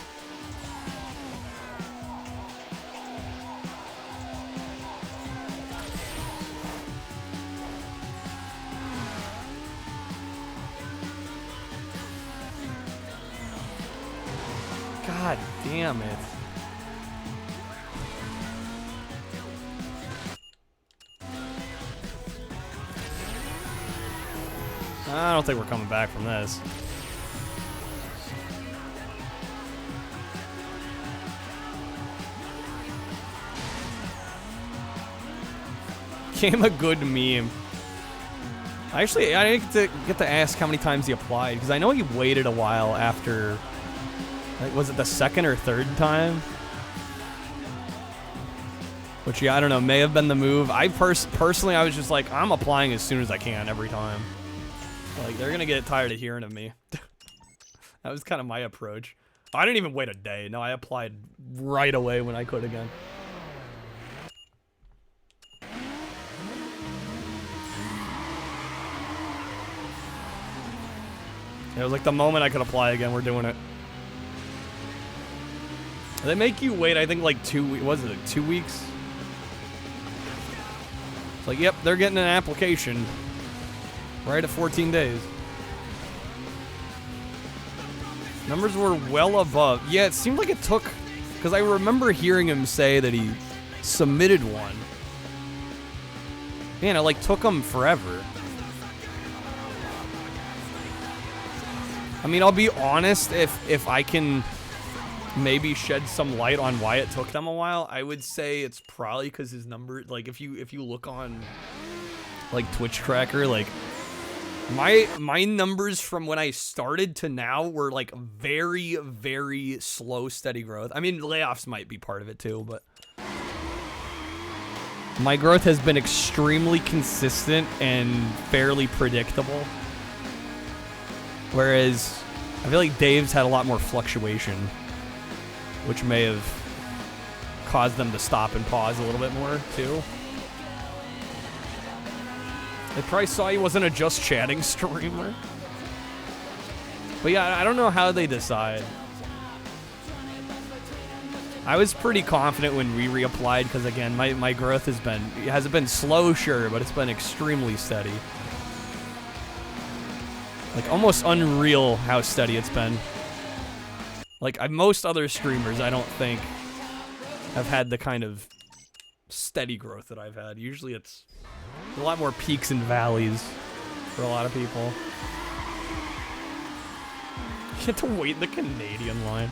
God damn it. I don't think we're coming back from this. Became a good meme. I didn't get to ask how many times he applied, because I know he waited a while after. Like, was it the second or third time? Which, yeah, I don't know, may have been the move. I personally, I was just like, I'm applying as soon as I can every time. Like, they're gonna get tired of hearing of me. That was kind of my approach. I didn't even wait a day. No, I applied right away when I could again. It was like the moment I could apply again, we're doing it. They make you wait, I think, like 2 weeks. Was it like 2 weeks? It's like, yep, they're getting an application right at 14 days. Numbers were well above. Yeah, it seemed like it took, because I remember hearing him say that he submitted one. Man, it like took him forever. I mean, I'll be honest, if I can maybe shed some light on why it took them a while, I would say it's probably because his number, like if you look on like Twitch Tracker, like My numbers from when I started to now were like very, very slow, steady growth. I mean, layoffs might be part of it too, but my growth has been extremely consistent and fairly predictable. Whereas I feel like Dave's had a lot more fluctuation, which may have caused them to stop and pause a little bit more too. They probably saw he wasn't a just chatting streamer. But yeah, I don't know how they decide. I was pretty confident when we reapplied because, again, my growth hasn't been slow, sure, but it's been extremely steady. Like, almost unreal how steady it's been. Like, most other streamers, I don't think, have had the kind of steady growth that I've had. Usually it's a lot more peaks and valleys for a lot of people. You have to wait in the Canadian line.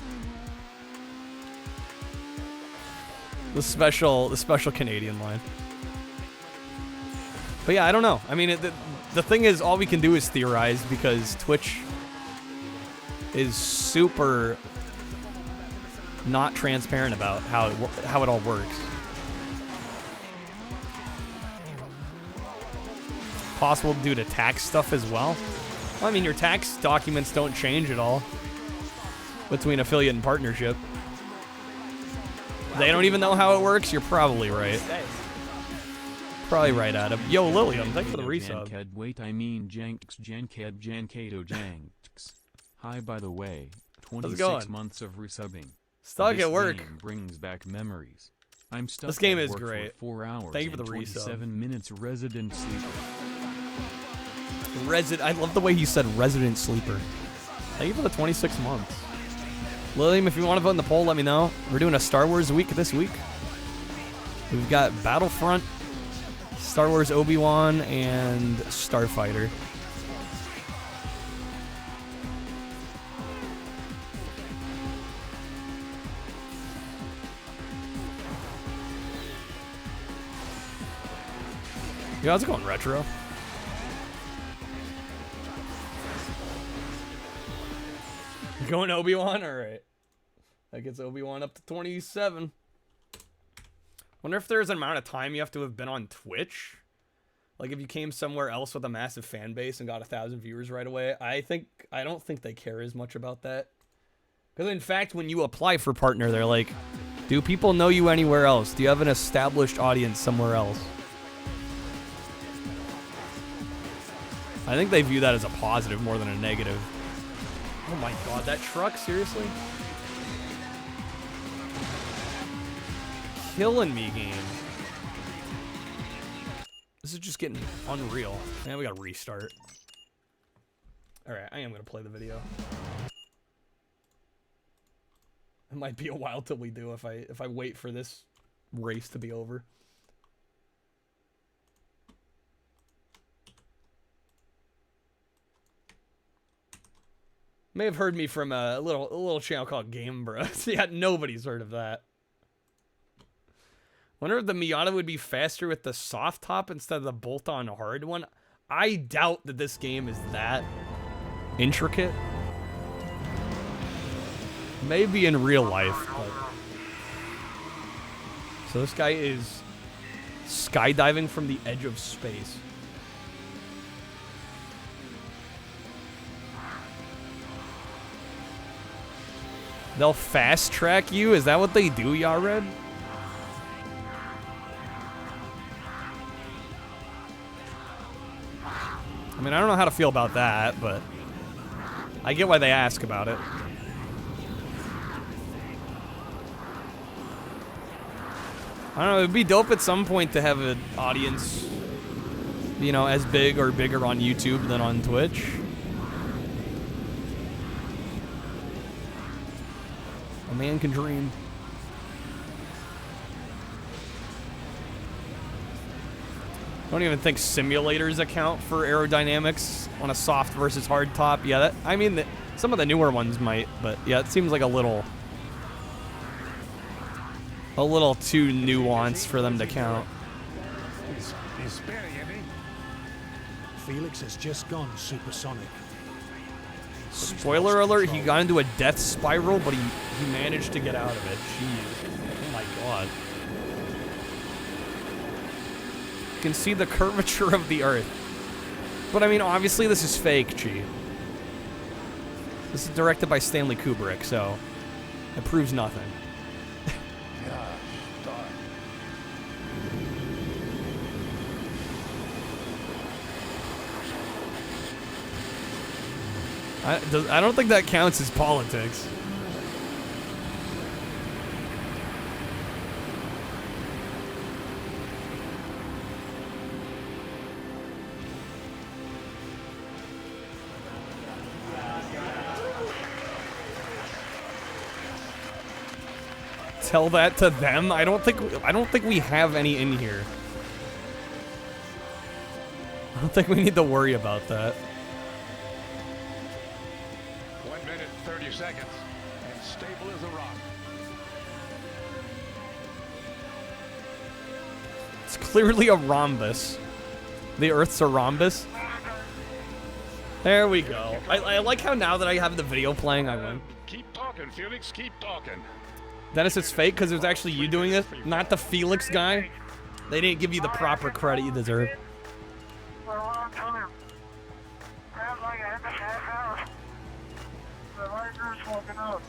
The special Canadian line. But yeah, I don't know. I mean, the thing is, all we can do is theorize because Twitch is super not transparent about how it all works. Possible due to tax stuff as well. Well, I mean, your tax documents don't change at all between affiliate and partnership. They don't even know how it works. You're probably right. Probably right, Adam. Yo, Lilium, thanks for the resub. Wait, I mean Janks, Janked, Jankato, Janks. Hi, by the way, 26 months of resubbing. Stuck at work. Game brings back memories. I'm stuck. This game at is work great. For 4 hours. Thank you for the and resub. 27 minutes resident sleeper. I love the way he said resident sleeper. Thank you for the 26 months. Lilium, if you want to vote in the poll, let me know. We're doing a Star Wars week this week. We've got Battlefront, Star Wars Obi-Wan, and Starfighter. Yeah, how's it going, Retro? You going Obi-Wan? Alright. That gets Obi-Wan up to 27. Wonder if there's an amount of time you have to have been on Twitch. Like if you came somewhere else with a massive fan base and got 1,000 viewers right away. I don't think they care as much about that. Because in fact, when you apply for partner, they're like, do people know you anywhere else? Do you have an established audience somewhere else? I think they view that as a positive more than a negative. Oh my god, that truck, seriously? Killing me, game. This is just getting unreal. Man, we gotta restart. Alright, I am gonna play the video. It might be a while till we do if I wait for this race to be over. May have heard me from a little channel called Game Bros. Yeah, nobody's heard of that. Wonder if the Miata would be faster with the soft top instead of the bolt-on hard one. I doubt that this game is that intricate. Maybe in real life, but... So this guy is skydiving from the edge of space. They'll fast track you? Is that what they do, Yared? I mean, I don't know how to feel about that, but I get why they ask about it. I don't know, it'd be dope at some point to have an audience, you know, as big or bigger on YouTube than on Twitch. A man can dream. I don't even think simulators account for aerodynamics on a soft versus hard top. Yeah, I mean, some of the newer ones might, but yeah, it seems like a little too nuanced for them to count. Felix has just gone supersonic. Spoiler alert, he got into a death spiral, but he managed to get out of it. Jeez. Oh my god. You can see the curvature of the Earth. But I mean, obviously this is fake, Chi. This is directed by Stanley Kubrick, so it proves nothing. I don't think that counts as politics. Tell that to them? I don't think we have any in here. I don't think we need to worry about that. 1 minute, 30 seconds, and stable as a rock. It's clearly a rhombus. The Earth's a rhombus. There we go. I like how now that I have the video playing, I win. Keep talking, Felix. Keep talking. Dennis, it's fake because it was actually you doing it, not the Felix guy. They didn't give you the proper credit you deserve. For a long time. Felt like I had to pass out. The lighter's smoking up.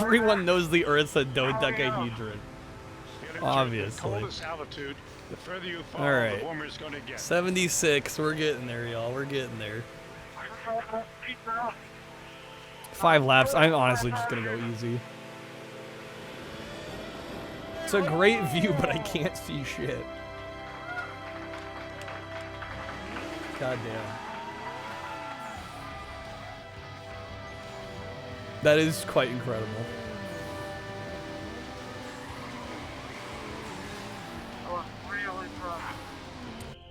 Everyone knows the Earth's a dodecahedron. Obviously. Altitude, the further you fall, all right. the warmer it's going to get. 76. We're getting there, y'all. We're getting there. 5 laps. I'm honestly just gonna go easy. It's a great view, but I can't see shit. God damn. That is quite incredible.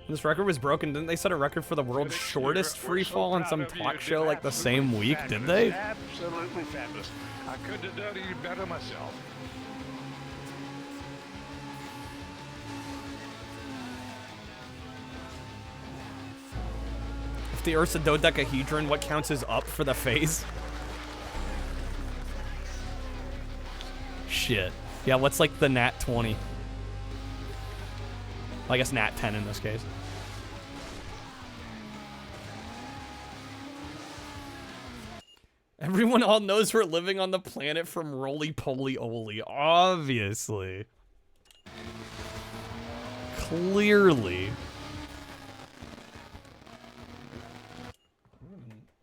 This record was broken. Didn't they set a record for the world's shortest free fall on some talk show like the same week? Did they? Absolutely fabulous. I couldn't have done any better myself. If the Earth's a dodecahedron, what counts as up for the face? Shit. Yeah, what's like the Nat 20? I guess Nat 10 in this case. Everyone all knows we're living on the planet from roly-poly-oly. Obviously. Clearly.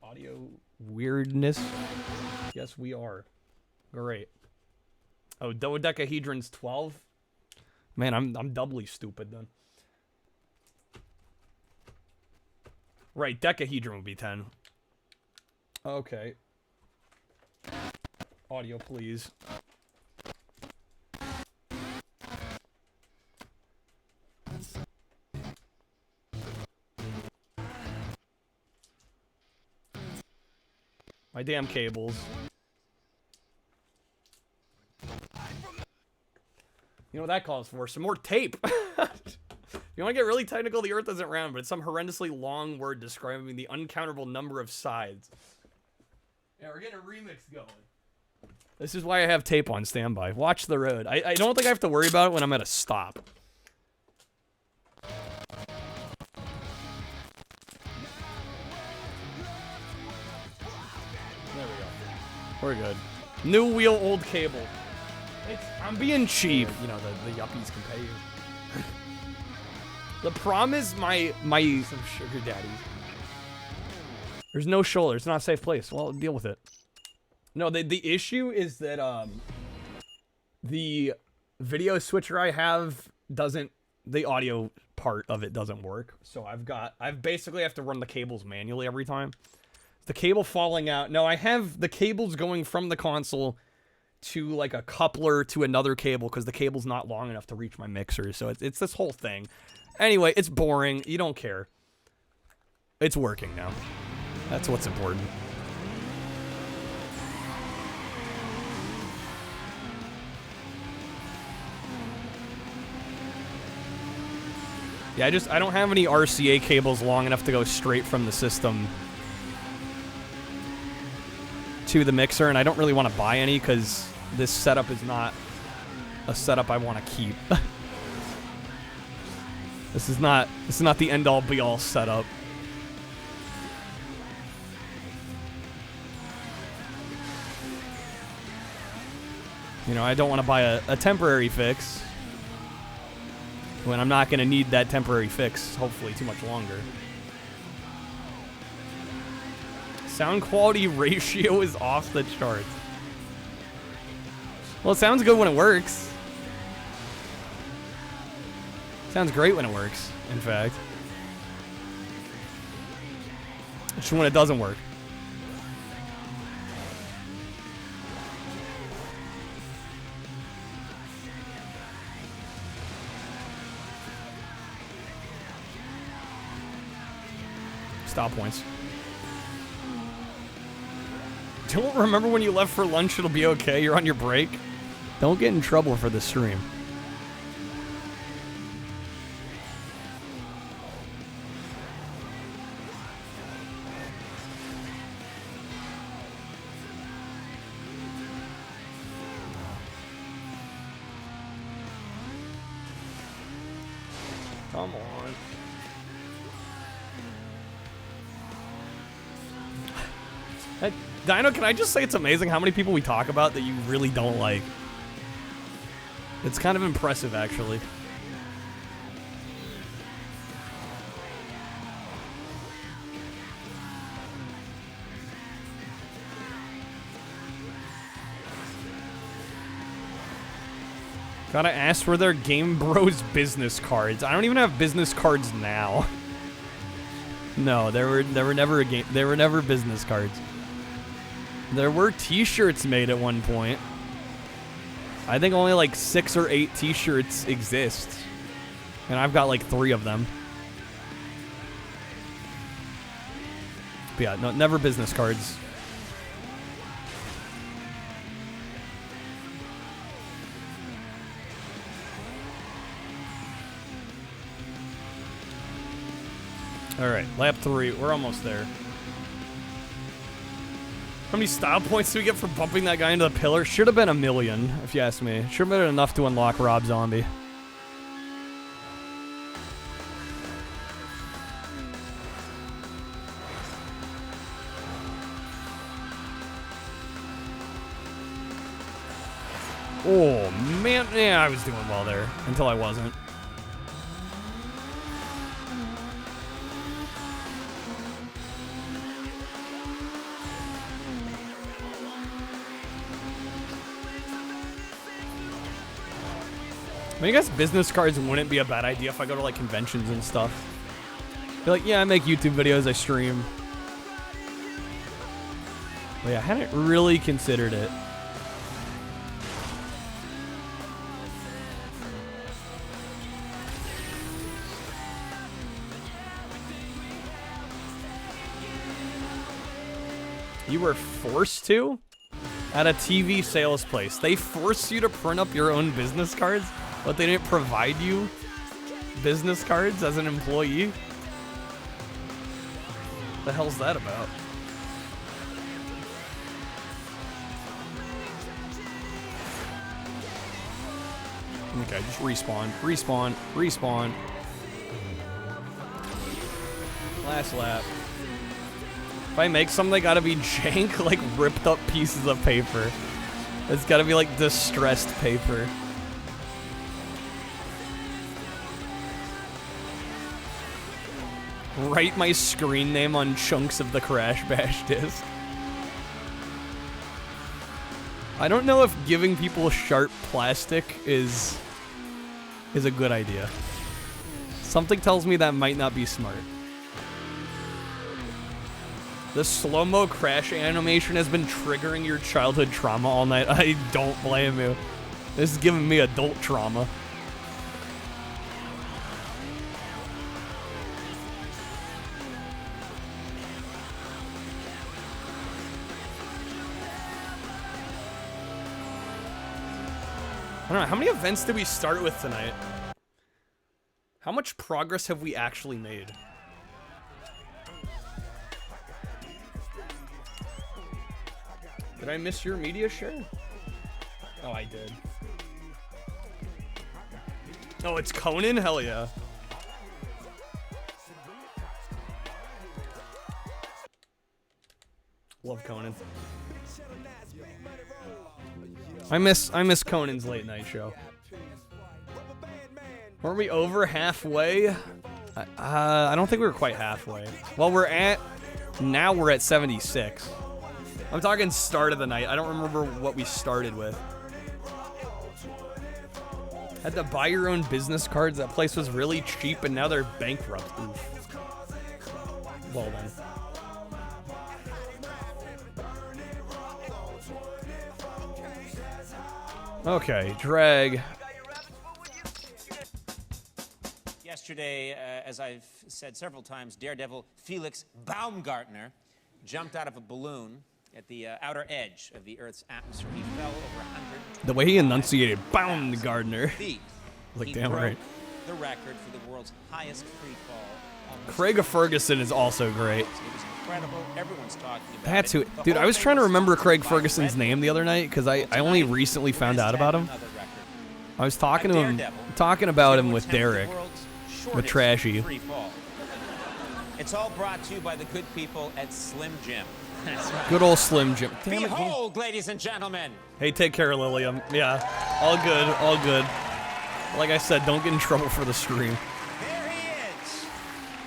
Audio weirdness. Yes, we are. Great. Oh, dodecahedron's 12? Man, I'm doubly stupid then. Right, decahedron would be 10. Okay. Audio, please. My damn cables. You know what that calls for? Some more tape. You want to get really technical, the Earth isn't round, but it's some horrendously long word describing the uncountable number of sides. Yeah, we're getting a remix going. This is why I have tape on standby. Watch the road. I don't think I have to worry about it when I'm at a stop. There we go. We're good. New wheel, old cable. I'm being cheap. You know, the yuppies can pay you. The problem is my some sugar daddies. There's no shoulder. It's not a safe place. Well, deal with it. No, the issue is that the video switcher I have doesn't, the audio part of it doesn't work. So I basically have to run the cables manually every time. The cable falling out. No, I have the cables going from the console to like a coupler to another cable because the cable's not long enough to reach my mixer. So it's this whole thing. Anyway, it's boring. You don't care. It's working now. That's what's important. Yeah, I don't have any RCA cables long enough to go straight from the system to the mixer, and I don't really want to buy any because this setup is not a setup I want to keep. This is not the end-all be-all setup. You know, I don't want to buy a temporary fix when I'm not going to need that temporary fix, hopefully, too much longer. Sound quality ratio is off the charts. Well, it sounds good when it works. Sounds great when it works, in fact. Just when it doesn't work. Stop points. Don't remember when you left for lunch, it'll be okay. You're on your break. Don't get in trouble for the stream. Come on. Hey, Dino, can I just say it's amazing how many people we talk about that you really don't like? It's kind of impressive, actually. Gotta ask for their Game Bros business cards. I don't even have business cards now. No, there were never business cards. There were t-shirts made at one point. I think only like 6 or 8 t-shirts exist. And I've got like 3 of them. But yeah, no, never business cards. Alright, lap 3. We're almost there. How many style points do we get for bumping that guy into the pillar? Should have been 1 million, if you ask me. Should have been enough to unlock Rob Zombie. Oh, man. Yeah, I was doing well there. Until I wasn't. I mean, I guess business cards wouldn't be a bad idea if I go to, like, conventions and stuff. Be like, yeah, I make YouTube videos, I stream. But yeah, I hadn't really considered it. You were forced to? At a TV sales place. They force you to print up your own business cards, but they didn't provide you business cards as an employee? The hell's that about? Okay, just respawn, respawn, respawn. Last lap. If I make something, they gotta be jank, like ripped up pieces of paper. It's gotta be like distressed paper. Write my screen name on chunks of the Crash Bash disc. I don't know if giving people sharp plastic is a good idea. Something tells me that might not be smart. The slow-mo crash animation has been triggering your childhood trauma all night. I don't blame you. This is giving me adult trauma. I don't know, how many events did we start with tonight? How much progress have we actually made? Did I miss your media share? Oh, I did. Oh, it's Conan? Hell yeah. Love Conan. I miss Conan's late night show. Weren't we over halfway? I don't think we were quite halfway. Well, now we're at 76. I'm talking start of the night. I don't remember what we started with. Had to buy your own business cards. That place was really cheap, and now they're bankrupt. Oof. Well then. Okay, drag. Yesterday, as I've said several times, Daredevil Felix Baumgartner jumped out of a balloon at the outer edge of the Earth's atmosphere. He fell over 100. The way he enunciated Baumgartner. Like, damn right. The record for the world's highest free fall. Craig Ferguson is also great. It was incredible. Everyone's talking about That's who. Dude, I was trying to remember Craig Ferguson's name the other night because I only recently found out about him. I was talking to him, about him with Derek, with Trashy. It's all brought to you by the good people at Slim Jim. That's right. Good old Slim Jim. Damn it. Behold, ladies and gentlemen. Hey, take care, Lilium. Yeah, all good, all good. Like I said, don't get in trouble for the stream. There he is.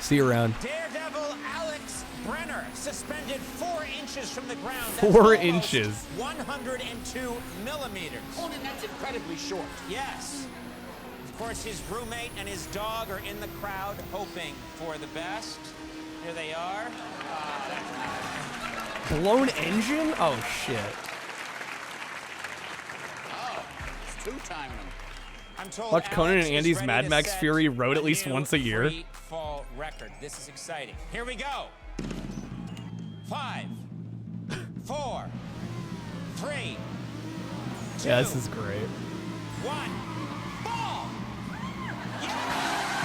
See you around. Daredevil Alex Brenner, suspended 4 inches from the ground. 4 inches. 102 millimeters. Oh, that's incredibly short. Yes. Of course, his roommate and his dog are in the crowd, hoping for the best. Here they are. Blown engine? Oh, shit. Oh, it's two-timing him. I'm told Watch Conan Alex and is Andy's ready Mad to Max set Fury Road at least a new once a year. free fall record. This is exciting. Here we go. 5, 4, 3, 2, Yeah, this is great. 1. Ball.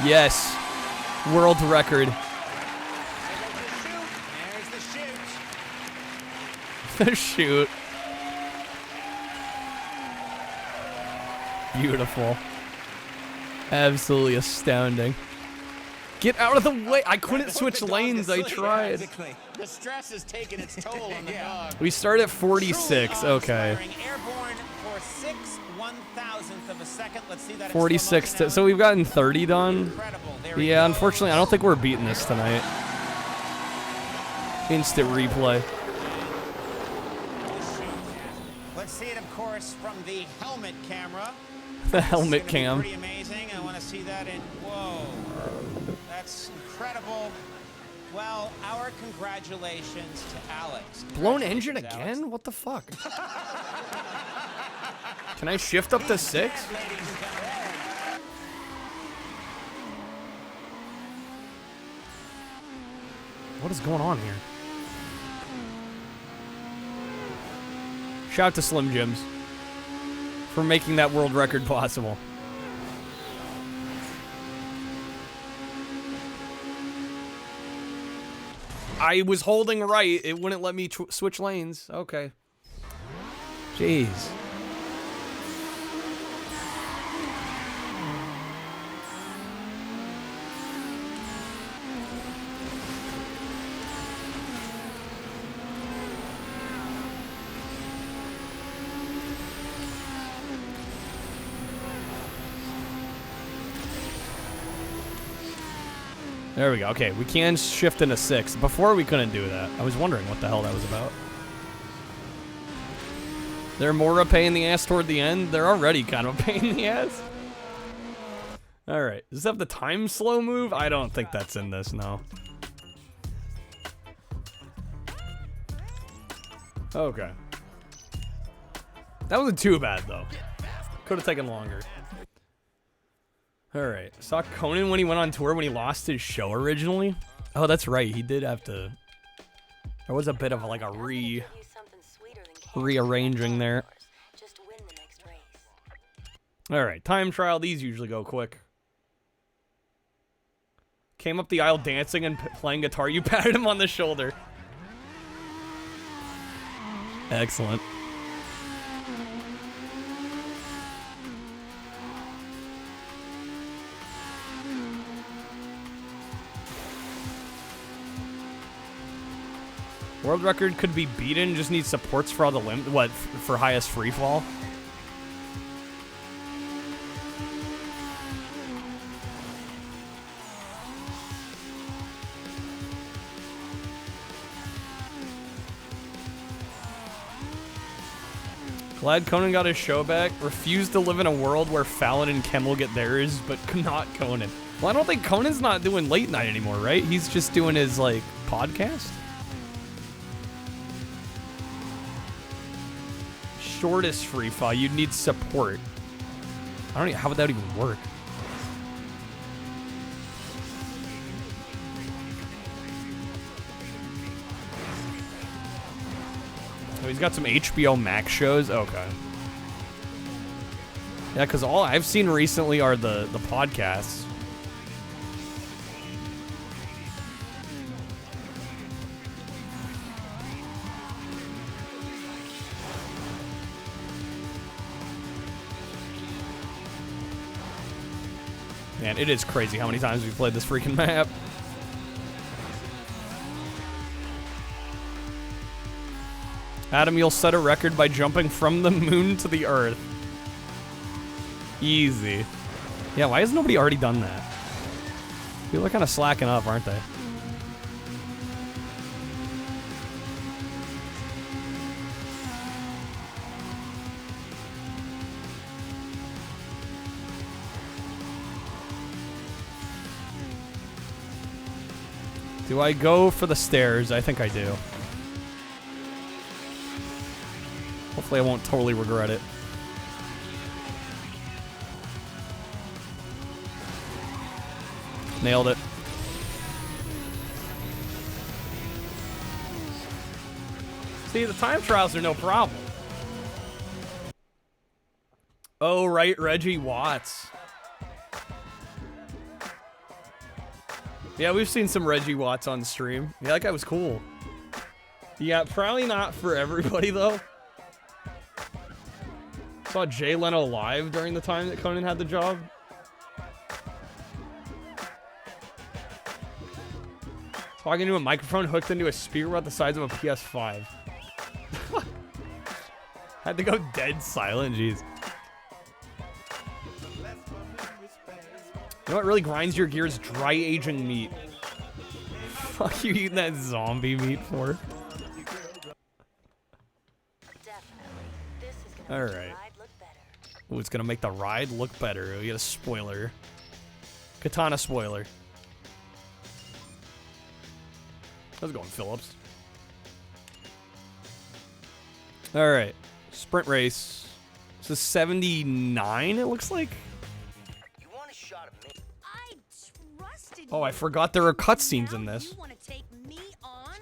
Yes. World record. There's the shoot. The shoot. Beautiful. Absolutely astounding. Get out of the way. I couldn't switch lanes. I tried. The stress is taking its toll on the dog. We start at 46. Okay. Airborne for 6/1000th of a second. Let's see that. 46. So we've gotten 30 done. Yeah, unfortunately, I don't think we're beating this tonight. Instant replay. Let's see it, of course, from the helmet camera. The helmet cam. Pretty amazing. I want to see that in. Whoa. That's incredible. Well, our congratulations to Alex. Blown engine again? What the fuck? Can I shift up to 6? What is going on here? Shout out to Slim Jims for making that world record possible. I was holding right. It wouldn't let me switch lanes. Okay. Jeez. There we go. Okay, we can shift into 6. Before we couldn't do that. I was wondering what the hell that was about. They're more a pain in the ass toward the end. They're already kind of a pain in the ass. Alright. Does this have the time slow move? I don't think that's in this, no. Okay. That wasn't too bad, though. Could have taken longer. Alright, saw Conan when he went on tour when he lost his show originally. Oh, that's right, he did have to... There was a bit of like a rearranging there. Alright, time trial, these usually go quick. Came up the aisle dancing and playing guitar. You patted him on the shoulder. Excellent. World record could be beaten, just need supports for all the for highest free fall? Glad Conan got his show back. Refused to live in a world where Fallon and Kem will get theirs, but not Conan. Well, I don't think Conan's not doing late night anymore, right? He's just doing his, like, podcast? Shortest free fall, you'd need support. I don't even, how would that even work? Oh, he's got some HBO Max shows? Okay. Yeah, because all I've seen recently are the podcasts. Man, it is crazy how many times we've played this freaking map. Adam, you'll set a record by jumping from the moon to the earth. Easy. Yeah, why has nobody already done that? People are kind of slacking up, aren't they? Do I go for the stairs? I think I do. Hopefully I won't totally regret it. Nailed it. See, the time trials are no problem. Oh, right, Reggie Watts. Yeah, we've seen some Reggie Watts on stream. Yeah, that guy was cool. Yeah, probably not for everybody, though. Saw Jay Leno live during the time that Conan had the job. Talking to a microphone hooked into a speaker about the size of a PS5. Had to go dead silent, jeez. You know what really grinds your gears? Dry aging meat. Fuck you eating that zombie meat for? Alright. Ooh, it's gonna make the ride look better. We get a spoiler. Katana spoiler. How's it going, Phillips? Alright. Sprint race. This is 79, it looks like. Oh, I forgot there are cutscenes in this. You want to take me on?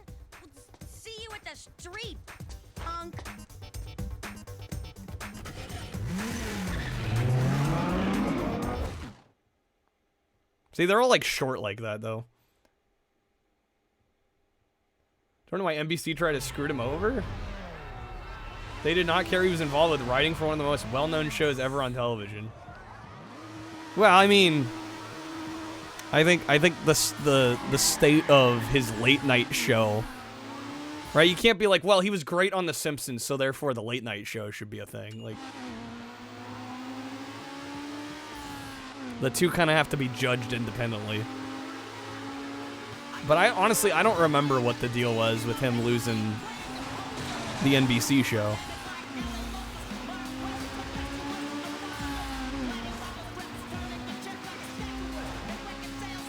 See you at the street, punk. See, they're all like short like that, though. Don't know why NBC tried to screw him over. They did not care he was involved with writing for one of the most well-known shows ever on television. Well, I mean, I think the state of his late night show, right? You can't be like, well, he was great on The Simpsons, so therefore the late night show should be a thing. Like, the two kind of have to be judged independently. But I honestly, I don't remember what the deal was with him losing the NBC show.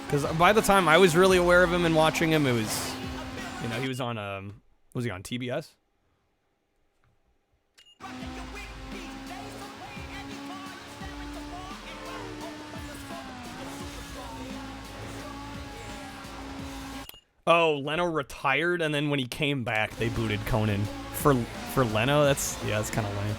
Because by the time I was really aware of him and watching him, it was, you know, he was on, was he on TBS? Oh, Leno retired, and then when he came back, they booted Conan. For Leno, that's kind of lame.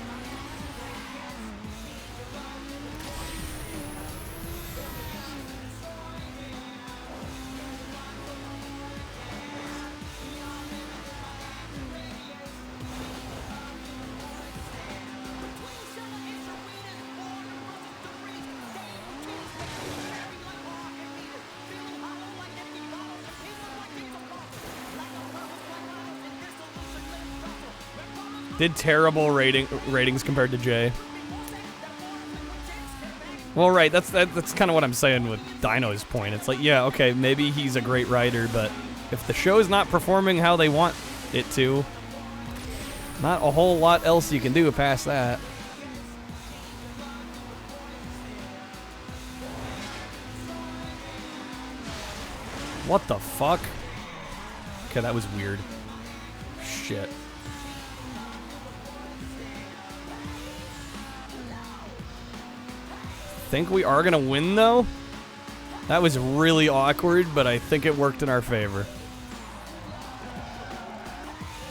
Did terrible ratings compared to Jay. Well, right, that's kind of what I'm saying with Dino's point. It's like, yeah, okay, maybe he's a great writer, but if the show's not performing how they want it to, not a whole lot else you can do past that. What the fuck? Okay, that was weird. Shit. Think we are gonna win though? That was really awkward, but I think it worked in our favor.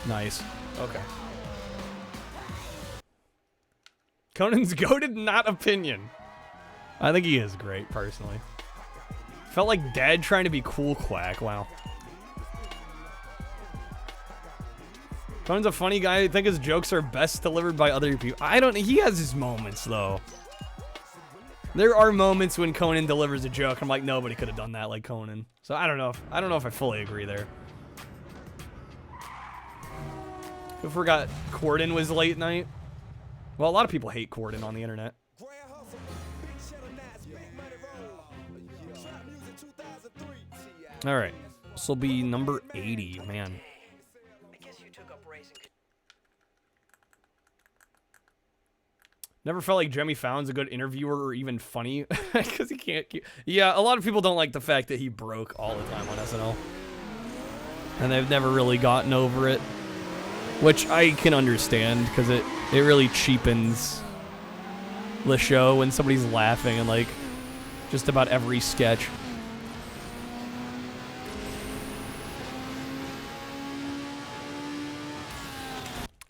Nice. Okay. Conan's goated, not opinion. I think he is great, personally. Felt like Dad trying to be cool Quack. Wow. Conan's a funny guy. I think his jokes are best delivered by other people. He has his moments, though. There are moments when Conan delivers a joke. I'm like, nobody could have done that like Conan. So I don't know if I fully agree there. I forgot Corden was late night. Well, a lot of people hate Corden on the internet. All right, this will be number 80, man. Never felt like Jimmy Fallon's a good interviewer or even funny because he can't keep... Yeah, a lot of people don't like the fact that he broke all the time on SNL. And they've never really gotten over it. Which I can understand because it really cheapens the show when somebody's laughing in like just about every sketch.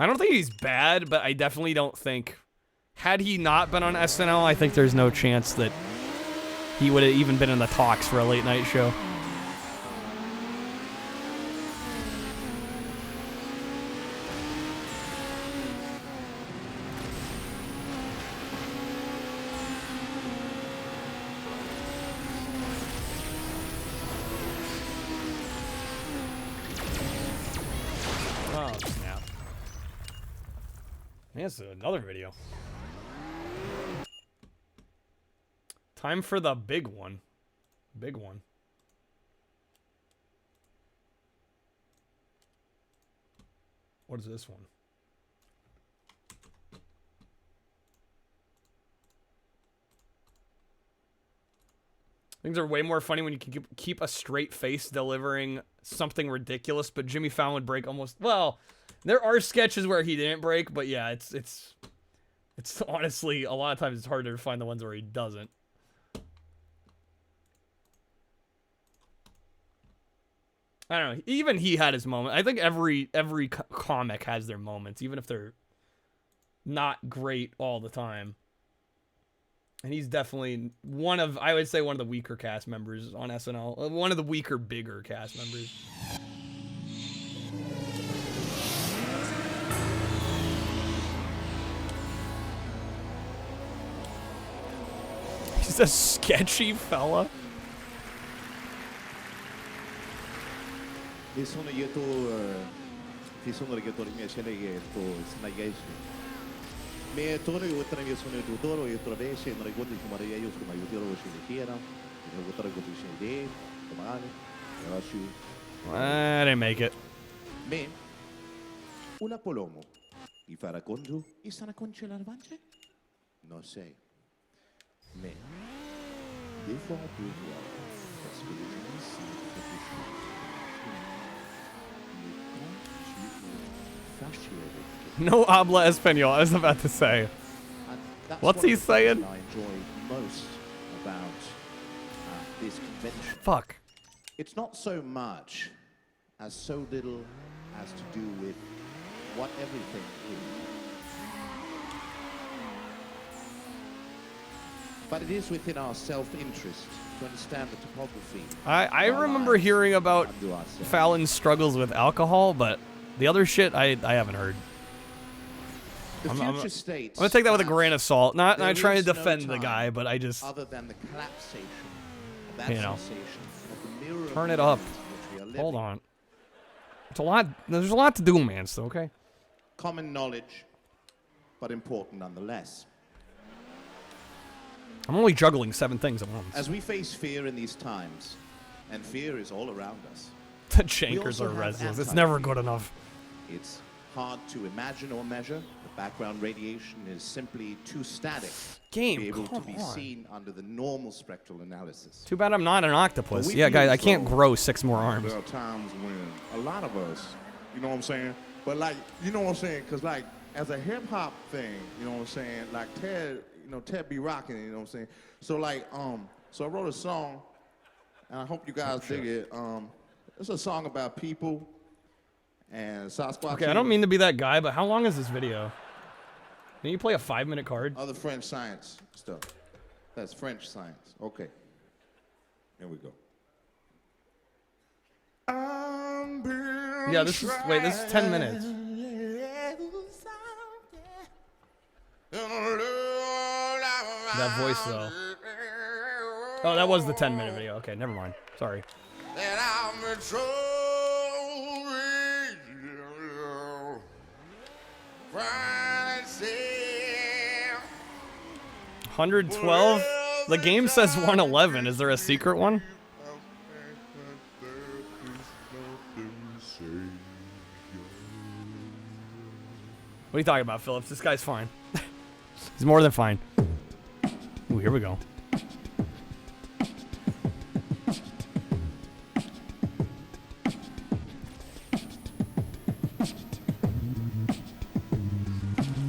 I don't think he's bad, but I definitely don't think... Had he not been on SNL, I think there's no chance that he would have even been in the talks for a late night show. Oh, snap. Man, this is another video. Time for the big one. Big one. What is this one? Things are way more funny when you can keep a straight face delivering something ridiculous, but Jimmy Fallon would break almost... Well, there are sketches where he didn't break, but yeah, it's honestly, a lot of times it's harder to find the ones where he doesn't. I don't know. Even he had his moment. I think every comic has their moments, even if they're not great all the time. And he's definitely I would say one of the weaker cast members on SNL. One of the weaker, bigger cast members. He's a sketchy fella. Ti sono reggaetori mie scene to snagaishi. Me toro io tra mie sono tutoro io trovesce non ricordo come Maria io come io tiro scene tiera. Io tro con scene de, domani. I didn't make it. Me una polomo. I farà congiù e sarà congelar vance? No sei. Me. Before you No habla español, I was about to say. What's he saying? I enjoy most about this convention. Fuck. It's not so much as so little as to do with what everything is. But it is within our self-interest to understand the topography. I remember hearing about Fallon's struggles with alcohol, but the other shit I haven't heard. I'm gonna take that with a grain of salt. Not trying to defend the guy, but I just, other than the collapsation of that you know, sensation of the mirror turn it up. Hold on. It's a lot. There's a lot to do, man. So okay. common knowledge, but important nonetheless. I'm only juggling 7 things at once. As we face fear in these times, and fear is all around us. The chankers are restless. It's never good enough. It's hard to imagine or measure. The background radiation is simply too static to be able to be seen under the normal spectral analysis. Too bad I'm not an octopus. Yeah, guys, I can't grow 6 more arms. There are times when a lot of us, you know what I'm saying? But like, you know what I'm saying? Because like, as a hip hop thing, you know what I'm saying? Like Ted, you know, Ted be rocking it, you know what I'm saying? So like, so I wrote a song, and I hope you guys dig it. It's a song about people and Sasquatch. Okay, I don't mean to be that guy, but how long is this video? Can you play a 5-minute card? Other French science stuff. That's French science. Okay. Here we go. Yeah, this is, wait, this is 10 minutes. That voice, though. Oh, that was the 10-minute video. Okay, never mind. Sorry. 112? The game says 111. Is there a secret one? What are you talking about, Phillips? This guy's fine. He's more than fine. Ooh, here we go.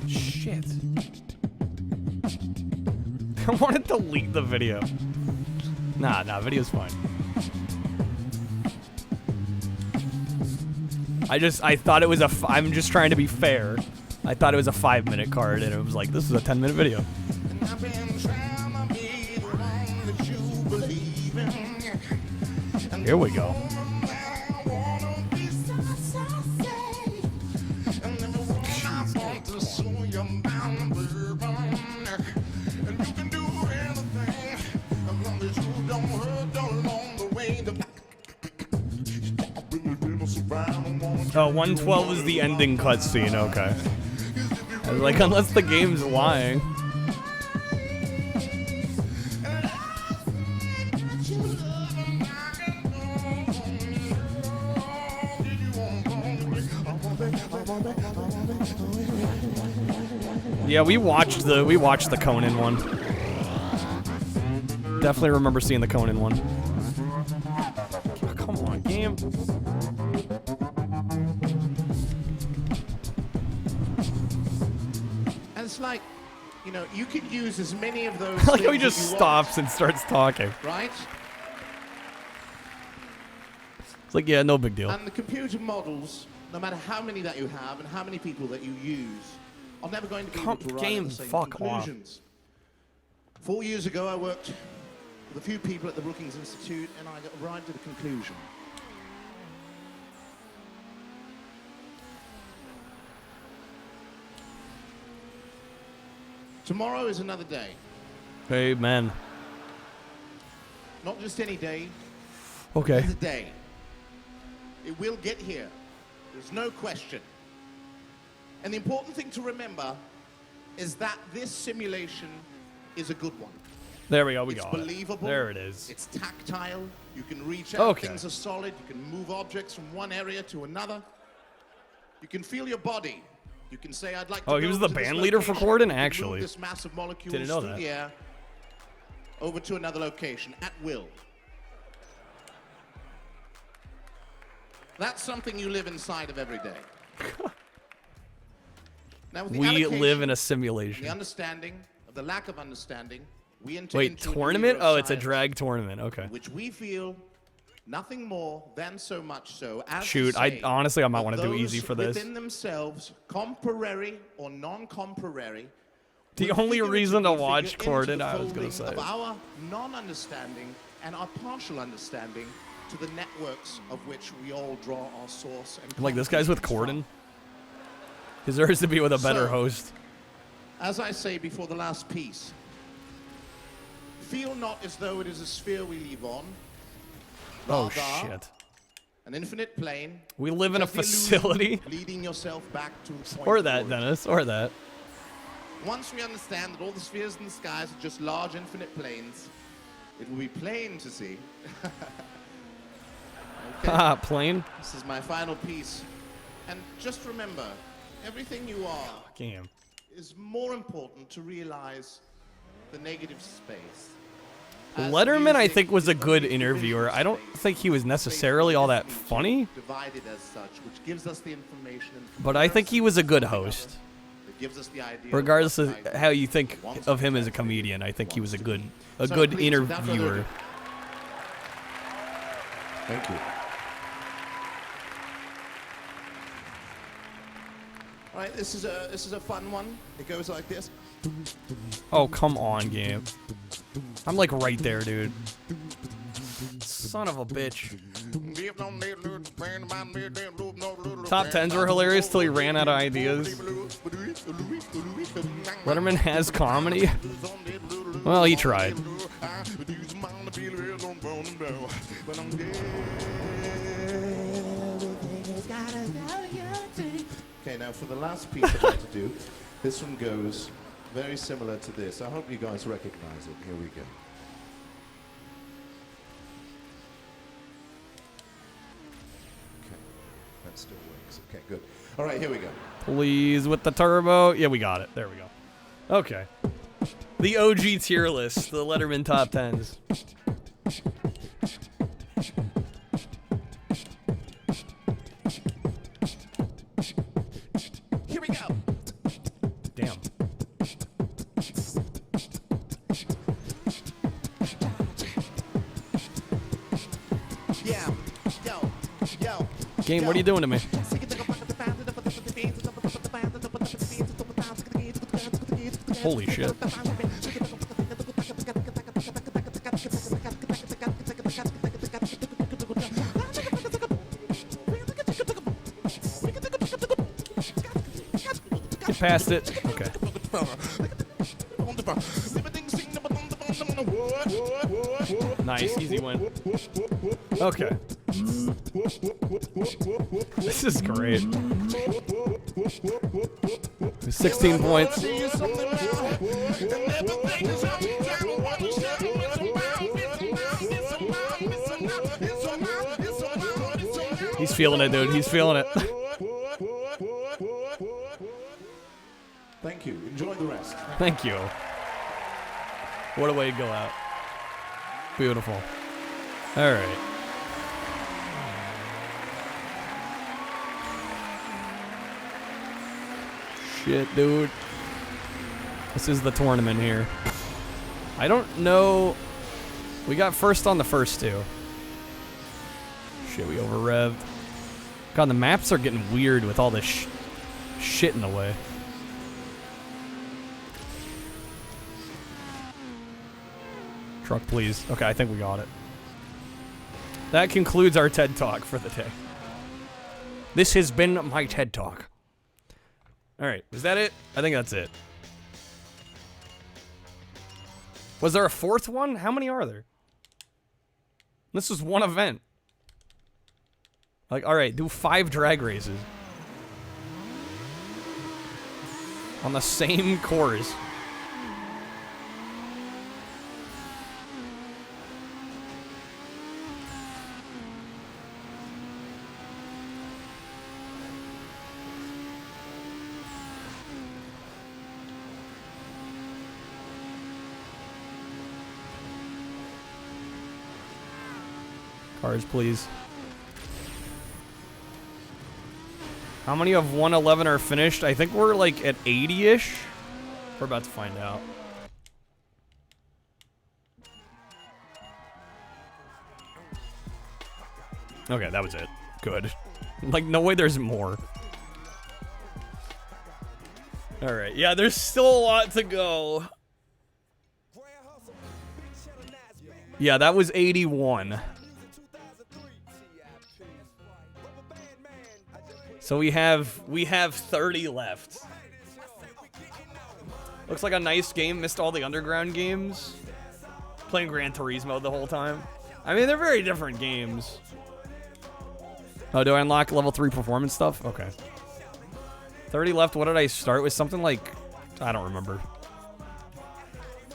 Shit. I want to delete the video. Nah, video's fine. I thought it was I'm just trying to be fair. I thought it was a 5-minute card, and it was like, this is a 10-minute video. Here we go. Oh, 112 is the ending cutscene, okay. I was like, unless the game's lying. Yeah, we watched the Conan one. Definitely remember seeing the Conan one. Oh, come on, game. And it's like, you know, you could use as many of those. I like how he things just as you stops and starts talking. want, right? It's like, yeah, no big deal. And the computer models, no matter how many that you have and how many people that you use, are never going to be able to arrive at the same conclusions. 4 years ago, I worked with a few people at the Brookings Institute, and I arrived at a conclusion. Tomorrow is another day. Amen. Not just any day. Okay. It's a day. It will get here. There's no question. And the important thing to remember is that this simulation is a good one. There we go. It's believable. There it is. It's tactile. You can reach out. Okay. Things are solid. You can move objects from one area to another. You can feel your body. You can say, "I'd like to." Oh, he was the band leader for Corden, actually. Move this massive molecule Didn't know through that. the air over to another location at will. That's something you live inside of every day. Now, with the We allocation, live in a simulation. the understanding of the lack of understanding, we enter Wait, into a tournament? Oh, it's a neuroscience, drag tournament. Okay. which we feel nothing more than so much so as to Shoot, say honestly, I might that want to do those easy for this. within themselves, comparary or non-comparary, The will only reason to watch figure into Corden, the I was gonna folding say. of our non-understanding and our partial understanding to the networks of which we all draw our source and Like, this guy's with Corden? Deserves to be with a better So, host. As I say before the last piece, feel not as though it is a sphere we live on. Oh, Rather, shit. An infinite plane. We live in a Just the illusion, facility. leading yourself back to point Or that, forward. Dennis. Or that. Once we understand that all the spheres in the skies are just large infinite planes, it will be plain to see. Haha, plane. This is my final piece. And just remember, everything you are Game. is more important to realize the negative space. Letterman, I think, was a good interviewer. I don't think he was necessarily all that funny, Divided as such, which gives us the information and but I think he was a good host. it gives us the idea. Regardless of how you think of him as a comedian, I think he was a good interviewer. Thank you. All right, this is a fun one. It goes like this. Oh, come on, game. I'm like right there, dude. Son of a bitch. Top 10s were hilarious till he ran out of ideas. Letterman has comedy? Well, he tried. Okay, now for the last piece I'd like to do, this one goes very similar to this. I hope you guys recognize it. Here we go. Okay, that still works. Okay, good. All right, here we go. Please, with the turbo. Yeah, we got it. There we go. Okay. The OG tier list, the Letterman top 10s. Here we go. Damn. Yeah. Yo. Yo. Game, what are you doing to me? Holy shit. Get past it. Okay. Nice, easy win. Okay. This is great. 16 points. He's feeling it, dude. He's feeling it. Thank you. Enjoy the rest. Thank you. What a way to go out. Beautiful. All right. Shit, dude. This is the tournament here. I don't know. We got first on the first two. Shit, we over-revved. God, the maps are getting weird with all this shit in the way. Truck, please. Okay, I think we got it. That concludes our TED Talk for the day. This has been my TED Talk. All right, is that it? I think that's it. Was there a fourth one? How many are there? This is one event. Like, all right, do 5 drag races. On the same course. Cars, please. How many of 111 are finished? I think we're like at 80-ish. We're about to find out. Okay, that was it. Good. Like, no way there's more. Alright, yeah, there's still a lot to go. Yeah, that was 81. So we have 30 left. Looks like a nice game. Missed all the underground games. Playing Gran Turismo the whole time. I mean, they're very different games. Oh, do I unlock level 3 performance stuff? Okay. 30 left. What did I start with? Something like, I don't remember.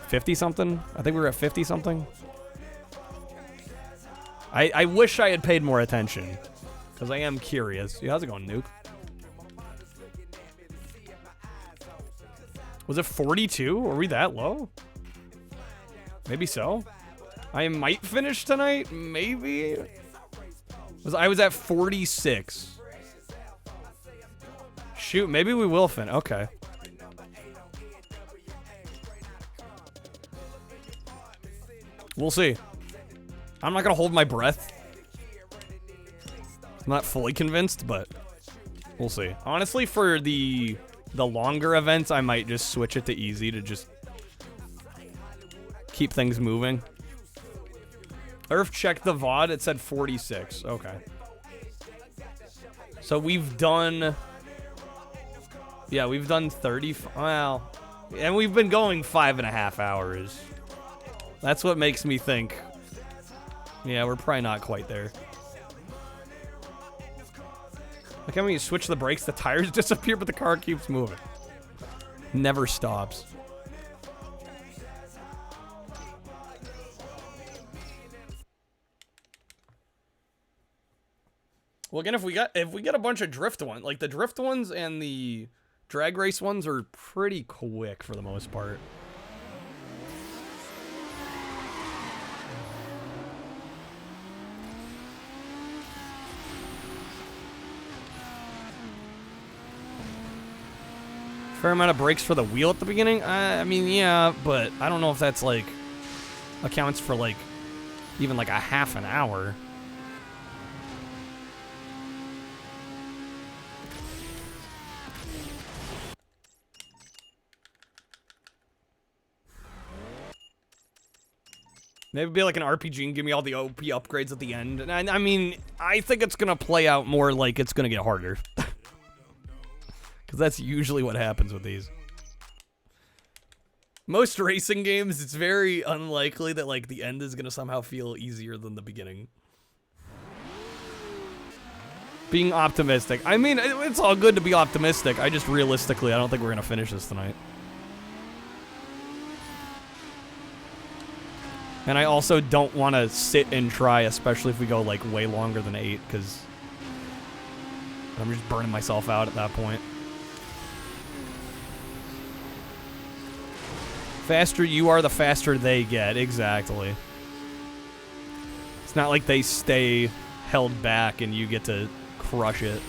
50 something? I think we were at 50 something. I wish I had paid more attention, because I am curious. Yeah, how's it going, Nuke? Was it 42? Were we that low? Maybe so. I might finish tonight. Maybe. I was at 46. Shoot, maybe we will finish. Okay. We'll see. I'm not gonna hold my breath. I'm not fully convinced, but we'll see. Honestly, for the longer events, I might just switch it to easy to just keep things moving. Earth checked the VOD. It said 46. Okay. So we've done... Yeah, we've done 30... Well... And we've been going 5.5 hours. That's what makes me think... Yeah, we're probably not quite there. Like how when you switch the brakes, the tires disappear, but the car keeps moving. Never stops. Well, again, if we get a bunch of drift ones, like the drift ones and the drag race ones are pretty quick for the most part. Fair amount of brakes for the wheel at the beginning. I mean, yeah, but I don't know if that's like accounts for like even like a half an hour. Maybe be like an RPG and give me all the OP upgrades at the end. And I mean, I think it's gonna play out more like it's gonna get harder. Because that's usually what happens with these. Most racing games, it's very unlikely that like the end is gonna somehow feel easier than the beginning. Being optimistic. I mean, it's all good to be optimistic. I just realistically, I don't think we're gonna finish this tonight. And I also don't want to sit and try, especially if we go like way longer than 8, because I'm just burning myself out at that point. Faster you are, the faster they get. Exactly. It's not like they stay held back and you get to crush it.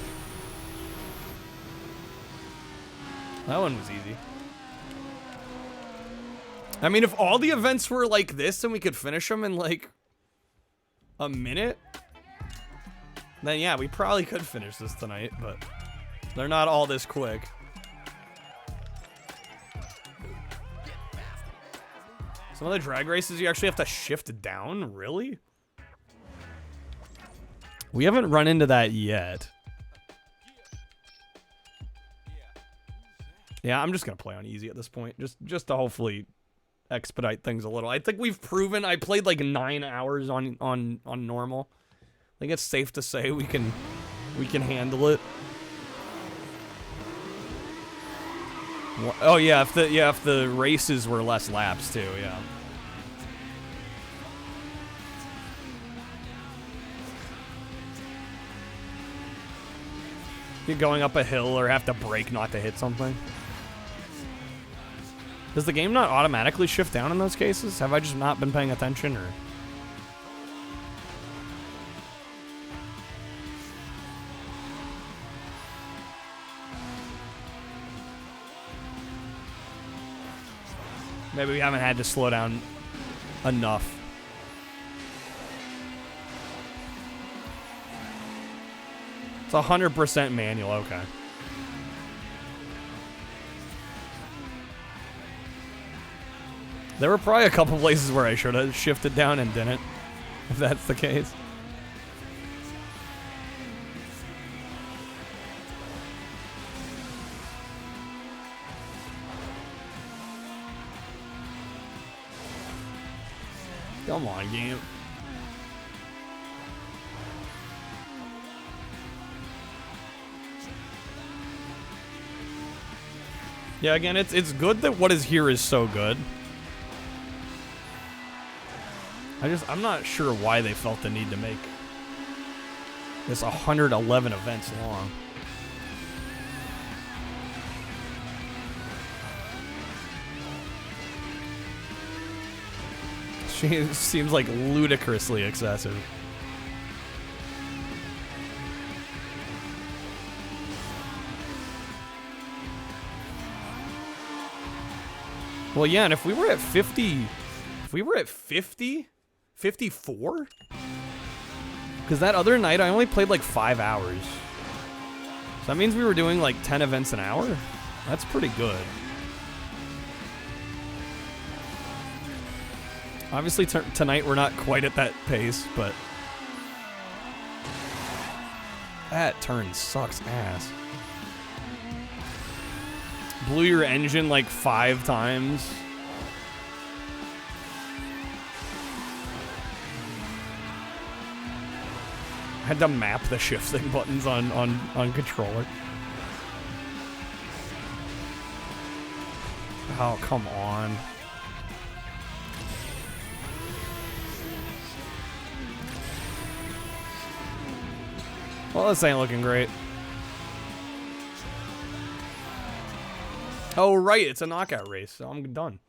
That one was easy. I mean, if all the events were like this and we could finish them in like a minute, then yeah, we probably could finish this tonight, but they're not all this quick. Some of the drag races you actually have to shift down, really? We haven't run into that yet. Yeah, I'm just gonna play on easy at this point, just to hopefully expedite things a little. I think we've proven. I played like 9 hours on normal. I think it's safe to say we can handle it. Oh yeah, if the races were less laps too, yeah. You're going up a hill or have to brake not to hit something. Does the game not automatically shift down in those cases? Have I just not been paying attention, or? Maybe we haven't had to slow down enough. It's 100% manual, okay. There were probably a couple places where I should have shifted down and didn't, if that's the case. Come on, game. Yeah, again, it's good that what is here is so good. I'm not sure why they felt the need to make this 111 events long. She seems like ludicrously excessive. Well, yeah, and if we were at 50, if we were at 50, 54? Because that other night I only played like 5 hours. So that means we were doing like 10 events an hour? That's pretty good. Obviously tonight we're not quite at that pace, but that turn sucks ass. Blew your engine like 5 times. Had to map the shifting buttons on controller. Oh, come on. Well, this ain't looking great. Oh, right, it's a knockout race, so I'm done.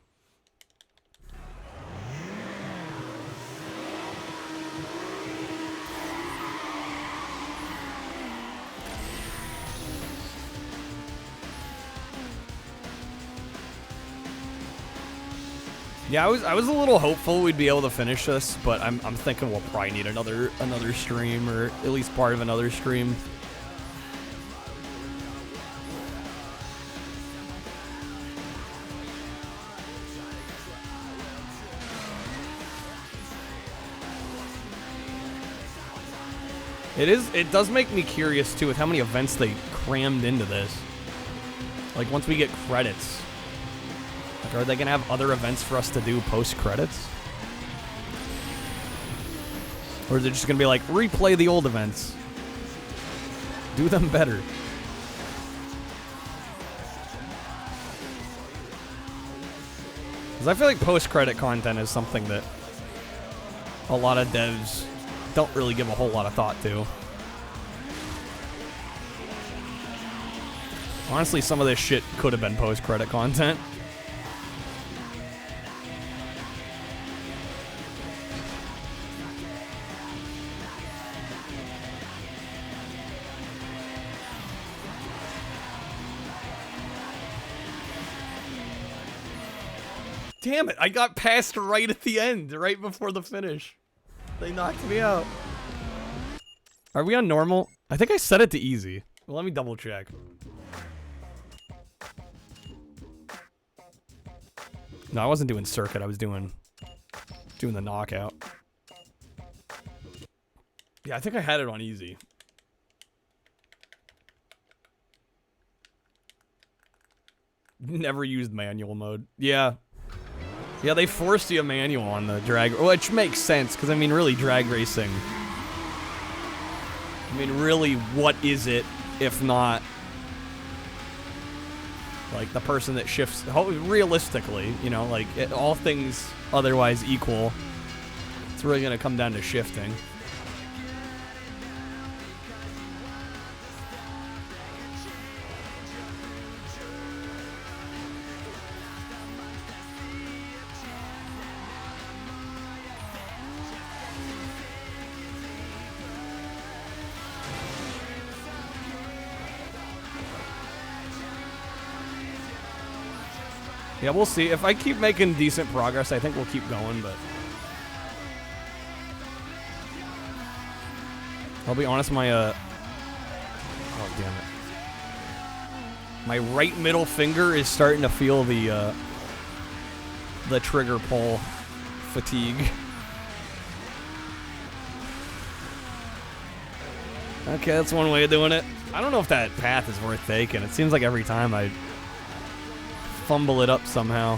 Yeah, I was a little hopeful we'd be able to finish this, but I'm thinking we'll probably need another stream, or at least part of another stream. It does make me curious too with how many events they crammed into this. Like once we get credits. Like, are they gonna have other events for us to do post credits? Or is it just gonna be like, replay the old events? Do them better. Because I feel like post credit content is something that a lot of devs don't really give a whole lot of thought to. Honestly, some of this shit could have been post credit content. Damn it, I got passed right at the end, right before the finish. They knocked me out. Are we on normal? I think I set it to easy. Well, let me double check. No, I wasn't doing circuit, I was doing the knockout. Yeah, I think I had it on easy. Never used manual mode. Yeah. Yeah, they forced you a manual on the drag, which makes sense, because, I mean, really, drag racing. I mean, really, what is it, if not, like, the person that shifts, realistically, you know, like, all things otherwise equal, it's really going to come down to shifting. Yeah, we'll see. If I keep making decent progress, I think we'll keep going, but I'll be honest, my oh damn it. My right middle finger is starting to feel the trigger pull fatigue. Okay, that's one way of doing it. I don't know if that path is worth taking. It seems like every time I fumble it up somehow.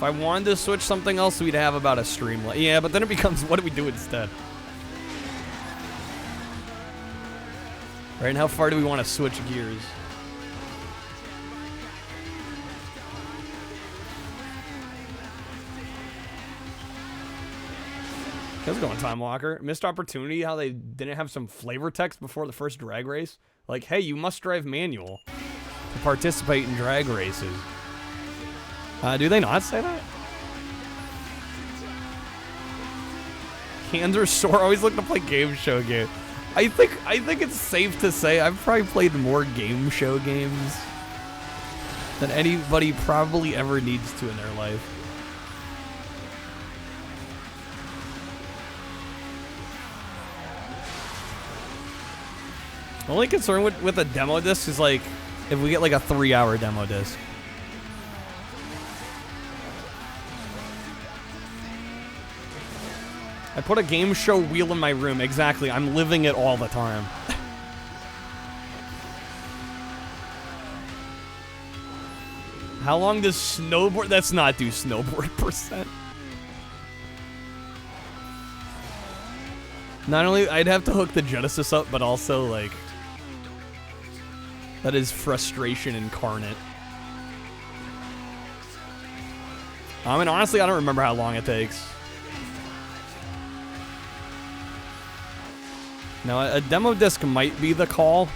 If I wanted to switch something else, we'd have about a stream. Yeah, but then it becomes, what do we do instead? Right, and how far do we want to switch gears? How's it going, Time Walker? Missed opportunity how they didn't have some flavor text before the first drag race? Like, hey, you must drive manual to participate in drag races. Do they not say that? Hands are sore. Always look to play game show games. I think it's safe to say I've probably played more game show games than anybody probably ever needs to in their life. The only concern with a demo disc is like if we get like a 3-hour demo disc. I put a game show wheel in my room. Exactly. I'm living it all the time. How long does snowboard? Let's not do snowboard percent. Not only I'd have to hook the Genesis up, but also like that is frustration incarnate. I mean, honestly, I don't remember how long it takes. Now, a demo disc might be the call.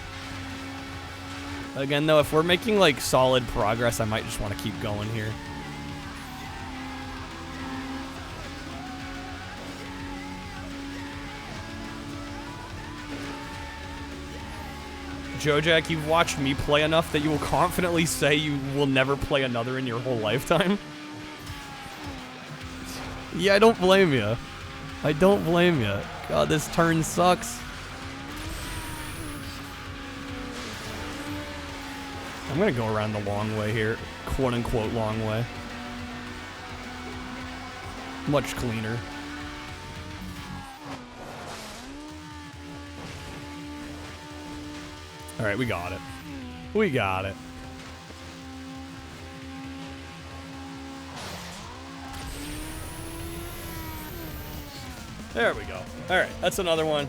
Again, though, if we're making, like, solid progress, I might just want to keep going here. Jojack, you've watched me play enough that you will confidently say you will never play another in your whole lifetime? Yeah, I don't blame you. I don't blame you. God, this turn sucks. I'm gonna go around the long way here. Quote-unquote long way. Much cleaner. Alright, we got it. We got it. There we go. Alright, that's another one.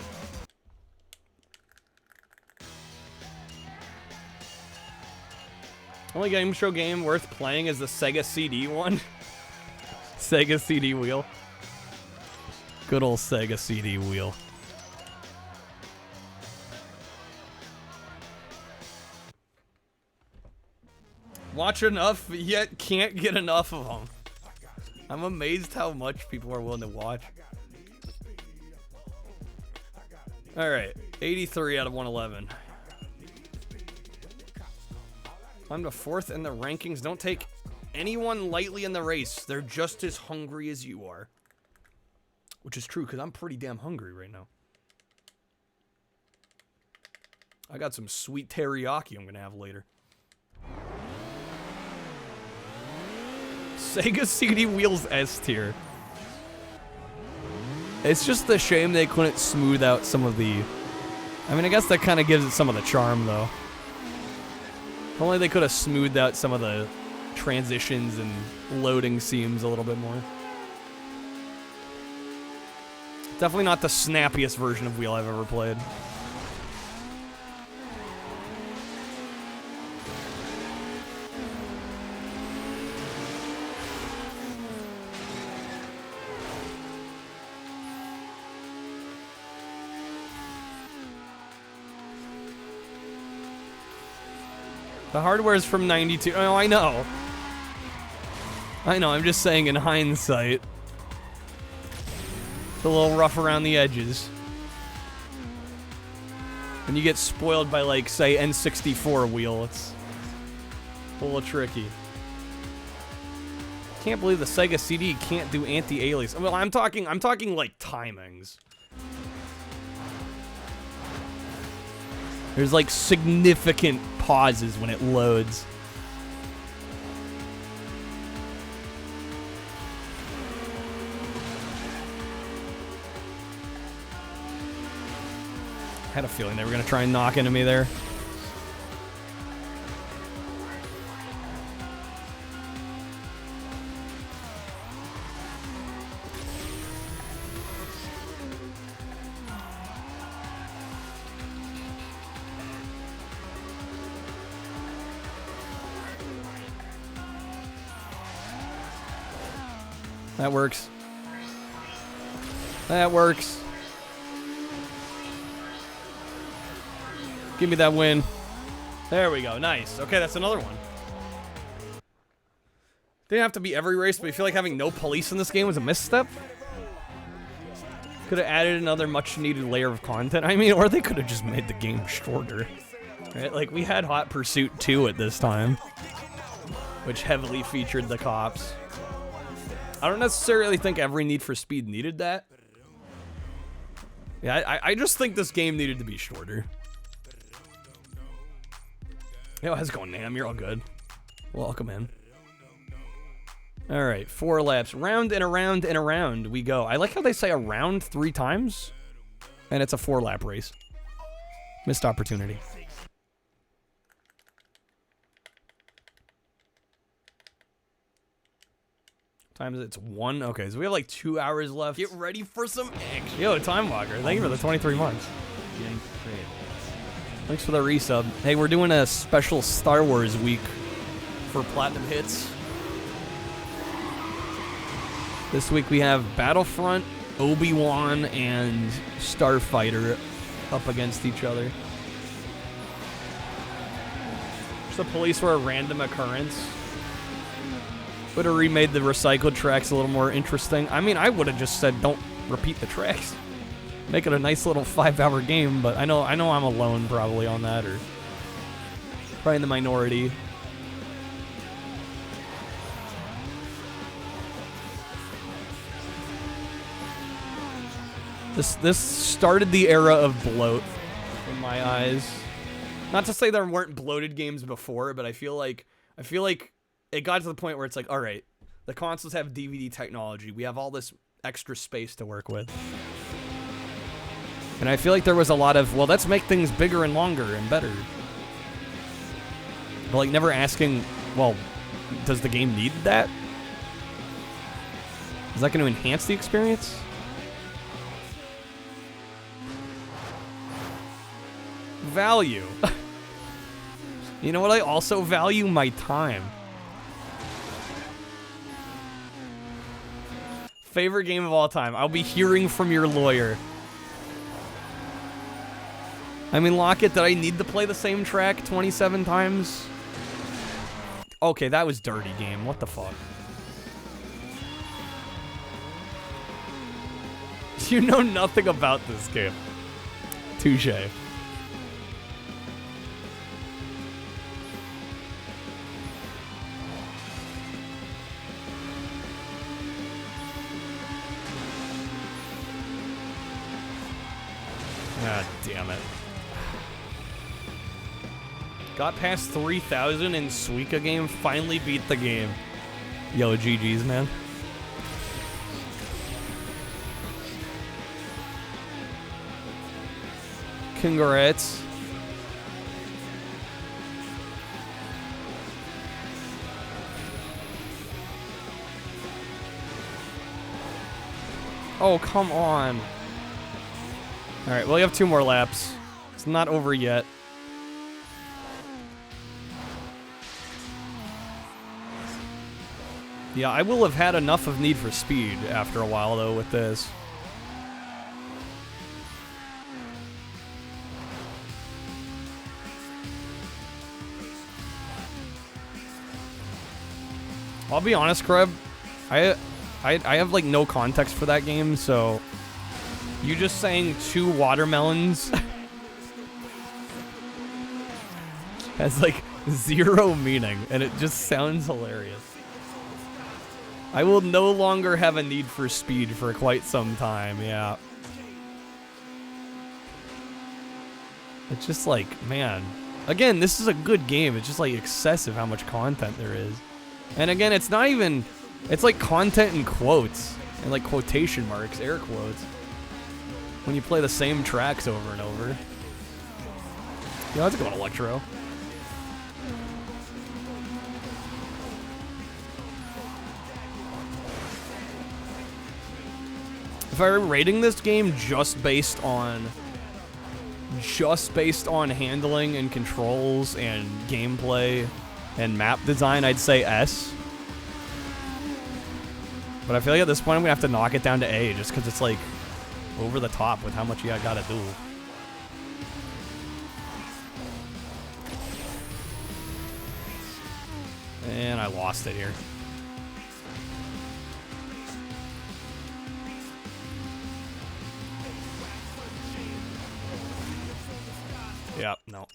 Only game show game worth playing is the Sega CD one. Sega CD wheel. Good old Sega CD wheel. Watch enough, yet can't get enough of them. I'm amazed how much people are willing to watch. Alright, 83 out of 111. I'm the 4th in the rankings. Don't take anyone lightly in the race. They're just as hungry as you are. Which is true, because I'm pretty damn hungry right now. I got some sweet teriyaki I'm going to have later. Sega CD Wheels S tier. It's just a shame they couldn't smooth out some of the... I mean, I guess that kind of gives it some of the charm, though. If only they could have smoothed out some of the transitions and loading seams a little bit more. Definitely not the snappiest version of Wheel I've ever played. The hardware is from 92. Oh, I know. I know, I'm just saying in hindsight. It's a little rough around the edges. When you get spoiled by, like, say, N64 wheel, it's a little tricky. Can't believe the Sega CD can't do anti-alias. Well, I'm talking like timings. There's like significant pauses when it loads. I had a feeling they were gonna try and knock into me there. That works. That works. Give me that win. There we go. Nice. Okay, that's another one. Didn't have to be every race, but I feel like having no police in this game was a misstep. Could have added another much-needed layer of content. I mean, or they could have just made the game shorter. Right? Like, we had Hot Pursuit 2 at this time, which heavily featured the cops. I don't necessarily think every Need for Speed needed that. Yeah, I just think this game needed to be shorter. Yo, how's it going, Nam? You're all good. Welcome in. Alright, 4 laps. Round and around and around we go. I like how they say around 3 times, and it's a 4-lap race. Missed opportunity. Time is it's 1. Okay, so we have like 2 hours left. Get ready for some action. Yo, Time Walker, thank you for the 23 months. Thanks for the resub. Hey, we're doing a special Star Wars week for Platinum Hits. This week we have Battlefront, Obi-Wan, and Starfighter up against each other. So the police were a random occurrence. Would have remade the recycled tracks a little more interesting. I mean, I would have just said don't repeat the tracks. Make it a nice little 5-hour game, but I know I'm alone probably on that, or probably in the minority. This started the era of bloat in my eyes. Not to say there weren't bloated games before, but I feel like it got to the point where it's like, all right, the consoles have DVD technology. We have all this extra space to work with. And I feel like there was a lot of, well, let's make things bigger and longer and better. But like never asking, well, does the game need that? Is that going to enhance the experience? Value. You know what I also value? My time. Favorite game of all time. I'll be hearing from your lawyer. I mean, Lockett, did I need to play the same track 27 times? Okay, that was dirty game. What the fuck? You know nothing about this game. Touche. God damn it. Got past 3,000 in Suika game, finally beat the game. Yo, GG's, man. Congrats. Oh, come on. Alright, well, you have 2 more laps. It's not over yet. Yeah, I will have had enough of Need for Speed after a while, though, with this. I'll be honest, Kreb. I have, like, no context for that game, so... You just saying 2 watermelons has, like, 0 meaning, and it just sounds hilarious. I will no longer have a Need for Speed for quite some time, yeah. It's just like, man. Again, this is a good game. It's just, like, excessive how much content there is. And again, it's not even... It's, like, content in quotes. And, like, quotation marks, air quotes. When you play the same tracks over and over. Yeah, let's go on Electro. If I were rating this game just based on handling and controls and gameplay and map design, I'd say S. But I feel like at this point I'm gonna have to knock it down to A just because it's like over the top with how much you gotta do. And I lost it here. Yep, no.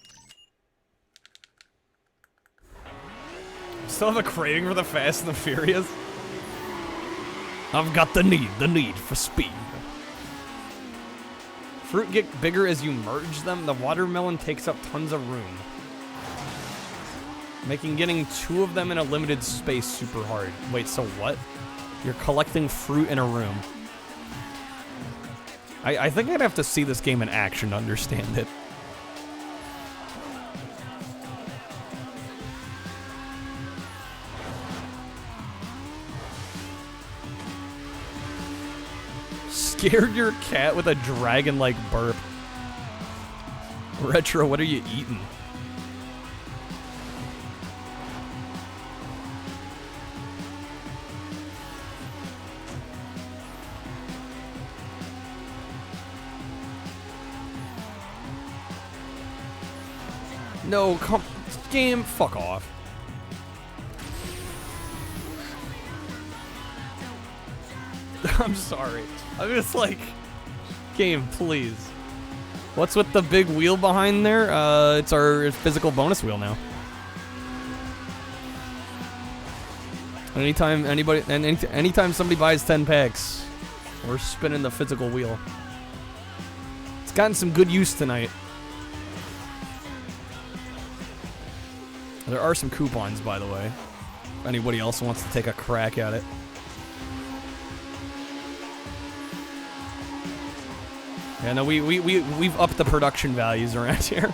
Still have a craving for the Fast and the Furious. I've got the need for speed. Fruit get bigger as you merge them. The watermelon takes up tons of room, making getting 2 of them in a limited space super hard. Wait, so what? You're collecting fruit in a room. I think I'd have to see this game in action to understand it. Scared your cat with a dragon-like burp. Retro, what are you eating? No, come, game, fuck off. I'm sorry. I'm just like, game, please. What's with the big wheel behind there? It's our physical bonus wheel now. Anytime anybody, and anytime somebody buys 10 packs, we're spinning the physical wheel. It's gotten some good use tonight. There are some coupons, by the way, if anybody else wants to take a crack at it. Yeah, no, we've upped the production values around here.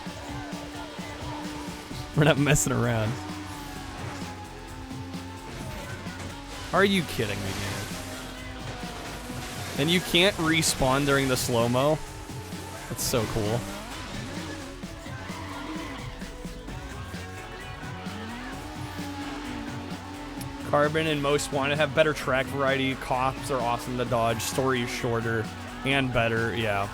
We're not messing around. Are you kidding me, man? And you can't respawn during the slow-mo? That's so cool. Carbon and Most Wanted have better track variety. Cops are awesome to dodge. Story is shorter and better, yeah.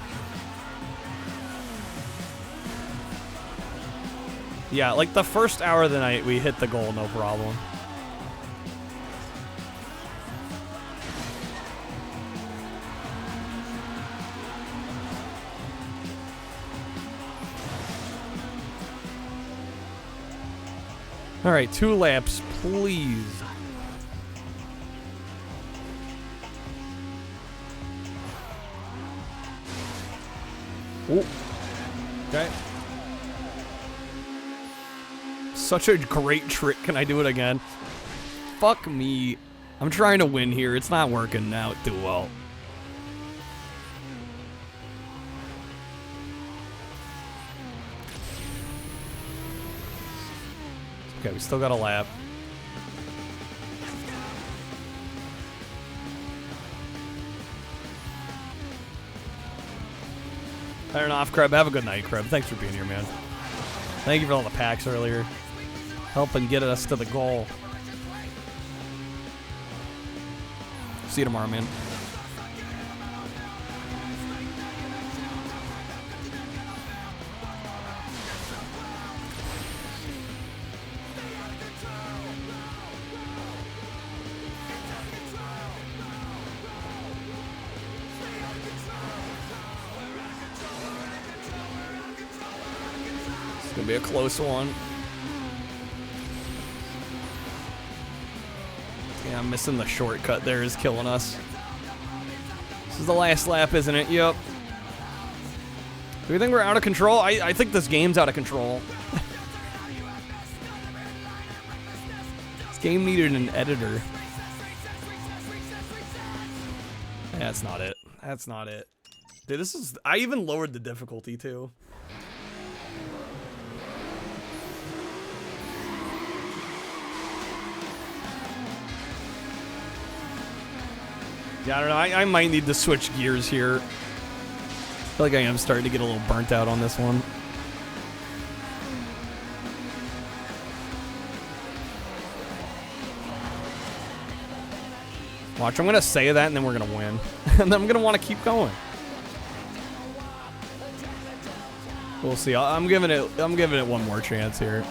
Yeah, like the first hour of the night, we hit the goal, no problem. All right, 2 laps, please. Ooh. Okay. Such a great trick. Can I do it again? Fuck me. I'm trying to win here. It's not working out too well. Okay, we still got a lap. Fair enough, Kreb. Have a good night, Kreb. Thanks for being here, man. Thank you for all the packs earlier. Helping get us to the goal. See you tomorrow, man. Be a close one. Yeah, I'm missing the shortcut there is killing us. This is the last lap, isn't it? Yep. Do you think we're out of control? I think this game's out of control. This game needed an editor. That's not it. That's not it. Dude, this is... I even lowered the difficulty, too. Yeah, I don't know. I might need to switch gears here. I feel like I am starting to get a little burnt out on this one. Watch, I'm gonna say that and then we're gonna win. And then I'm gonna want to keep going. We'll see. I'm giving it one more chance here.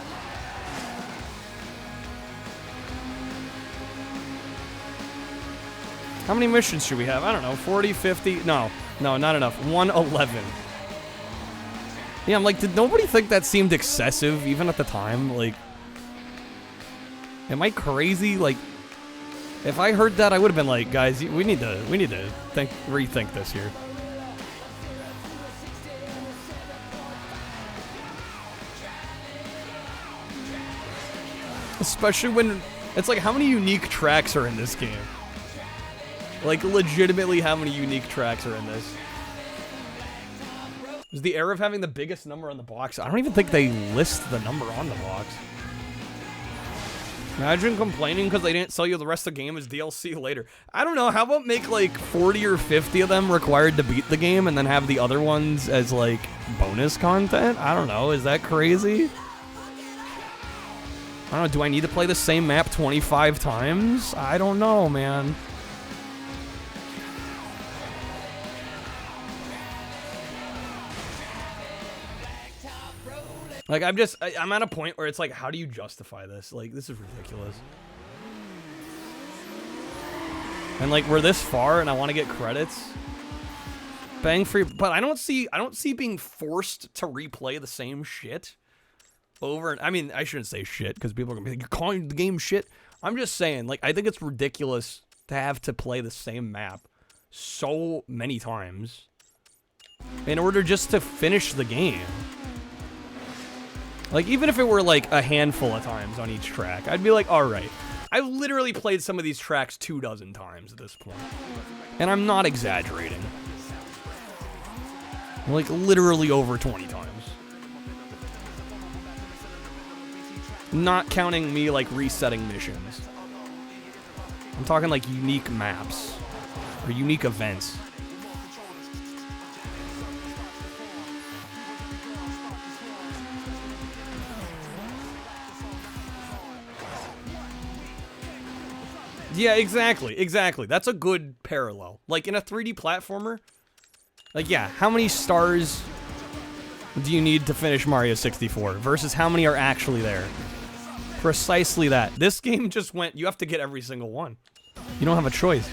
How many missions should we have? I don't know. 40, 50? No, not enough. 111. Yeah, I'm like, did nobody think that seemed excessive even at the time? Like, am I crazy? Like, if I heard that, I would have been like, guys, we need to rethink this here. Especially when it's like, how many unique tracks are in this game? Like, legitimately, how many unique tracks are in this? Is the era of having the biggest number on the box? I don't even think they list the number on the box. Imagine complaining because they didn't sell you the rest of the game as DLC later. I don't know, how about make like 40 or 50 of them required to beat the game and then have the other ones as like bonus content? I don't know, is that crazy? I don't know, do I need to play the same map 25 times? I don't know, man. Like, I'm at a point where it's like, how do you justify this? Like, this is ridiculous. And like, we're this far and I want to get credits. Bang free, but I don't see being forced to replay the same shit over and I mean, I shouldn't say shit because people are gonna be like, you're calling the game shit. I'm just saying, like, I think it's ridiculous to have to play the same map so many times in order just to finish the game. Like, even if it were, like, a handful of times on each track, I'd be like, alright. I've literally played some of these tracks 24 times at this point. And I'm not exaggerating. Like, literally over 20 times. Not counting me, like, resetting missions. I'm talking, like, unique maps. Or unique events. Yeah, exactly. That's a good parallel. Like, in a 3D platformer, like, yeah, how many stars do you need to finish Mario 64 versus how many are actually there? Precisely that. This game just went, you have to get every single one. You don't have a choice.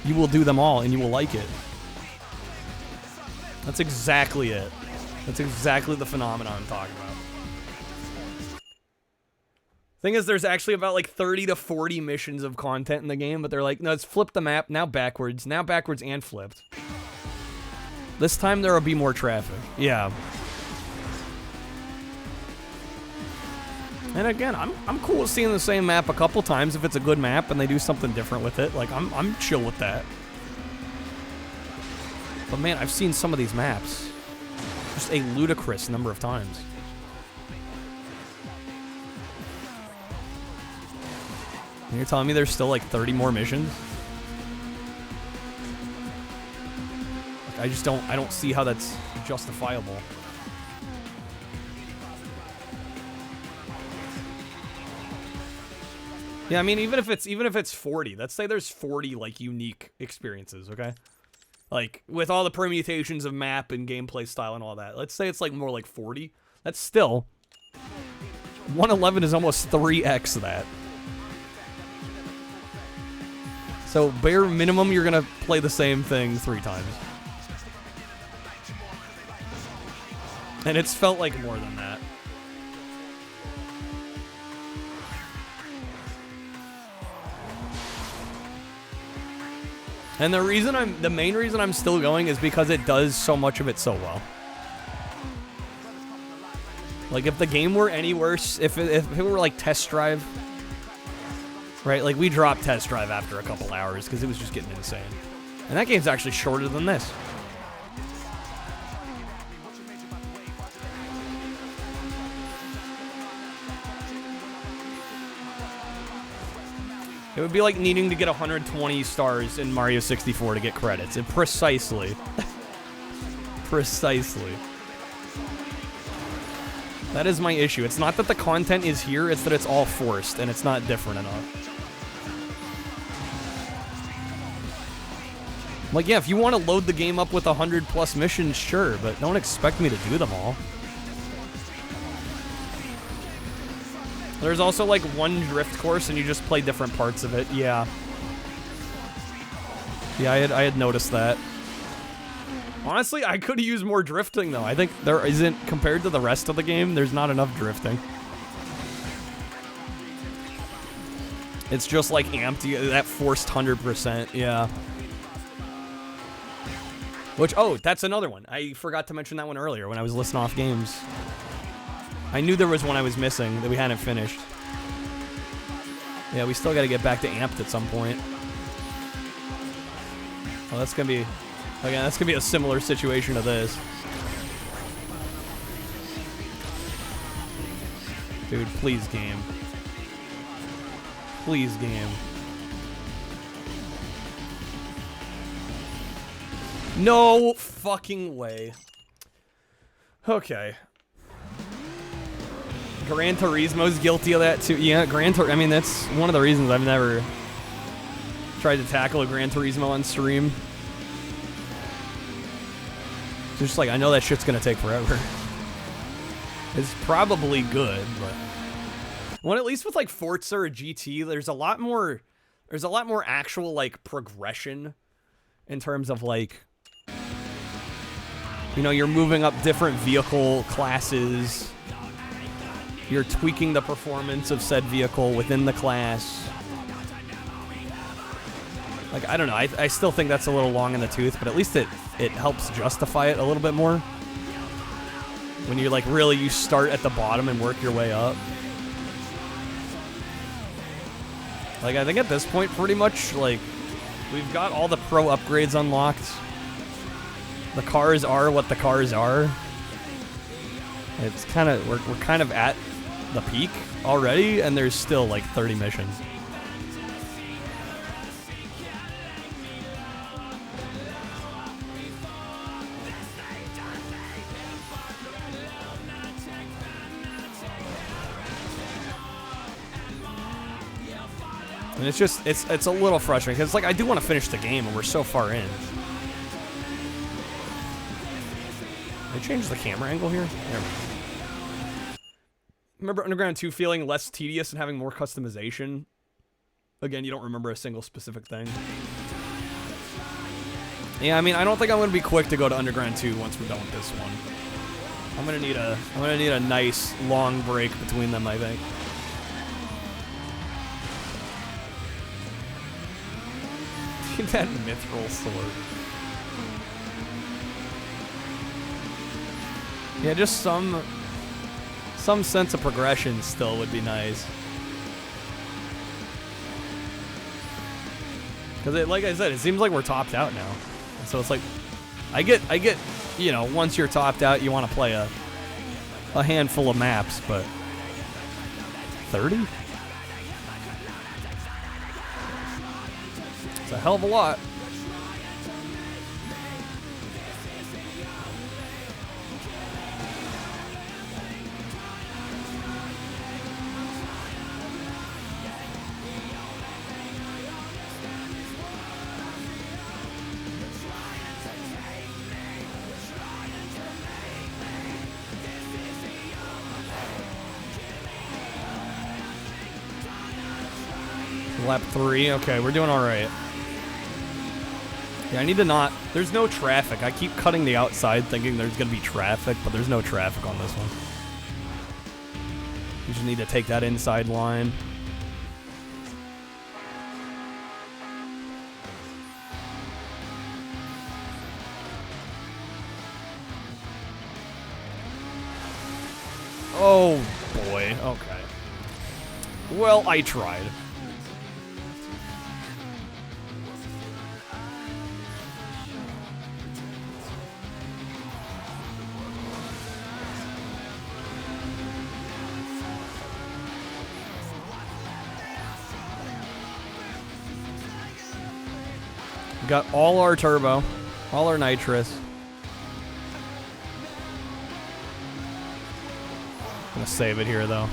You will do them all, and you will like it. That's exactly it. That's exactly the phenomenon I'm talking about. Thing is, there's actually about like 30 to 40 missions of content in the game, but they're like, no, it's flip the map, now backwards and flipped. This time there will be more traffic. Yeah. And again, I'm cool with seeing the same map a couple times if it's a good map and they do something different with it. Like, I'm chill with that. But man, I've seen some of these maps just a ludicrous number of times. And you're telling me there's still like 30 more missions? Like, I don't see how that's justifiable. Yeah, I mean, even if it's 40, let's say there's 40 like unique experiences, okay? Like with all the permutations of map and gameplay style and all that. Let's say it's like more like 40. That's still 111 is almost 3x that. So, bare minimum, you're gonna play the same thing 3 times. And it's felt like more than that. And the main reason I'm still going is because it does so much of it so well. Like, if the game were any worse, if it were like Test Drive, right? Like, we dropped Test Drive after a couple hours because it was just getting insane. And that game's actually shorter than this. It would be like needing to get 120 stars in Mario 64 to get credits. Precisely. Precisely. That is my issue. It's not that the content is here, it's that it's all forced and it's not different enough. Like, yeah, if you want to load the game up with 100+ missions, sure, but don't expect me to do them all. There's also, like, one drift course, and you just play different parts of it. Yeah. Yeah, I had noticed that. Honestly, I could use more drifting, though. I think there isn't, compared to the rest of the game, there's not enough drifting. It's just, like, amped, that forced 100%, yeah. Which, oh, that's another one. I forgot to mention that one earlier when I was listing off games. I knew there was one I was missing that we hadn't finished. Yeah, we still gotta get back to amped at some point. Oh, that's gonna be... Again, that's gonna be a similar situation to this. Dude, please, game. Please, game. No fucking way. Okay. Gran Turismo's guilty of that too. Yeah, I mean, that's one of the reasons I've never tried to tackle a Gran Turismo on stream. It's just like, I know that shit's gonna take forever. It's probably good, but... Well, at least with like Forza or GT, there's a lot more actual like progression in terms of like, you know, you're moving up different vehicle classes. You're tweaking the performance of said vehicle within the class. Like, I don't know, I still think that's a little long in the tooth, but at least it helps justify it a little bit more. When you like really, you start at the bottom and work your way up. Like, I think at this point, pretty much, like, we've got all the pro upgrades unlocked. The cars are what the cars are. It's kind of, we're kind of at the peak already, and there's still, like, 30 missions. And it's just, it's a little frustrating, because, like, I do want to finish the game, and we're so far in. They changed the camera angle here? There we go. Remember Underground 2 feeling less tedious and having more customization? Again, you don't remember a single specific thing. Yeah, I mean, I don't think I'm going to be quick to go to Underground 2 once we're done with this one. I'm going to need a nice, long break between them, I think. That mithril sword. Yeah, just some sense of progression still would be nice. Because like I said, it seems like we're topped out now. And so it's like, I get, you know, once you're topped out, you want to play a handful of maps, but 30? It's a hell of a lot. Lap 3, okay, we're doing alright. Yeah, I need to not... There's no traffic. I keep cutting the outside thinking there's going to be traffic, but there's no traffic on this one. You just need to take that inside line. Oh, boy. Okay. Well, I tried. Got all our turbo, all our nitrous. I'm gonna save it here though.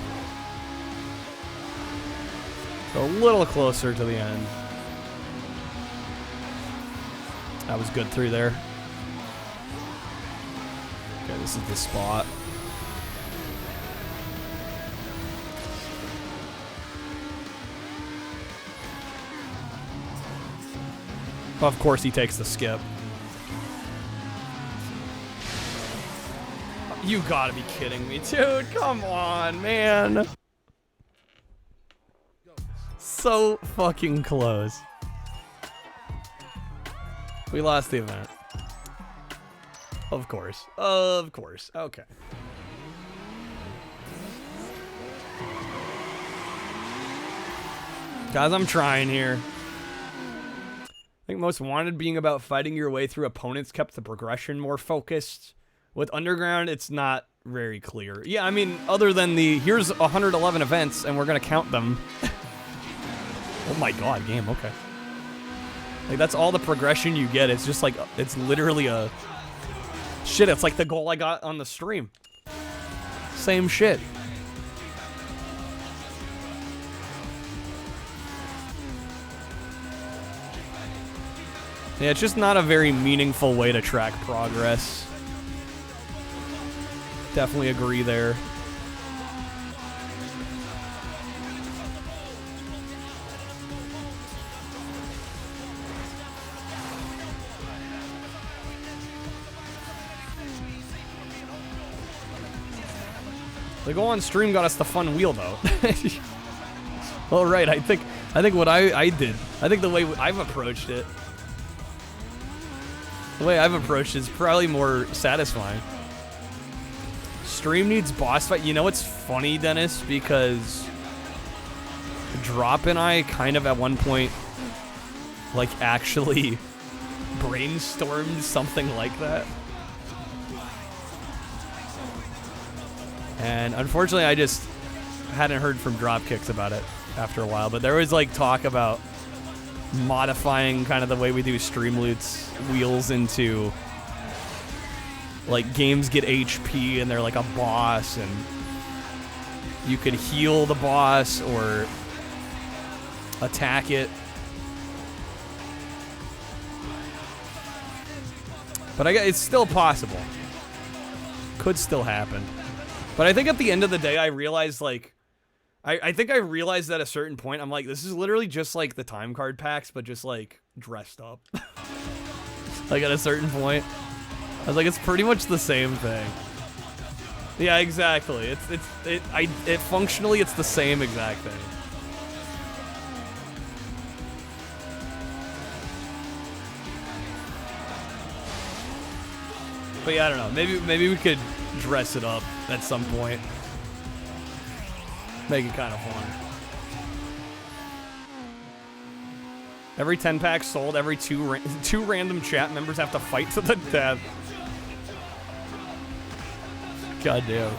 So a little closer to the end. That was good through there. Okay, this is the spot. Of course he takes the skip. You gotta be kidding me, dude. Come on, man. So fucking close. We lost the event. Of course. Of course. Okay. Guys, I'm trying here. I think Most Wanted being about fighting your way through opponents kept the progression more focused. With Underground, it's not very clear. Yeah, I mean, other than the, here's 111 events, and we're gonna count them. Oh my god, game, okay. Like, that's all the progression you get. It's just like, it's literally a... Shit, it's like the goal I got on the stream. Same shit. Yeah, it's just not a very meaningful way to track progress. Definitely agree there. The go on stream got us the fun wheel though. All right, I think what I did, I think the way I've approached it, is probably more satisfying. Stream needs boss fight. You know what's funny, Dennis? Because Drop and I kind of at one point, like, actually brainstormed something like that. And unfortunately, I just hadn't heard from Dropkicks about it after a while. But there was, like, talk about modifying kind of the way we do Streamloots wheels into, like, games get HP and they're like a boss, and you could heal the boss or attack it. But it's still possible. Could still happen. But I think at the end of the day, I realized, like, I think I realized at a certain point, I'm like, this is literally just like the time card packs, but just, like, dressed up. Like, at a certain point. I was like, it's pretty much the same thing. Yeah, exactly. It functionally, it's the same exact thing. But yeah, I don't know. Maybe we could dress it up at some point. Make it kind of fun. Every 10 packs sold, every two random chat members have to fight to the death. God damn.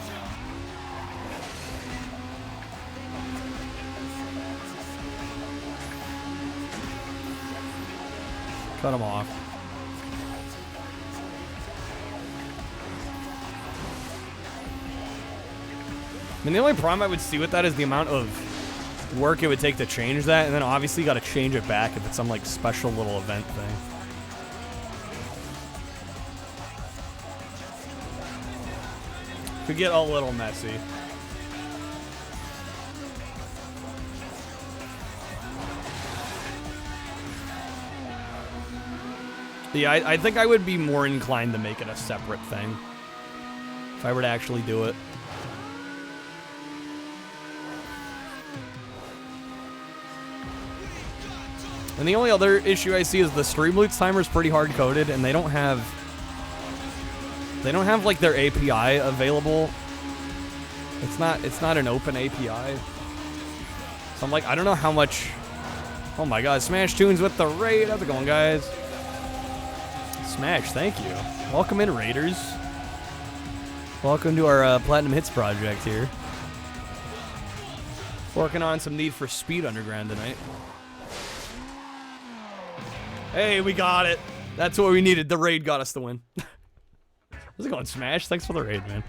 Cut him off. I mean, the only problem I would see with that is the amount of work it would take to change that, and then obviously you gotta change it back if it's some, like, special little event thing. Could get a little messy. Yeah, I think I would be more inclined to make it a separate thing if I were to actually do it. And the only other issue I see is the Streamloots timer is pretty hard coded, and they don't have like their API available. It's not an open API. So I'm like, I don't know how much. Oh my god, Smash Tunes with the raid. How's it going, guys? Smash, thank you. Welcome in, Raiders. Welcome to our Platinum Hits project here. Working on some Need for Speed Underground tonight. Hey, we got it. That's what we needed. The raid got us the win. How's it going, Smash? Thanks for the raid, man.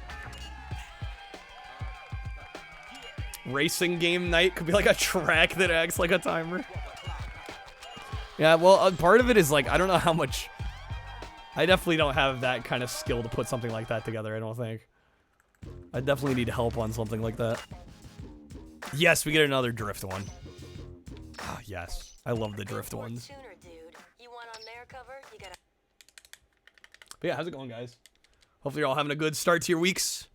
Racing game night could be like a track that acts like a timer. Yeah, well, part of it is, like, I don't know how much I definitely don't have that kind of skill to put something like that together, I don't think. I definitely need help on something like that. Yes, we get another drift one. Ah, yes. I love the drift ones. But yeah, how's it going, guys? Hopefully you're all having a good start to your weeks.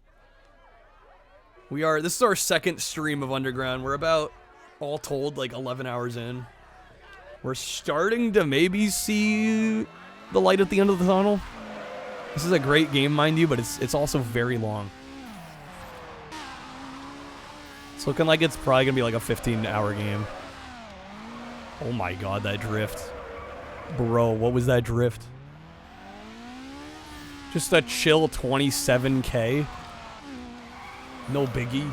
This is our second stream of Underground. We're about, all told, like 11 hours in. We're starting to maybe see the light at the end of the tunnel. This is a great game, mind you, but it's also very long. It's looking like it's probably gonna be like a 15-hour game. Oh my god, that drift. Bro, what was that drift? Just a chill 27K. No biggie.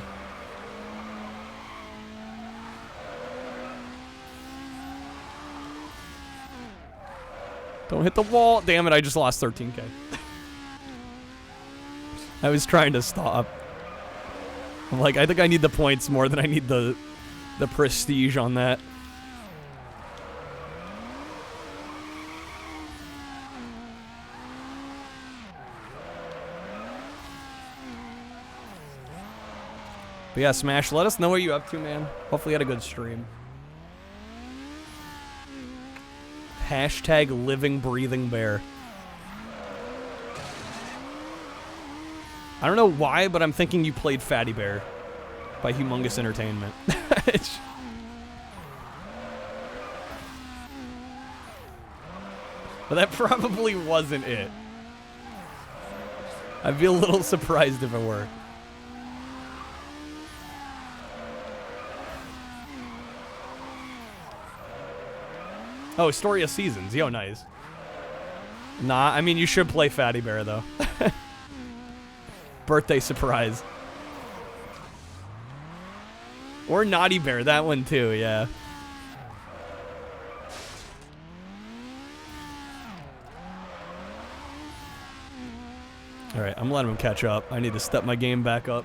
Don't hit the wall. Damn it, I just lost 13K. I was trying to stop. I'm like, I think I need the points more than I need the prestige on that. But yeah, Smash, let us know what you're up to, man. Hopefully you had a good stream. Hashtag living, breathing bear. I don't know why, but I'm thinking you played Fatty Bear by Humongous Entertainment. But that probably wasn't it. I'd be a little surprised if it were. Oh, Story of Seasons. Yo, nice. Nah, I mean, you should play Fatty Bear, though. Birthday surprise. Or Naughty Bear, that one too, yeah. Alright, I'm letting him catch up. I need to step my game back up.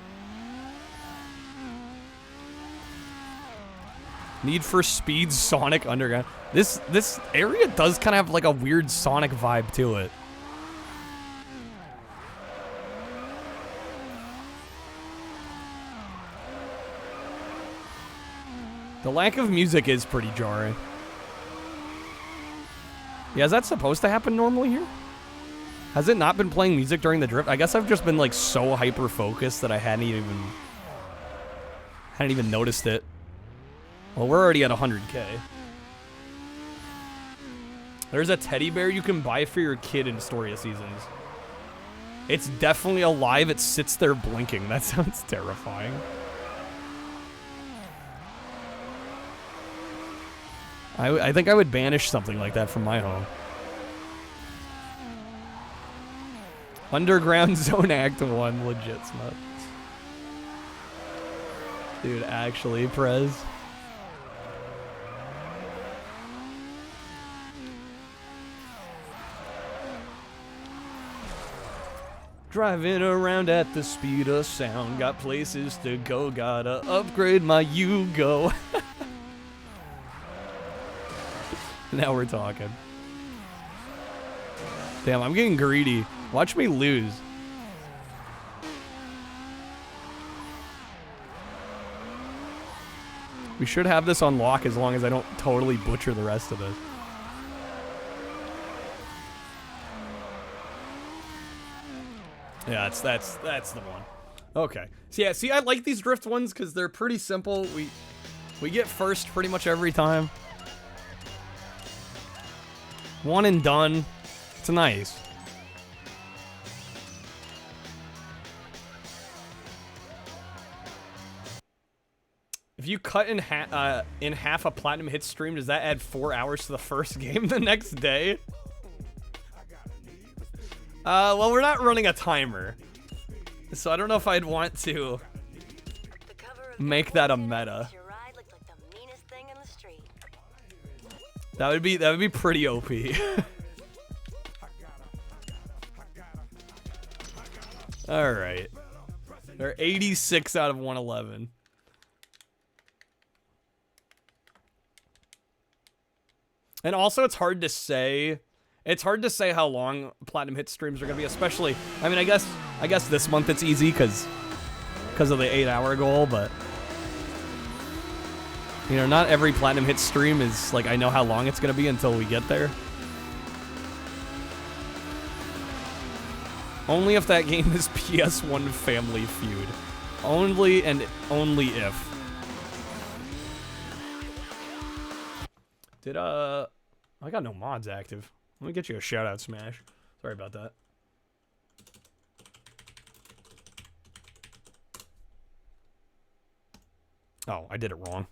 Need for Speed Sonic Underground. This area does kind of have like a weird Sonic vibe to it. The lack of music is pretty jarring. Yeah, is that supposed to happen normally here? Has it not been playing music during the drift? I guess I've just been like so hyper focused that I hadn't even noticed it. Well, we're already at 100K. There's a teddy bear you can buy for your kid in Story of Seasons. It's definitely alive. It sits there blinking. That sounds terrifying. I think I would banish something like that from my home. Underground Zone Act 1, legit smut. Dude, actually, Prez. Driving around at the speed of sound, got places to go, gotta upgrade my Yugo. Now we're talking. Damn, I'm getting greedy. Watch me lose. We should have this on lock as long as I don't totally butcher the rest of it. Yeah, that's the one. Okay. So yeah, see, I like these drift ones because they're pretty simple. We get first pretty much every time. One and done. It's nice. If you cut in half a Platinum Hits stream, does that add 4 hours to the first game the next day? Well, we're not running a timer, so I don't know if I'd want to make that a meta. That would be pretty OP. All right, they're 86 out of 111. And also, it's hard to say It's hard to say how long Platinum Hit streams are gonna be, especially. I mean, I guess this month it's easy because of the 8-hour goal, but you know, not every Platinum Hit stream is like I know how long it's gonna be until we get there. Only if that game is PS1 Family Feud. Only and only if. Did I got no mods active. Let me get you a shout out, Smash. Sorry about that. Oh, I did it wrong.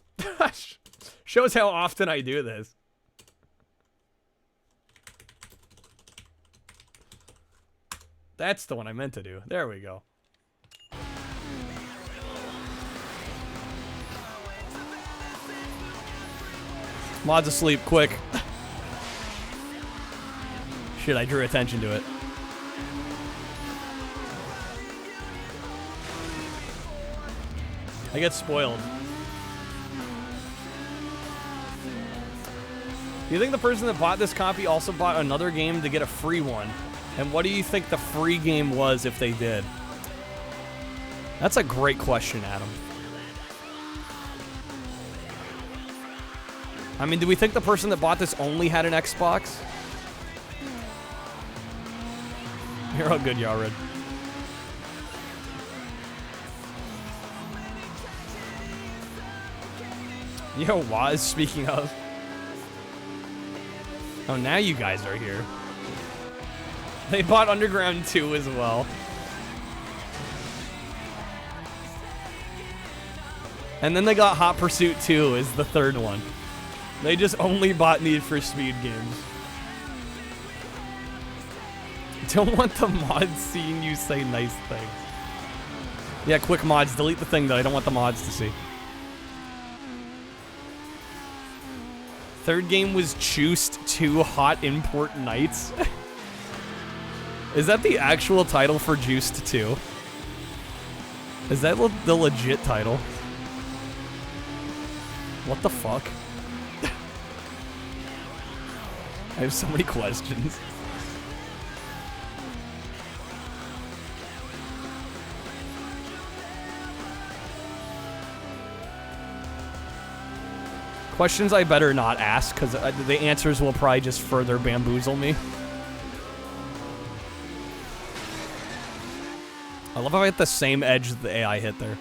Shows how often I do this. That's the one I meant to do. There we go. Mod's asleep, quick. Shit, I drew attention to it. I get spoiled. Do you think the person that bought this copy also bought another game to get a free one? And what do you think the free game was if they did? That's a great question, Adam. I mean, do we think the person that bought this only had an Xbox? You're all good, Yared. Yo, Waz, speaking of. Oh, now you guys are here. They bought Underground 2 as well. And then they got Hot Pursuit 2 as the third one. They just only bought Need for Speed games. Don't want the mods seeing you say nice things. Yeah, quick mods. Delete the thing that I don't want the mods to see. Third game was Juiced 2 Hot Import Nights. Is that the actual title for Juiced 2? Is that the legit title? What the fuck? I have so many questions. Questions I better not ask, because the answers will probably just further bamboozle me. I love how I hit the same edge that the AI hit there.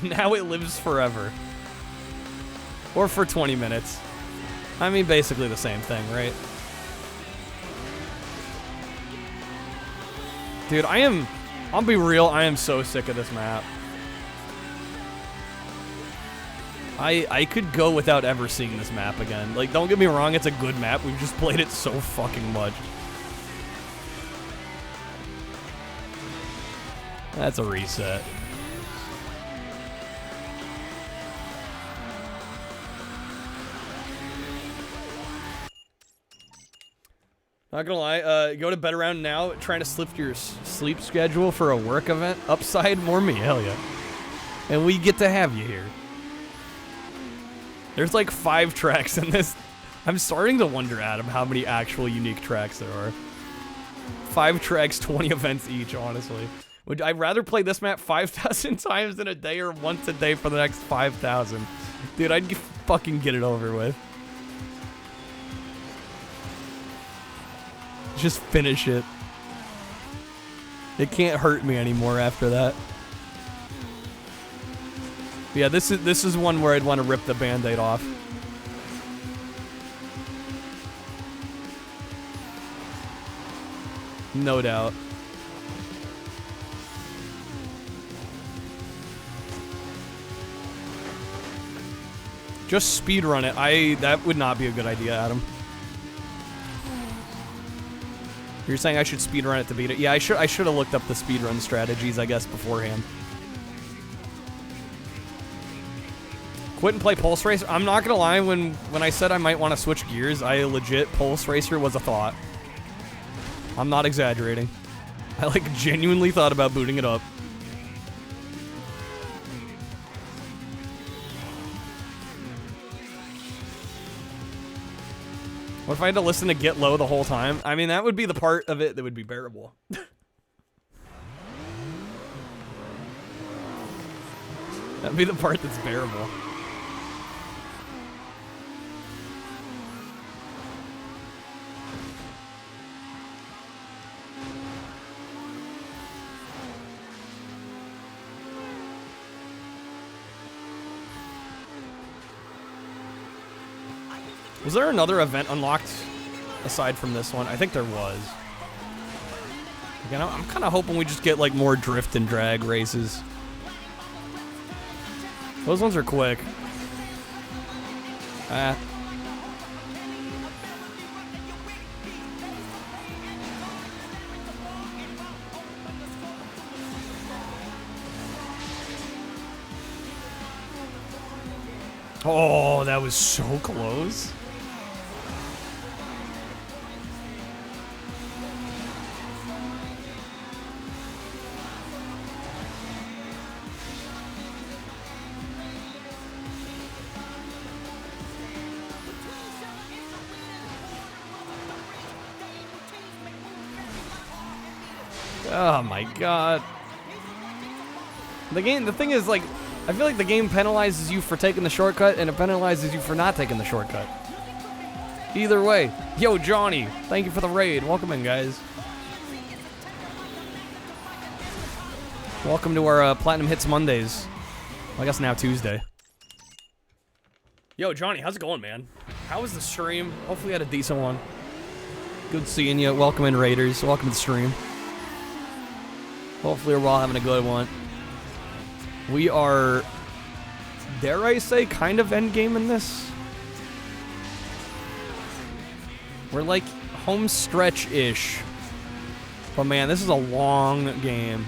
Now it lives forever. Or for 20 minutes. I mean, basically the same thing, right? Dude, I'll be real, I am so sick of this map. I could go without ever seeing this map again. Like, don't get me wrong, it's a good map. We've just played it so fucking much. That's a reset. Not gonna lie, go to bed around now, trying to slip your sleep schedule for a work event. Upside, more me, hell yeah. And we get to have you here. There's like 5 tracks in this. I'm starting to wonder, Adam, how many actual unique tracks there are. 5 tracks, 20 events each, honestly. Would I'd rather play this map 5,000 times in a day or once a day for the next 5,000. Dude, I'd fucking get it over with. Just finish it. It can't hurt me anymore after that. Yeah, this is one where I'd want to rip the Band-Aid off. No doubt. Just speedrun it. That would not be a good idea, Adam. You're saying I should speedrun it to beat it? Yeah, I should have looked up the speedrun strategies, I guess, beforehand. Quit and play Pulse Racer? I'm not gonna lie, when I said I might want to switch gears, I legit, Pulse Racer was a thought. I'm not exaggerating. I like genuinely thought about booting it up. What if I had to listen to Get Low the whole time? I mean, that would be the part of it that would be bearable. That'd be the part that's bearable. Was there another event unlocked aside from this one? I think there was. Again, I'm kind of hoping we just get like more drift and drag races. Those ones are quick. Oh, that was so close. Oh my god. The thing is, like, I feel like the game penalizes you for taking the shortcut and it penalizes you for not taking the shortcut. Either way. Yo, Johnny, thank you for the raid. Welcome in, guys. Welcome to our Platinum Hits Mondays. I guess now Tuesday. Yo, Johnny, how's it going, man? How was the stream? Hopefully you had a decent one. Good seeing you. Welcome in, Raiders. Welcome to the stream. Hopefully we're all having a good one. We are, dare I say, kind of endgame in this. We're like home stretch-ish. But man, this is a long game.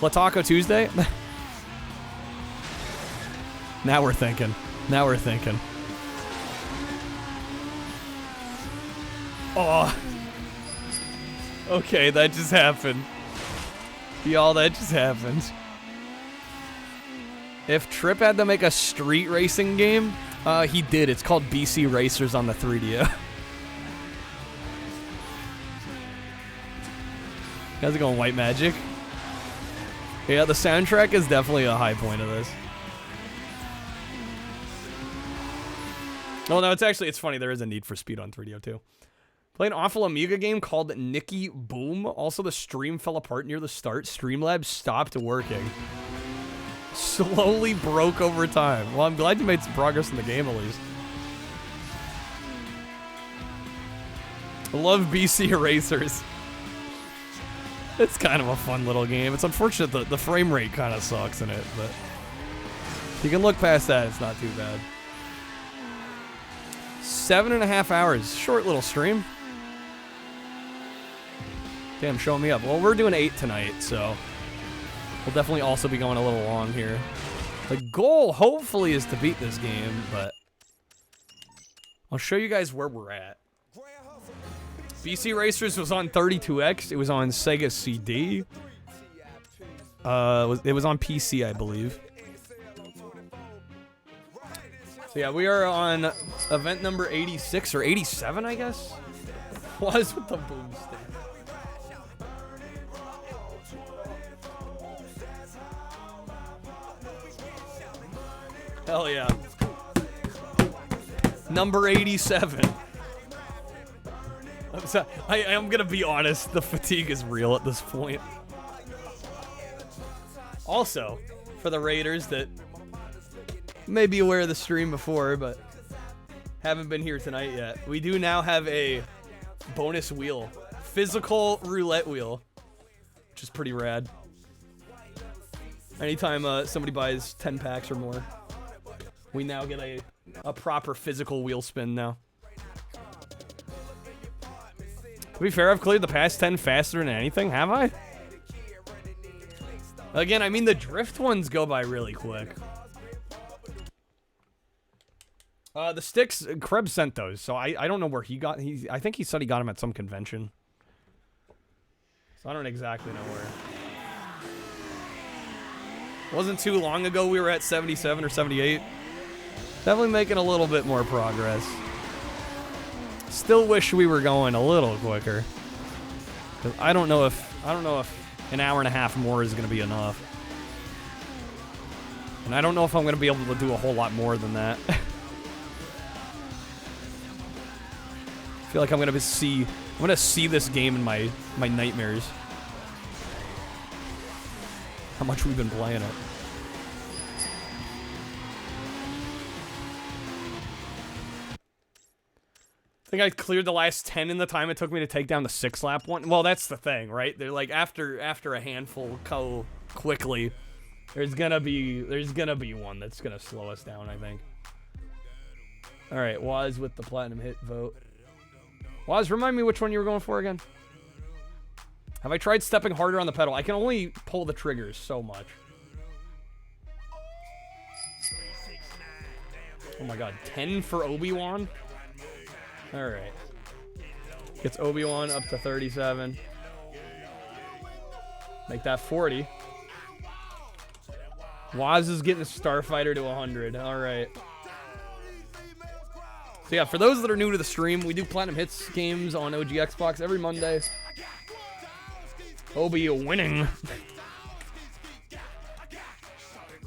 Plataco Tuesday? Now we're thinking. Now we're thinking. Oh. Okay, that just happened. Y'all, that just happened. If Tripp had to make a street racing game, he did. It's called BC Racers on the 3DO. How's it going, White Magic? Yeah, the soundtrack is definitely a high point of this. Oh no, it's funny. There is a Need for Speed on 3DO too. Play an awful Amiga game called Nicky Boom. Also, the stream fell apart near the start. Streamlabs stopped working. Slowly broke over time. Well, I'm glad you made some progress in the game at least. I love BC Racers. It's kind of a fun little game. It's unfortunate the frame rate kind of sucks in it, but you can look past that. It's not too bad. 7.5 hours. Short little stream. Damn, showing me up. Well, we're doing 8 tonight, so we'll definitely also be going a little long here. The goal, hopefully, is to beat this game, but I'll show you guys where we're at. BC Racers was on 32X. It was on Sega CD. It was on PC, I believe. So yeah, we are on event number 86 or 87, I guess. What is with the boomstick? Hell yeah. Number 87. I'm gonna be honest, the fatigue is real at this point. Also, for the Raiders that may be aware of the stream before, but haven't been here tonight yet, we do now have a bonus wheel. Physical roulette wheel, which is pretty rad. Anytime somebody buys 10 packs or more, we now get a proper physical wheel spin now. To be fair, I've cleared the past 10 faster than anything, have I? Again, I mean, the drift ones go by really quick. The sticks, Krebs sent those, so I don't know where he got. I think he said he got them at some convention. So I don't exactly know where. Wasn't too long ago we were at 77 or 78. Definitely making a little bit more progress. Still wish we were going a little quicker. 'Cause I don't know if an hour and a half more is going to be enough. And I don't know if I'm going to be able to do a whole lot more than that. I feel like I'm going to see this game in my nightmares. How much we've been playing it. I think I cleared the last 10 in the time it took me to take down the 6-lap one. Well, that's the thing, right? They're like after a handful go quickly, there's gonna be one that's gonna slow us down, I think. All right, Waz with the platinum hit vote. Waz, remind me which one you were going for again. Have I tried stepping harder on the pedal? I can only pull the triggers so much. Oh my god, 10 for Obi-Wan? Alright. Gets Obi-Wan up to 37. Make that 40. Waz is getting a Starfighter to 100. Alright. So yeah, for those that are new to the stream, we do Platinum Hits games on OG Xbox every Monday. Obi winning.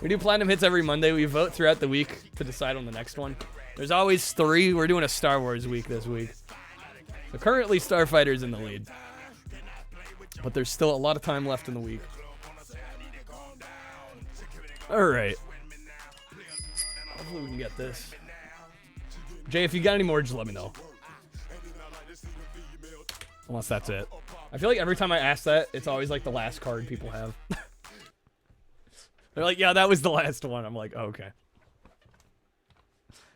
We do Platinum Hits every Monday. We vote throughout the week to decide on the next one. There's always 3. We're doing a Star Wars week this week. So currently Starfighter's in the lead. But there's still a lot of time left in the week. Alright. Hopefully we can get this. Jay, if you got any more, just let me know. Unless that's it. I feel like every time I ask that, it's always like the last card people have. They're like, yeah, that was the last one. I'm like, oh, okay.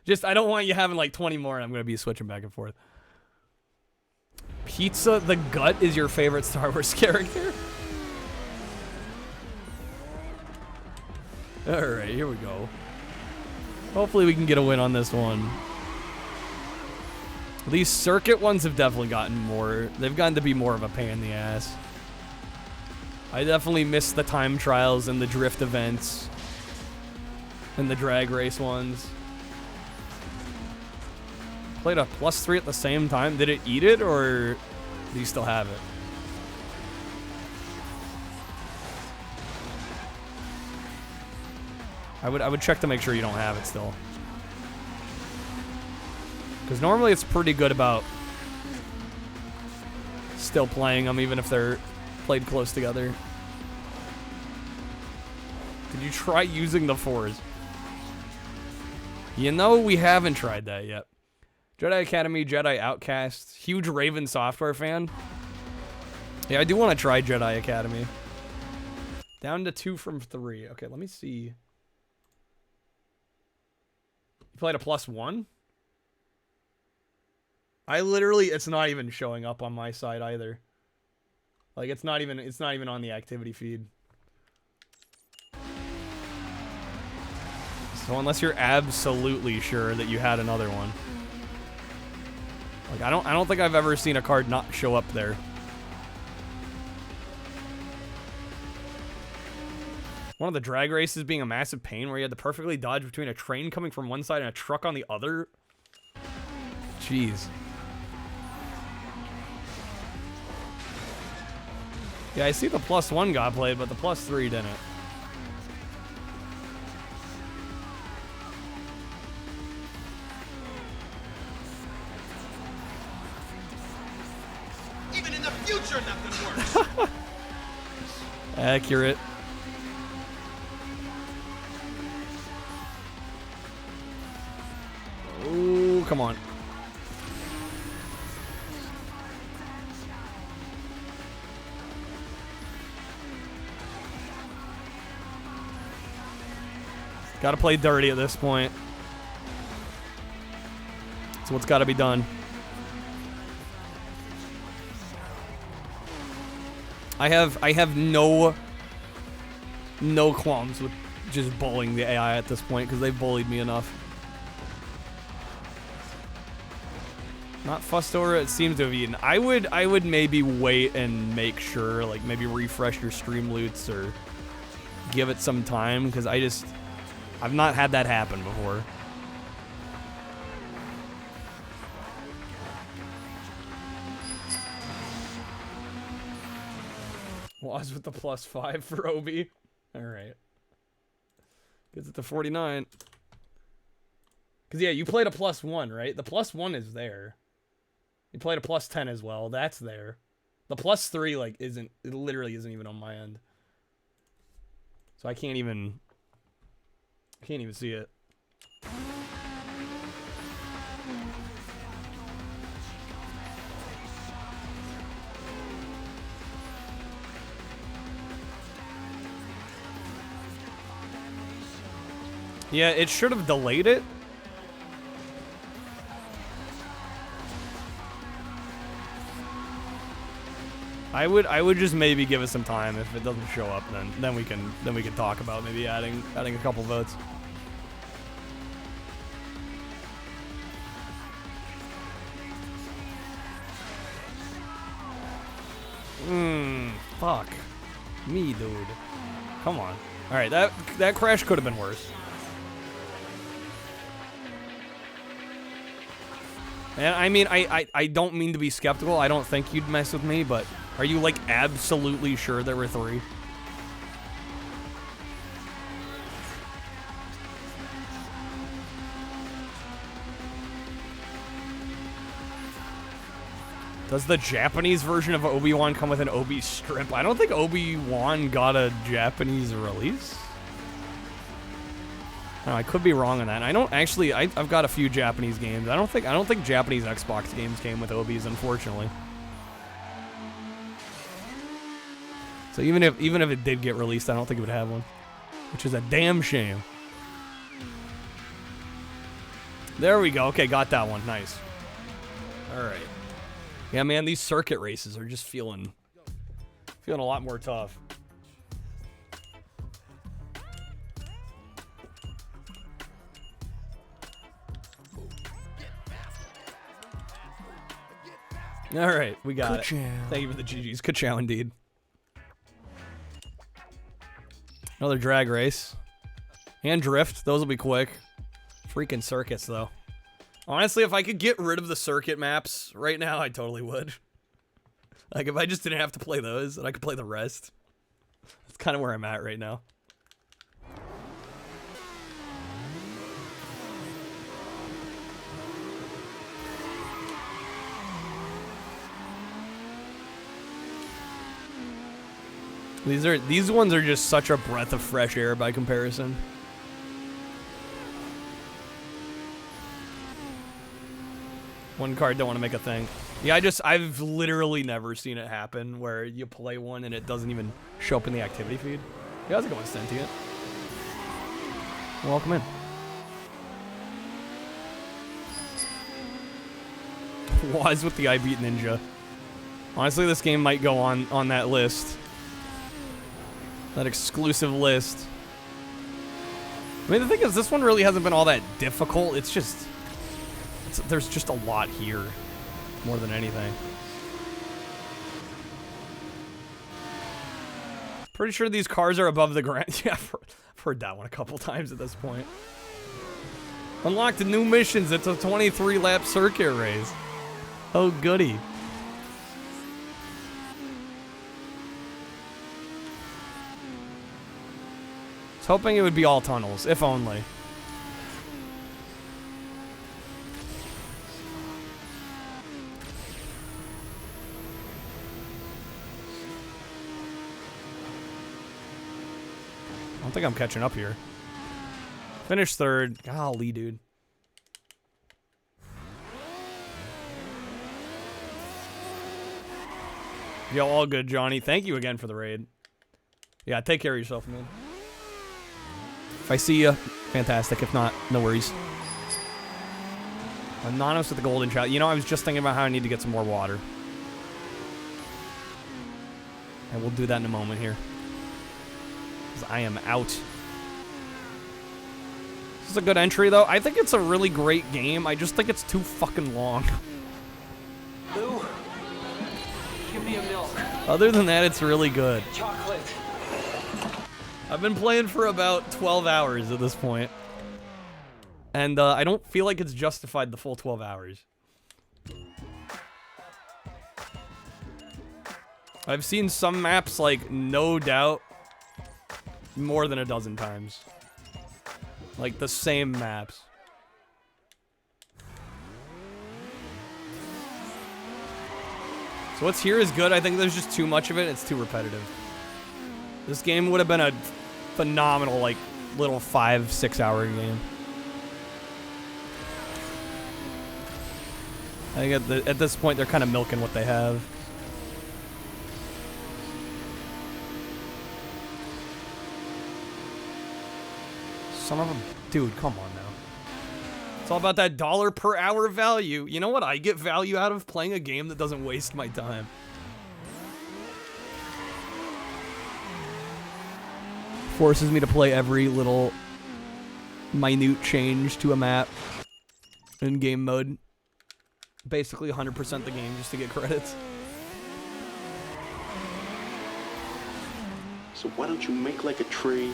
Just, I don't want you having like 20 more and I'm going to be switching back and forth. Pizza the Gut is your favorite Star Wars character? Alright, here we go. Hopefully we can get a win on this one. These circuit ones have definitely gotten more. They've gotten to be more of a pain in the ass. I definitely miss the time trials and the drift events. And the drag race ones. Played a +3 at the same time. Did it eat it or do you still have it? I would check to make sure you don't have it still. Because normally it's pretty good about still playing them even if they're played close together. Did you try using the 4s? You know we haven't tried that yet. Jedi Academy, Jedi Outcast. Huge Raven Software fan. Yeah, I do want to try Jedi Academy. Down to 2 from 3. Okay, let me see. You played a +1? I literally, it's not even showing up on my side either. Like it's not even on the activity feed. So unless you're absolutely sure that you had another one. Like I don't think I've ever seen a card not show up there. One of the drag races being a massive pain where you had to perfectly dodge between a train coming from one side and a truck on the other. Jeez. Yeah, I see the +1 got played, but the +3 didn't. Even in the future, nothing works. Accurate. Ooh, come on. Gotta play dirty at this point. That's what's gotta be done. I have no qualms with just bullying the AI at this point because they've bullied me enough. Not fussed over it seems to have eaten. I would maybe wait and make sure, like maybe refresh your stream loots or give it some time because I've not had that happen before. Was with the +5 for Obi. All right. Gets it to 49. Because, yeah, you played a +1, right? The +1 is there. You played a +10 as well. That's there. The +3, like, it literally isn't even on my end. So I can't even see it. Yeah, it should have delayed it. I would just maybe give it some time. If it doesn't show up, then we can talk about maybe adding a couple votes. Fuck me, dude. Come on. All right, that crash could have been worse. And I mean, I don't mean to be skeptical. I don't think you'd mess with me, but are you like absolutely sure there were 3? Does the Japanese version of Obi-Wan come with an Obi strip? I don't think Obi-Wan got a Japanese release. No, I could be wrong on that. I don't actually. I've got a few Japanese games. I don't think Japanese Xbox games came with Obis, unfortunately. So even if it did get released, I don't think it would have one, which is a damn shame. There we go. Okay, got that one. Nice. All right. Yeah, man, these circuit races are just feeling a lot more tough. All right, we got it. Thank you for the GGs. Ka-chow indeed. Another drag race. And drift. Those will be quick. Freaking circuits, though. Honestly, if I could get rid of the circuit maps right now, I totally would. Like, if I just didn't have to play those, and I could play the rest. That's kind of where I'm at right now. These ones are just such a breath of fresh air by comparison. One card don't want to make a thing. Yeah, I've literally never seen it happen where you play one and it doesn't even show up in the activity feed. Yeah, how's it going, Sentient? Welcome in. Wise with the I Beat Ninja. Honestly, this game might go on that list. That exclusive list. I mean, the thing is, this one really hasn't been all that difficult. It's just... there's just a lot here. More than anything. Pretty sure these cars are above the ground. Yeah, I've heard that one a couple times at this point. Unlocked new missions. It's a 23-lap circuit race. Oh, goody. I was hoping it would be all tunnels, if only. I don't think I'm catching up here. Finished third. Golly, dude. Yo, all good, Johnny. Thank you again for the raid. Yeah, take care of yourself, man. If I see you, fantastic. If not, no worries. Anonymous with the golden child. You know, I was just thinking about how I need to get some more water. And we'll do that in a moment here. Because I am out. This is a good entry, though. I think it's a really great game. I just think it's too fucking long. Lou, give me a milk. Other than that, it's really good. Chocolate. I've been playing for about 12 hours at this point. And I don't feel like it's justified the full 12 hours. I've seen some maps, like, no doubt, more than a dozen times. Like, the same maps. So what's here is good. I think there's just too much of it. It's too repetitive. This game would have been a phenomenal, like, little 5-6 hour game. I think at this point, they're kind of milking what they have. Some of them... Dude, come on now. It's all about that $1 per hour value. You know what I get value out of? Playing a game that doesn't waste my time. Forces me to play every little minute change to a map in game mode. Basically 100% the game just to get credits. So why don't you make like a tree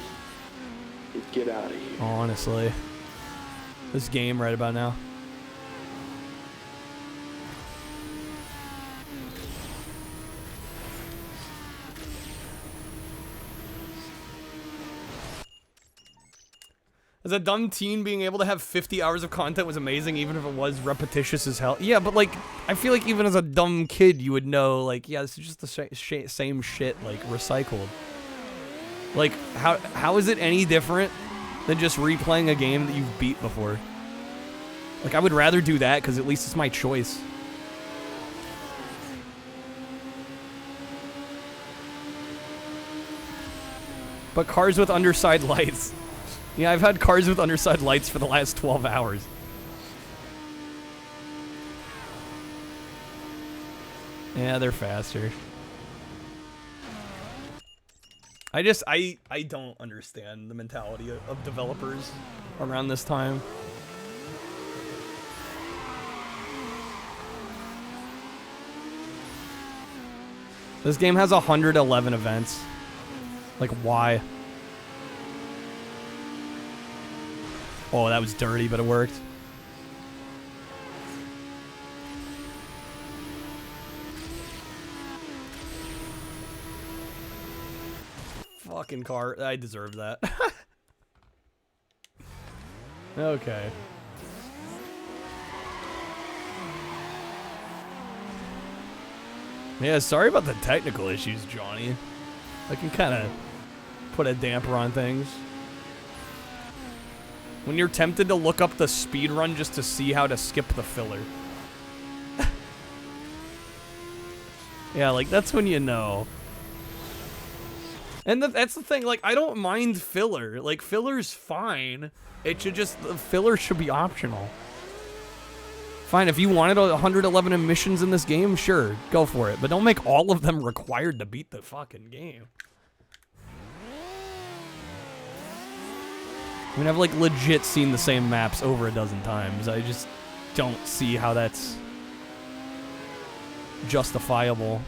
and get out of here? Honestly. This game right about now. As a dumb teen, being able to have 50 hours of content was amazing, even if it was repetitious as hell. Yeah, but, like, I feel like even as a dumb kid, you would know, like, yeah, this is just the same shit, like, recycled. Like, how is it any different than just replaying a game that you've beat before? Like, I would rather do that, because at least it's my choice. But cars with underside lights... Yeah, I've had cars with underside lights for the last 12 hours. Yeah, they're faster. I don't understand the mentality of developers around this time. This game has 111 events. Like, why? Oh, that was dirty, but it worked. Fucking car. I deserve that. Okay. Yeah, sorry about the technical issues, Johnny. I can kind of put a damper on things. When you're tempted to look up the speed run just to see how to skip the filler. Yeah, like, that's when you know. And that's the thing, like, I don't mind filler. Like, filler's fine. It should just, the filler should be optional. Fine, if you wanted 111 missions in this game, sure, go for it. But don't make all of them required to beat the fucking game. I mean, I've, like, legit seen the same maps over a dozen times. I just don't see how that's justifiable.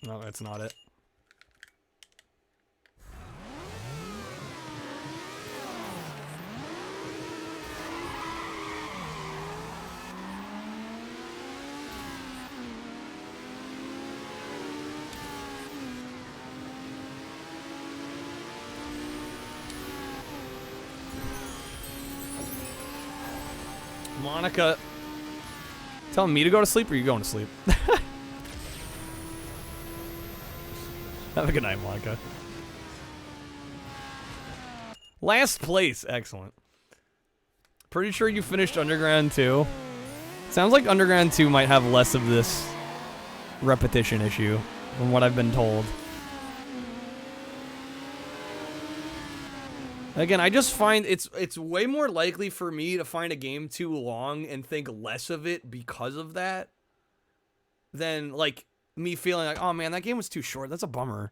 No, that's not it. Monica, telling me to go to sleep, or are you going to sleep? Have a good night, Monica. Last place, excellent. Pretty sure you finished Underground 2. Sounds like Underground 2 might have less of this repetition issue, from what I've been told. Again, I just find it's way more likely for me to find a game too long and think less of it because of that than, like, me feeling like, oh man, that game was too short. That's a bummer.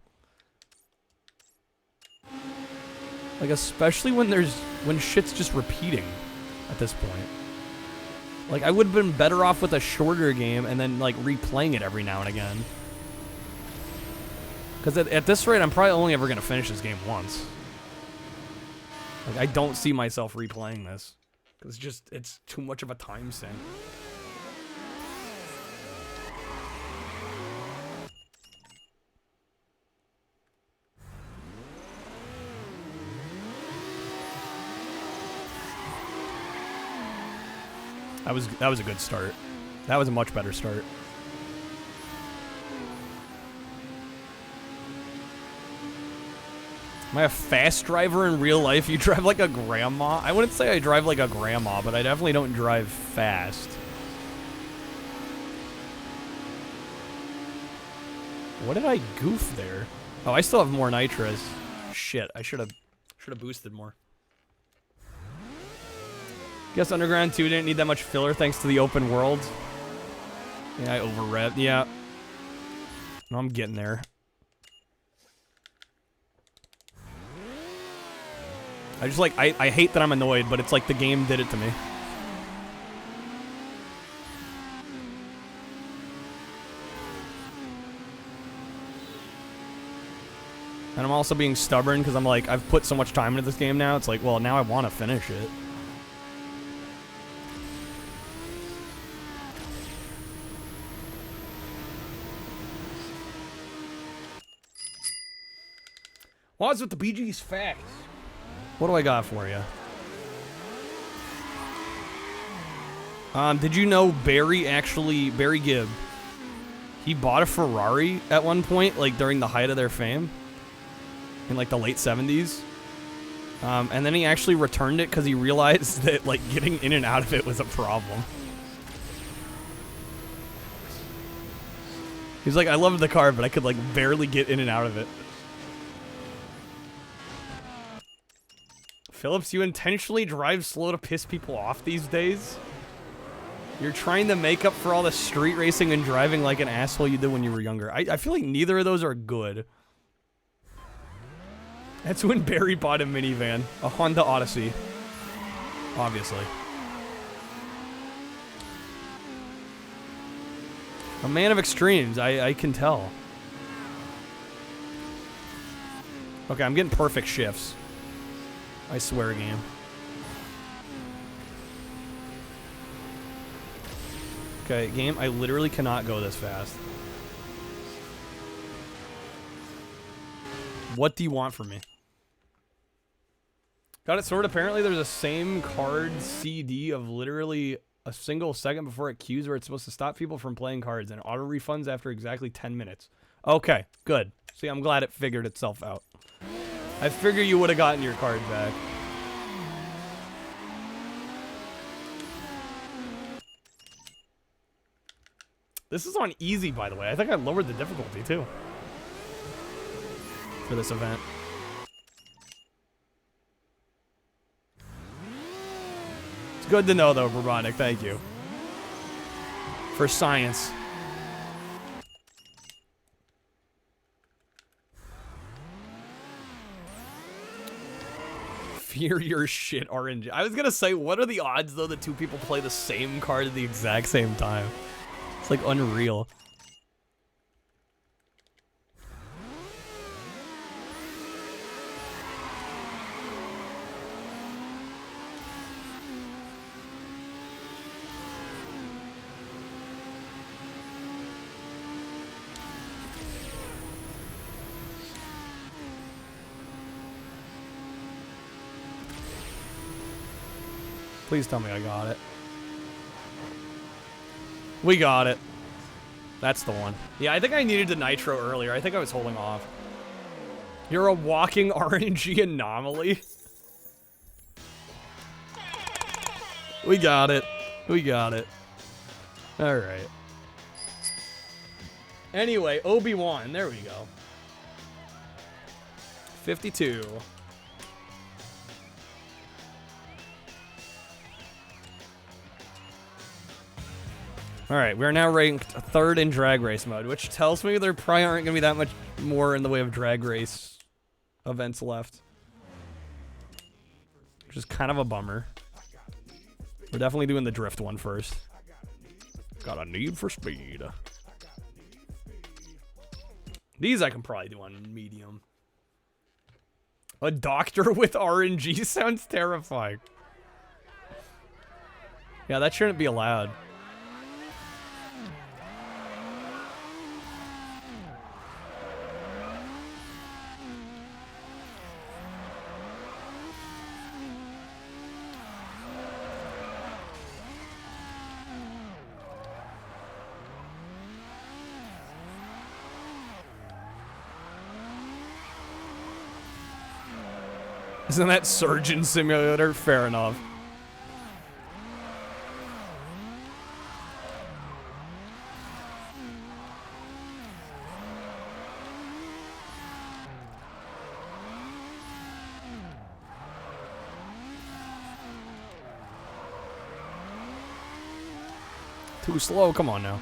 Like, especially when shit's just repeating at this point. Like, I would have been better off with a shorter game and then, like, replaying it every now and again. Because at this rate, I'm probably only ever going to finish this game once. Like, I don't see myself replaying this. Because it's too much of a time sink. That was a good start. That was a much better start. Am I a fast driver in real life? You drive like a grandma? I wouldn't say I drive like a grandma, but I definitely don't drive fast. What did I goof there? Oh, I still have more nitros. Shit, I should have boosted more. Guess Underground 2 didn't need that much filler thanks to the open world. Yeah, I over-revved. Yeah. No, I'm getting there. I just like, I hate that I'm annoyed, but it's like the game did it to me. And I'm also being stubborn because I'm like, I've put so much time into this game now. It's like, well, now I want to finish it. What's with the BG's facts? What do I got for you? Did you know Barry Gibb, he bought a Ferrari at one point, like during the height of their fame, in like the late 70s. And then he actually returned it because he realized that like getting in and out of it was a problem. He's like, I loved the car, but I could like barely get in and out of it. Phillips, you intentionally drive slow to piss people off these days? You're trying to make up for all the street racing and driving like an asshole you did when you were younger. I feel like neither of those are good. That's when Barry bought a minivan. A Honda Odyssey. Obviously. A man of extremes, I can tell. Okay, I'm getting perfect shifts. I swear, game. Okay, game, I literally cannot go this fast. What do you want from me? Got it sorted. Apparently there's a same card CD of literally a single second before it queues where it's supposed to stop people from playing cards and auto refunds after exactly 10 minutes. Okay, good. See, I'm glad it figured itself out. I figure you would have gotten your card back. This is on easy, by the way. I think I lowered the difficulty, too. For this event. It's good to know, though, Bubonic. Thank you. For science. Fear your shit, RNG. I was gonna say, what are the odds, though, that two people play the same card at the exact same time? It's like unreal. Please tell me I got it. We got it. That's the one. Yeah, I think I needed the nitro earlier. I think I was holding off. You're a walking RNG anomaly. We got it. We got it. All right. Anyway, Obi-Wan. There we go. 52. Alright, we're now ranked 3rd in drag race mode, which tells me there probably aren't going to be that much more in the way of drag race events left. which is kind of a bummer. We're definitely doing the drift one first. Got a need for speed. These I can probably do on medium. A doctor with RNG sounds terrifying. Yeah, that shouldn't be allowed. Isn't that Surgeon Simulator? Fair enough. Too slow, come on now.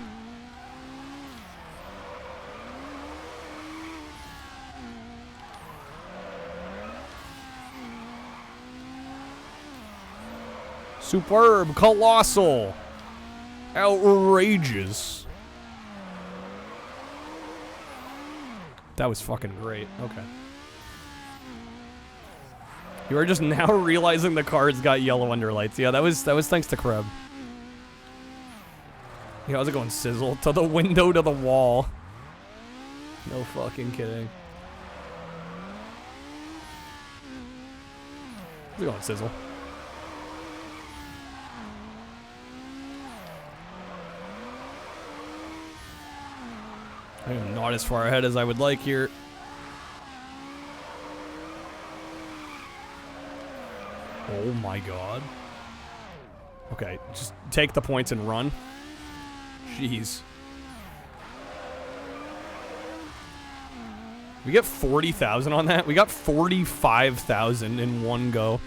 Superb, colossal, outrageous. That was fucking great. Okay. You are just now realizing the car's got yellow underlights. Yeah, that was thanks to Kreb. Yeah, how's it going, Sizzle? To the window, to the wall. No fucking kidding. How's it going, Sizzle? I am not as far ahead as I would like here. Oh my god. Okay, just take the points and run. Jeez. We get 40,000 on that? We got 45,000 in one go.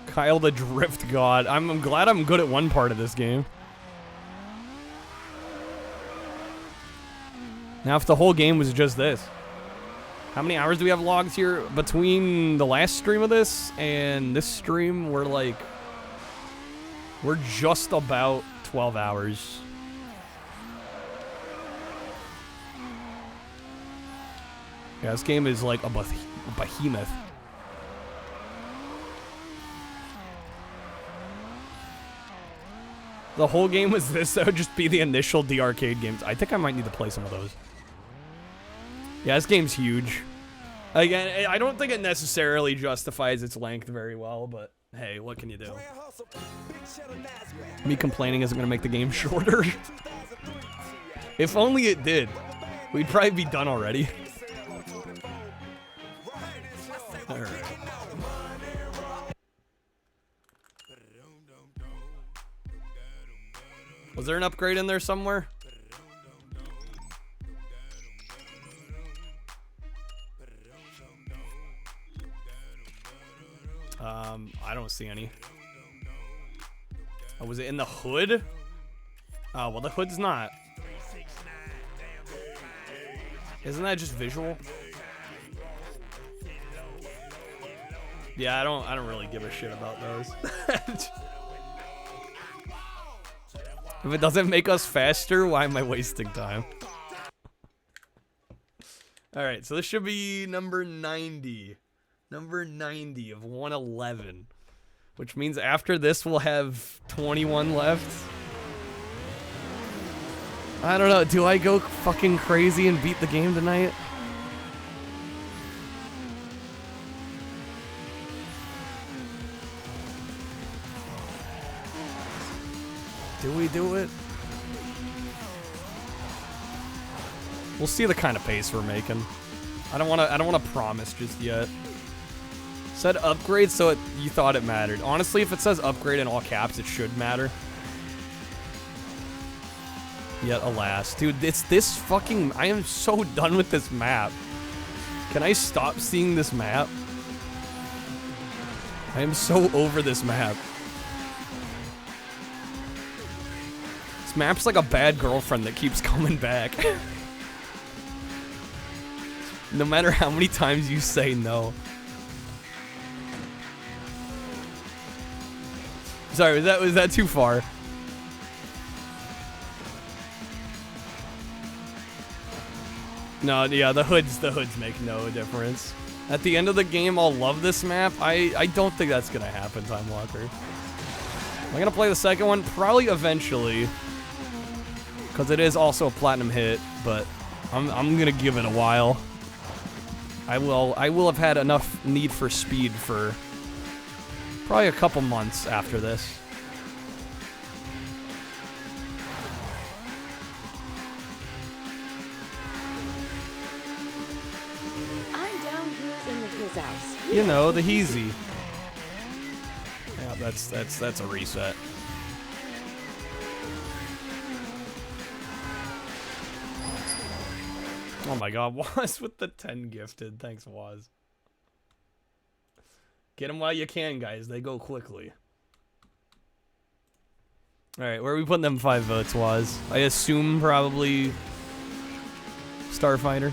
Kyle the Drift God. I'm glad I'm good at one part of this game. Now if the whole game was just this. How many hours do we have logged here? Between the last stream of this and this stream, we're just about 12 hours. Yeah, this game is like a behemoth. The whole game was this, that would just be the initial D-Arcade games. I think I might need to play some of those. Yeah, this game's huge. Again, I don't think it necessarily justifies its length very well, but hey, what can you do? Me complaining isn't going to make the game shorter. If only it did. We'd probably be done already. Alright. Was there an upgrade in there somewhere? I don't see any. Oh, was it in the hood? Oh, well, the hood's not. Isn't that just visual? Yeah, I don't really give a shit about those. If it doesn't make us faster, why am I wasting time? Alright, so this should be number 90. Number 90 of 111. Which means after this, we'll have 21 left. I don't know. Do I go fucking crazy and beat the game tonight? Do we do it? We'll see the kind of pace we're making. I don't wanna promise just yet. Said upgrade, so you thought it mattered. Honestly, if it says upgrade in all caps, it should matter. Yet alas. Dude, it's this fucking... I am so done with this map. Can I stop seeing this map? I am so over this map. This map's like a bad girlfriend that keeps coming back. No matter how many times you say no. Sorry, was that too far? No, yeah, the hoods make no difference. At the end of the game, I'll love this map. I don't think that's gonna happen, Time Walker. Am I gonna play the second one? Probably eventually. Because it is also a platinum hit, but I'm gonna give it a while. I will have had enough Need for Speed for probably a couple months after this. I'm down here in the his house. You know, the Heezy. Yeah, that's a reset. Oh my god, Waz with the 10 gifted. Thanks, Waz. Get them while you can, guys. They go quickly. Alright, where are we putting them 5 votes, Waz? I assume probably Starfighter.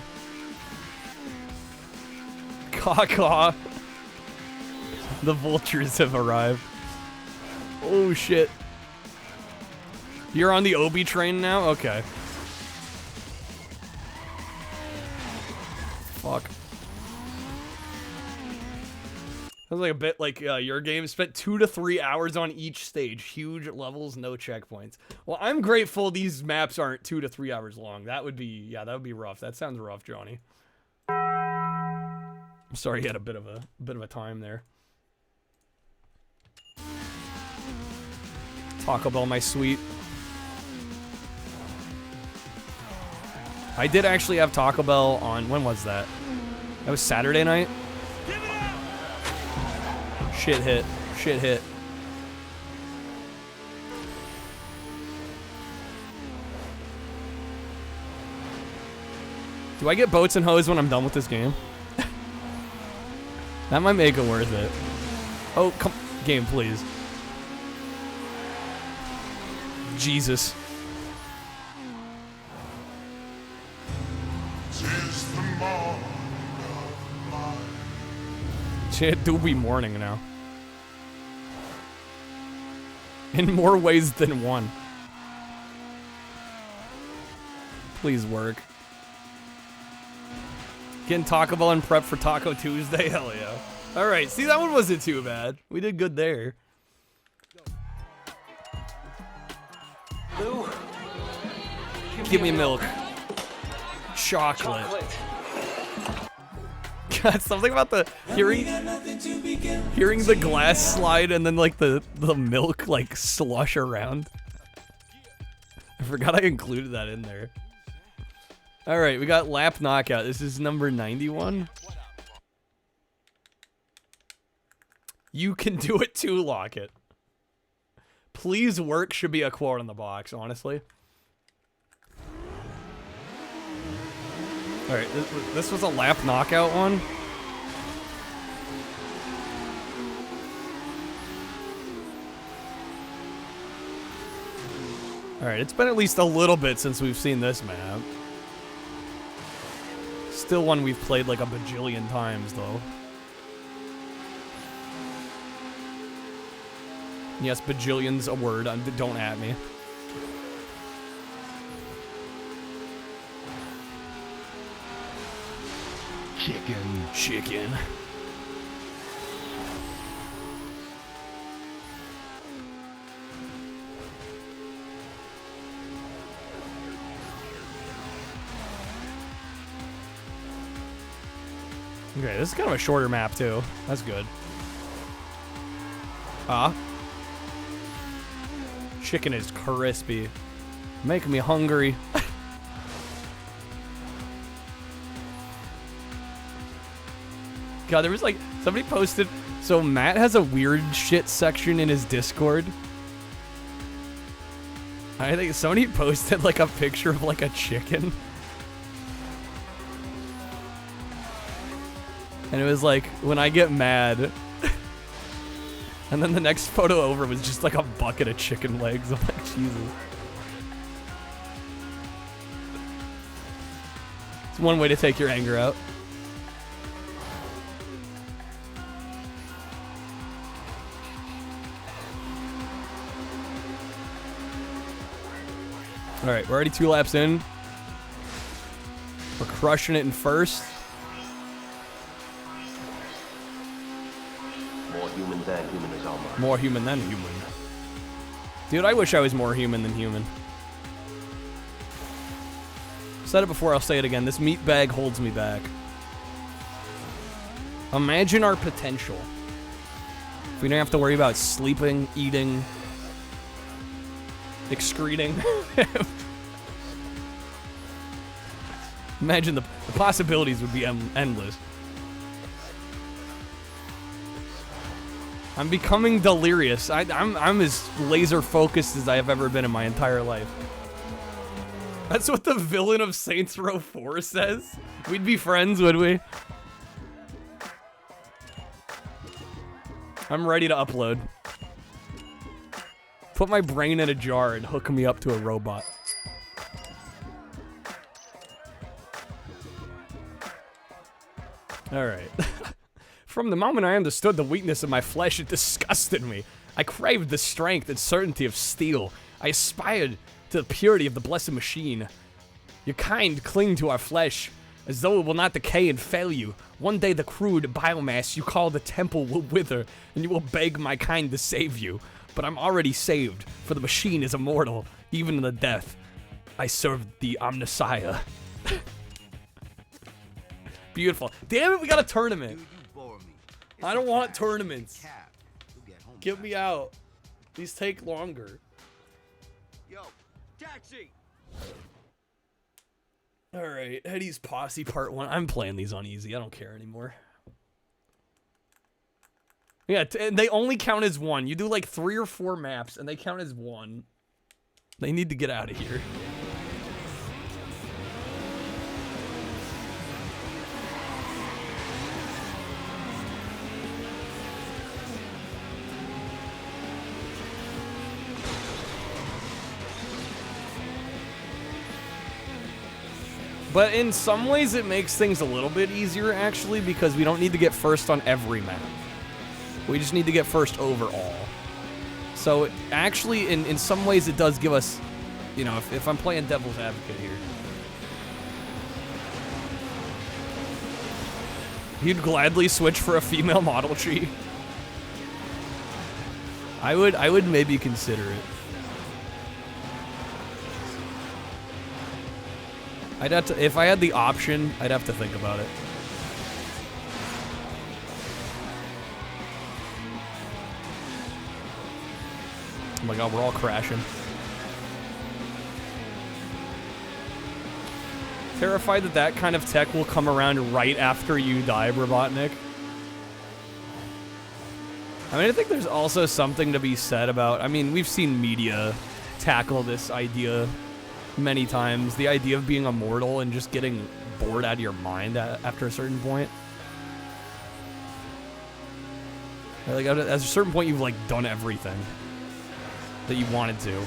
Caw-caw. The vultures have arrived. Oh shit. You're on the Obi train now? Okay. Fuck. Sounds like a bit like your game. Spent 2 to 3 hours on each stage. Huge levels, no checkpoints. Well, I'm grateful these maps aren't 2 to 3 hours long. That would be, yeah, that would be rough. That sounds rough, Johnny. I'm sorry you had a bit of a time there. Taco Bell, my sweet. I did actually have Taco Bell on, when was that? That was Saturday night? Shit hit. Shit hit. Do I get boats and hoes when I'm done with this game? That might make it worth it. Oh, come, game, please. Jesus. It do be morning now. In more ways than one. Please work. Getting Taco Bell and prep for Taco Tuesday? Hell yeah. Alright, see, that one wasn't too bad. We did good there. Lou, give me milk. Chocolate. God, something about the hearing the glass slide and then like the milk like slush around. I forgot I included that in there. All right, we got lap knockout. This is number 91. You can do it too, Lockett. Please work should be a quote on the box, honestly. Alright, this was a lap knockout one. Alright, it's been at least a little bit since we've seen this map. Still one we've played like a bajillion times, though. Yes, bajillion's a word. Don't at me. Chicken. Okay, this is kind of a shorter map too. That's good. Chicken is crispy. Making me hungry. God, there was like, somebody posted, so Matt has a weird shit section in his Discord. I think somebody posted like a picture of like a chicken. And it was like, when I get mad. And then the next photo over was just like a bucket of chicken legs. I'm like, Jesus. It's one way to take your anger out. Alright, we're already 2 laps in. We're crushing it in first. More human than human is almost. More human than human. Dude, I wish I was more human than human. Said it before, I'll say it again. This meat bag holds me back. Imagine our potential. If we don't have to worry about sleeping, eating, excreting. Imagine the possibilities would be endless. I'm becoming delirious. I'm as laser focused as I have ever been in my entire life. That's what the villain of Saints Row 4 says. We'd be friends, would we? I'm ready to upload. Put my brain in a jar and hook me up to a robot. Alright. From the moment I understood the weakness of my flesh, it disgusted me. I craved the strength and certainty of steel. I aspired to the purity of the blessed machine. Your kind cling to our flesh, as though it will not decay and fail you. One day the crude biomass you call the temple will wither, and you will beg my kind to save you. But I'm already saved, for the machine is immortal, even in the death. I serve the Omnissiah. Beautiful. Damn it, we got a tournament. I don't want tournaments. Get me out. These take longer. Yo, taxi. Alright, Eddie's Posse Part 1. I'm playing these on easy. I don't care anymore. Yeah, and they only count as 1. You do like 3 or 4 maps, and they count as 1. They need to get out of here. But in some ways, it makes things a little bit easier, actually, because we don't need to get first on every map. We just need to get first overall. So, actually, in some ways, it does give us, you know, if I'm playing devil's advocate here. You'd gladly switch for a female Model T. I would maybe consider it. I'd have to, if I had the option, I'd have to think about it. Oh my god, we're all crashing. Terrified that that kind of tech will come around right after you die, Robotnik. I mean, I think there's also something to be said about, I mean, we've seen media tackle this idea many times, the idea of being immortal and just getting bored out of your mind after a certain point. Like, at a certain point, you've like done everything that you wanted to. I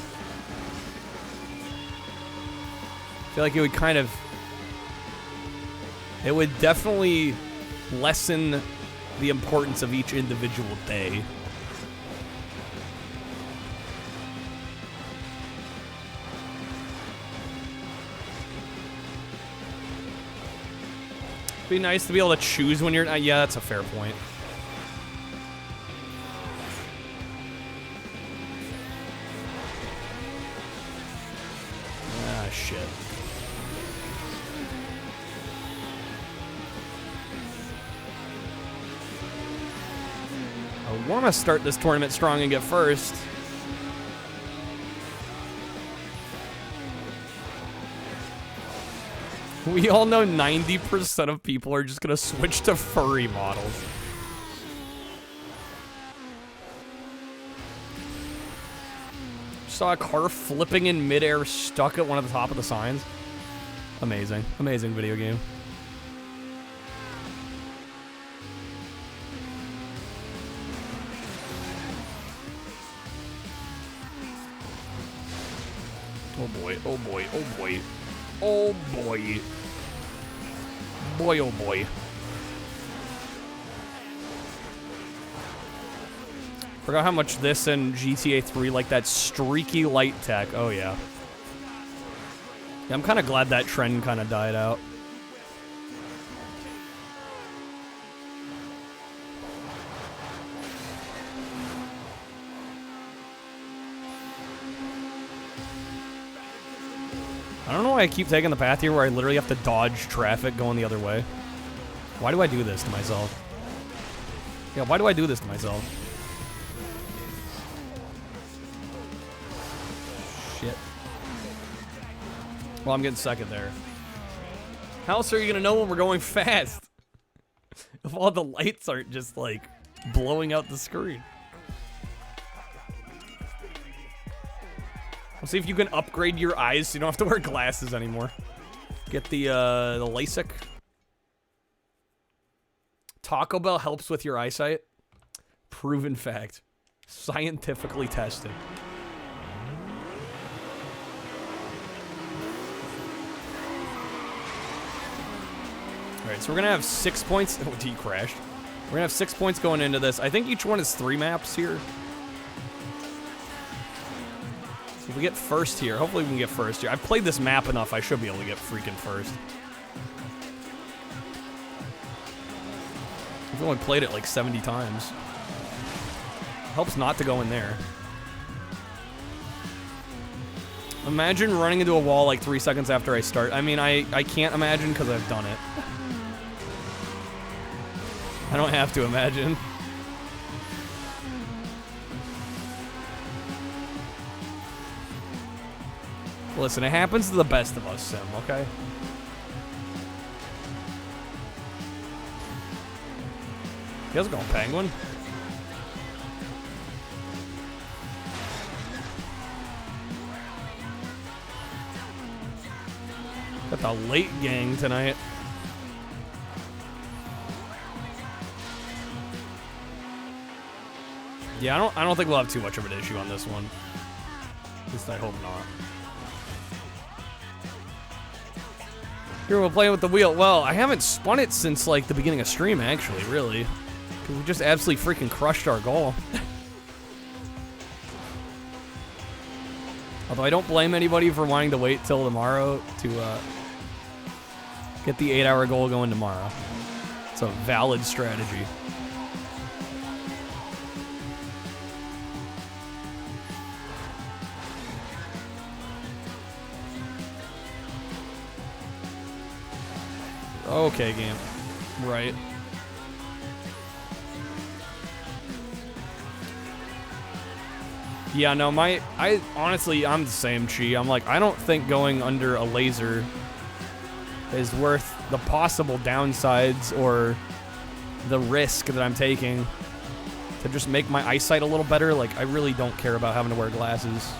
feel like it would kind of, it would definitely lessen the importance of each individual day. Be nice to be able to choose when you're not. Yeah, that's a fair point. Ah, shit. I want to start this tournament strong and get first. We all know 90% of people are just gonna switch to furry models. Saw a car flipping in midair stuck at one of the top of the signs. Amazing. Amazing video game. Oh boy, oh boy, oh boy. Oh boy. Boy, oh boy. Forgot how much this and GTA 3 like that streaky light tech. Oh, yeah. Yeah, I'm kind of glad that trend kind of died out. I don't know why I keep taking the path here where I literally have to dodge traffic going the other way. Why do I do this to myself? Yeah, why do I do this to myself? Shit. Well, I'm getting second there. How else are you gonna know when we're going fast? If all the lights aren't just, like, blowing out the screen. We'll see if you can upgrade your eyes so you don't have to wear glasses anymore. Get the LASIK. Taco Bell helps with your eyesight. Proven fact. Scientifically tested. Alright, so we're gonna have 6 points. Oh, D crashed. We're gonna have 6 points going into this. I think each one is 3 maps here. So if we get first here, hopefully we can get first here. I've played this map enough, I should be able to get freaking first. I've only played it like 70 times. Helps not to go in there. Imagine running into a wall like 3 seconds after I start. I mean, I can't imagine because I've done it. I don't have to imagine. Listen, it happens to the best of us, Sim, okay? You guys going Penguin? Got the late gang tonight. Yeah, I don't think we'll have too much of an issue on this one. At least I hope not. Here we're playing with the wheel. Well, I haven't spun it since like the beginning of stream, actually, really. Because we just absolutely freaking crushed our goal. Although I don't blame anybody for wanting to wait till tomorrow to get the 8-hour goal going tomorrow. It's a valid strategy. Okay, game. Right. Yeah, no, honestly, I'm the same, Chi. I'm like, I don't think going under a laser is worth the possible downsides or the risk that I'm taking to just make my eyesight a little better. Like, I really don't care about having to wear glasses.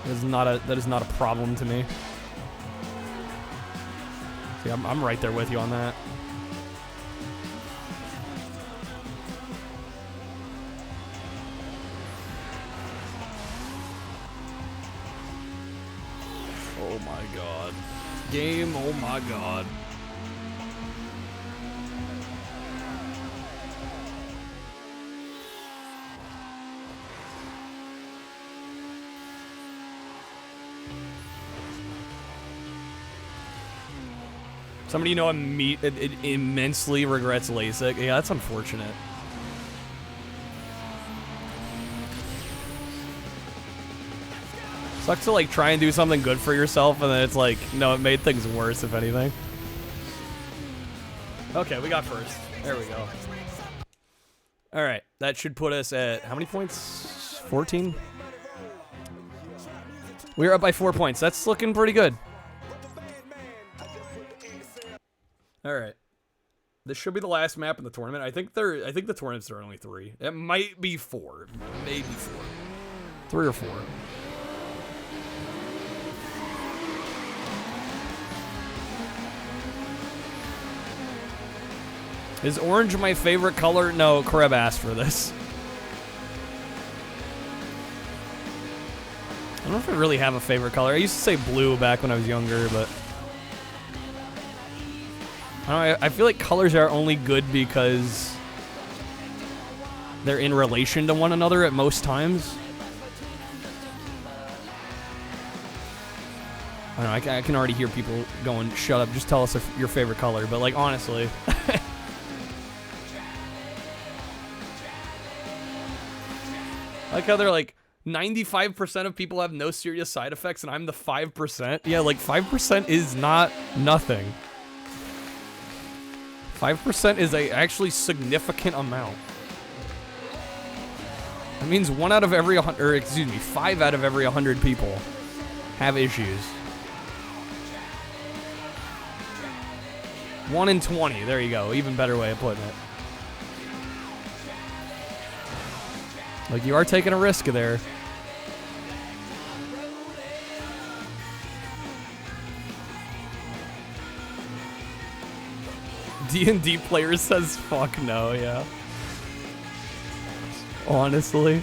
That is not a problem to me. See, I'm right there with you on that. Oh my god. Game, oh my god. Somebody you know immensely regrets LASIK. Yeah, that's unfortunate. Sucks to like try and do something good for yourself and then it's like, no, it made things worse, if anything. Okay, we got first. There we go. Alright, that should put us at, how many points? 14? We're up by 4 points. That's looking pretty good. Alright. This should be the last map in the tournament. I think the tournaments are only 3. It might be 4. Maybe 4. 3 or 4. Is orange my favorite color? No, Kreb asked for this. I don't know if I really have a favorite color. I used to say blue back when I was younger, but I feel like colors are only good because they're in relation to one another at most times. I don't know, I can already hear people going, shut up, just tell us your favorite color. But, like, honestly. I like how they're like, 95% of people have no serious side effects, and I'm the 5%. Yeah, like, 5% is not nothing. 5% is a actually significant amount. That means 1 out of every 100, or excuse me, 5 out of every 100 people have issues. 1 in 20, there you go, even better way of putting it. Like, you are taking a risk there. D&D player says fuck no, yeah. Honestly.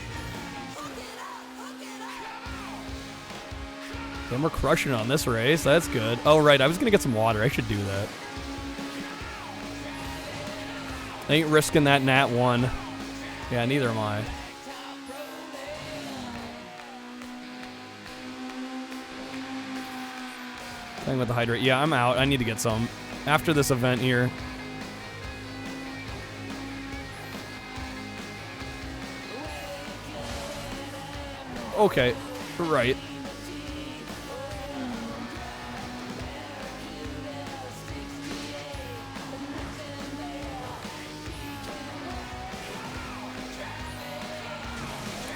Then we're crushing on this race, that's good. Oh right, I was gonna get some water, I should do that. Ain't risking that nat 1. Yeah, neither am I. Thing with the hydrate. Yeah, I'm out. I need to get some. After this event here. Okay. Right.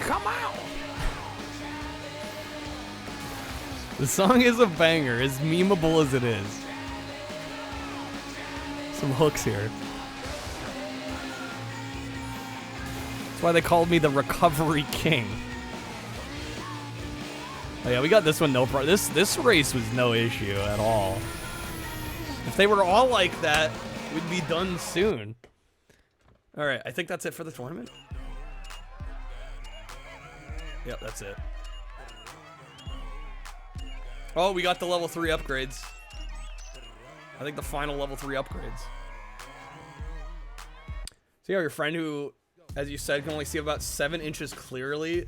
Come out! The song is a banger, as memeable as it is. Some hooks here. That's why they called me the Recovery King. Oh yeah, we got this one no problem. This race was no issue at all. If they were all like that, we'd be done soon. Alright, I think that's it for the tournament. Yep, that's it. Oh, we got the level 3 upgrades. I think the final level 3 upgrades. So yeah, your friend who, as you said, can only see about 7 inches clearly.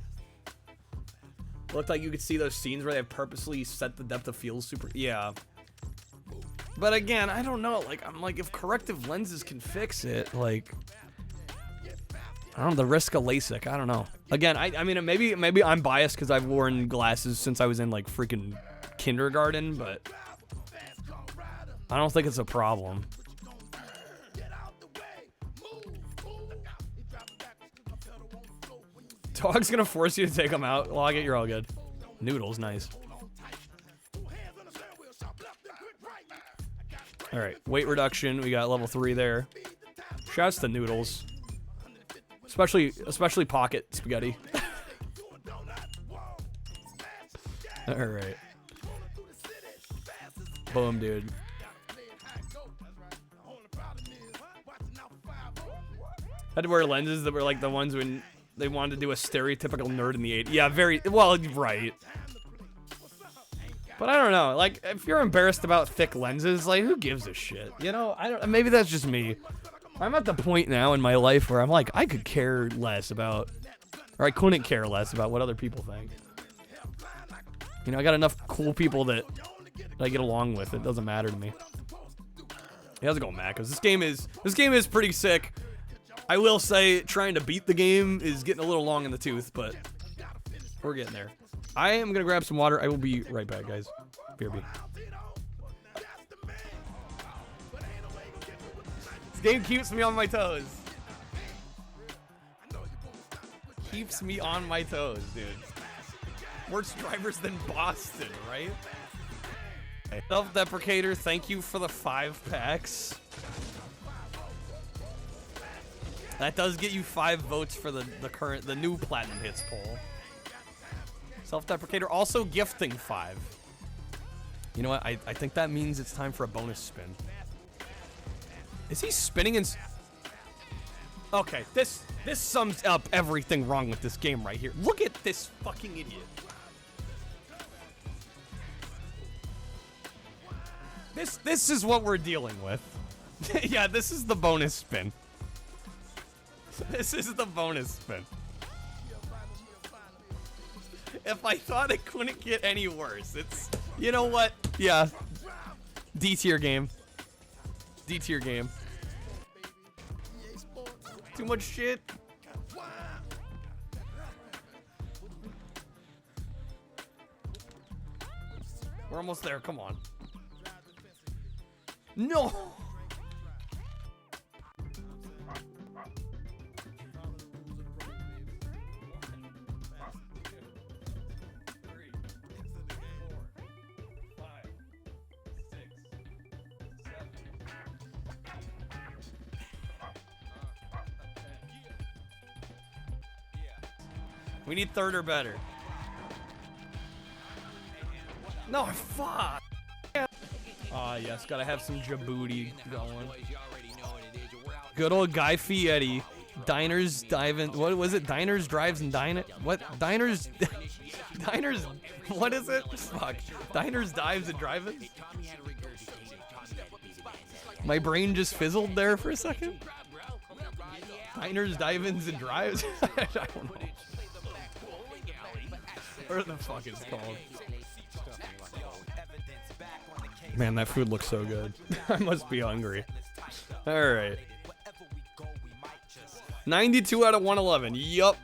Looked like you could see those scenes where they have purposely set the depth of field super. Yeah. But again, I don't know. Like, I'm like, if corrective lenses can fix it, like, I don't know, the risk of LASIK. I don't know. Again, I mean, maybe I'm biased because I've worn glasses since I was in like freaking kindergarten, but I don't think it's a problem. Dog's gonna force you to take them out. Log it, you're all good. Noodles, nice. Alright, weight reduction. We got level 3 there. Shouts to Noodles. Especially pocket spaghetti. Alright. Boom, dude. Had to wear lenses that were like the ones when they wanted to do a stereotypical nerd in the 80s. Yeah, very well, right. But I don't know. Like, if you're embarrassed about thick lenses, like, who gives a shit? You know, I don't. Maybe that's just me. I'm at the point now in my life where I'm like, I could care less about, or I couldn't care less about what other people think. You know, I got enough cool people that I get along with. It doesn't matter to me. Hey, how's it going, Mac? Because this game is pretty sick. I will say, trying to beat the game is getting a little long in the tooth, but we're getting there. I am gonna grab some water. I will be right back, guys. BRB. This game keeps me on my toes. Keeps me on my toes, dude. Worse drivers than Boston, right? Self-deprecator, thank you for the 5 packs. That does get you 5 votes for the new Platinum Hits poll. Self-deprecator also gifting 5. You know what? I think that means it's time for a bonus spin. Is he spinning in? Okay, this sums up everything wrong with this game right here. Look at this fucking idiot. This is what we're dealing with. Yeah, this is the bonus spin. This is the bonus spin. If I thought it couldn't get any worse, it's... You know what? Yeah. D tier game. D tier game. Too much shit. We're almost there. Come on. No. We need third or better. No, fuck. Yes, gotta have some Djibouti going. Good old Guy Fieri. Diners, dive-in. What was it? Diners, drives, and dine it? What? Diners. Diners. What is it? Fuck. Diners, dives, and drive-ins? My brain just fizzled there for a second. Diners, dive-ins, and drives? I don't know. What the fuck is it called? Man, that food looks so good. I must be hungry. Alright. 92 out of 111. Yup.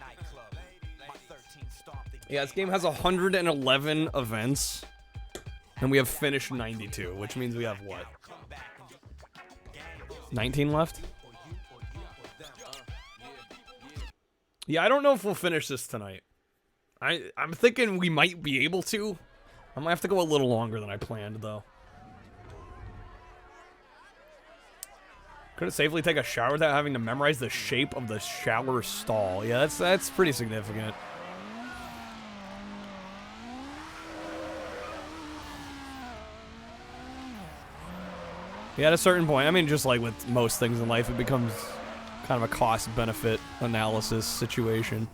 Yeah, this game has 111 events. And we have finished 92, which means we have what? 19 left? Yeah, I don't know if we'll finish this tonight. I'm thinking we might be able to. I might have to go a little longer than I planned, though. Couldn't safely take a shower without having to memorize the shape of the shower stall. Yeah, that's pretty significant. Yeah, at a certain point, I mean, just like with most things in life, it becomes kind of a cost-benefit analysis situation.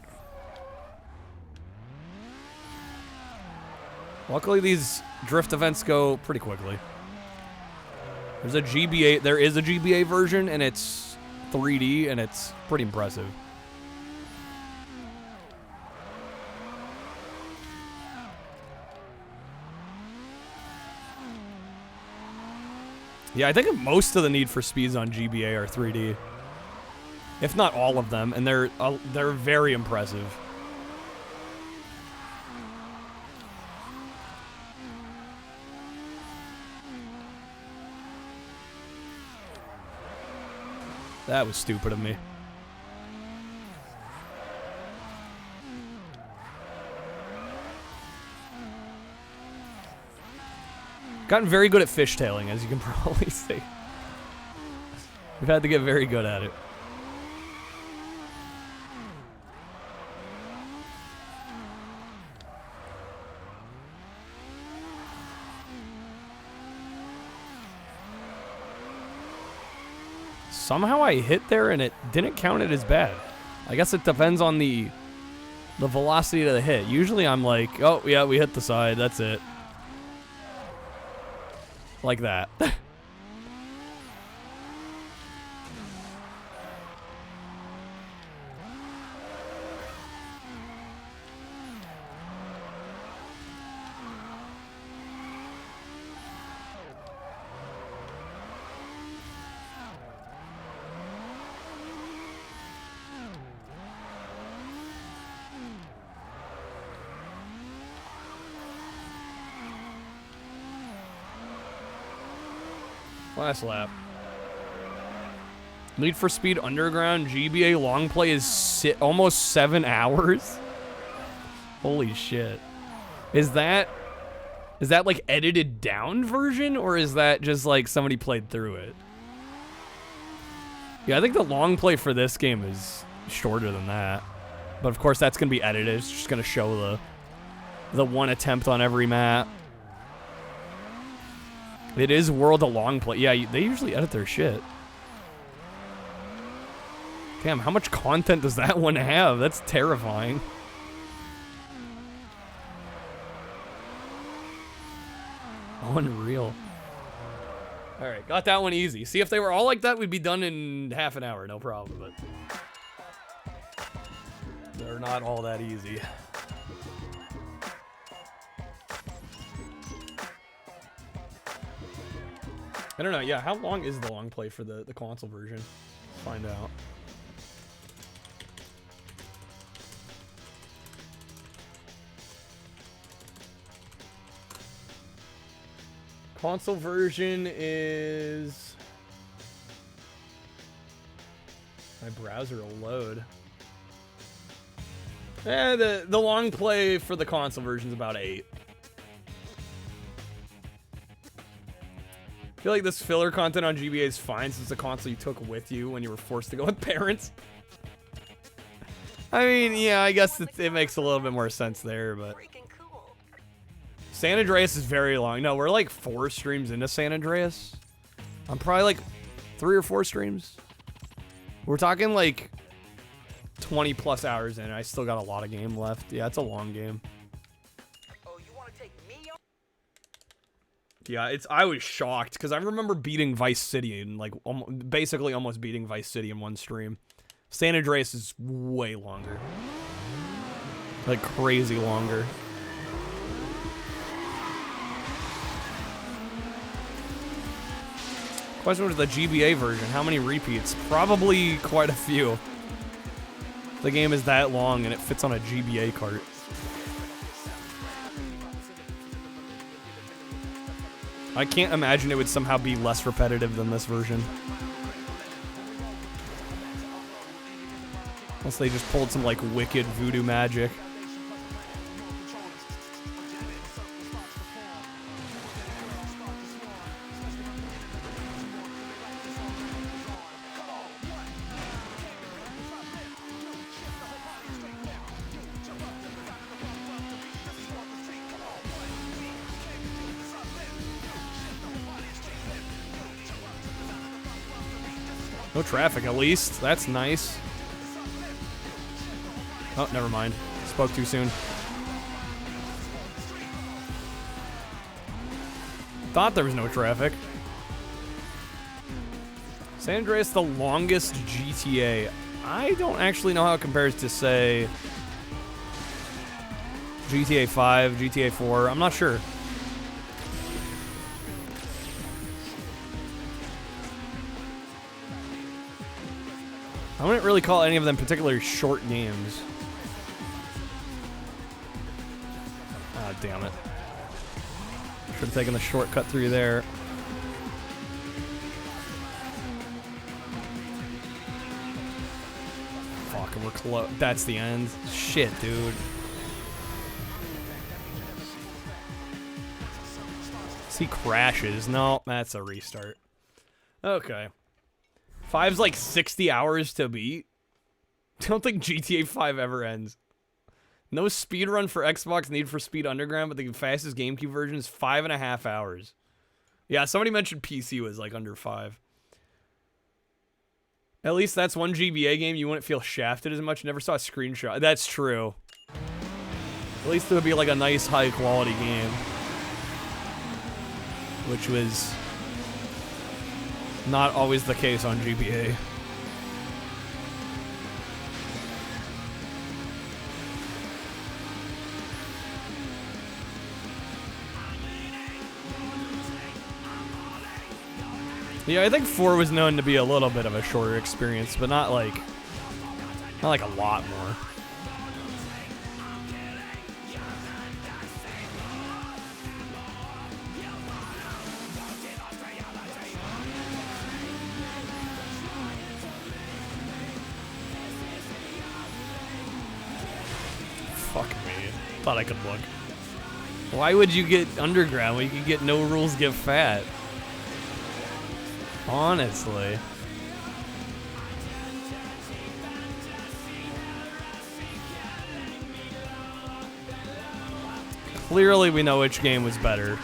Luckily, these drift events go pretty quickly. There's a GBA, there is a GBA version, and it's 3D, and it's pretty impressive. Yeah, I think most of the Need for Speeds on GBA are 3D. If not all of them, and they're very impressive. That was stupid of me. Gotten very good at fishtailing, as you can probably see. We've had to get very good at it. Somehow I hit there and it didn't count it as bad. I guess it depends on the velocity of the hit. Usually I'm like, oh yeah, we hit the side, that's it. Like that. Last lap. Need for Speed Underground GBA long play is almost 7 hours. Holy shit. Is that like edited down version, or is that just like somebody played through it? Yeah, I think the long play for this game is shorter than that. But of course that's gonna be edited. It's just gonna show the one attempt on every map. It is World of Long Play. Yeah, they usually edit their shit. Damn, how much content does that one have? That's terrifying. Unreal. All right, got that one easy. See, if they were all like that, we'd be done in half an hour, no problem, but they're not all that easy. I don't know, yeah, how long is the long play for the console version? Let's find out. Console version is... My browser will load. The long play for the console version is about 8. I feel like this filler content on GBA is fine since it's a console you took with you when you were forced to go with parents. I mean, yeah, I guess it makes a little bit more sense there, but... San Andreas is very long. No, we're like 4 streams into San Andreas. I'm probably like 3 or 4 streams. We're talking like 20 plus hours in. I still got a lot of game left. Yeah, it's a long game. Yeah, I was shocked because I remember beating Vice City and like basically almost beating Vice City in one stream. San Andreas is way longer. Like crazy longer. Question was the GBA version. How many repeats? Probably quite a few. The game is that long and it fits on a GBA cart. I can't imagine it would somehow be less repetitive than this version. Unless they just pulled some like wicked voodoo magic. No traffic, at least. That's nice. Oh, never mind. Spoke too soon. Thought there was no traffic. San Andreas, the longest GTA. I don't actually know how it compares to, say, GTA 5, GTA 4. I'm not sure. I wouldn't really call any of them particularly short games. Ah, damn it. Should have taken the shortcut through there. Fuck, we're close. That's the end. Shit, dude. See, crashes. No, that's a restart. Okay. 5's like 60 hours to beat. I don't think GTA 5 ever ends. No speedrun for Xbox Need for Speed Underground, but the fastest GameCube version is 5.5 hours. Yeah, somebody mentioned PC was like under 5. At least that's one GBA game you wouldn't feel shafted as much. Never saw a screenshot. That's true. At least it would be like a nice high quality game. Which was not always the case on GBA. Yeah, I think 4 was known to be a little bit of a shorter experience, but not like a lot more. Fuck me. Thought I could look. Why would you get underground when you could get no rules get fat? Honestly. Clearly we know which game was better.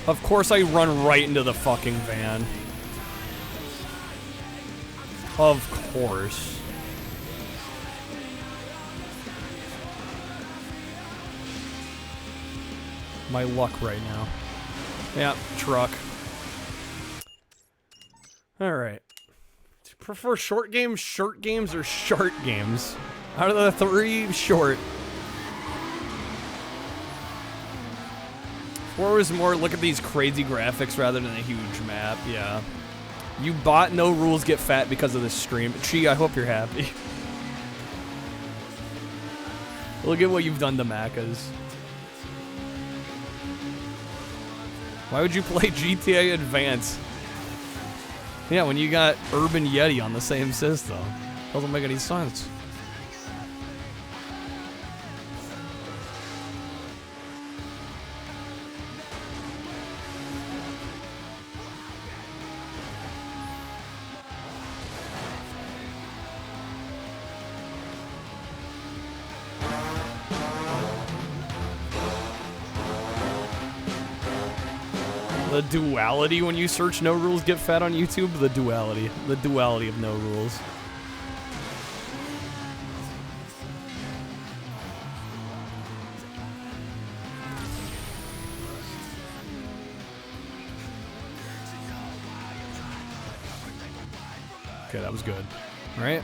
Of course I run right into the fucking van. Of course. My luck right now. Yeah, truck. Alright. Do you prefer short games, short games, or short games? Out of the three, short. 4 was more look at these crazy graphics rather than a huge map, yeah. You bought No Rules Get Fat because of this stream. Chi, I hope you're happy. Look at what you've done to Macca's. Why would you play GTA Advance? Yeah, when you got Urban Yeti on the same system. Doesn't make any sense. The duality when you search No Rules Get Fat on YouTube? The duality. The duality of No Rules. Okay, that was good. Right?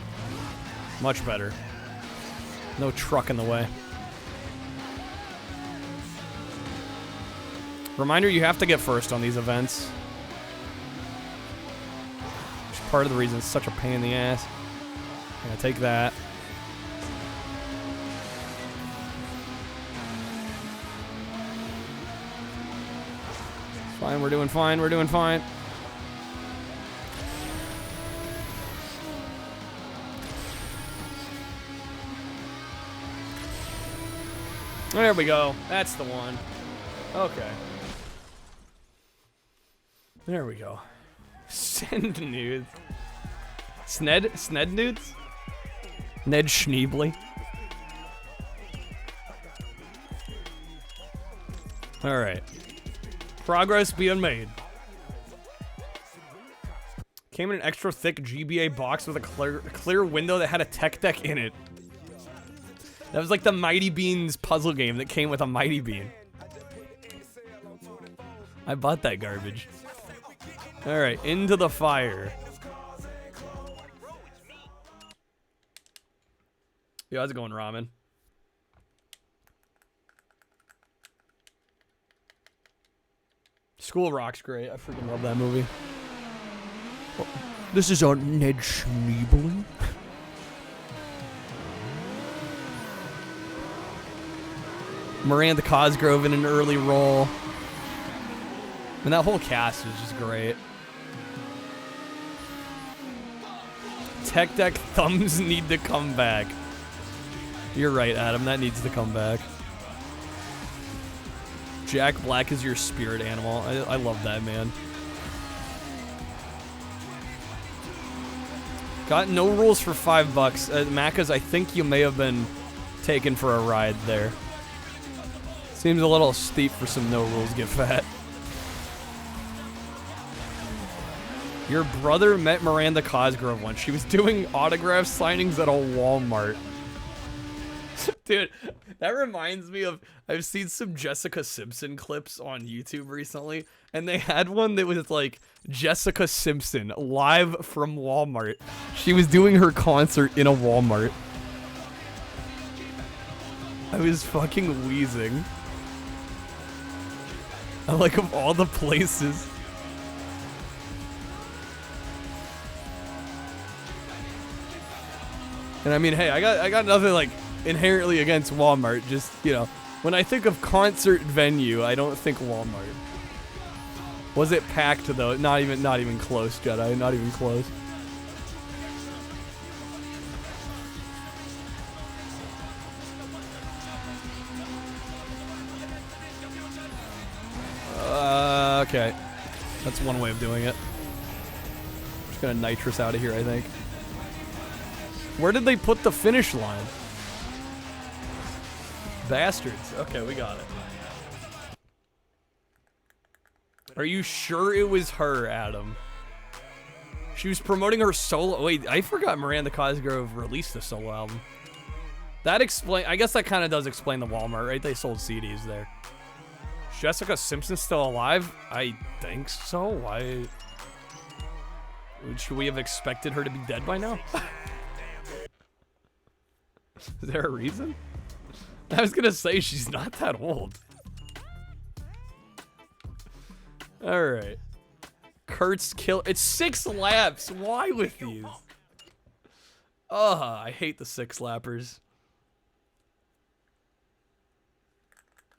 Much better. No truck in the way. Reminder, you have to get first on these events. Which is part of the reason it's such a pain in the ass. Yeah, take that. It's fine, we're doing fine, we're doing fine. There we go. That's the one. Okay. There we go. Send nudes. Sned nudes? Ned Schneebly. Alright. Progress being made. Came in an extra thick GBA box with a clear window that had a tech deck in it. That was like the Mighty Beans puzzle game that came with a Mighty Bean. I bought that garbage. Alright, into the fire. Yo, how's it going, Ramen? School Rock's great. I freaking love that movie. Oh, this is on Ned Schneebly. Miranda Cosgrove in an early role. And that whole cast was just great. Tech Deck thumbs need to come back. You're right, Adam. That needs to come back. Jack Black is your spirit animal. I love that, man. Got No Rules for $5. Macca's, I think you may have been taken for a ride there. Seems a little steep for some No Rules Get Fat. Your brother met Miranda Cosgrove once. She was doing autograph signings at a Walmart. Dude, that reminds me of... I've seen some Jessica Simpson clips on YouTube recently, and they had one that was like Jessica Simpson live from Walmart. She was doing her concert in a Walmart. I was fucking wheezing. I like, of all the places... And I mean, hey, I got nothing like inherently against Walmart. Just, you know, when I think of concert venue, I don't think Walmart. Was it packed though? Not even close, Jedi. Not even close. Okay. That's one way of doing it. Just gonna nitrous out of here, I think. Where did they put the finish line? Bastards. Okay, we got it. Are you sure it was her, Adam? She was promoting her solo. Wait, I forgot Miranda Cosgrove released a solo album. That I guess that kind of does explain the Walmart, right? They sold CDs there. Is Jessica Simpson still alive? I think so. Why? Should we have expected her to be dead by now? Is there a reason? I was gonna say she's not that old. Alright. Kurt's kill. It's 6 laps. Why with these? Ugh, I hate the 6 lappers.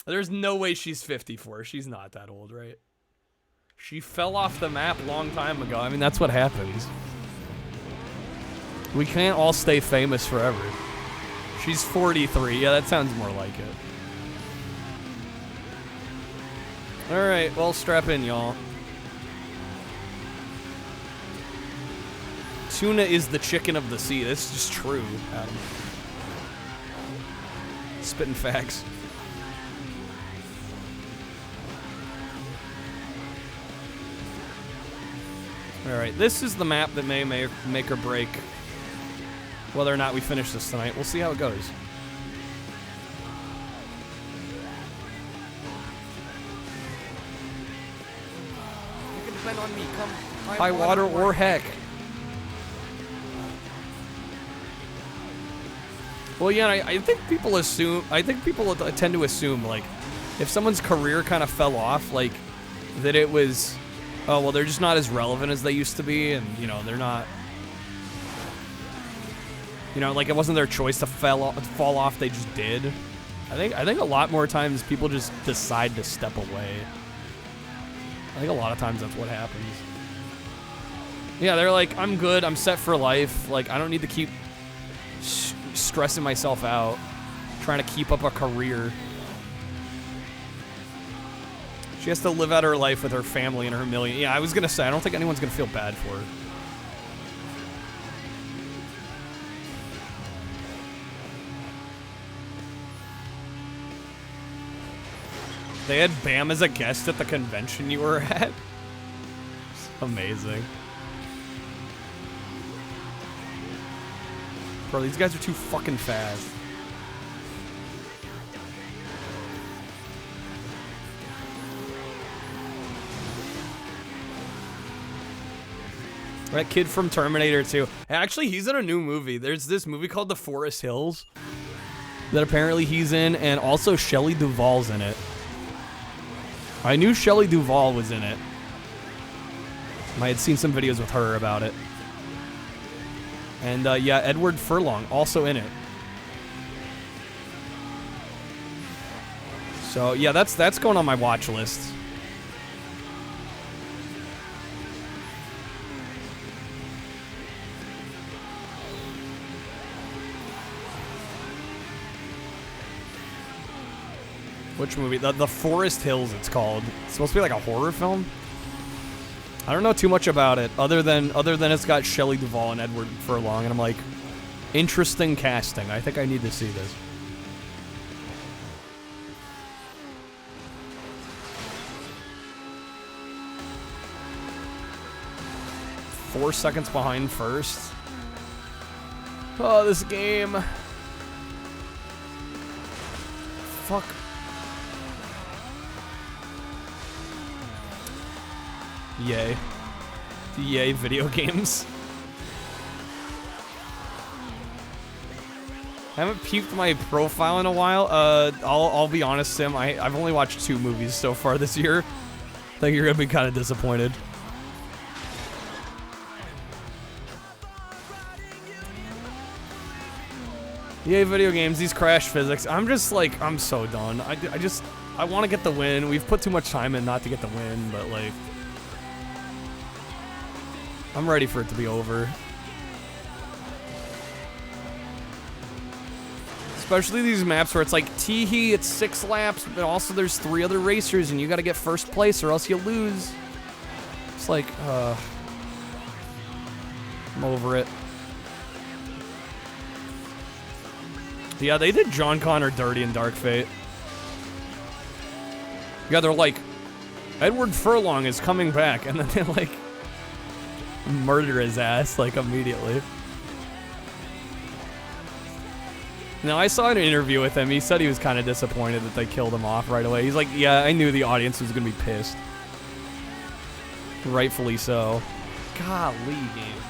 There's no way she's 54. She's not that old, right? She fell off the map a long time ago. I mean, that's what happens. We can't all stay famous forever. She's 43. Yeah, that sounds more like it. Alright, well, strap in, y'all. Tuna is the chicken of the sea. This is just true, Adam. Spitting facts. Alright, this is the map that may make or break whether or not we finish this tonight. We'll see how it goes. You can depend on me. Come. High water or heck. Well, yeah, I think people assume. I think people tend to assume, like, if someone's career kind of fell off, like, that it was, oh, well, they're just not as relevant as they used to be, and, you know, they're not, you know, like, it wasn't their choice to fall off, they just did. I think a lot more times people just decide to step away. I think a lot of times that's what happens. Yeah, they're like, I'm good, I'm set for life, like, I don't need to keep stressing myself out, trying to keep up a career. She has to live out her life with her family and her million. Yeah, I was gonna say, I don't think anyone's gonna feel bad for her. They had Bam as a guest at the convention you were at? Amazing. Bro, these guys are too fucking fast. That kid from Terminator 2. Actually, he's in a new movie. There's this movie called The Forest Hills that apparently he's in, and also Shelley Duvall's in it. I knew Shelley Duvall was in it. I had seen some videos with her about it. And yeah, Edward Furlong also in it. So yeah, that's going on my watch list. Which movie? The Forest Hills, it's called. It's supposed to be like a horror film. I don't know too much about it, other than it's got Shelley Duvall and Edward Furlong, and I'm like, interesting casting. I think I need to see this. Four seconds behind first. Oh, this game. Fuck. Yay. Yay, video games. I haven't peeped my profile in a while. I'll be honest, Sim. I've only watched 2 movies so far this year. I think you're gonna be kind of disappointed. Yay, video games. These crash physics. I'm just like, I'm so done. I want to get the win. We've put too much time in not to get the win, but like, I'm ready for it to be over. Especially these maps where it's like, tee-hee, it's 6 laps, but also there's 3 other racers and you gotta get first place or else you lose. It's like, I'm over it. Yeah, they did John Connor dirty in Dark Fate. Yeah, they're like, Edward Furlong is coming back, and then they, like, murder his ass, like, immediately. Now, I saw an interview with him. He said he was kind of disappointed that they killed him off right away. He's like, yeah, I knew the audience was going to be pissed. Rightfully so. Golly, game.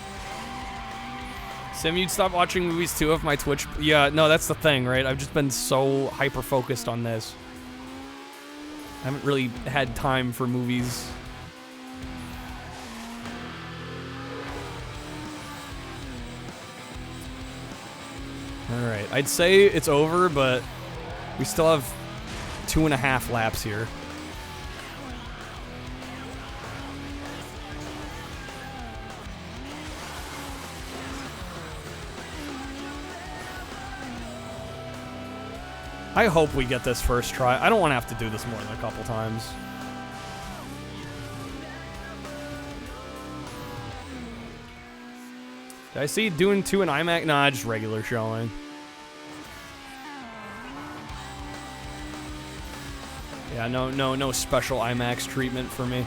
Sim, you'd stop watching movies too if my Twitch... Yeah, no, that's the thing, right? I've just been so hyper-focused on this. I haven't really had time for movies. Alright, I'd say it's over, but we still have 2.5 laps here. I hope we get this first try. I don't want to have to do this more than a couple times. Did I see doing 2 in IMAX? Nah, just regular showing. Yeah, no special IMAX treatment for me.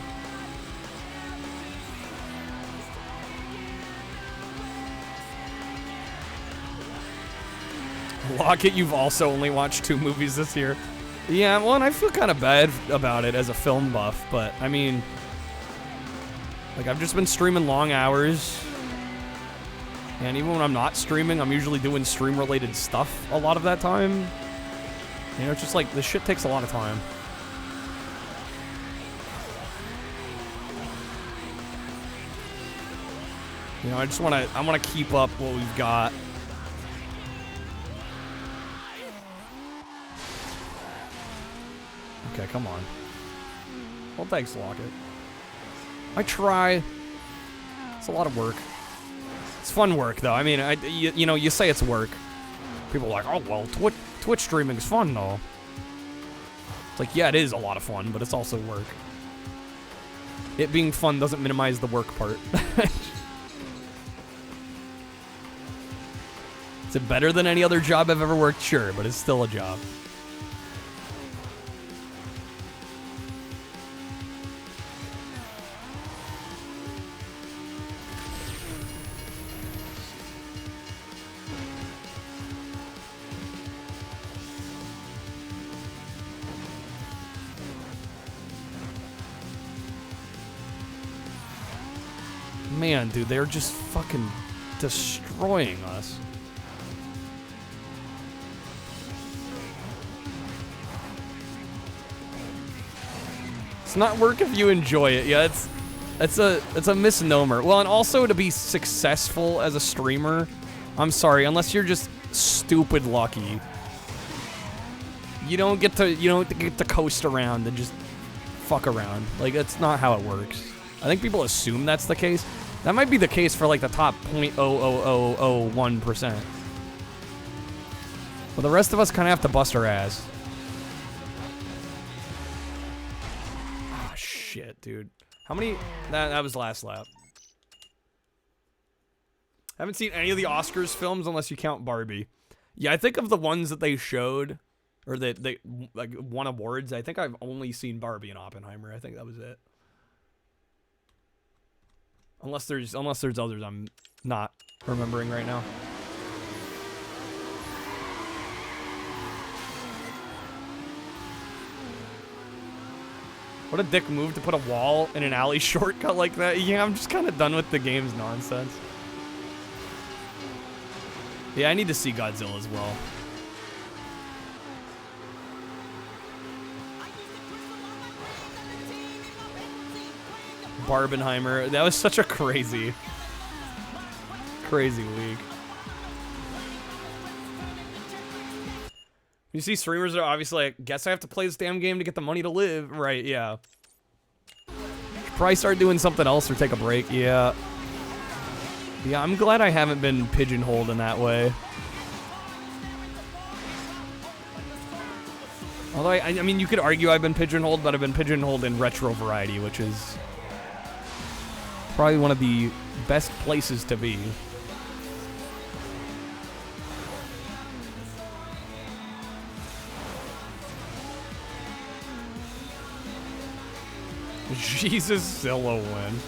Lockett, you've also only watched 2 movies this year. Yeah, well, and I feel kind of bad about it as a film buff, but, I mean... Like, I've just been streaming long hours. And even when I'm not streaming, I'm usually doing stream-related stuff a lot of that time. You know, it's just like, this shit takes a lot of time. You know, I wanna keep up what we've got. Okay, come on. Well, thanks, Lockett. I try. It's a lot of work. It's fun work, though. I mean, you know, you say it's work. People are like, oh, well, Twitch streaming is fun, though. It's like, yeah, it is a lot of fun, but it's also work. It being fun doesn't minimize the work part. Is it better than any other job I've ever worked? Sure, but it's still a job. Man, dude, they're just fucking destroying us. It's not work if you enjoy it. Yeah, it's a misnomer. Well, and also to be successful as a streamer, I'm sorry, unless you're just stupid lucky, you don't get to coast around and just fuck around. Like, that's not how it works. I think people assume that's the case. That might be the case for like the top 0.00001%. But the rest of us kind of have to bust our ass. Ah, shit, dude. How many? That was last lap. I haven't seen any of the Oscars films unless you count Barbie. Yeah, I think of the ones that they showed, or that they like won awards. I think I've only seen Barbie and Oppenheimer. I think that was it. Unless there's others I'm not remembering right now. What a dick move to put a wall in an alley shortcut like that. Yeah, I'm just kind of done with the game's nonsense. Yeah, I need to see Godzilla as well. Barbenheimer. That was such a crazy week. You see streamers are obviously like, guess I have to play this damn game to get the money to live. Right, yeah. Should probably start doing something else or take a break. Yeah. Yeah, I'm glad I haven't been pigeonholed in that way. Although, I mean, you could argue I've been pigeonholed, but I've been pigeonholed in retro variety, which is probably one of the best places to be. Jesus, Zillow win.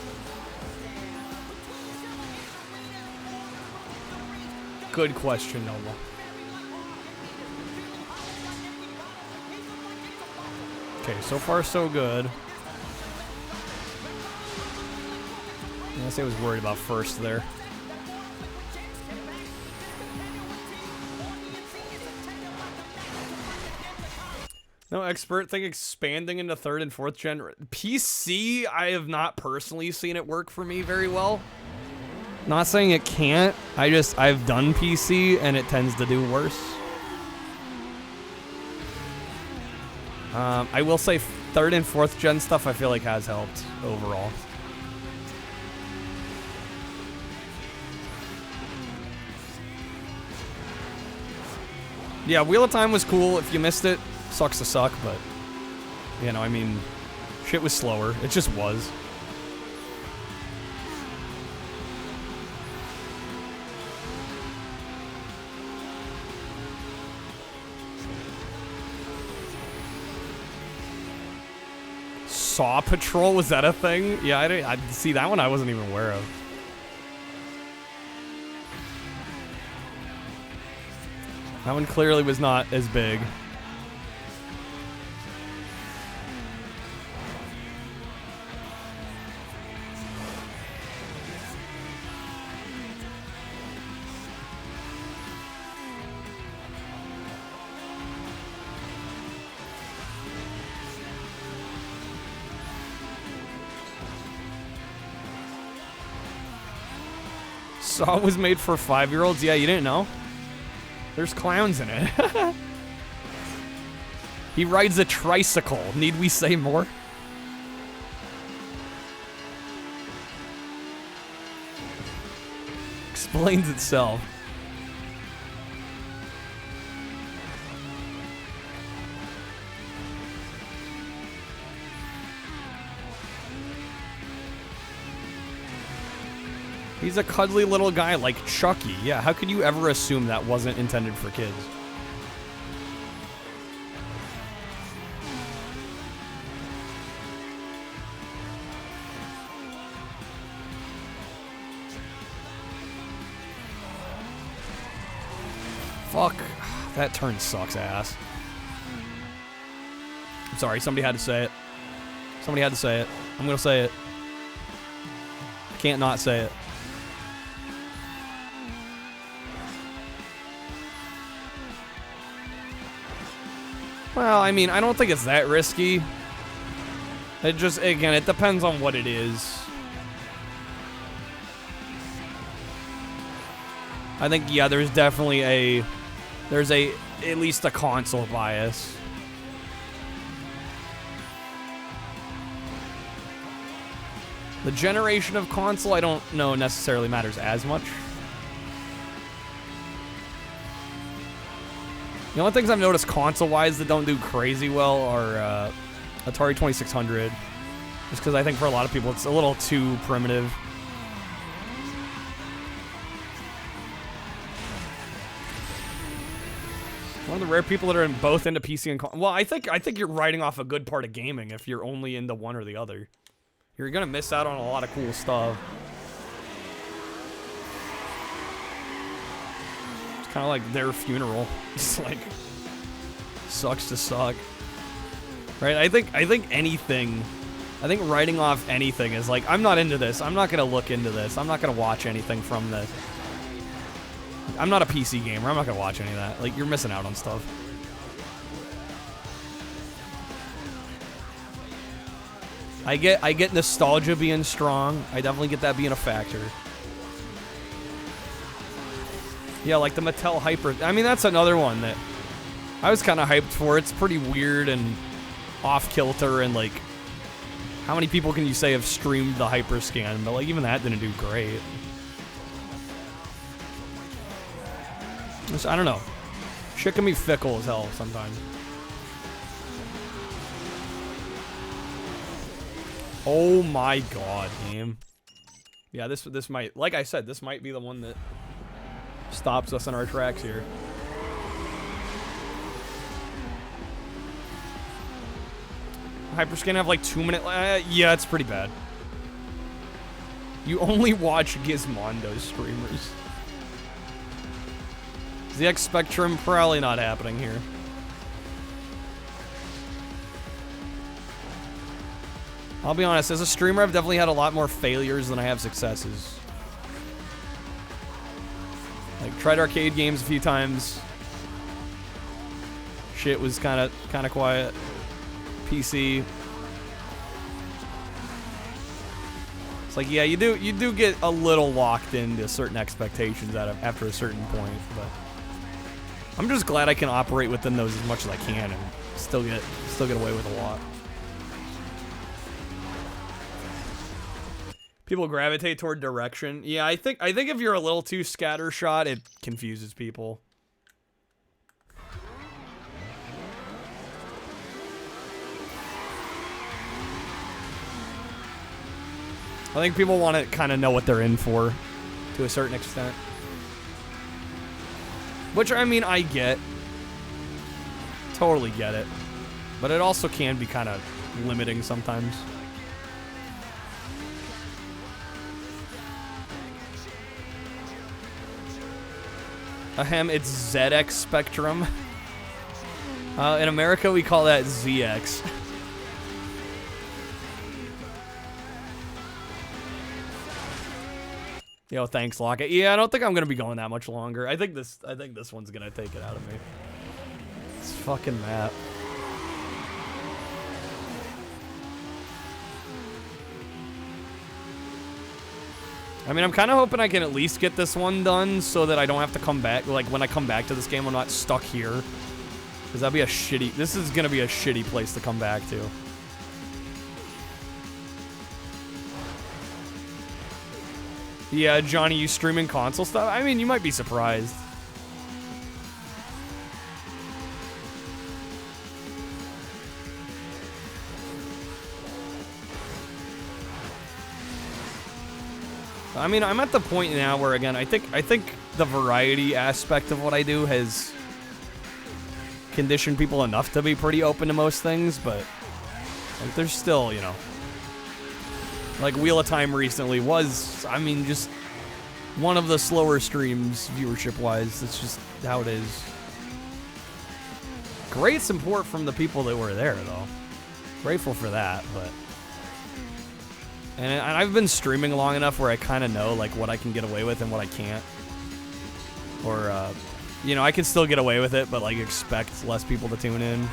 Good question, Nola. Okay, so far so good. I guess I was worried about first there. No expert think expanding into 3rd and 4th gen. PC, I have not personally seen it work for me very well. Not saying it can't. I've done PC and it tends to do worse. I will say 3rd and 4th gen stuff I feel like has helped overall. Yeah, Wheel of Time was cool. If you missed it, sucks to suck, but, you know, I mean, shit was slower. It just was. Saw Patrol, was that a thing? Yeah, I see that one I wasn't even aware of. That one clearly was not as big. Saw was made for 5-year-olds? Yeah, you didn't know? There's clowns in it. He rides a tricycle. Need we say more? Explains itself. He's a cuddly little guy like Chucky. Yeah, how could you ever assume that wasn't intended for kids? Fuck. That turn sucks ass. I'm sorry, somebody had to say it. Somebody had to say it. I'm gonna say it. I can't not say it. Well, I mean, I don't think it's that risky. It just, again, it depends on what it is. I think, yeah, there's definitely at least a console bias. The generation of console, I don't know necessarily matters as much. The only things I've noticed console-wise that don't do crazy well are Atari 2600. Just because I think for a lot of people it's a little too primitive. One of the rare people that are both into PC and console. Well, I think you're writing off a good part of gaming if you're only into one or the other. You're gonna miss out on a lot of cool stuff. Kind of like their funeral. It's like sucks to suck, right? I think anything. I think writing off anything is like, I'm not into this. I'm not gonna look into this. I'm not gonna watch anything from this. I'm not a PC gamer. I'm not gonna watch any of that. Like, you're missing out on stuff. I get nostalgia being strong. I definitely get that being a factor. Yeah, like the Mattel Hyper. I mean, that's another one that I was kind of hyped for. It's pretty weird and off-kilter, and like, how many people can you say have streamed the Hyperscan? But like, even that didn't do great. Just, I don't know. Shit can be fickle as hell sometimes. Oh my god, game. Yeah, this might, like I said, this might be the one that stops us in our tracks here. Hyperscan have like 2 minute. Yeah, it's pretty bad. You only watch Gizmondo streamers. ZX Spectrum probably not happening here. I'll be honest, as a streamer, I've definitely had a lot more failures than I have successes. Like, tried arcade games a few times. Shit was kind of quiet. PC. It's like, yeah, you do get a little locked into certain expectations after a certain point, but I'm just glad I can operate within those as much as I can and still get away with a lot. People gravitate toward direction. Yeah, I think if you're a little too scattershot, it confuses people. I think people want to kind of know what they're in for, to a certain extent. Which, I mean, I get. Totally get it. But it also can be kind of limiting sometimes. Ahem, it's ZX Spectrum. In America, we call that ZX. Yo, thanks, Locket. Yeah, I don't think I'm gonna be going that much longer. I think this one's gonna take it out of me. This fucking map. I mean, I'm kind of hoping I can at least get this one done so that I don't have to come back. Like, when I come back to this game, I'm not stuck here. Because that'd be a shitty... This is going to be a shitty place to come back to. Yeah, Johnny, you streaming console stuff? I mean, you might be surprised. I mean, I'm at the point now where, again, I think the variety aspect of what I do has conditioned people enough to be pretty open to most things, but like, there's still, you know, like Wheel of Time recently was, I mean, just one of the slower streams viewership-wise. That's just how it is. Great support from the people that were there, though. Grateful for that, but... And I've been streaming long enough where I kind of know, like, what I can get away with and what I can't. Or, you know, I can still get away with it, but, like, expect less people to tune in.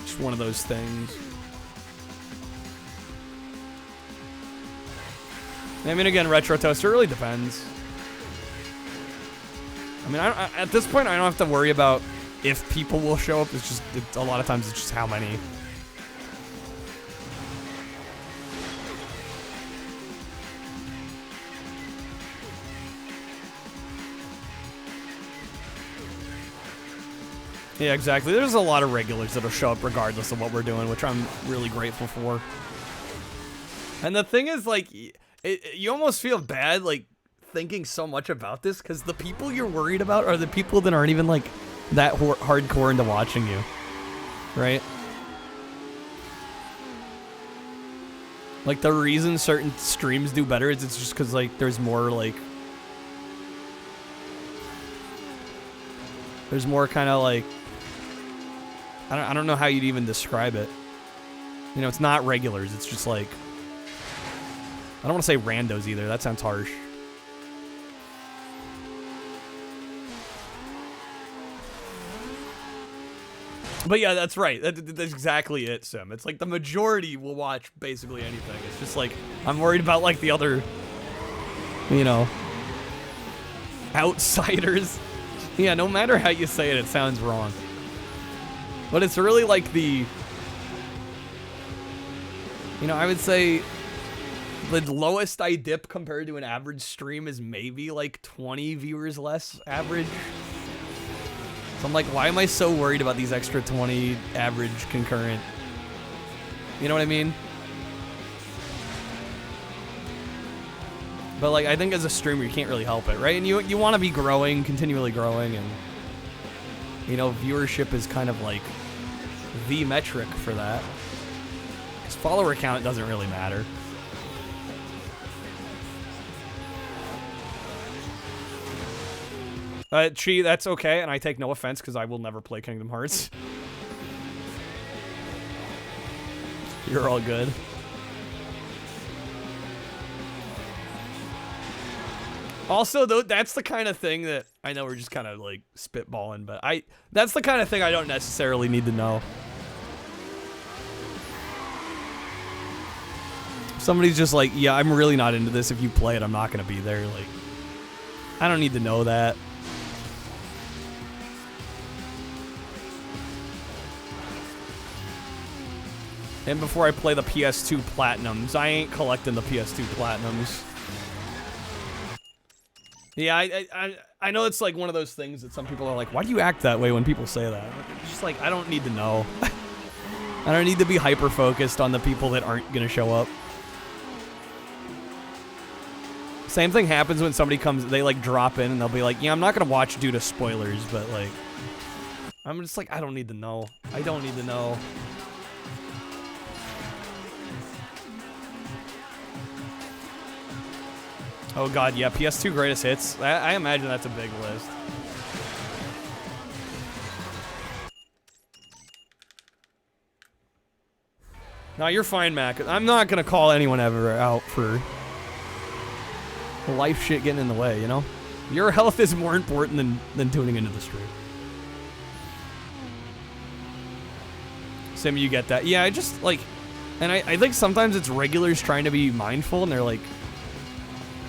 Just one of those things. I mean, again, Retro Toaster, it really depends. I mean, at this point, I don't have to worry about if people will show up. It's just, a lot of times, it's just how many. Yeah, exactly. There's a lot of regulars that'll show up regardless of what we're doing, which I'm really grateful for. And the thing is, like, you almost feel bad, like, thinking so much about this, because the people you're worried about are the people that aren't even, like, that hardcore into watching you. Right? Like, the reason certain streams do better is it's just because, like, there's more, like... There's more kind of, like... I don't know how you'd even describe it. You know, it's not regulars. It's just like... I don't want to say randos either. That sounds harsh. But yeah, that's right. That's exactly it, Sim. It's like the majority will watch basically anything. It's just like, I'm worried about like the other, you know, outsiders. Yeah, no matter how you say it, it sounds wrong. But it's really like the, you know, I would say the lowest I dip compared to an average stream is maybe like 20 viewers less average. So I'm like, why am I so worried about these extra 20 average concurrent? You know what I mean? But like, I think as a streamer, you can't really help it, right? And you want to be growing, continually growing, and you know, viewership is kind of like the metric for that. Because follower count doesn't really matter. Chi, that's okay, and I take no offense because I will never play Kingdom Hearts. You're all good. Also, though, that's the kind of thing that I know we're just kind of like spitballing, but that's the kind of thing I don't necessarily need to know. Somebody's just like, yeah, I'm really not into this. If you play it, I'm not going to be there. Like, I don't need to know that. And before I play the PS2 Platinums, I ain't collecting the PS2 Platinums. Yeah, I know it's like one of those things that some people are like, why do you act that way when people say that? It's just like, I don't need to know. I don't need to be hyper-focused on the people that aren't going to show up. Same thing happens when somebody comes, they like drop in and they'll be like, yeah, I'm not going to watch due to spoilers, but like, I'm just like, I don't need to know. I don't need to know. Oh god, yeah, PS2 greatest hits. I imagine that's a big list. No, you're fine, Mac. I'm not gonna call anyone ever out for life shit getting in the way, you know? Your health is more important than tuning into the stream. Sim, you get that. Yeah, I just, like... And I think sometimes it's regulars trying to be mindful, and they're like...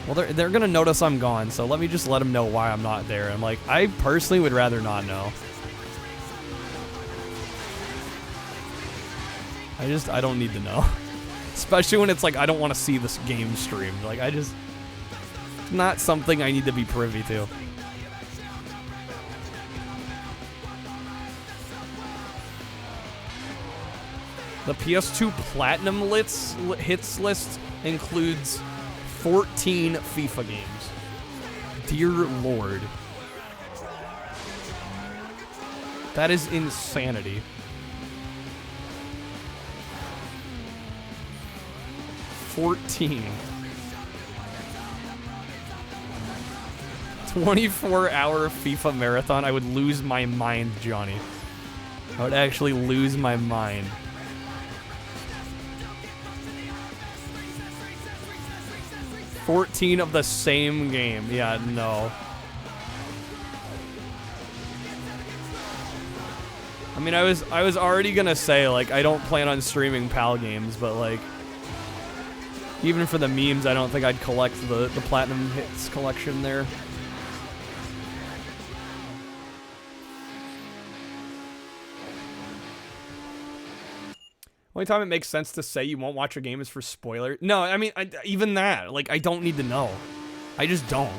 Well, they're gonna notice I'm gone, so let me just let them know why I'm not there. I'm like, I personally would rather not know. I don't need to know. Especially when it's like, I don't want to see this game streamed. Like, it's not something I need to be privy to. The PS2 Platinum hits list includes 14 FIFA games. Dear Lord. That is insanity. 14. 24-hour FIFA marathon. I would lose my mind, Johnny. I would actually lose my mind. $14 of the same game. Yeah, no. I mean, I was already gonna say, like, I don't plan on streaming PAL games, but, like, even for the memes, I don't think I'd collect the Platinum Hits collection there. Only time it makes sense to say you won't watch a game is for spoilers. No, I mean, even that. Like, I don't need to know. I just don't.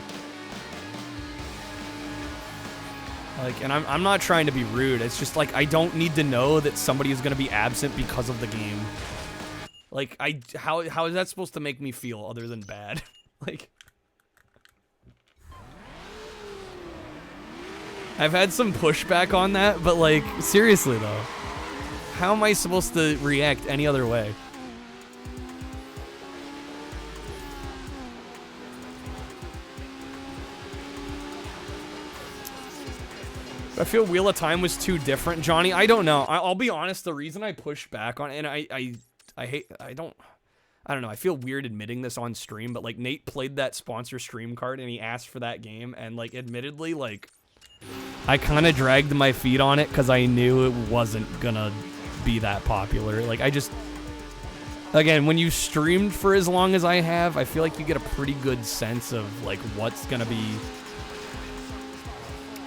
Like, and I'm not trying to be rude. It's just, like, I don't need to know that somebody is going to be absent because of the game. Like, how is that supposed to make me feel other than bad? Like... I've had some pushback on that, but, like, seriously, though. How am I supposed to react any other way? I feel Wheel of Time was too different, Johnny. I don't know. I'll be honest. The reason I pushed back on it, and I don't know. I feel weird admitting this on stream, but like Nate played that sponsor stream card and he asked for that game, and like admittedly, like I kind of dragged my feet on it because I knew it wasn't gonna be that popular. Like, I just, again, when you streamed for as long as I have, I feel like you get a pretty good sense of like what's gonna be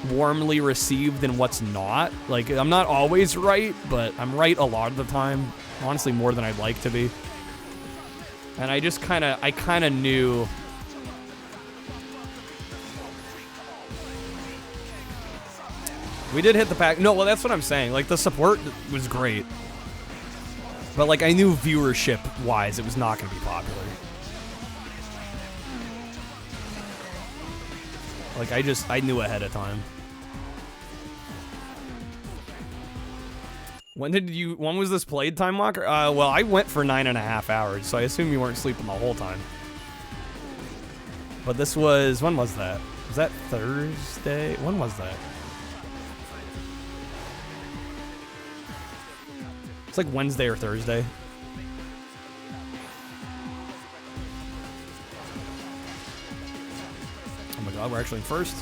warmly received and what's not. Like, I'm not always right, but I'm right a lot of the time, honestly more than I'd like to be. And I just kind of knew. We did hit the pack. No, well, that's what I'm saying. Like, the support was great. But, like, I knew viewership-wise it was not going to be popular. Like, I knew ahead of time. When was this played, Time Walker? Well, I went for 9.5 hours, so I assume you weren't sleeping the whole time. But this was, when was that? Was that Thursday? When was that? It's like Wednesday or Thursday. Oh my god, we're actually in first.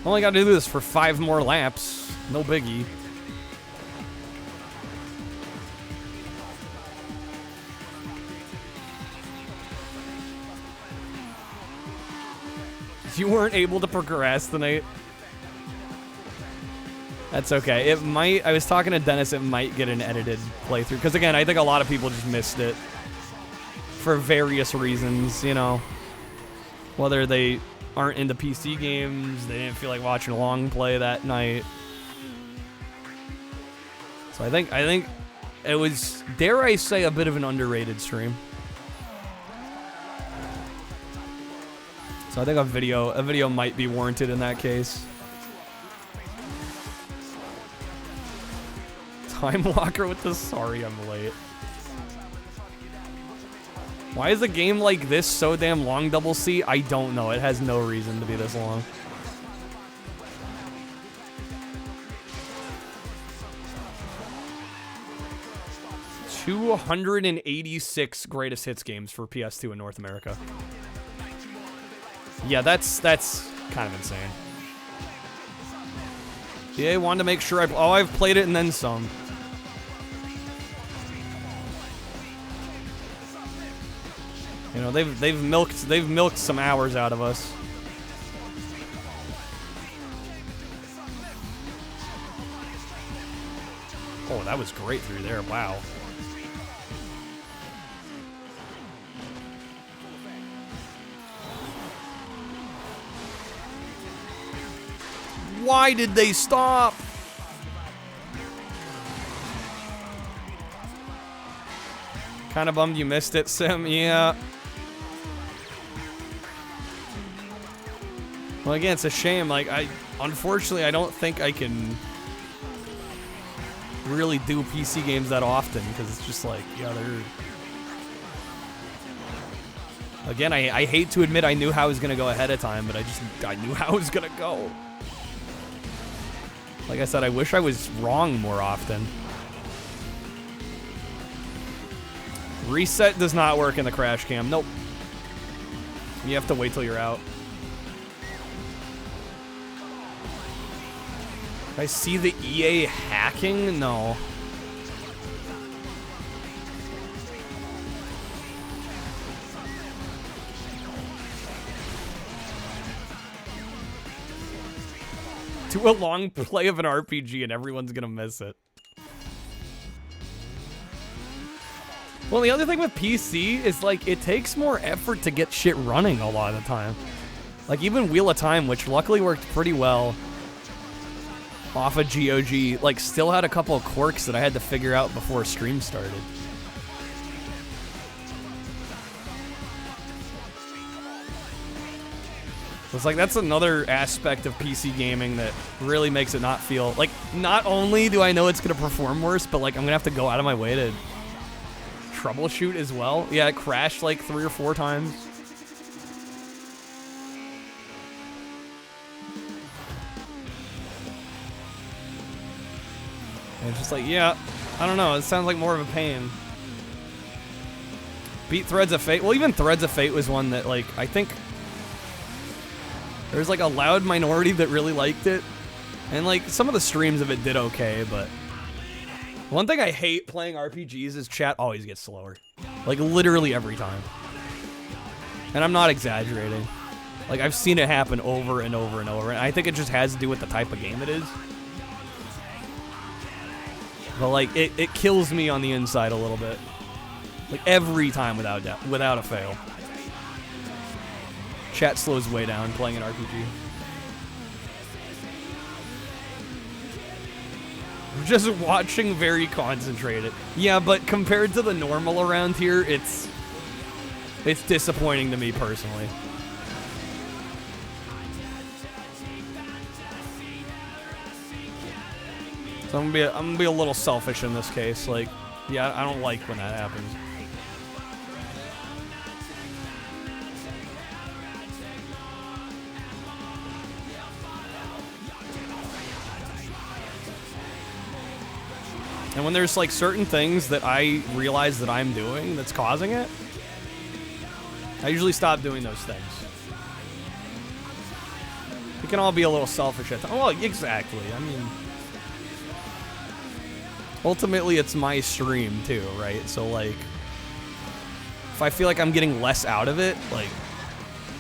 Only gotta do this for 5 more laps. No biggie. You weren't able to progress tonight. That's okay. It might, I was talking to Dennis, it might get an edited playthrough. Because again, I think a lot of people just missed it. For various reasons, you know. Whether they aren't into PC games, they didn't feel like watching a long play that night. So I think it was, dare I say, a bit of an underrated stream. So I think a video might be warranted in that case. Time Walker with the sorry I'm late. Why is a game like this so damn long, Double C? I don't know. It has no reason to be this long. $286 greatest hits games for PS2 in North America. Yeah, that's kind of insane. EA wanted to make sure I've played it and then some. You know, they've milked some hours out of us. Oh, that was great through there. Wow. Why did they stop? Kind of bummed you missed it, Sim. Yeah. Well, again, it's a shame. Like, unfortunately, I don't think I can really do PC games that often because it's just like, yeah, they're. Again, I hate to admit I knew how I was gonna go ahead of time, but I knew how I was gonna go. Like I said, I wish I was wrong more often. Reset does not work in the crash cam. Nope. You have to wait till you're out. Did I see the EA hacking? No. Do a long play of an RPG and everyone's gonna miss it. Well, the other thing with PC is like it takes more effort to get shit running a lot of the time. Like even Wheel of Time, which luckily worked pretty well off of GOG, like still had a couple of quirks that I had to figure out before stream started. It's like that's another aspect of PC gaming that really makes it not feel like, not only do I know it's gonna perform worse, but like I'm gonna have to go out of my way to troubleshoot as well. Yeah, it crashed like 3 or 4 times. And it's just like, yeah, I don't know, it sounds like more of a pain. Beat Threads of Fate. Well, even Threads of Fate was one that like, I think there's like a loud minority that really liked it. And like some of the streams of it did okay, but one thing I hate playing RPGs is chat always gets slower. Like literally every time. And I'm not exaggerating. Like I've seen it happen over and over and over. And I think it just has to do with the type of game it is. But like it kills me on the inside a little bit. Like every time without a fail. Chat slows way down playing an RPG. Just watching very concentrated. Yeah, but compared to the normal around here, it's disappointing to me personally. So I'm gonna be a little selfish in this case. Like, yeah, I don't like when that happens. And when there's like certain things that I realize that I'm doing that's causing it, I usually stop doing those things. We can all be a little selfish at times. Well, exactly. I mean, ultimately it's my stream too, right? So like, if I feel like I'm getting less out of it, like,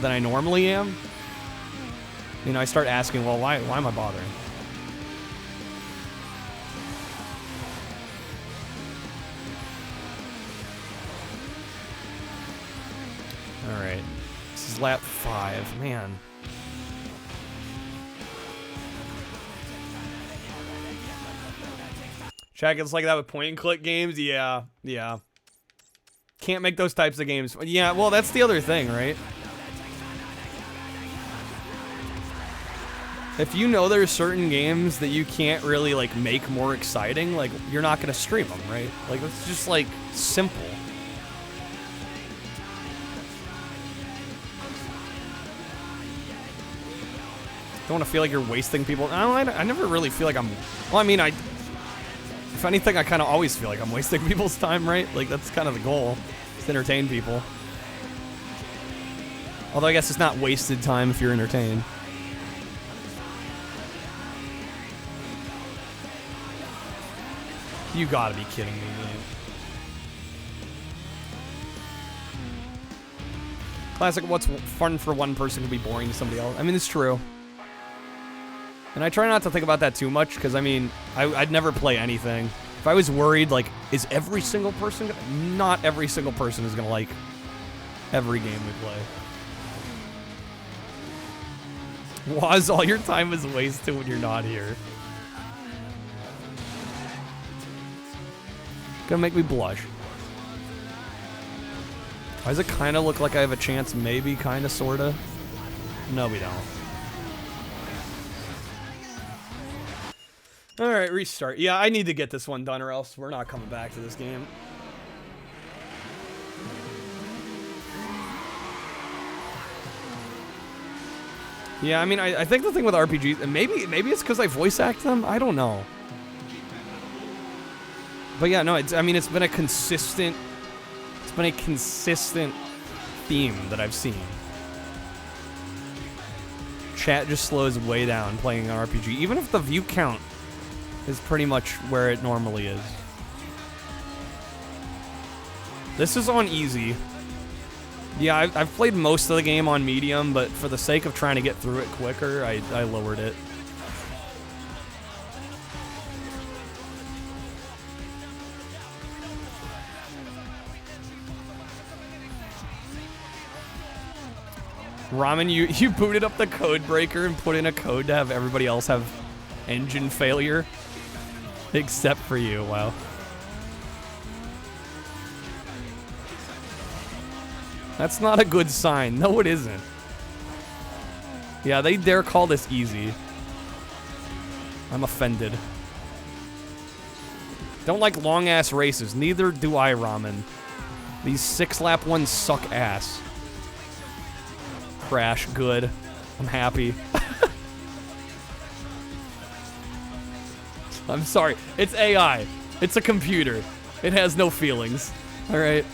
than I normally am, you know, I start asking, well, why am I bothering? Alright. This is lap 5. Man. Check, it's like that with point and click games? Yeah. Yeah. Can't make those types of games. Yeah, well, that's the other thing, right? If you know there's certain games that you can't really, like, make more exciting, like, you're not gonna stream them, right? Like, it's just, like, simple. Don't want to feel like you're wasting people. I never really feel like I'm... Well, I mean, if anything, I kind of always feel like I'm wasting people's time, right? Like, that's kind of the goal. Is to entertain people. Although I guess it's not wasted time if you're entertained. You gotta be kidding me, man. Classic, what's fun for one person can be boring to somebody else. I mean, it's true. And I try not to think about that too much, because, I mean, I'd never play anything. If I was worried, like, is every single person gonna... Not every single person is gonna like every game we play. Waz, all your time is wasted when you're not here. Gonna make me blush. Why does it kind of look like I have a chance? Maybe, kind of, sort of. No, we don't. Alright, restart. Yeah, I need to get this one done or else we're not coming back to this game. Yeah, I mean, I think the thing with RPGs, and maybe it's because I voice act them? I don't know. But yeah, no, I mean, it's been a consistent theme that I've seen. Chat just slows way down playing an RPG, even if the view count is pretty much where it normally is. This is on easy. Yeah, I've played most of the game on medium, but for the sake of trying to get through it quicker, I lowered it. Ramen, you booted up the code breaker and put in a code to have everybody else have engine failure. Except for you, wow. That's not a good sign. No, it isn't. Yeah, they dare call this easy. I'm offended. Don't like long-ass races. Neither do I, Ramen. These 6-lap ones suck ass. Crash, good. I'm happy. I'm sorry. It's AI. It's a computer. It has no feelings. Alright?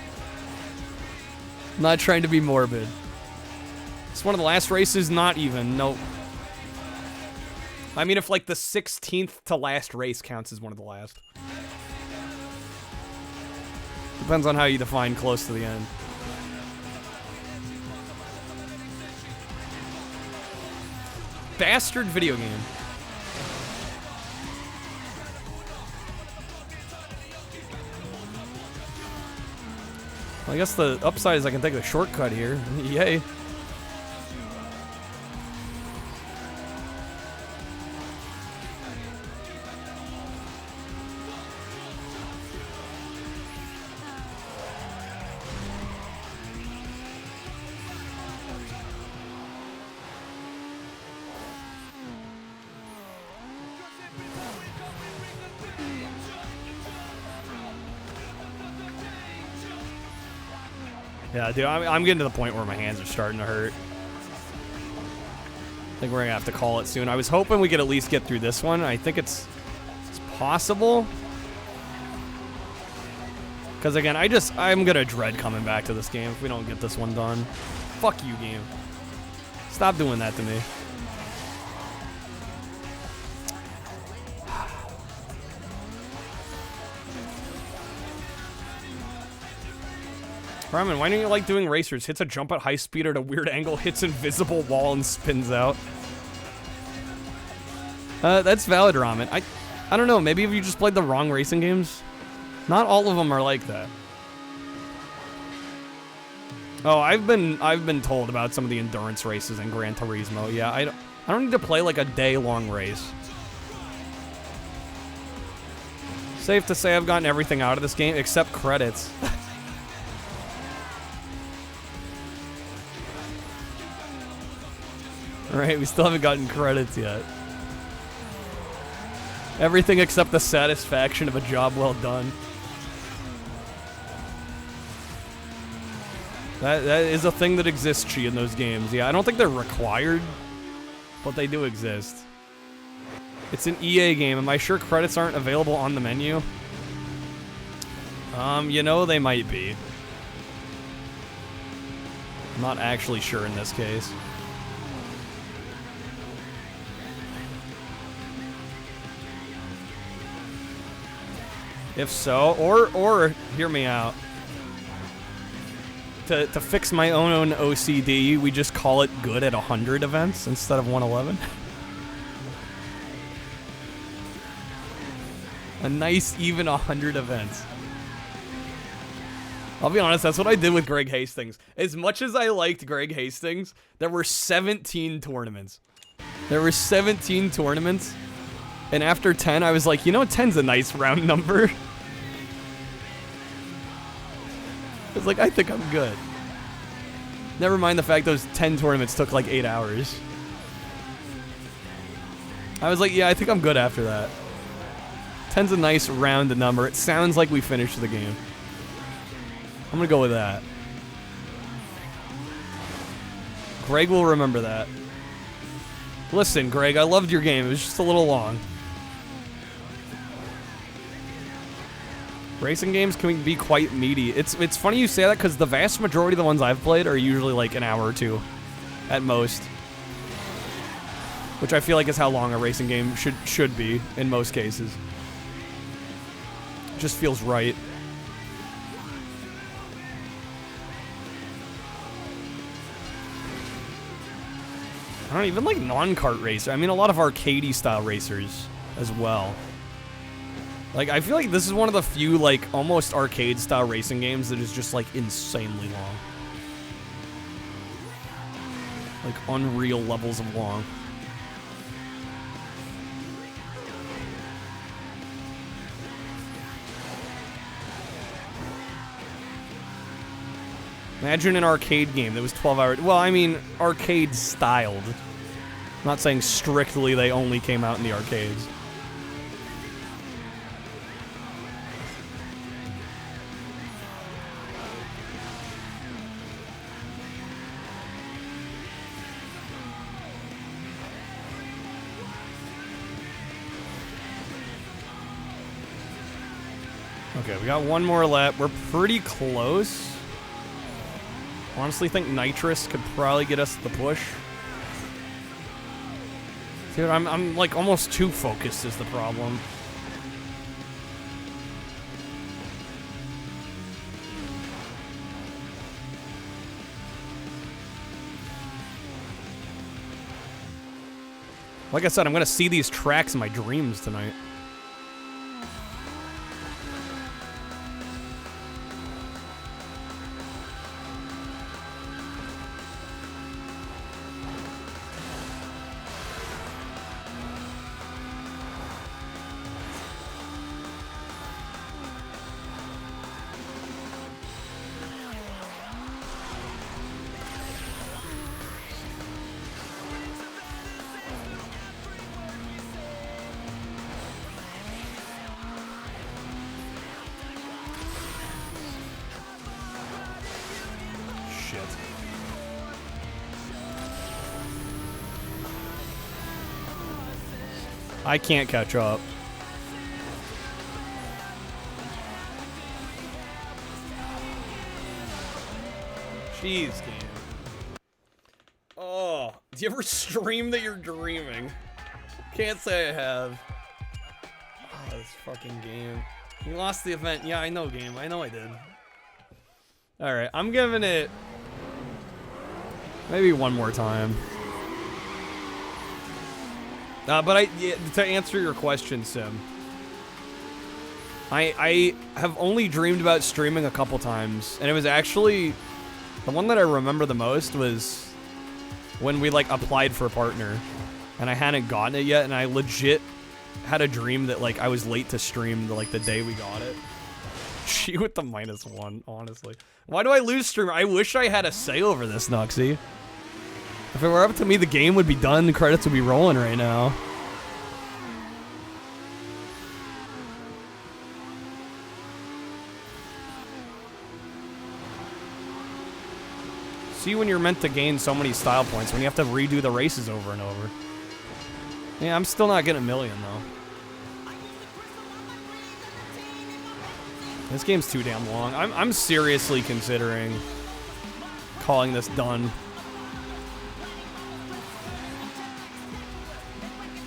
I'm not trying to be morbid. It's one of the last races, not even. Nope. I mean, if like the 16th to last race counts as one of the last. Depends on how you define close to the end. Bastard video game. Well, I guess the upside is I can take the shortcut here. Yay. Yeah, dude, I'm getting to the point where my hands are starting to hurt. I think we're gonna have to call it soon. I was hoping we could at least get through this one. I think it's possible. Because again, I'm gonna dread coming back to this game if we don't get this one done. Fuck you, game. Stop doing that to me. Ramen, why don't you like doing racers? Hits a jump at high speed at a weird angle, hits invisible wall, and spins out. That's valid, Ramen. I don't know. Maybe if you just played the wrong racing games. Not all of them are like that. Oh, I've been told about some of the endurance races in Gran Turismo. Yeah, I don't need to play like a day-long race. Safe to say I've gotten everything out of this game except credits. Alright, we still haven't gotten credits yet. Everything except the satisfaction of a job well done. That is a thing that exists, Chi, in those games. Yeah, I don't think they're required, but they do exist. It's an EA game. Am I sure credits aren't available on the menu? You know, they might be. I'm not actually sure in this case. If so, or hear me out. To fix my own OCD, we just call it good at 100 events instead of 111. A nice even 100 events. I'll be honest, that's what I did with Greg Hastings. As much as I liked Greg Hastings, there were 17 tournaments. There were 17 tournaments, and after 10, I was like, you know, 10's a nice round number. I was like, I think I'm good. Never mind the fact those 10 tournaments took like 8 hours. I was like, yeah, I think I'm good after that. 10's a nice round number. It sounds like we finished the game. I'm gonna go with that. Greg will remember that. Listen, Greg, I loved your game. It was just a little long. Racing games can be quite meaty. It's funny you say that because the vast majority of the ones I've played are usually like an hour or two, at most. Which I feel like is how long a racing game should be in most cases. It just feels right. I don't even like non-kart racer. I mean, a lot of arcade-y style racers as well. Like, I feel like this is one of the few, like, almost arcade-style racing games that is just, like, insanely long. Like, unreal levels of long. Imagine an arcade game that was 12 hours. Well, I mean, arcade-styled. I'm not saying strictly they only came out in the arcades. Okay, we got one more lap. We're pretty close. Honestly, think nitrous could probably get us the push. Dude, I'm like almost too focused is the problem. Like I said, I'm gonna see these tracks in my dreams tonight. shit. I can't catch up. Jeez, game. Oh, do you ever stream that you're dreaming? Can't say I have. Oh, this fucking game. You lost the event. Yeah, I know, game. I know I did. Alright, I'm giving it maybe one more time. But to answer your question, Sim, I have only dreamed about streaming a couple times, and it was actually the one that I remember the most was when we like applied for a partner, and I hadn't gotten it yet, and I legit had a dream that like I was late to stream the day we got it. She with the -1, honestly. Why do I lose stream? I wish I had a say over this, Nuxie. If it were up to me, the game would be done, the credits would be rolling right now. See when you're meant to gain so many style points, when you have to redo the races over and over. Yeah, I'm still not getting a million, though. This game's too damn long. I'm seriously considering calling this done.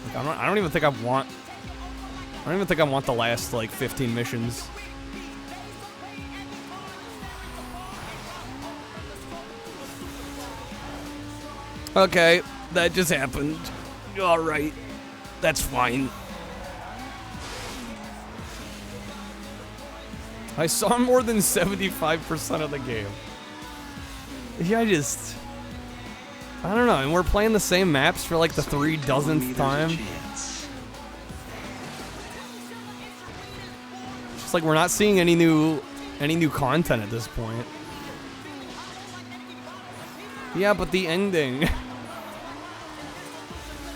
Like, I don't even think I want the last like 15 missions. Okay, that just happened. All right, that's fine. I saw more than 75% of the game. Yeah, I don't know, and we're playing the same maps for like the 3,000th time. It's like we're not seeing any new content at this point. Yeah, but the ending.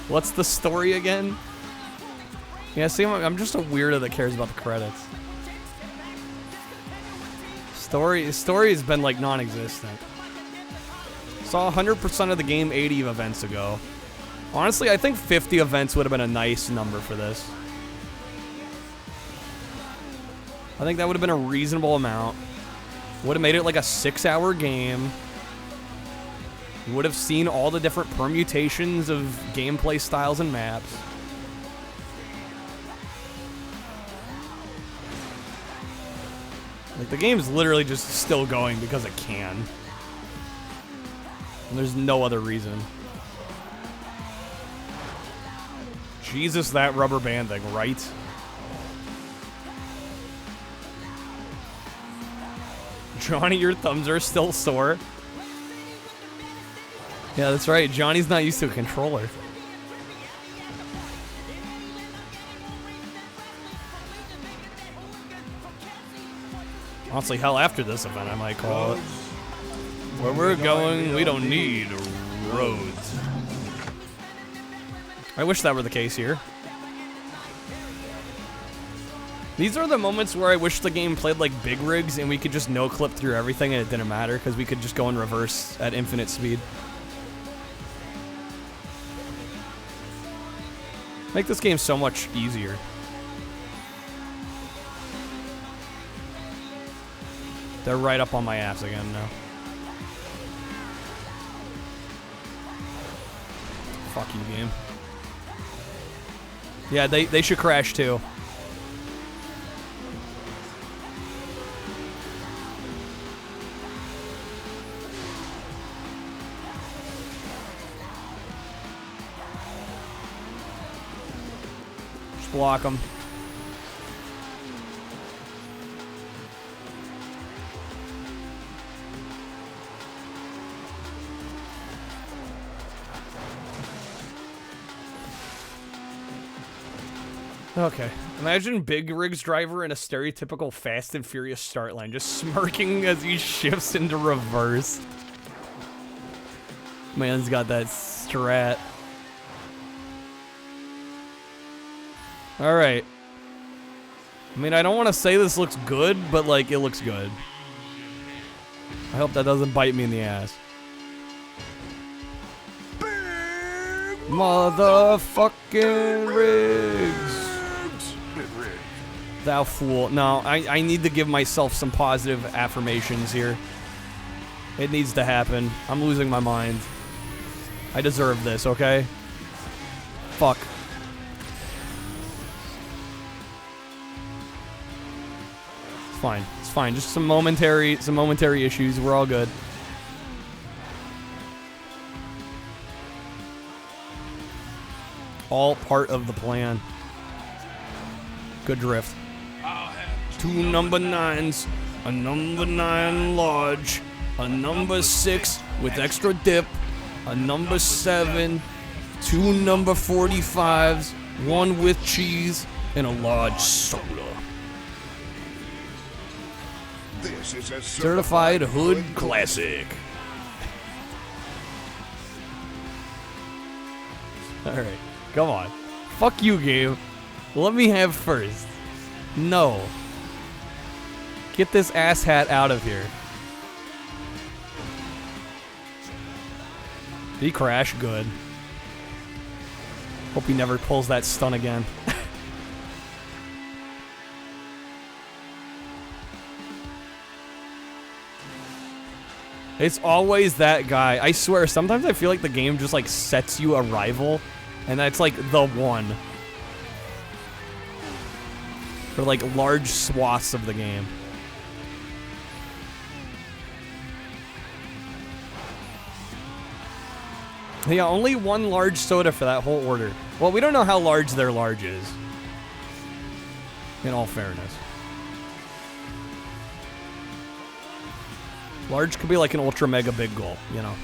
What's the story again? Yeah, see, I'm just a weirdo that cares about the credits. Story has been like non-existent. Saw 100% of the game 80 events ago. Honestly, I think 50 events would have been a nice number for this. I think that would have been a reasonable amount. Would have made it like a 6-hour game. You would have seen all the different permutations of gameplay styles and maps. Like, the game's literally just still going because it can. And there's no other reason. Jesus, that rubber banding, right? Johnny, your thumbs are still sore. Yeah, that's right. Johnny's not used to a controller. Honestly, hell, after this event, I might call it. Where we're going, we don't need roads. I wish that were the case here. These are the moments where I wish the game played like Big Rigs and we could just no-clip through everything and it didn't matter because we could just go in reverse at infinite speed. Make this game so much easier. They're right up on my ass again now. Fuck you, game. Yeah, they should crash too. Just block them. Okay. Imagine Big Rig's driver in a stereotypical Fast and Furious start line, just smirking as he shifts into reverse. Man's got that strat. Alright. I mean, I don't want to say this looks good, but, like, it looks good. I hope that doesn't bite me in the ass. Motherfucking Riggs. Thou fool. No, I need to give myself some positive affirmations here. It needs to happen. I'm losing my mind. I deserve this, okay? Fuck. It's fine. It's fine. Just some momentary issues. We're all good. All part of the plan. Good drift. 2 number 9s, a number 9 large, a number 6 with extra dip, a number 7, 2 number 45s, 1 with cheese, and a large soda. This is a Certified Hood Classic. Alright, come on. Fuck you, game. Let me have first. No. Get this asshat out of here. Did he crash? Good. Hope he never pulls that stun again. It's always that guy. I swear, sometimes I feel like the game just like sets you a rival, and that's like the one. For like large swaths of the game. Yeah, only 1 large soda for that whole order. Well, we don't know how large their large is. In all fairness. Large could be like an ultra mega big gulp, you know.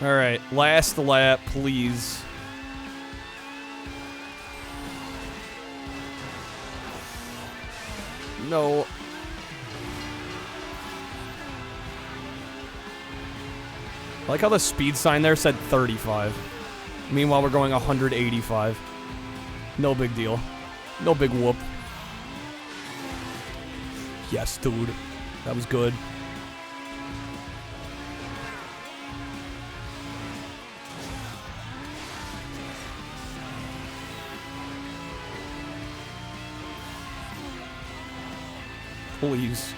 Alright, last lap, please. No. I like how the speed sign there said 35. Meanwhile, we're going 185. No big deal. No big whoop. Yes, dude. That was good. Please.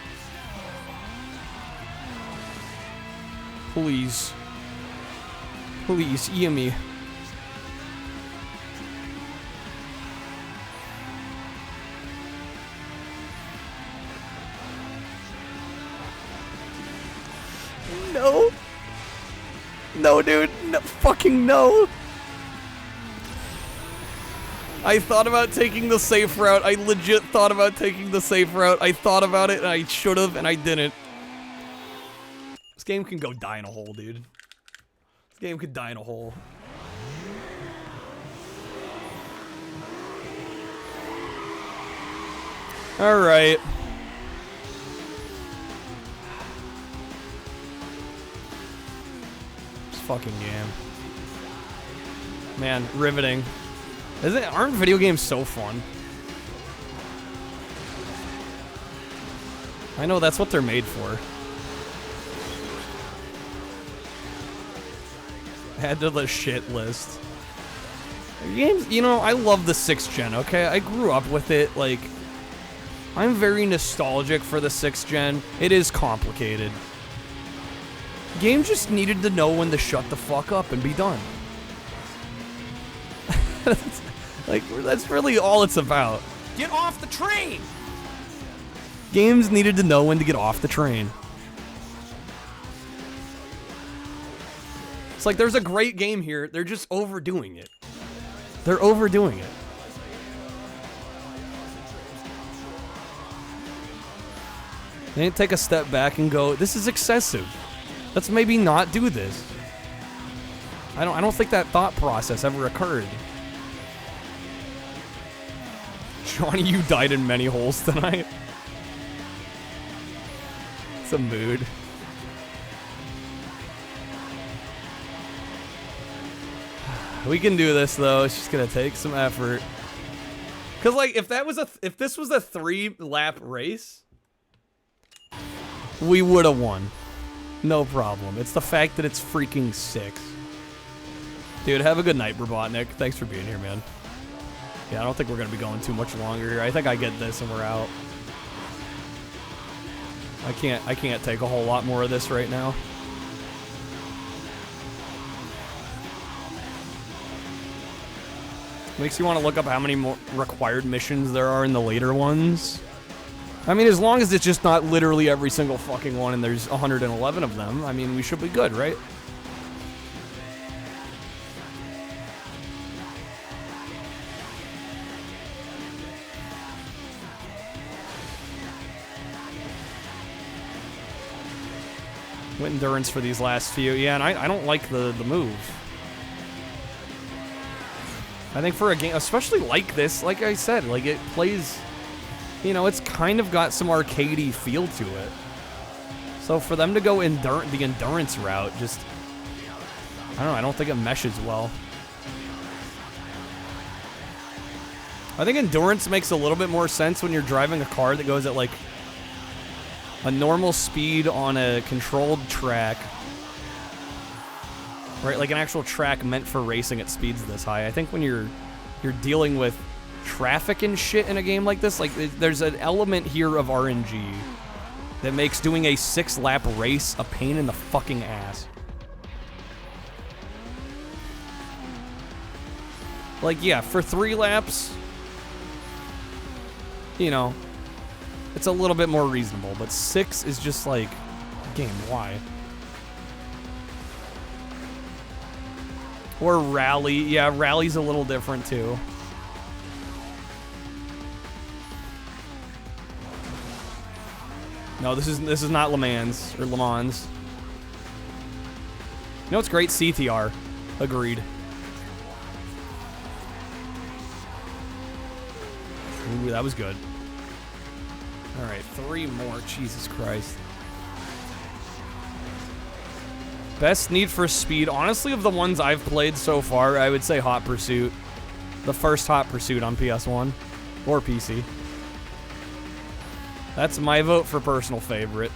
Please. Please, Yummy. No. No, dude. No, fucking no. I thought about taking the safe route. I legit thought about taking the safe route. I thought about it, and I should have, and I didn't. This game can go die in a hole, dude. This game could die in a hole. Alright. This fucking game. Man, riveting. Aren't video games so fun? I know that's what they're made for. Add to the shit list. Games, you know, I love the 6th gen, okay? I grew up with it, like... I'm very nostalgic for the 6th gen. It is complicated. Games just needed to know when to shut the fuck up and be done. Like, that's really all it's about. Get off the train! Games needed to know when to get off the train. It's like, there's a great game here, they're just overdoing it. They're overdoing it. They didn't take a step back and go, this is excessive. Let's maybe not do this. I don't think that thought process ever occurred. Johnny, you died in many holes tonight. It's a mood. We can do this though. It's just gonna take some effort. Cause like if this was a 3-lap race, we would have won. No problem. It's the fact that it's freaking 6. Dude, have a good night, Brabotnik. Thanks for being here, man. Yeah, I don't think we're gonna be going too much longer here. I think I get this and we're out. I can't take a whole lot more of this right now. Makes you want to look up how many more required missions there are in the later ones. I mean, as long as it's just not literally every single fucking one and there's 111 of them, I mean, we should be good, right? Went endurance for these last few. Yeah, and I don't like the move. I think for a game, especially like this, like I said, like it plays, you know, it's kind of got some arcadey feel to it. So for them to go the endurance route, just, I don't know, I don't think it meshes well. I think endurance makes a little bit more sense when you're driving a car that goes at like a normal speed on a controlled track. Right, like an actual track meant for racing at speeds this high. I think when you're dealing with traffic and shit in a game like this, like there's an element here of RNG that makes doing a 6-lap race a pain in the fucking ass. Like, yeah, for 3 laps, you know, it's a little bit more reasonable, but 6 is just like, game, why? Or rally. Yeah, rally's a little different too. No, this is not Le Mans or Le Mans. You know what's great? CTR. Agreed. Ooh, that was good. All right, 3 more. Jesus Christ. Best Need for Speed, honestly, of the ones I've played so far, I would say Hot Pursuit. The first Hot Pursuit on PS1 or PC. That's my vote for personal favorite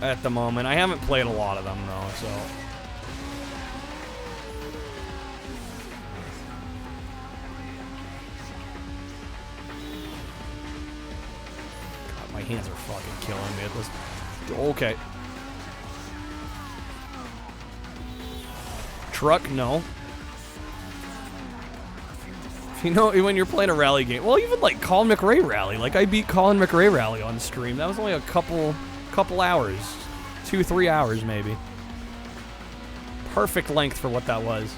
at the moment. I haven't played a lot of them though, so. God, my hands are fucking killing me at this. Okay. Truck, no. You know, when you're playing a rally game, well, even like Colin McRae Rally, like I beat Colin McRae Rally on stream. That was only a couple hours, 2-3 hours maybe. Perfect length for what that was.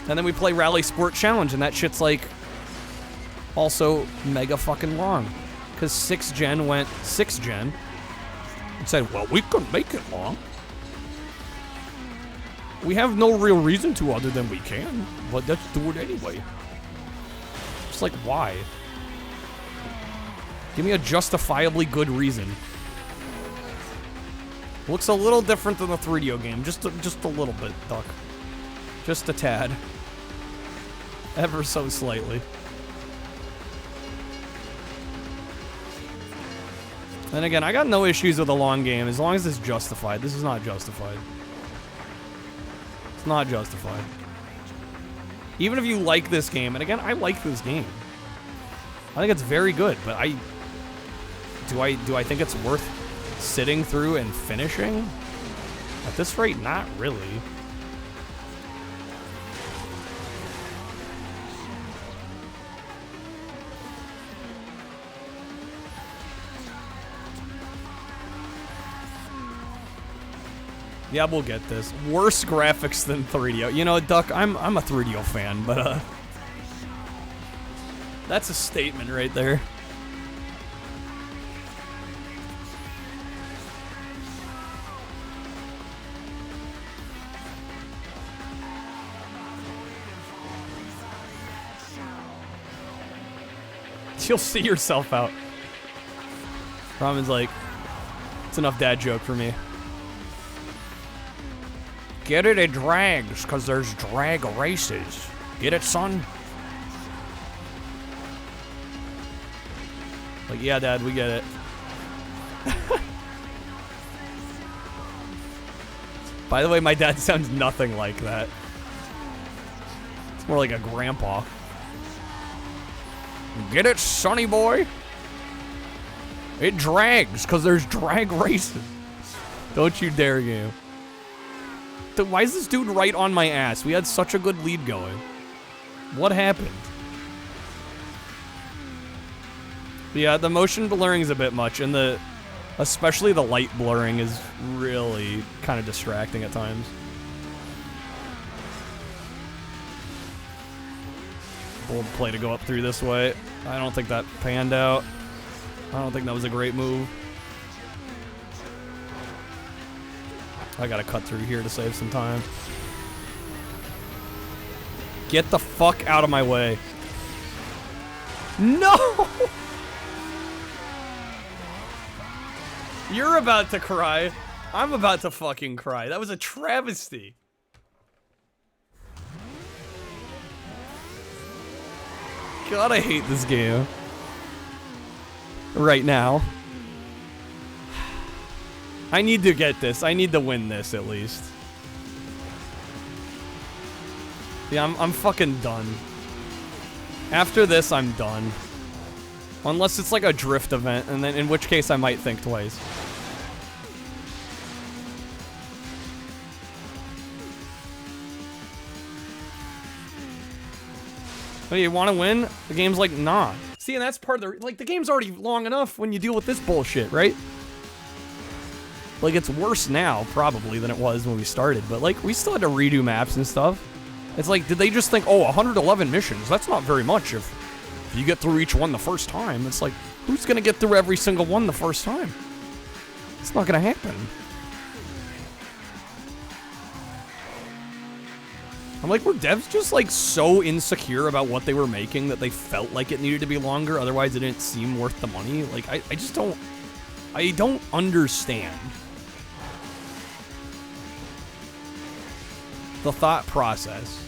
And then we play Rally Sport Challenge, and that shit's like also mega fucking long, because 6th Gen went 6th Gen and said, well, we couldn't make it long. We have no real reason to other than we can, but let's do it anyway. Just like, why? Give me a justifiably good reason. Looks a little different than the 3DO game, just a little bit, Duck. Just a tad. Ever so slightly. And again, I got no issues with a long game as long as it's justified. This is not justified. It's not justified. Even if you like this game, and again, I like this game. I think it's very good, but do I think it's worth sitting through and finishing? At this rate, not really. Yeah, we'll get this. Worse graphics than 3DO. You know, Duck, I'm a 3DO fan, but that's a statement right there. You'll see yourself out. Ramen's like, it's enough dad joke for me. Get it? It drags, because there's drag races. Get it, son? Like, yeah, Dad, we get it. By the way, my dad sounds nothing like that. It's more like a grandpa. Get it, sonny boy? It drags, because there's drag races. Don't you dare, game. Why is this dude right on my ass? We had such a good lead going. What happened? Yeah, the motion blurring is a bit much, and especially the light blurring is really kind of distracting at times. Bold play to go up through this way. I don't think that panned out. I don't think that was a great move. I gotta cut through here to save some time. Get the fuck out of my way. No! You're about to cry. I'm about to fucking cry. That was a travesty. God, I hate this game. Right now. I need to get this. I need to win this at least. Yeah, I'm fucking done. After this, I'm done. Unless it's like a drift event, and then in which case I might think twice. Oh, you want to win? The game's like, nah. See, and that's part of the... Like, the game's already long enough when you deal with this bullshit, right? Like, it's worse now, probably, than it was when we started. But, like, we still had to redo maps and stuff. It's like, did they just think, oh, 111 missions? That's not very much if you get through each one the first time. It's like, who's going to get through every single one the first time? It's not going to happen. I'm like, were devs just, like, so insecure about what they were making that they felt like it needed to be longer? Otherwise, it didn't seem worth the money? Like, I just don't... I don't understand the thought process.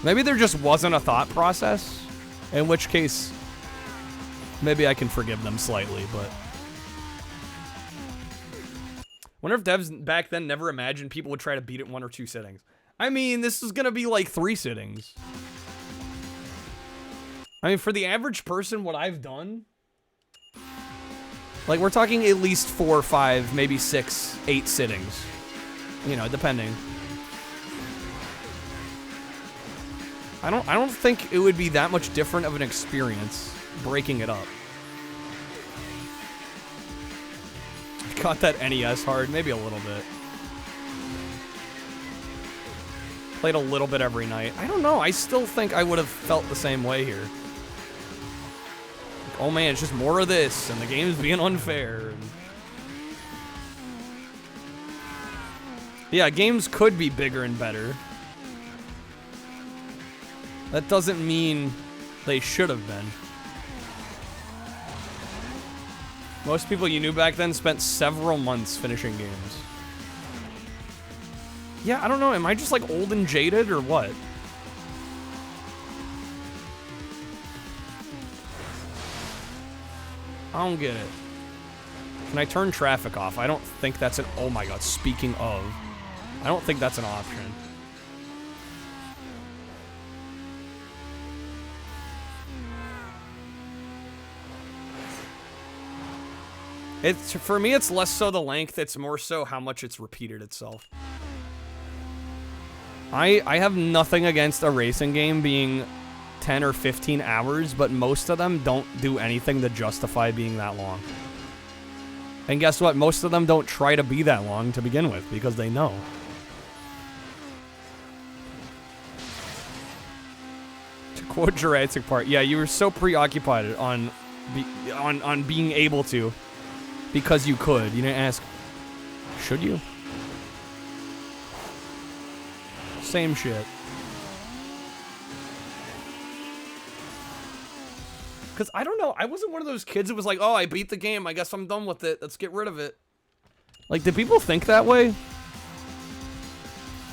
Maybe there just wasn't a thought process, in which case maybe I can forgive them slightly, but wonder if devs back then never imagined people would try to beat it in 1 or 2 sittings. I mean, this is gonna be like 3 sittings. I mean, for the average person, what I've done, like, we're talking at least 4, 5, maybe 6, 8 sittings. You know, depending. I don't think it would be that much different of an experience breaking it up. Got that NES hard, maybe a little bit. Played a little bit every night. I don't know, I still think I would have felt the same way here. Oh man, it's just more of this, and the game's being unfair. And yeah, games could be bigger and better. That doesn't mean they should have been. Most people you knew back then spent several months finishing games. Yeah, I don't know, am I just like old and jaded or what? I don't get it. Can I turn traffic off? I don't think that's an... Oh my god, speaking of... I don't think that's an option. It's, for me, it's less so the length, it's more so how much it's repeated itself. I have nothing against a racing game being 10 or 15 hours, but most of them don't do anything to justify being that long. And guess what? Most of them don't try to be that long to begin with, because they know. To quote Jurassic Park, yeah, you were so preoccupied on being able to, because you could. You didn't ask, should you? Same shit. Because I don't know, I wasn't one of those kids that was like, oh, I beat the game, I guess I'm done with it, let's get rid of it. Like, did people think that way?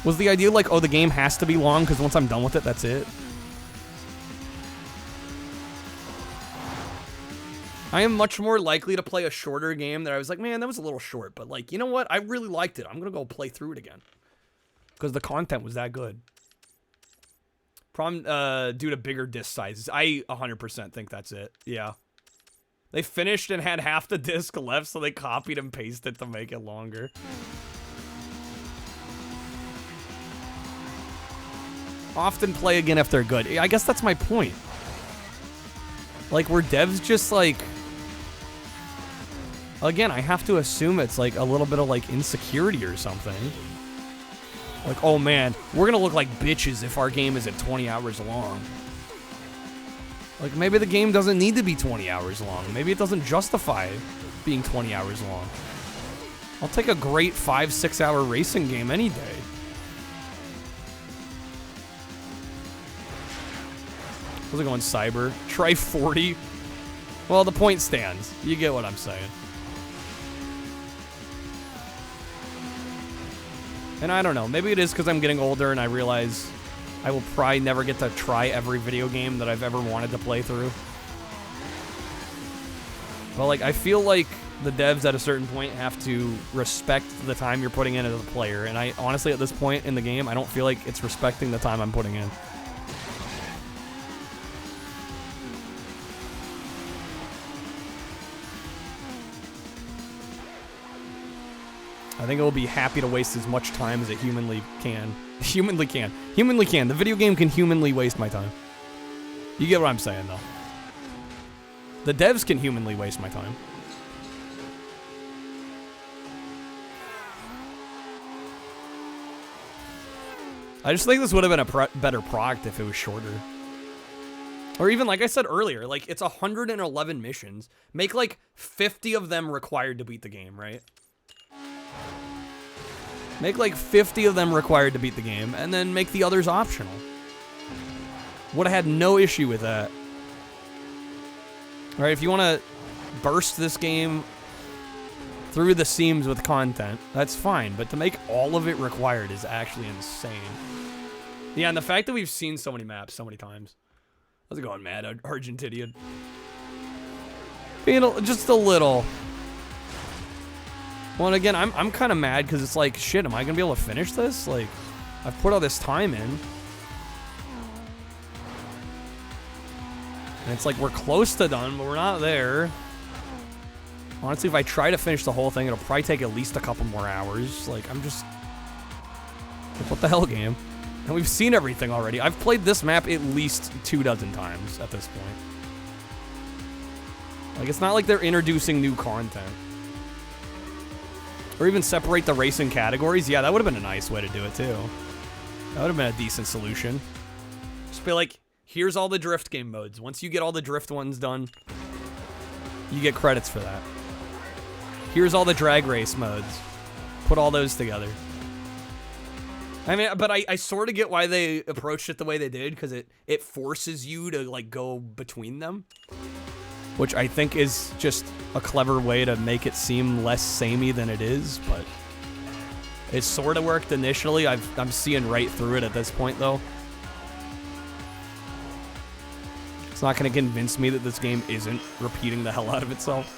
Was the idea like, oh, the game has to be long because once I'm done with it, that's it? I am much more likely to play a shorter game that I was like, man, that was a little short. But like, you know what? I really liked it. I'm going to go play through it again. Because the content was that good. Problem due to bigger disc sizes. I 100% think that's it. Yeah. They finished and had half the disc left, so they copied and pasted to make it longer. Often play again if they're good. I guess that's my point. Like, were devs just like... Again, I have to assume it's like a little bit of like insecurity or something. Like, oh man, we're gonna look like bitches if our game isn't 20 hours long. Like, maybe the game doesn't need to be 20 hours long. Maybe it doesn't justify being 20 hours long. I'll take a great 5-6 hour racing game any day. How's it going, Cyber? Try 40? Well, the point stands. You get what I'm saying. And I don't know. Maybe it is because I'm getting older and I realize I will probably never get to try every video game that I've ever wanted to play through. But, like, I feel like the devs at a certain point have to respect the time you're putting in as a player. And I honestly, at this point in the game, I don't feel like it's respecting the time I'm putting in. I think it will be happy to waste as much time as it humanly can. Humanly can. Humanly can. The video game can humanly waste my time. You get what I'm saying, though. The devs can humanly waste my time. I just think this would have been a better product if it was shorter. Or even, like I said earlier, like, it's 111 missions. Make, like, 50 of them required to beat the game, right? Make like 50 of them required to beat the game, and then make the others optional. Would have had no issue with that. Alright, if you want to burst this game through the seams with content, that's fine, but to make all of it required is actually insane. Yeah, and the fact that we've seen so many maps so many times. How's it going, Mad Argentinian? Being just a little... Well, and again, I'm kind of mad because it's like, shit, am I going to be able to finish this? Like, I've put all this time in. And it's like, we're close to done, but we're not there. Honestly, if I try to finish the whole thing, it'll probably take at least a couple more hours. Like, I'm just... Like, what the hell, game? And we've seen everything already. I've played this map at least 24 times at this point. Like, it's not like they're introducing new content. Or even separate the racing categories. Yeah, that would have been a nice way to do it, too. That would have been a decent solution. Just be like, here's all the drift game modes. Once you get all the drift ones done, you get credits for that. Here's all the drag race modes. Put all those together. I mean, but I sort of get why they approached it the way they did, because it forces you to, like, go between them. Which I think is just a clever way to make it seem less samey than it is, but it sort of worked initially. I'm seeing right through it at this point, though. It's not going to convince me that this game isn't repeating the hell out of itself.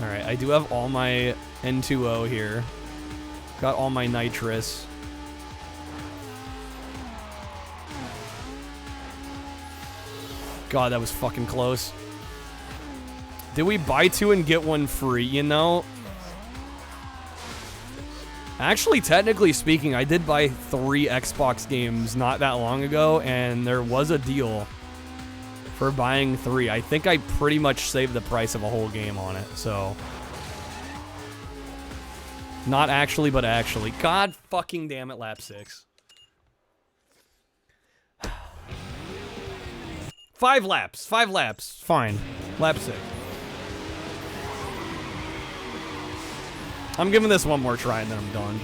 Alright, I do have all my N2O here. Got all my nitrous. God, that was fucking close. Did we buy 2 and get 1 free? You know, actually, technically speaking, I did buy 3 Xbox games not that long ago, and there was a deal for buying 3. I think I pretty much saved the price of a whole game on it, so. Not actually, but actually. God fucking damn it, lap 6. 5 laps. 5 laps. Fine. Lap 6. I'm giving this one more try and then I'm done.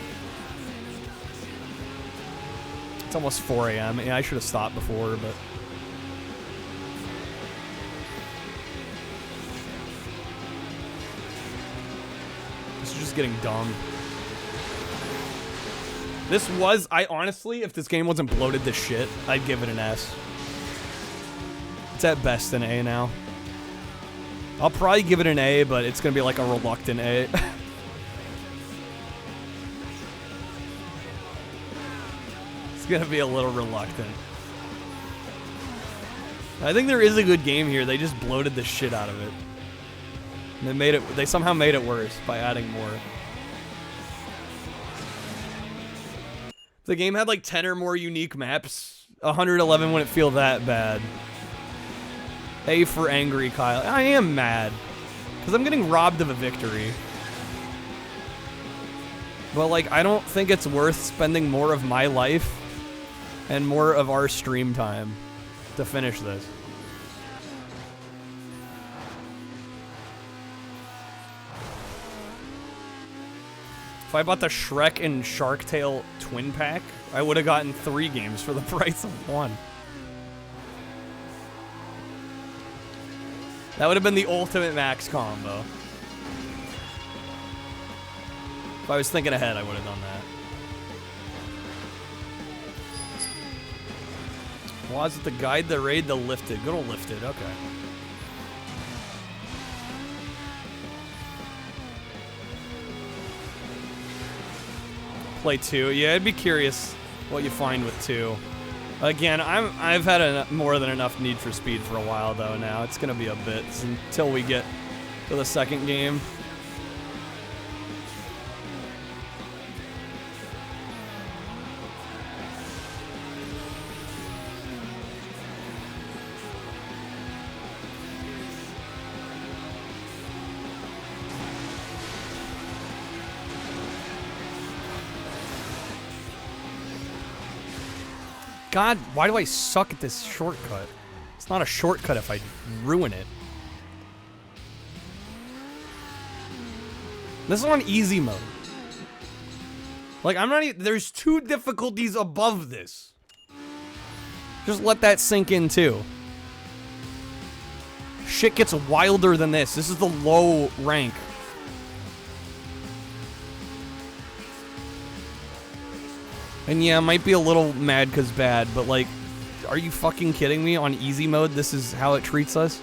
It's almost 4 a.m. Yeah, I should have stopped before, but... This is just getting dumb. This was, I honestly, if this game wasn't bloated to shit, I'd give it an S. It's at best an A now. I'll probably give it an A, but it's gonna be like a reluctant A. It's gonna be a little reluctant. I think there is a good game here. They just bloated the shit out of it. And they somehow made it worse by adding more. If the game had like 10 or more unique maps, 111 wouldn't feel that bad. A for angry, Kyle. I am mad. Because I'm getting robbed of a victory. But like, I don't think it's worth spending more of my life and more of our stream time to finish this. If I bought the Shrek and Shark Tale twin pack, I would have gotten 3 games for the price of 1. That would have been the ultimate max combo. If I was thinking ahead, I would have done that. Was it the guide, the raid, the lifted? Good old lifted, okay. Play 2. Yeah, I'd be curious what you find with 2. Again, I've had more than enough Need for Speed for a while though now. It's gonna be a bit until we get to the second game. God, why do I suck at this shortcut? It's not a shortcut if I ruin it. This is on easy mode. Like, I'm not even, there's 2 difficulties above this. Just let that sink in too. Shit gets wilder than this. This is the low rank. And yeah, I might be a little mad because bad, but like, are you fucking kidding me? On easy mode, this is how it treats us?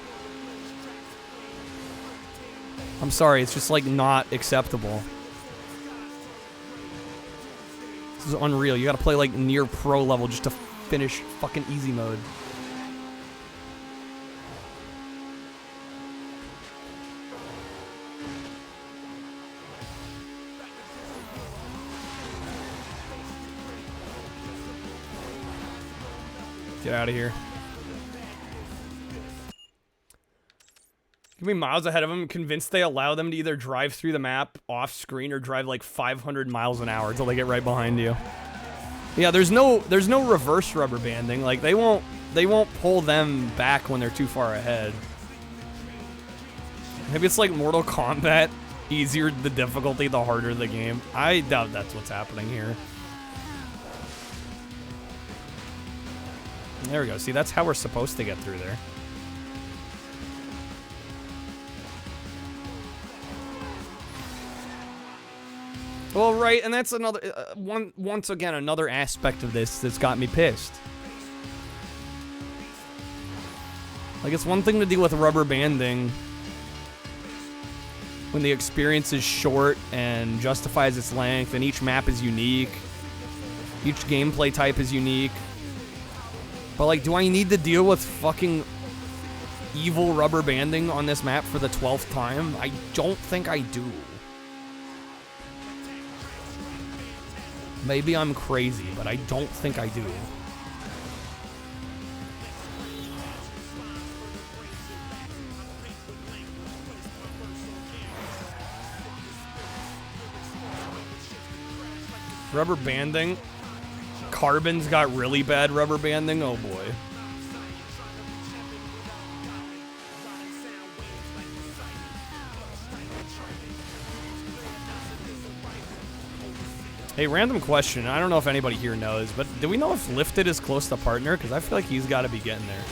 I'm sorry, it's just like not acceptable. This is unreal. You gotta play like near pro level just to finish fucking easy mode. Get out of here. Give me miles ahead of them, convinced they allow them to either drive through the map off screen or drive like 500 miles an hour until they get right behind you. Yeah, there's no reverse rubber banding. Like they won't pull them back when they're too far ahead. Maybe it's like Mortal Kombat. Easier the difficulty, the harder the game. I doubt that's what's happening here. There we go. See, that's how we're supposed to get through there. Well, right, and that's another once again another aspect of this that's got me pissed. Like, it's one thing to deal with rubber banding when the experience is short and justifies its length, and each map is unique. Each gameplay type is unique. But, like, do I need to deal with fucking evil rubber banding on this map for the 12th time? I don't think I do. Maybe I'm crazy, but I don't think I do. Rubber banding? Carbon's got really bad rubber banding? Oh boy. Hey, random question. I don't know if anybody here knows, but do we know if Lifted is close to partner? Because I feel like he's got to be getting there.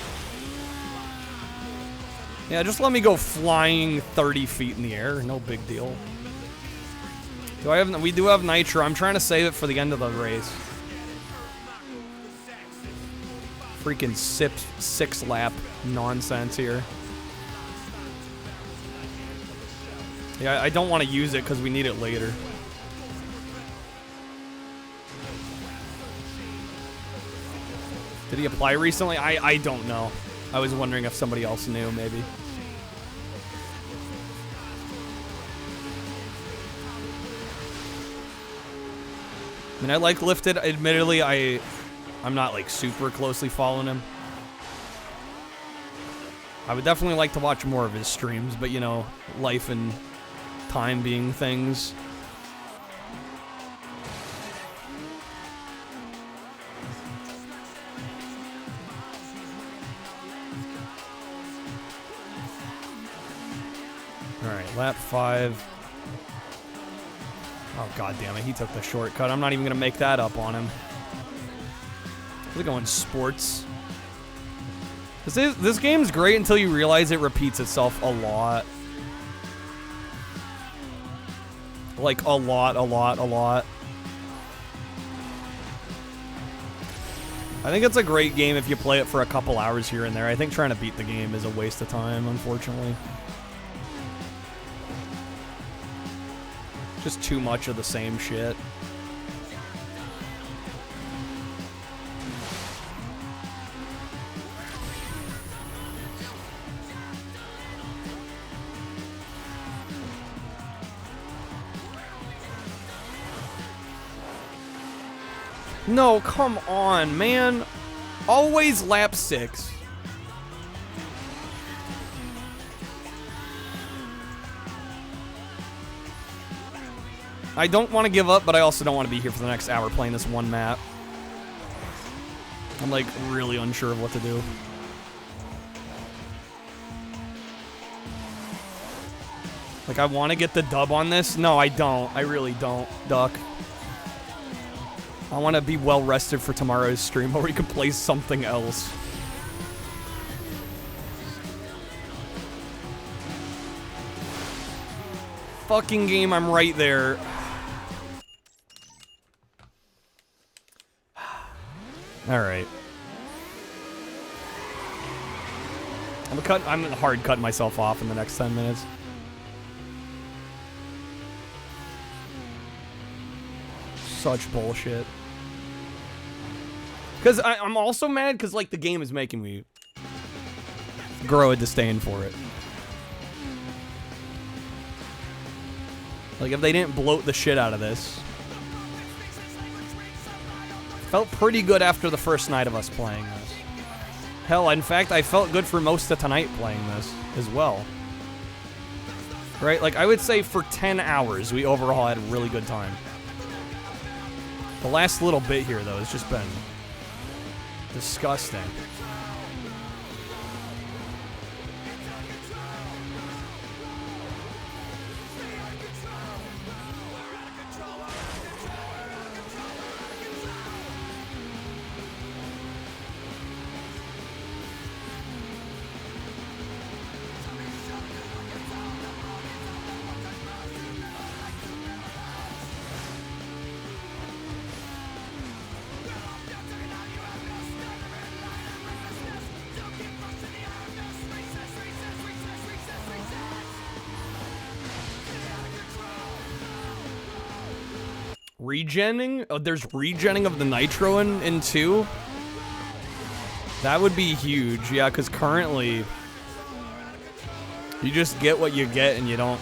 Yeah, just let me go flying 30 feet in the air. No big deal. We do have Nitro. I'm trying to save it for the end of the race. Freaking six lap nonsense here. Yeah, I don't want to use it because we need it later. Did he apply recently? I don't know. I was wondering if somebody else knew, maybe. I mean, I like Lifted. Admittedly, I'm not like super closely following him. I would definitely like to watch more of his streams, but you know, life and time being things. Alright, lap 5. Oh, god damn it, he took the shortcut. I'm not even gonna make that up on him. We're going sports. This game's great until you realize it repeats itself a lot. Like, a lot. I think it's a great game if you play it for a couple hours here and there. I think trying to beat the game is a waste of time, unfortunately. Just too much of the same shit. No, come on, man. Always lap 6. I don't want to give up, but I also don't want to be here for the next hour playing this one map. I'm like really unsure of what to do. Like, I want to get the dub on this. No, I don't. I really don't, Duck. I want to be well rested for tomorrow's stream where we can play something else. Fucking game, I'm right there. Alright. I'm hard cutting myself off in the next 10 minutes. Such bullshit. Because I'm also mad because, like, the game is making me grow a disdain for it. Like, if they didn't bloat the shit out of this. Felt pretty good after the first night of us playing this. Hell, in fact, I felt good for most of tonight playing this as well. Right? Like, I would say for 10 hours, we overall had a really good time. The last little bit here, though, has just been disgusting. Regenning? Oh, there's regenning of the nitro in 2? That would be huge, yeah, because currently you just get what you get and you don't,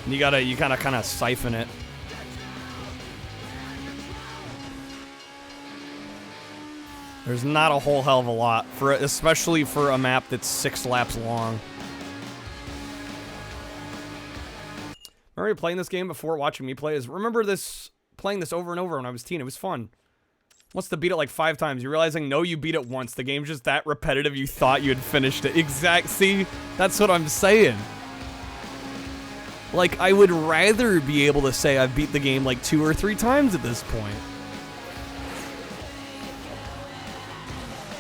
you gotta kind of siphon it. There's not a whole hell of a lot, especially for a map that's 6 laps long. Remember playing this game before watching me play? Remember playing this over and over when I was teen. It was fun. Once to beat it like 5 times, you're realizing, no, you beat it once. The game's just that repetitive, you thought you had finished it. See? That's what I'm saying. Like, I would rather be able to say I've beat the game like 2 or 3 times at this point.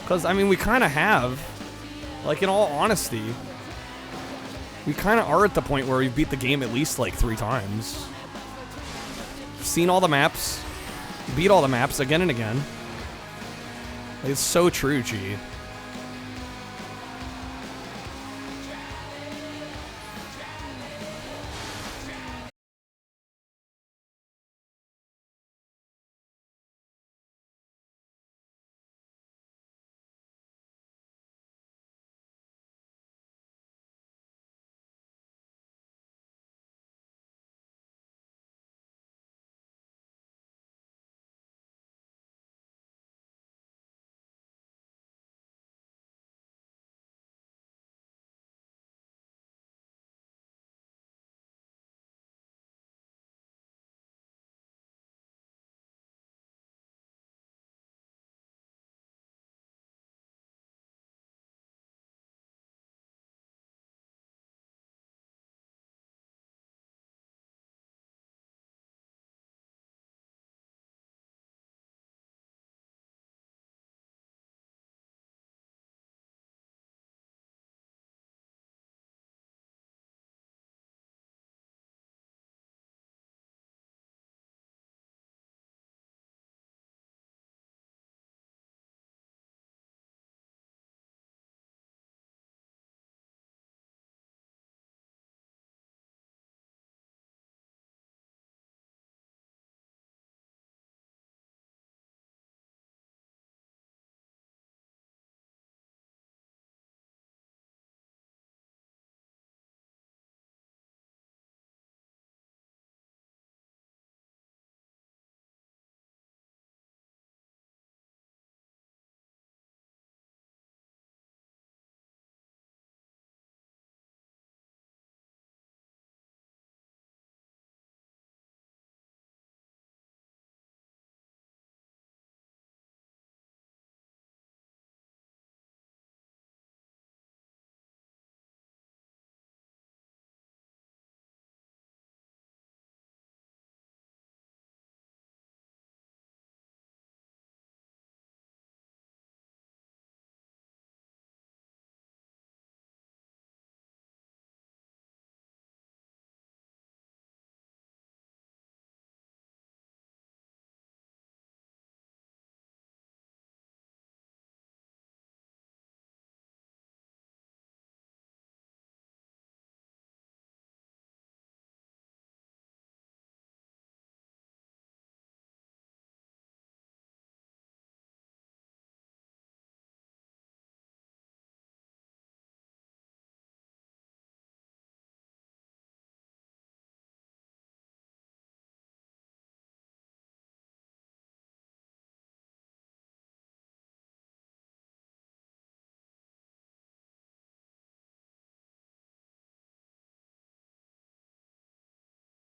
Because, I mean, we kind of have. Like, in all honesty, we kind of are at the point where we beat the game at least like 3 times. seen all the maps, beat all the maps again and again. It's so true, G.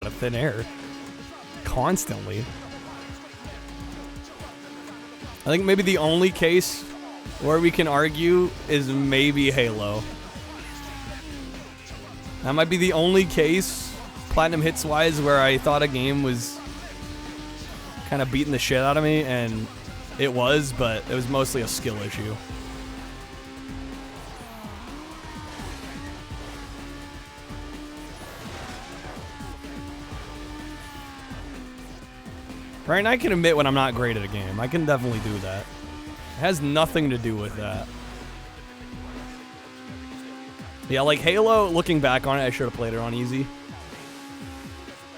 Out of thin air. Constantly. I think maybe the only case where we can argue is maybe Halo. That might be the only case, platinum hits wise, where I thought a game was kind of beating the shit out of me, and it was, but it was mostly a skill issue. Right, and I can admit when I'm not great at a game. I can definitely do that. It has nothing to do with that. Yeah, like Halo, looking back on it, I should have played it on easy.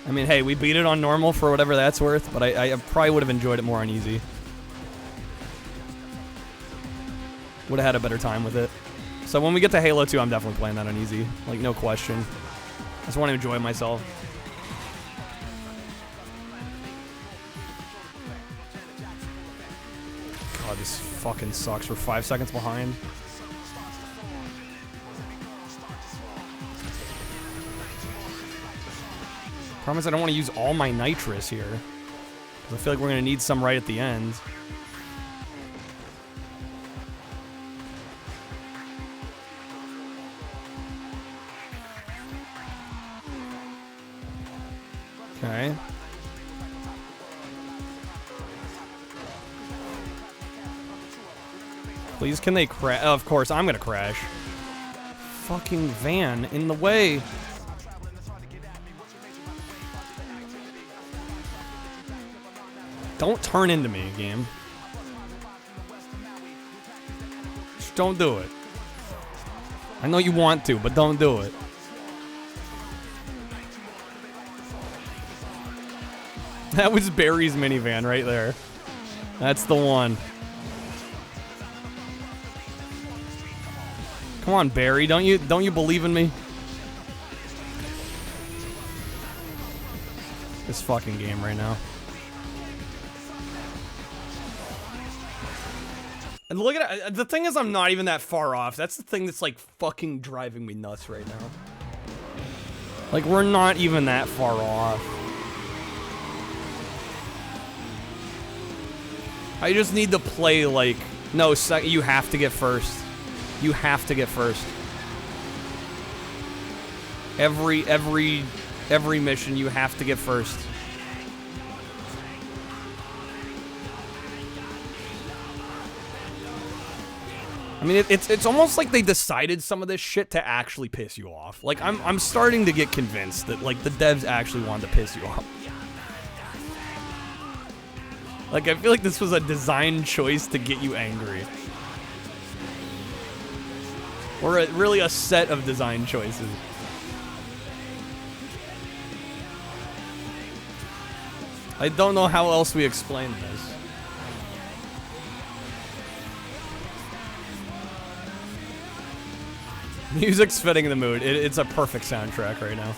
I mean, hey, we beat it on normal for whatever that's worth, but I probably would have enjoyed it more on easy. Would have had a better time with it. So when we get to Halo 2, I'm definitely playing that on easy. Like, no question. I just want to enjoy myself. God, this fucking sucks. We're 5 seconds behind. Promise I don't want to use all my nitrous here. Because I feel like we're going to need some right at the end. Okay. Please, can they crash? Oh, of course, I'm gonna crash. Fucking van in the way. Don't turn into me, game. Just don't do it. I know you want to, but don't do it. That was Barry's minivan right there. That's the one. Come on, Barry, don't you believe in me? This fucking game right now. And look at it. The thing is, I'm not even that far off. That's the thing that's like fucking driving me nuts right now. Like, we're not even that far off. I just need to play like, no, you have to get first. You have to get first. Every mission, you have to get first. I mean, it's almost like they decided some of this shit to actually piss you off. Like, I'm starting to get convinced that, like, the devs actually wanted to piss you off. Like, I feel like this was a design choice to get you angry. Or really a set of design choices. I don't know how else we explain this. Music's fitting the mood. It's a perfect soundtrack right now.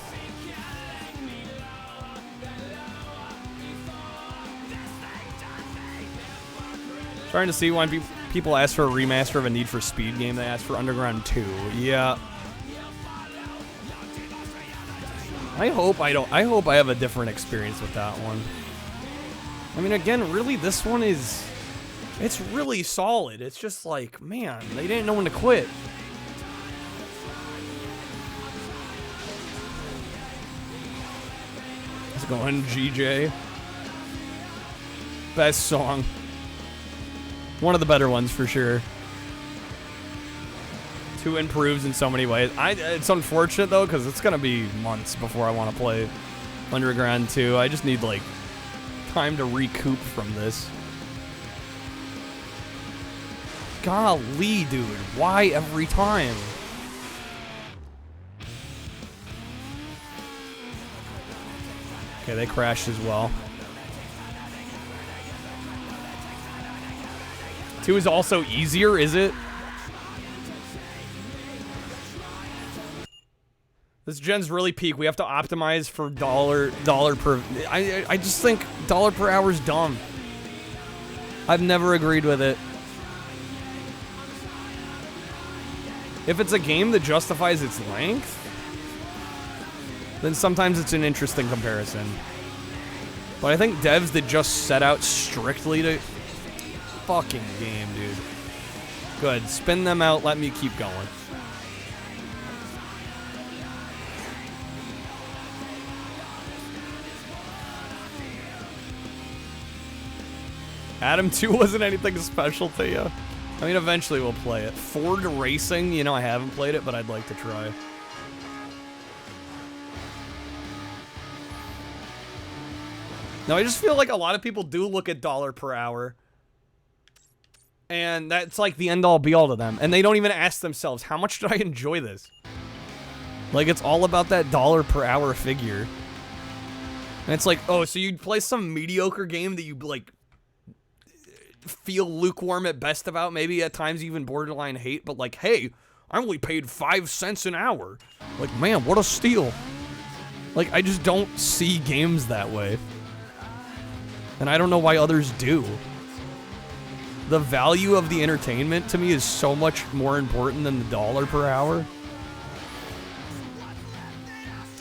Trying to see why people ask for a remaster of a Need for Speed game. They ask for Underground 2. Yeah. I hope I have a different experience with that one. I mean, again, really, this one is... It's really solid. It's just like, man, they didn't know when to quit. Let's go on, GJ. Best song. One of the better ones, for sure. 2 improves in so many ways. It's unfortunate, though, because it's going to be months before I want to play Underground 2. I just need, like, time to recoup from this. Golly, dude. Why every time? Okay, they crashed as well. 2 is also easier, is it? This gen's really peak. We have to optimize for dollar per... I just think dollar per hour is dumb. I've never agreed with it. If it's a game that justifies its length, then sometimes it's an interesting comparison. But I think devs that just set out strictly to... Fucking game, dude. Good. Spin them out. Let me keep going. Adam 2 wasn't anything special to you. I mean, eventually we'll play it. Ford Racing, you know, I haven't played it, but I'd like to try. Now, I just feel like a lot of people do look at dollar per hour. And that's like the end-all be-all to them. And they don't even ask themselves, how much did I enjoy this? Like, it's all about that dollar per hour figure. And it's like, oh, so you'd play some mediocre game that you, like, feel lukewarm at best about, maybe at times even borderline hate, but like, hey, I only paid 5 cents an hour. Like, man, what a steal. Like, I just don't see games that way. And I don't know why others do. The value of the entertainment to me is so much more important than the dollar per hour.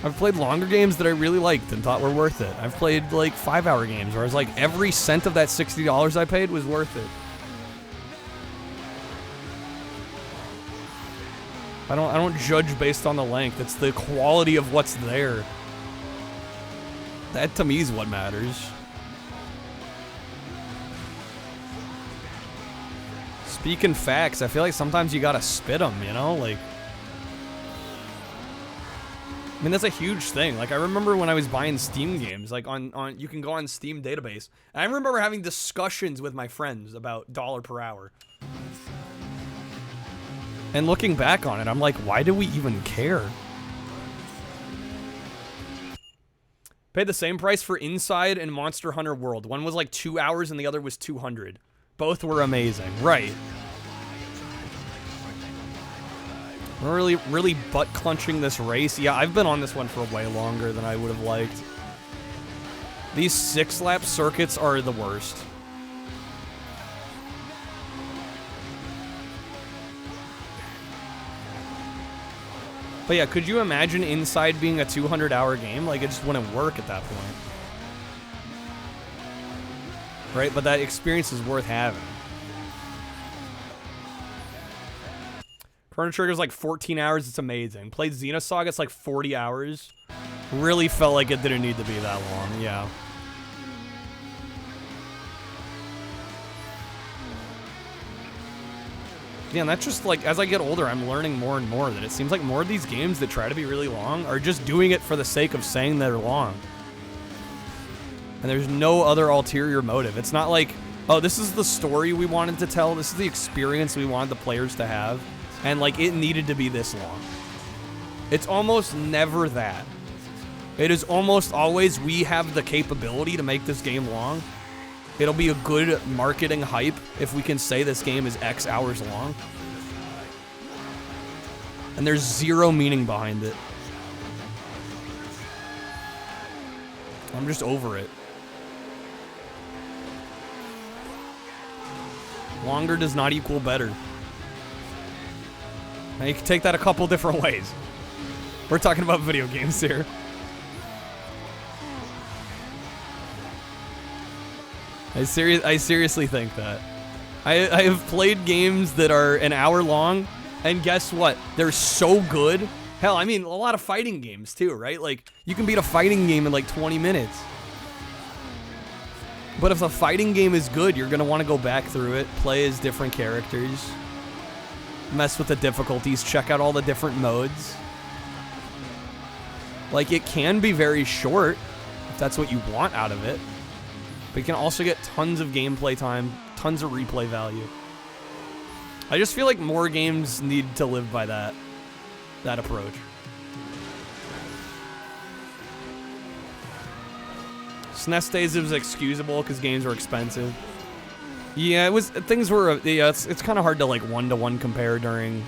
I've played longer games that I really liked and thought were worth it. I've played like 5-hour games where I was like, every cent of that $60 I paid was worth it. I don't judge based on the length. It's the quality of what's there. That to me is what matters. Speaking facts, I feel like sometimes you gotta spit them, you know? Like, I mean, that's a huge thing. Like, I remember when I was buying Steam games, like you can go on Steam database. And I remember having discussions with my friends about dollar per hour. And looking back on it, I'm like, why do we even care? Paid the same price for Inside and Monster Hunter World. One was like 2 hours and the other was 200. Both were amazing. Right. We're really butt-clenching this race. Yeah, I've been on this one for way longer than I would have liked. These 6-lap circuits are the worst. But yeah, could you imagine Inside being a 200-hour game? Like, it just wouldn't work at that point. Right? But that experience is worth having. Chrono Trigger's like 14 hours, it's amazing. Played Xenosaga, it's like 40 hours. Really felt like it didn't need to be that long, yeah. Yeah, and that's just like, as I get older, I'm learning more and more that it seems like more of these games that try to be really long are just doing it for the sake of saying they're long. And there's no other ulterior motive. It's not like, oh, this is the story we wanted to tell, this is the experience we wanted the players to have. And, like, it needed to be this long. It's almost never that. It is almost always, we have the capability to make this game long. It'll be a good marketing hype if we can say this game is X hours long. And there's zero meaning behind it. I'm just over it. Longer does not equal better. Now you can take that a couple different ways. We're talking about video games here. I seriously think that. I have played games that are an hour long, and guess what? They're so good. Hell, I mean, a lot of fighting games too, right? Like, you can beat a fighting game in like 20 minutes. But if the fighting game is good, you're gonna want to go back through it, play as different characters, mess with the difficulties, check out all the different modes. Like, it can be very short, if that's what you want out of it. But you can also get tons of gameplay time, tons of replay value. I just feel like more games need to live by that approach. SNES days, it was excusable because games were expensive. Yeah, it was. Things were. Yeah, it's kind of hard to like one-to-one compare during,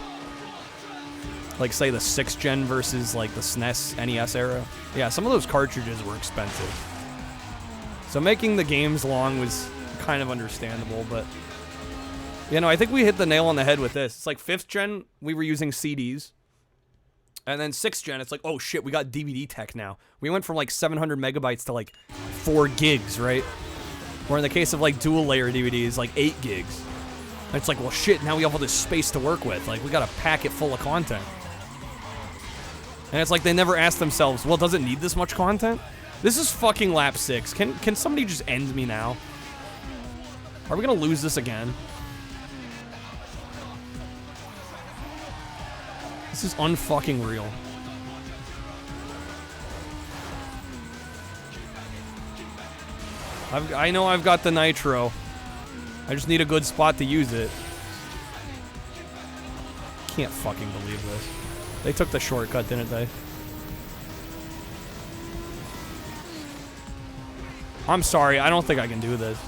like, say the 6th gen versus like the SNES NES era. Yeah, some of those cartridges were expensive. So making the games long was kind of understandable, but you know, I think we hit the nail on the head with this. It's like 5th gen, we were using CDs. And then 6th gen, it's like, oh shit, we got DVD tech now. We went from like 700 megabytes to like 4 gigs, right? Or in the case of like dual layer DVDs, like 8 gigs. And it's like, well shit, now we have all this space to work with. Like, we got a packet full of content. And it's like they never asked themselves, well, does it need this much content? This is fucking lap 6. Can somebody just end me now? Are we gonna lose this again? This is unfucking real. I know I've got the nitro. I just need a good spot to use it. Can't fucking believe this. They took the shortcut, didn't they? I'm sorry, I don't think I can do this.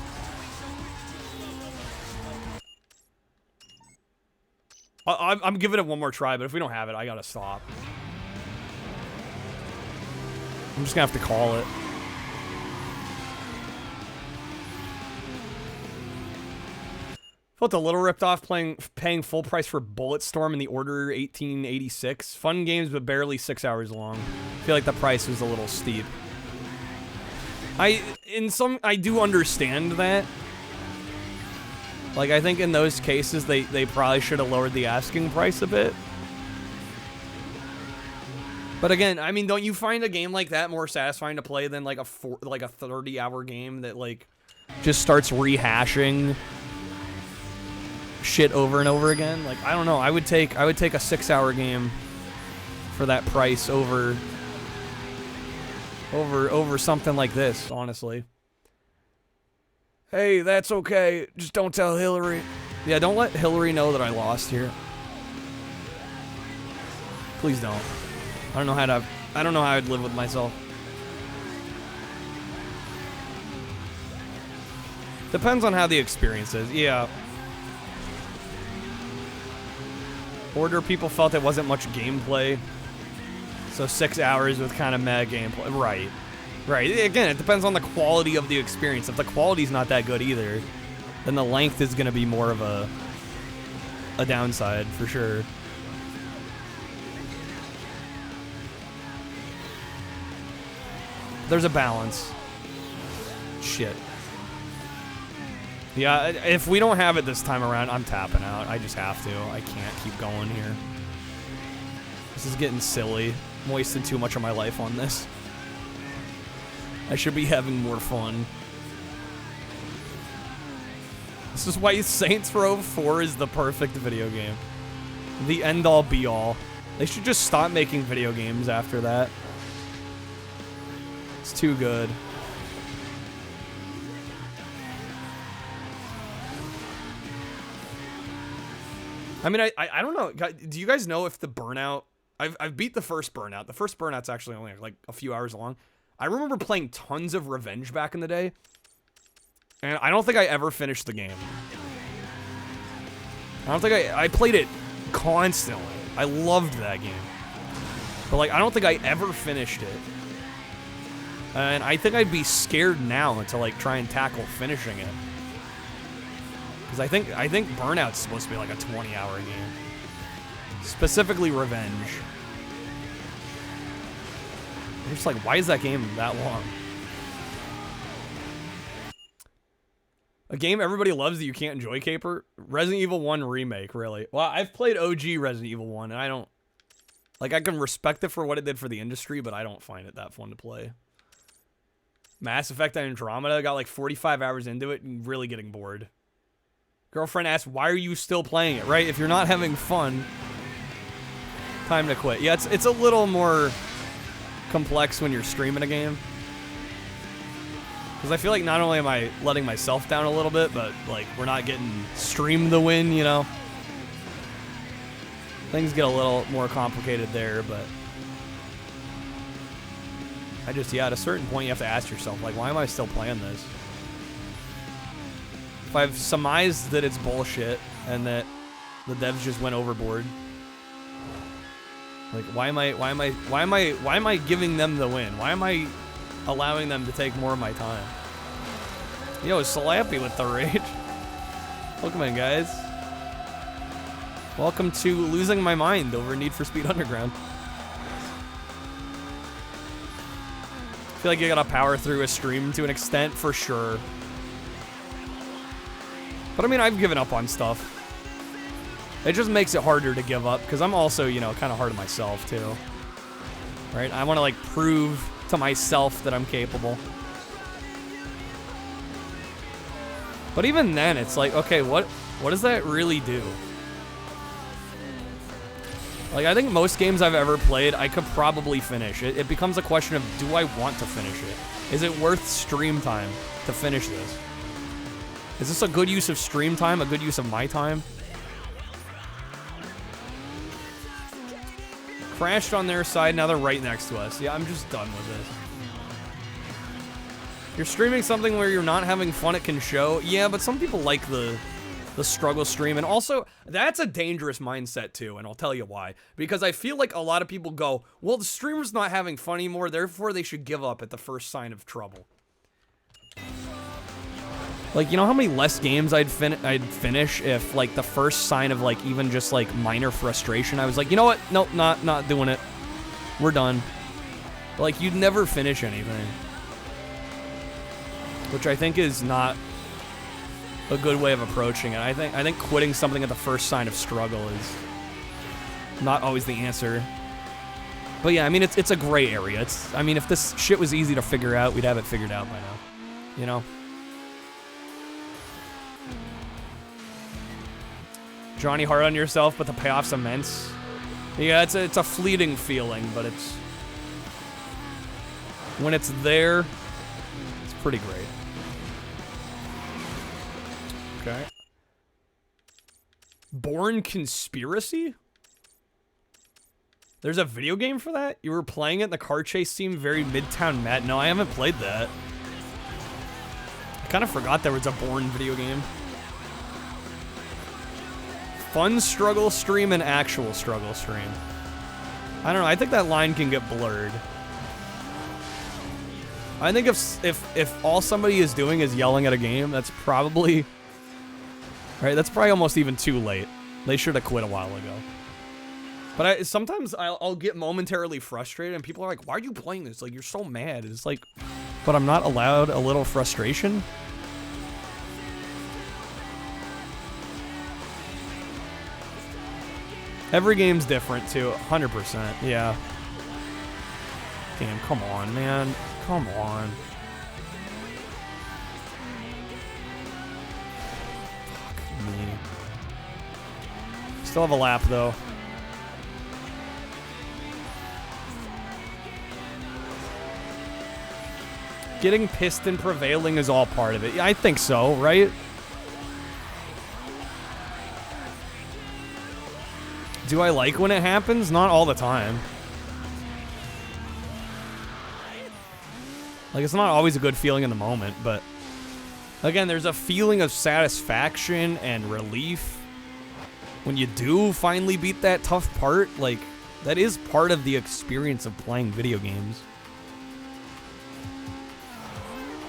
I'm giving it one more try, but if we don't have it, I gotta stop. I'm just gonna have to call it. Felt a little ripped off paying full price for Bulletstorm in the Order 1886. Fun games, but barely 6 hours long. I feel like the price was a little steep. I do understand that. Like, I think in those cases, they probably should have lowered the asking price a bit. But again, I mean, don't you find a game like that more satisfying to play than like a 30-hour game that like just starts rehashing shit over and over again? Like, I don't know. I would take a 6-hour game for that price over over something like this, honestly. Hey, that's okay. Just don't tell Hillary. Yeah, don't let Hillary know that I lost here. Please don't. I don't know how I'd live with myself. Depends on how the experience is. Yeah. Order people felt it wasn't much gameplay. So 6 hours with kind of meh gameplay. Right. Right. Again, it depends on the quality of the experience. If the quality's not that good either, then the length is going to be more of a downside for sure. There's a balance. Shit. Yeah, if we don't have it this time around, I'm tapping out. I just have to. I can't keep going here. This is getting silly. I'm wasting too much of my life on this. I should be having more fun. This is why Saints Row 4 is the perfect video game. The end-all be-all. They should just stop making video games after that. It's too good. I mean, I don't know. Do you guys know if the Burnout... I've beat the first Burnout. The first Burnout's actually only like a few hours long. I remember playing tons of Revenge back in the day. And I don't think I ever finished the game. I don't think I played it constantly. I loved that game. But like, I don't think I ever finished it. And I think I'd be scared now to like try and tackle finishing it. Because I think Burnout's supposed to be like a 20-hour game. Specifically Revenge. I'm just like, why is that game that long? A game everybody loves that you can't enjoy, Caper? Resident Evil 1 Remake, really. Well, I've played OG Resident Evil 1, and I don't... Like, I can respect it for what it did for the industry, but I don't find it that fun to play. Mass Effect Andromeda, got like 45 hours into it and really getting bored. Girlfriend asked, why are you still playing it, right? If you're not having fun, time to quit. Yeah, it's a little more complex when you're streaming a game. Because I feel like not only am I letting myself down a little bit, but like we're not getting Stream the win, you know? Things get a little more complicated there, but I just, yeah, at a certain point you have to ask yourself, like, why am I still playing this? If I've surmised that it's bullshit and that the devs just went overboard, like, why am I giving them the win? Why am I allowing them to take more of my time? Yo, Slappy with the rage. Welcome in, guys. Welcome to losing my mind over Need for Speed Underground. I feel like you gotta power through a stream to an extent, for sure. But I mean, I've given up on stuff. It just makes it harder to give up, because I'm also, you know, kind of hard on myself, too. Right? I want to, like, prove to myself that I'm capable. But even then, it's like, okay, what does that really do? Like, I think most games I've ever played, I could probably finish. It becomes a question of, do I want to finish it? Is it worth stream time to finish this? Is this a good use of stream time? A good use of my time? Crashed on their side, now they're right next to us. Yeah, I'm just done with this. You're streaming something where you're not having fun, it can show. Yeah, but some people like the struggle stream. And also, that's a dangerous mindset too, and I'll tell you why. Because I feel like a lot of people go, well, the streamer's not having fun anymore, therefore they should give up at the first sign of trouble. Like, you know how many less games I'd finish if, like, the first sign of, like, even just, like, minor frustration, I was like, you know what? Nope, not doing it. We're done. Like, you'd never finish anything. Which I think is not a good way of approaching it. I think quitting something at the first sign of struggle is not always the answer. But yeah, I mean, it's a gray area. I mean, if this shit was easy to figure out, we'd have it figured out by now. You know? Johnny, hard on yourself, but the payoff's immense. Yeah, it's a fleeting feeling, but it's... When it's there, it's pretty great. Okay. Born Conspiracy? There's a video game for that? You were playing it and the car chase seemed very Midtown Mad. No, I haven't played that. I kind of forgot there was a Born video game. Fun struggle stream and actual struggle stream. I don't know, I think that line can get blurred. I think if all somebody is doing is yelling at a game, that's probably... Right, that's probably almost even too late. They should have quit a while ago. But sometimes I'll get momentarily frustrated and people are like, why are you playing this? Like, you're so mad. It's like, but I'm not allowed a little frustration? Every game's different too, 100%, yeah. Damn, come on, man. Come on. Fuck me. Still have a lap, though. Getting pissed and prevailing is all part of it. Yeah, I think so, right? Do I like when it happens? Not all the time. Like, it's not always a good feeling in the moment, but... Again, there's a feeling of satisfaction and relief when you do finally beat that tough part. Like, that is part of the experience of playing video games.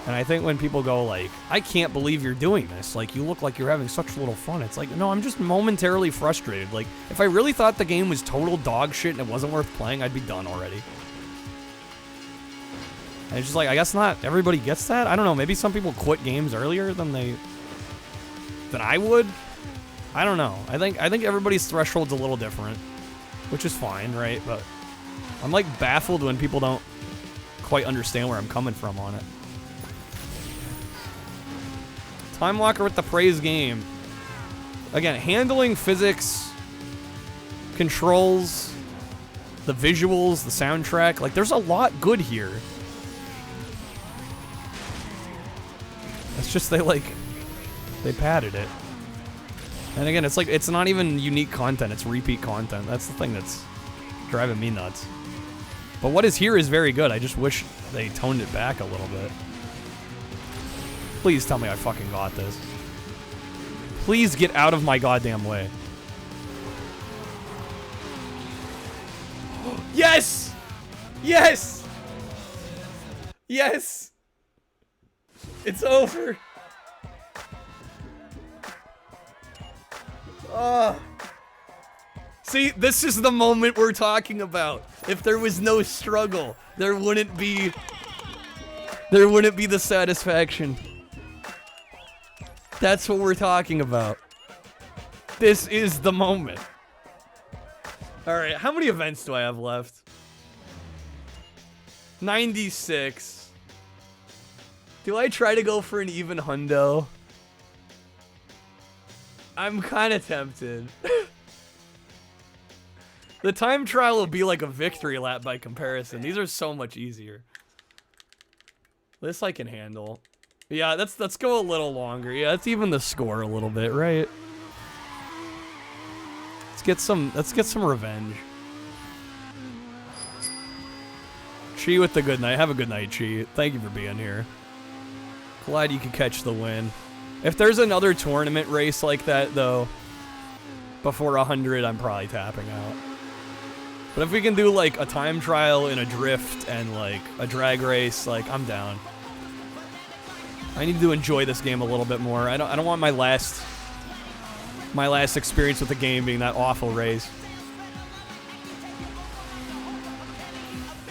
And I think when people go like, I can't believe you're doing this. Like, you look like you're having such little fun. It's like, no, I'm just momentarily frustrated. Like, if I really thought the game was total dog shit and it wasn't worth playing, I'd be done already. And it's just like, I guess not everybody gets that. I don't know. Maybe some people quit games earlier than I would. I don't know. I think everybody's threshold's a little different, which is fine, right? But I'm like baffled when people don't quite understand where I'm coming from on it. Time Walker with the praise game. Again, handling physics, controls, the visuals, the soundtrack. Like, there's a lot good here. It's just they padded it. And again, it's like, it's not even unique content, it's repeat content. That's the thing that's driving me nuts. But what is here is very good. I just wish they toned it back a little bit. Please tell me I fucking got this. Please get out of my goddamn way. Yes! Yes! Yes! It's over. See, this is the moment we're talking about. If there was no struggle, there wouldn't be the satisfaction. That's what we're talking about. This is the moment. Alright, how many events do I have left? 96. Do I try to go for an even hundo? I'm kind of tempted. The time trial will be like a victory lap by comparison. These are so much easier. This I can handle. Yeah, let's go a little longer. Yeah, let's even the score a little bit, right? Let's get some revenge. Chi with the good night. Have a good night, Chi. Thank you for being here. Glad you could catch the win. If there's another tournament race like that, though, before 100, I'm probably tapping out. But if we can do, like, a time trial in a drift and, like, a drag race, like, I'm down. I need to enjoy this game a little bit more. I don't want my last experience with the game being that awful race.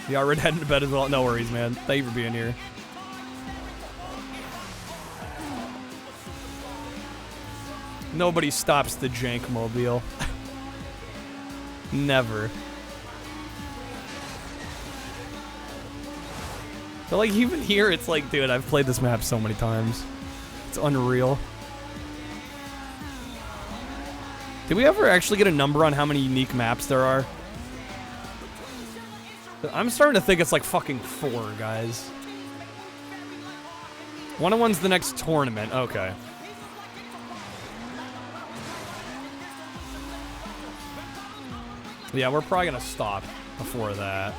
Yeah, Red heading to bed as well. No worries, man. Thank you for being here. Nobody stops the jank mobile. Never. But like even here, it's like, dude, I've played this map so many times. It's unreal. Did we ever actually get a number on how many unique maps there are? I'm starting to think it's like fucking 4, guys. 1-on-1's the next tournament. Okay. Yeah, we're probably gonna stop before that.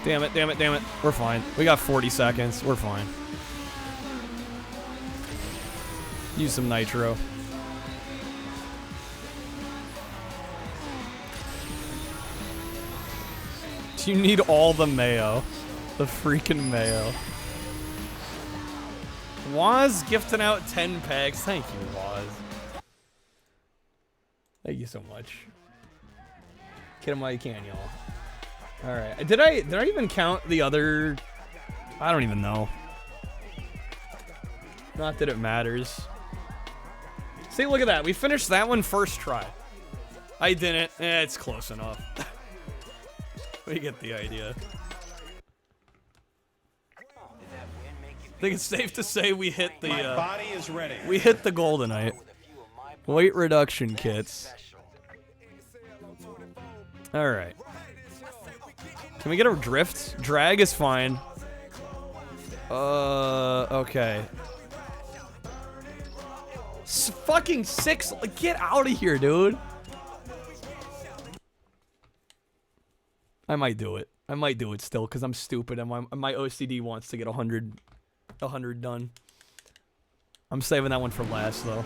Damn it, damn it, damn it. We're fine. We got 40 seconds. We're fine. Use some nitro. You need all the mayo. The freaking mayo. Waz gifting out 10 packs. Thank you, Waz. Thank you so much. Get him while you can, y'all. Alright. Did I even count the other... I don't even know. Not that it matters. See, look at that. We finished that one first try. I didn't. It's close enough. We get the idea. I think it's safe to say we hit the My body is ready. We hit the Goldenite. Weight reduction kits. Alright. Can we get a drift? Drag is fine. Okay. Fucking 6. Get out of here, dude. I might do it. I might do it still because I'm stupid and my OCD wants to get 100 done. I'm saving that one for last though.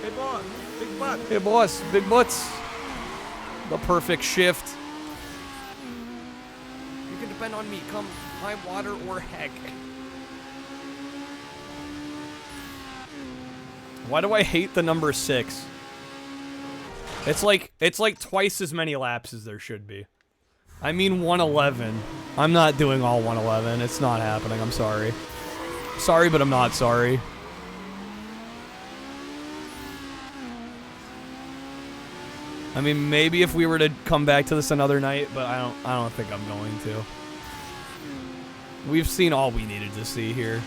Hey, boss. Big butt. Hey, boss. Big butts. The perfect shift. You can depend on me. Come high water or heck. Why do I hate the number 6? It's like twice as many laps as there should be. I mean 111. I'm not doing all 111. It's not happening. I'm sorry. Sorry, but I'm not sorry. I mean, maybe if we were to come back to this another night, but I don't think I'm going to. We've seen all we needed to see here.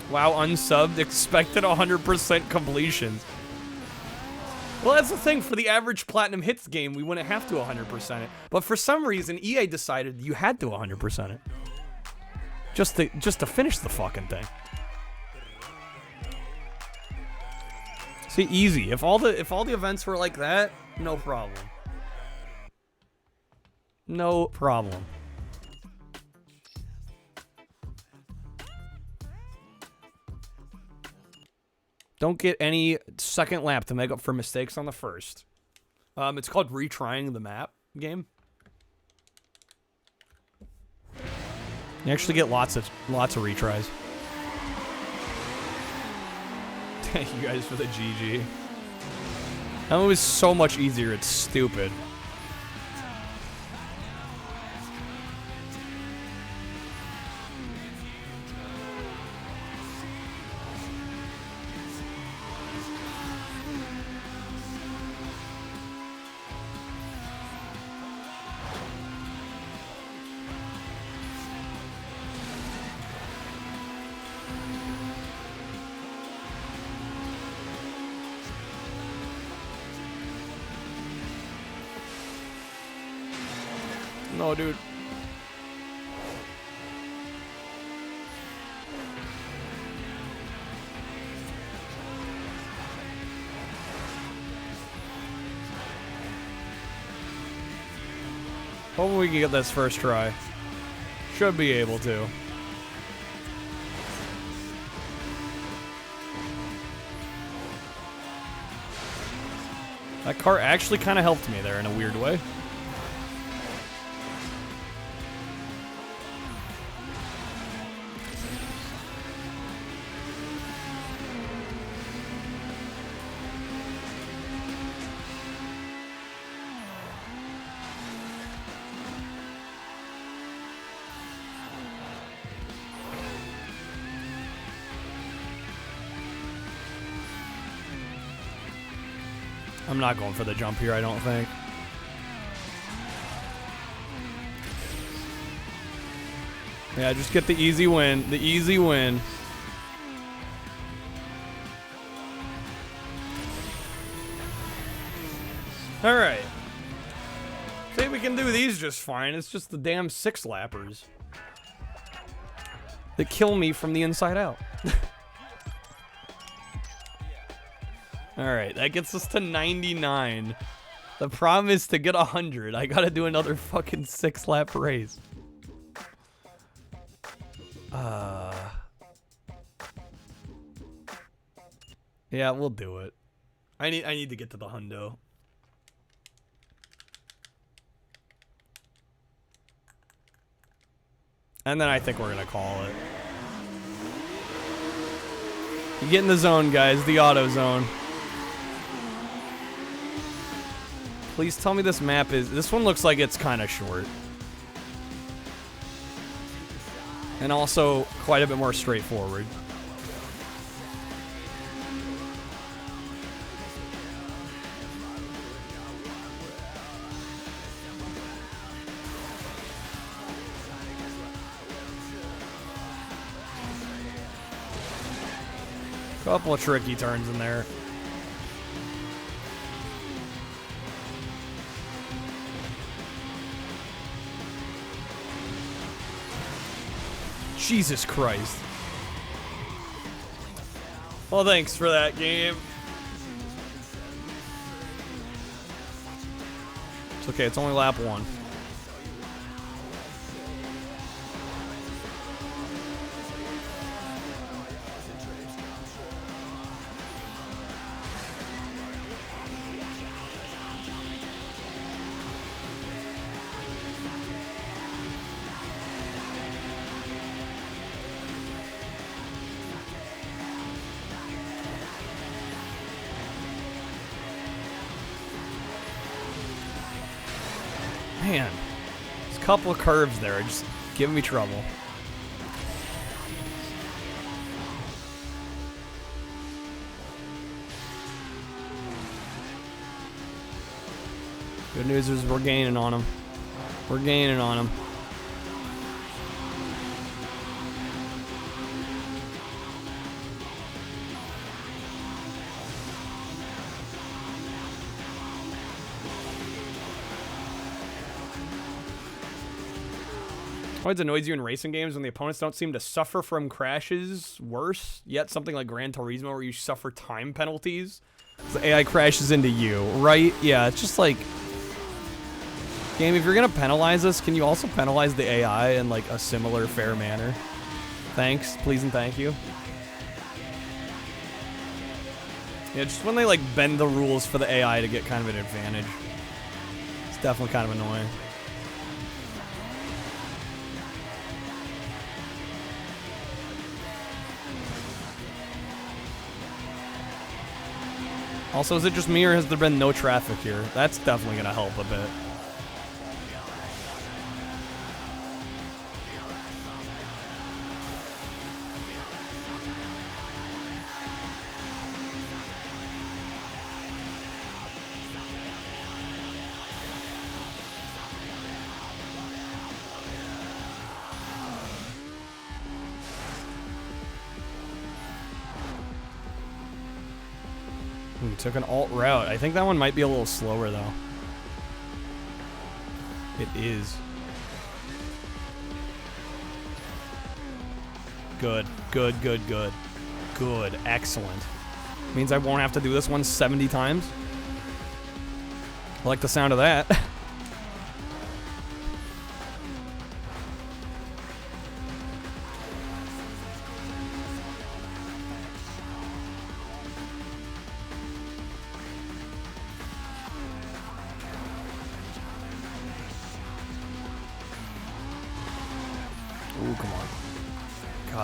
Wow, unsubbed, expected 100% completions. Well, that's the thing. For the average Platinum Hits game, we wouldn't have to 100% it. But for some reason, EA decided you had to 100% it. Just to finish the fucking thing. See, easy. If all the events were like that, no problem. No problem. Don't get any second lap to make up for mistakes on the first. It's called retrying the map game. You actually get lots of retries. Thank you guys for the GG. That one was so much easier. It's stupid. No, dude. Hopefully we can get this first try. Should be able to. That car actually kind of helped me there in a weird way. I'm not going for the jump here, I don't think. Yeah, just get the easy win. The easy win. Alright. Say we can do these just fine. It's just the damn 6-lappers that kill me from the inside out. Alright, that gets us to 99. The problem is to get 100. I gotta do another fucking 6-lap race. Yeah, we'll do it. I need to get to the hundo. And then I think we're gonna call it. You get in the zone, guys. The auto zone. Please tell me this map is... This one looks like it's kind of short. And also quite a bit more straightforward. Couple of tricky turns in there. Jesus Christ. Well, thanks for that, game. It's okay, it's only lap 1. Man, there's a couple of curves there, just giving me trouble. Good news is we're gaining on them. We're gaining on them. Always annoys you in racing games when the opponents don't seem to suffer from crashes worse, yet something like Gran Turismo where you suffer time penalties. The AI crashes into you, right? Yeah, it's just like... Game, if you're gonna penalize us, can you also penalize the AI in like a similar fair manner? Thanks, please and thank you. Yeah, just when they like bend the rules for the AI to get kind of an advantage. It's definitely kind of annoying. Also, is it just me or has there been no traffic here? That's definitely going to help a bit. Ooh, took an alt route. I think that one might be a little slower, though. It is. Good. Good, good, good. Good. Excellent. Means I won't have to do this one 70 times. I like the sound of that.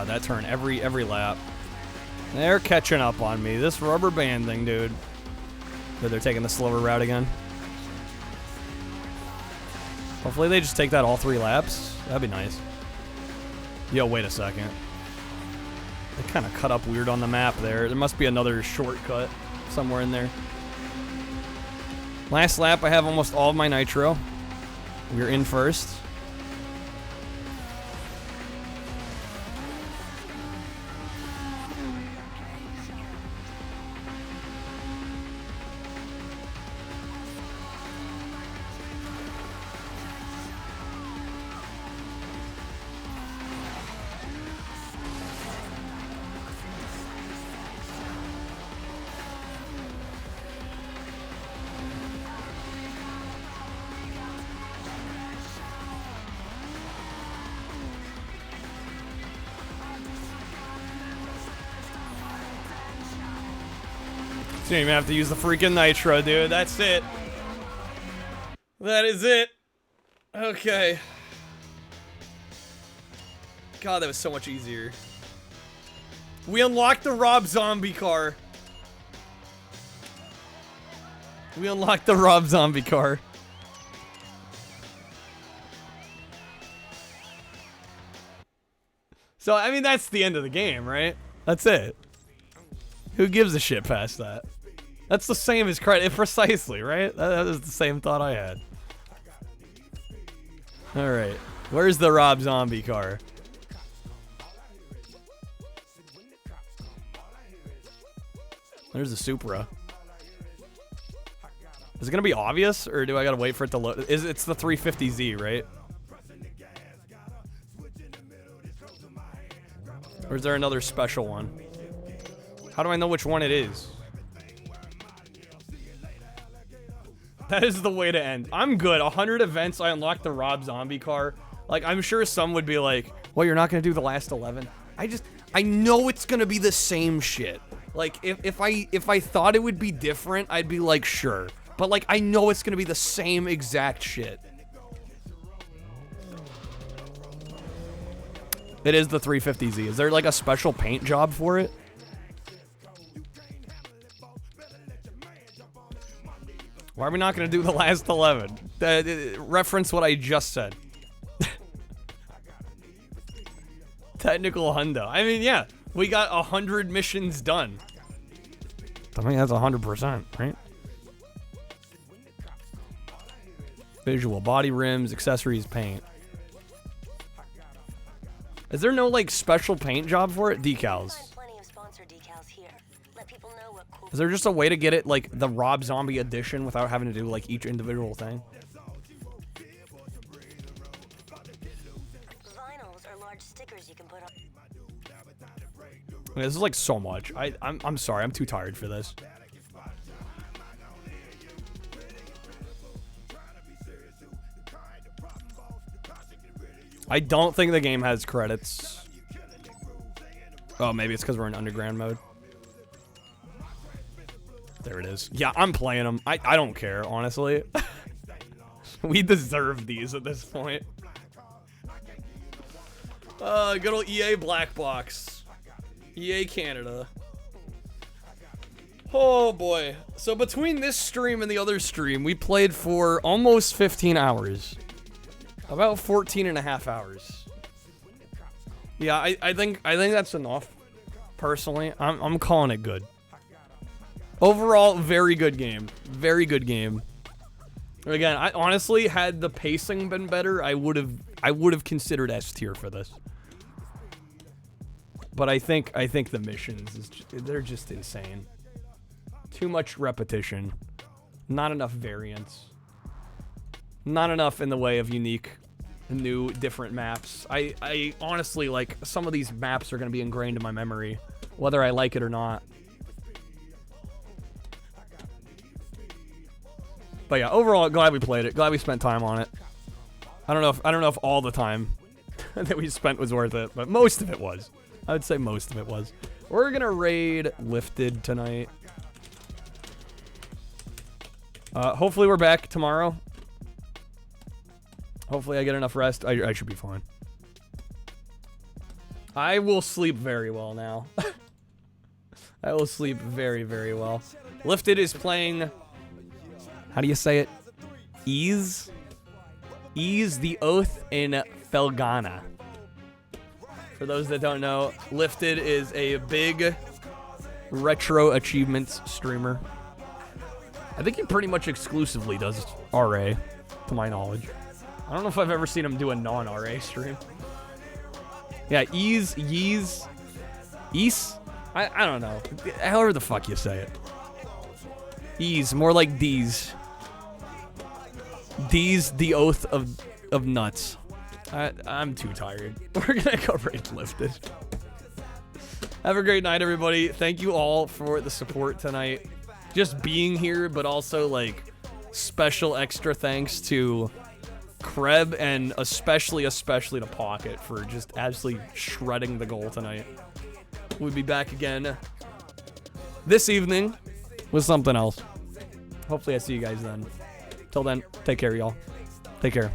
That turn every lap. They're catching up on me. This rubber band thing, dude. But they're taking the slower route again. Hopefully they just take that all 3 laps. That'd be nice. Yo, wait a second. They kind of cut up weird on the map there. There must be another shortcut somewhere in there. Last lap, I have almost all of my nitro. We're in first. You don't even have to use the freaking nitro, dude. That's it. That is it. Okay. God, that was so much easier. We unlocked the Rob Zombie car. We unlocked the Rob Zombie car. So, I mean, that's the end of the game, right? That's it. Who gives a shit past that? That's the same as credit, precisely, right? That is the same thought I had. Alright. Where's the Rob Zombie car? There's the Supra. Is it gonna be obvious, or do I gotta wait for it to load? It's the 350Z, right? Or is there another special one? How do I know which one it is? That is the way to end. I'm good. 100 events, I unlocked the Rob Zombie car. Like, I'm sure some would be like, well, you're not gonna do the last 11. I know it's gonna be the same shit. Like, if I thought it would be different, I'd be like, sure. But like, I know it's gonna be the same exact shit. It is the 350Z. Is there like a special paint job for it? Why are we not going to do the last 11? Reference what I just said. Technical hundo. I mean, yeah, we got 100 missions done. I think that's 100%, right? Visual, body rims, accessories, paint. Is there no, like, special paint job for it? Decals. Is there just a way to get it, like, the Rob Zombie edition without having to do, like, each individual thing? Vinyls are large stickers you can put on. I mean, this is, like, so much. I'm sorry. I'm too tired for this. I don't think the game has credits. Oh, maybe it's because we're in underground mode. There it is. Yeah, I'm playing them. I don't care, honestly. We deserve these at this point. Good old EA Black Box. EA Canada. Oh, boy. So between this stream and the other stream, we played for almost 15 hours. About 14 and a half hours. Yeah, I think that's enough. Personally, I'm calling it good. Overall, very good game. Very good game. Again, I honestly, had the pacing been better, I would have considered S tier for this. But I think the missions they're just insane. Too much repetition. Not enough variance. Not enough in the way of unique, new, different maps. I honestly, like, some of these maps are going to be ingrained in my memory, whether I like it or not. But yeah, overall, glad we played it. Glad we spent time on it. I don't know if all the time that we spent was worth it, but most of it was. I would say most of it was. We're gonna raid Lifted tonight. Hopefully we're back tomorrow. Hopefully I get enough rest. I should be fine. I will sleep very well now. I will sleep very, very well. Lifted is playing... How do you say it? Ease? Ease the Oath in Felghana. For those that don't know, Lifted is a big retro achievements streamer. I think he pretty much exclusively does RA, to my knowledge. I don't know if I've ever seen him do a non-RA stream. Yeah, Ease. I don't know. However the fuck you say it. Ease, more like D's. D's, the oath of nuts. I'm too tired. We're gonna go right lifted. Have a great night, everybody. Thank you all for the support tonight. Just being here, but also, like, special extra thanks to Kreb and especially to Pocket for just absolutely shredding the goal tonight. We'll be back again this evening with something else. Hopefully I see you guys then. Till then, take care, y'all. Take care.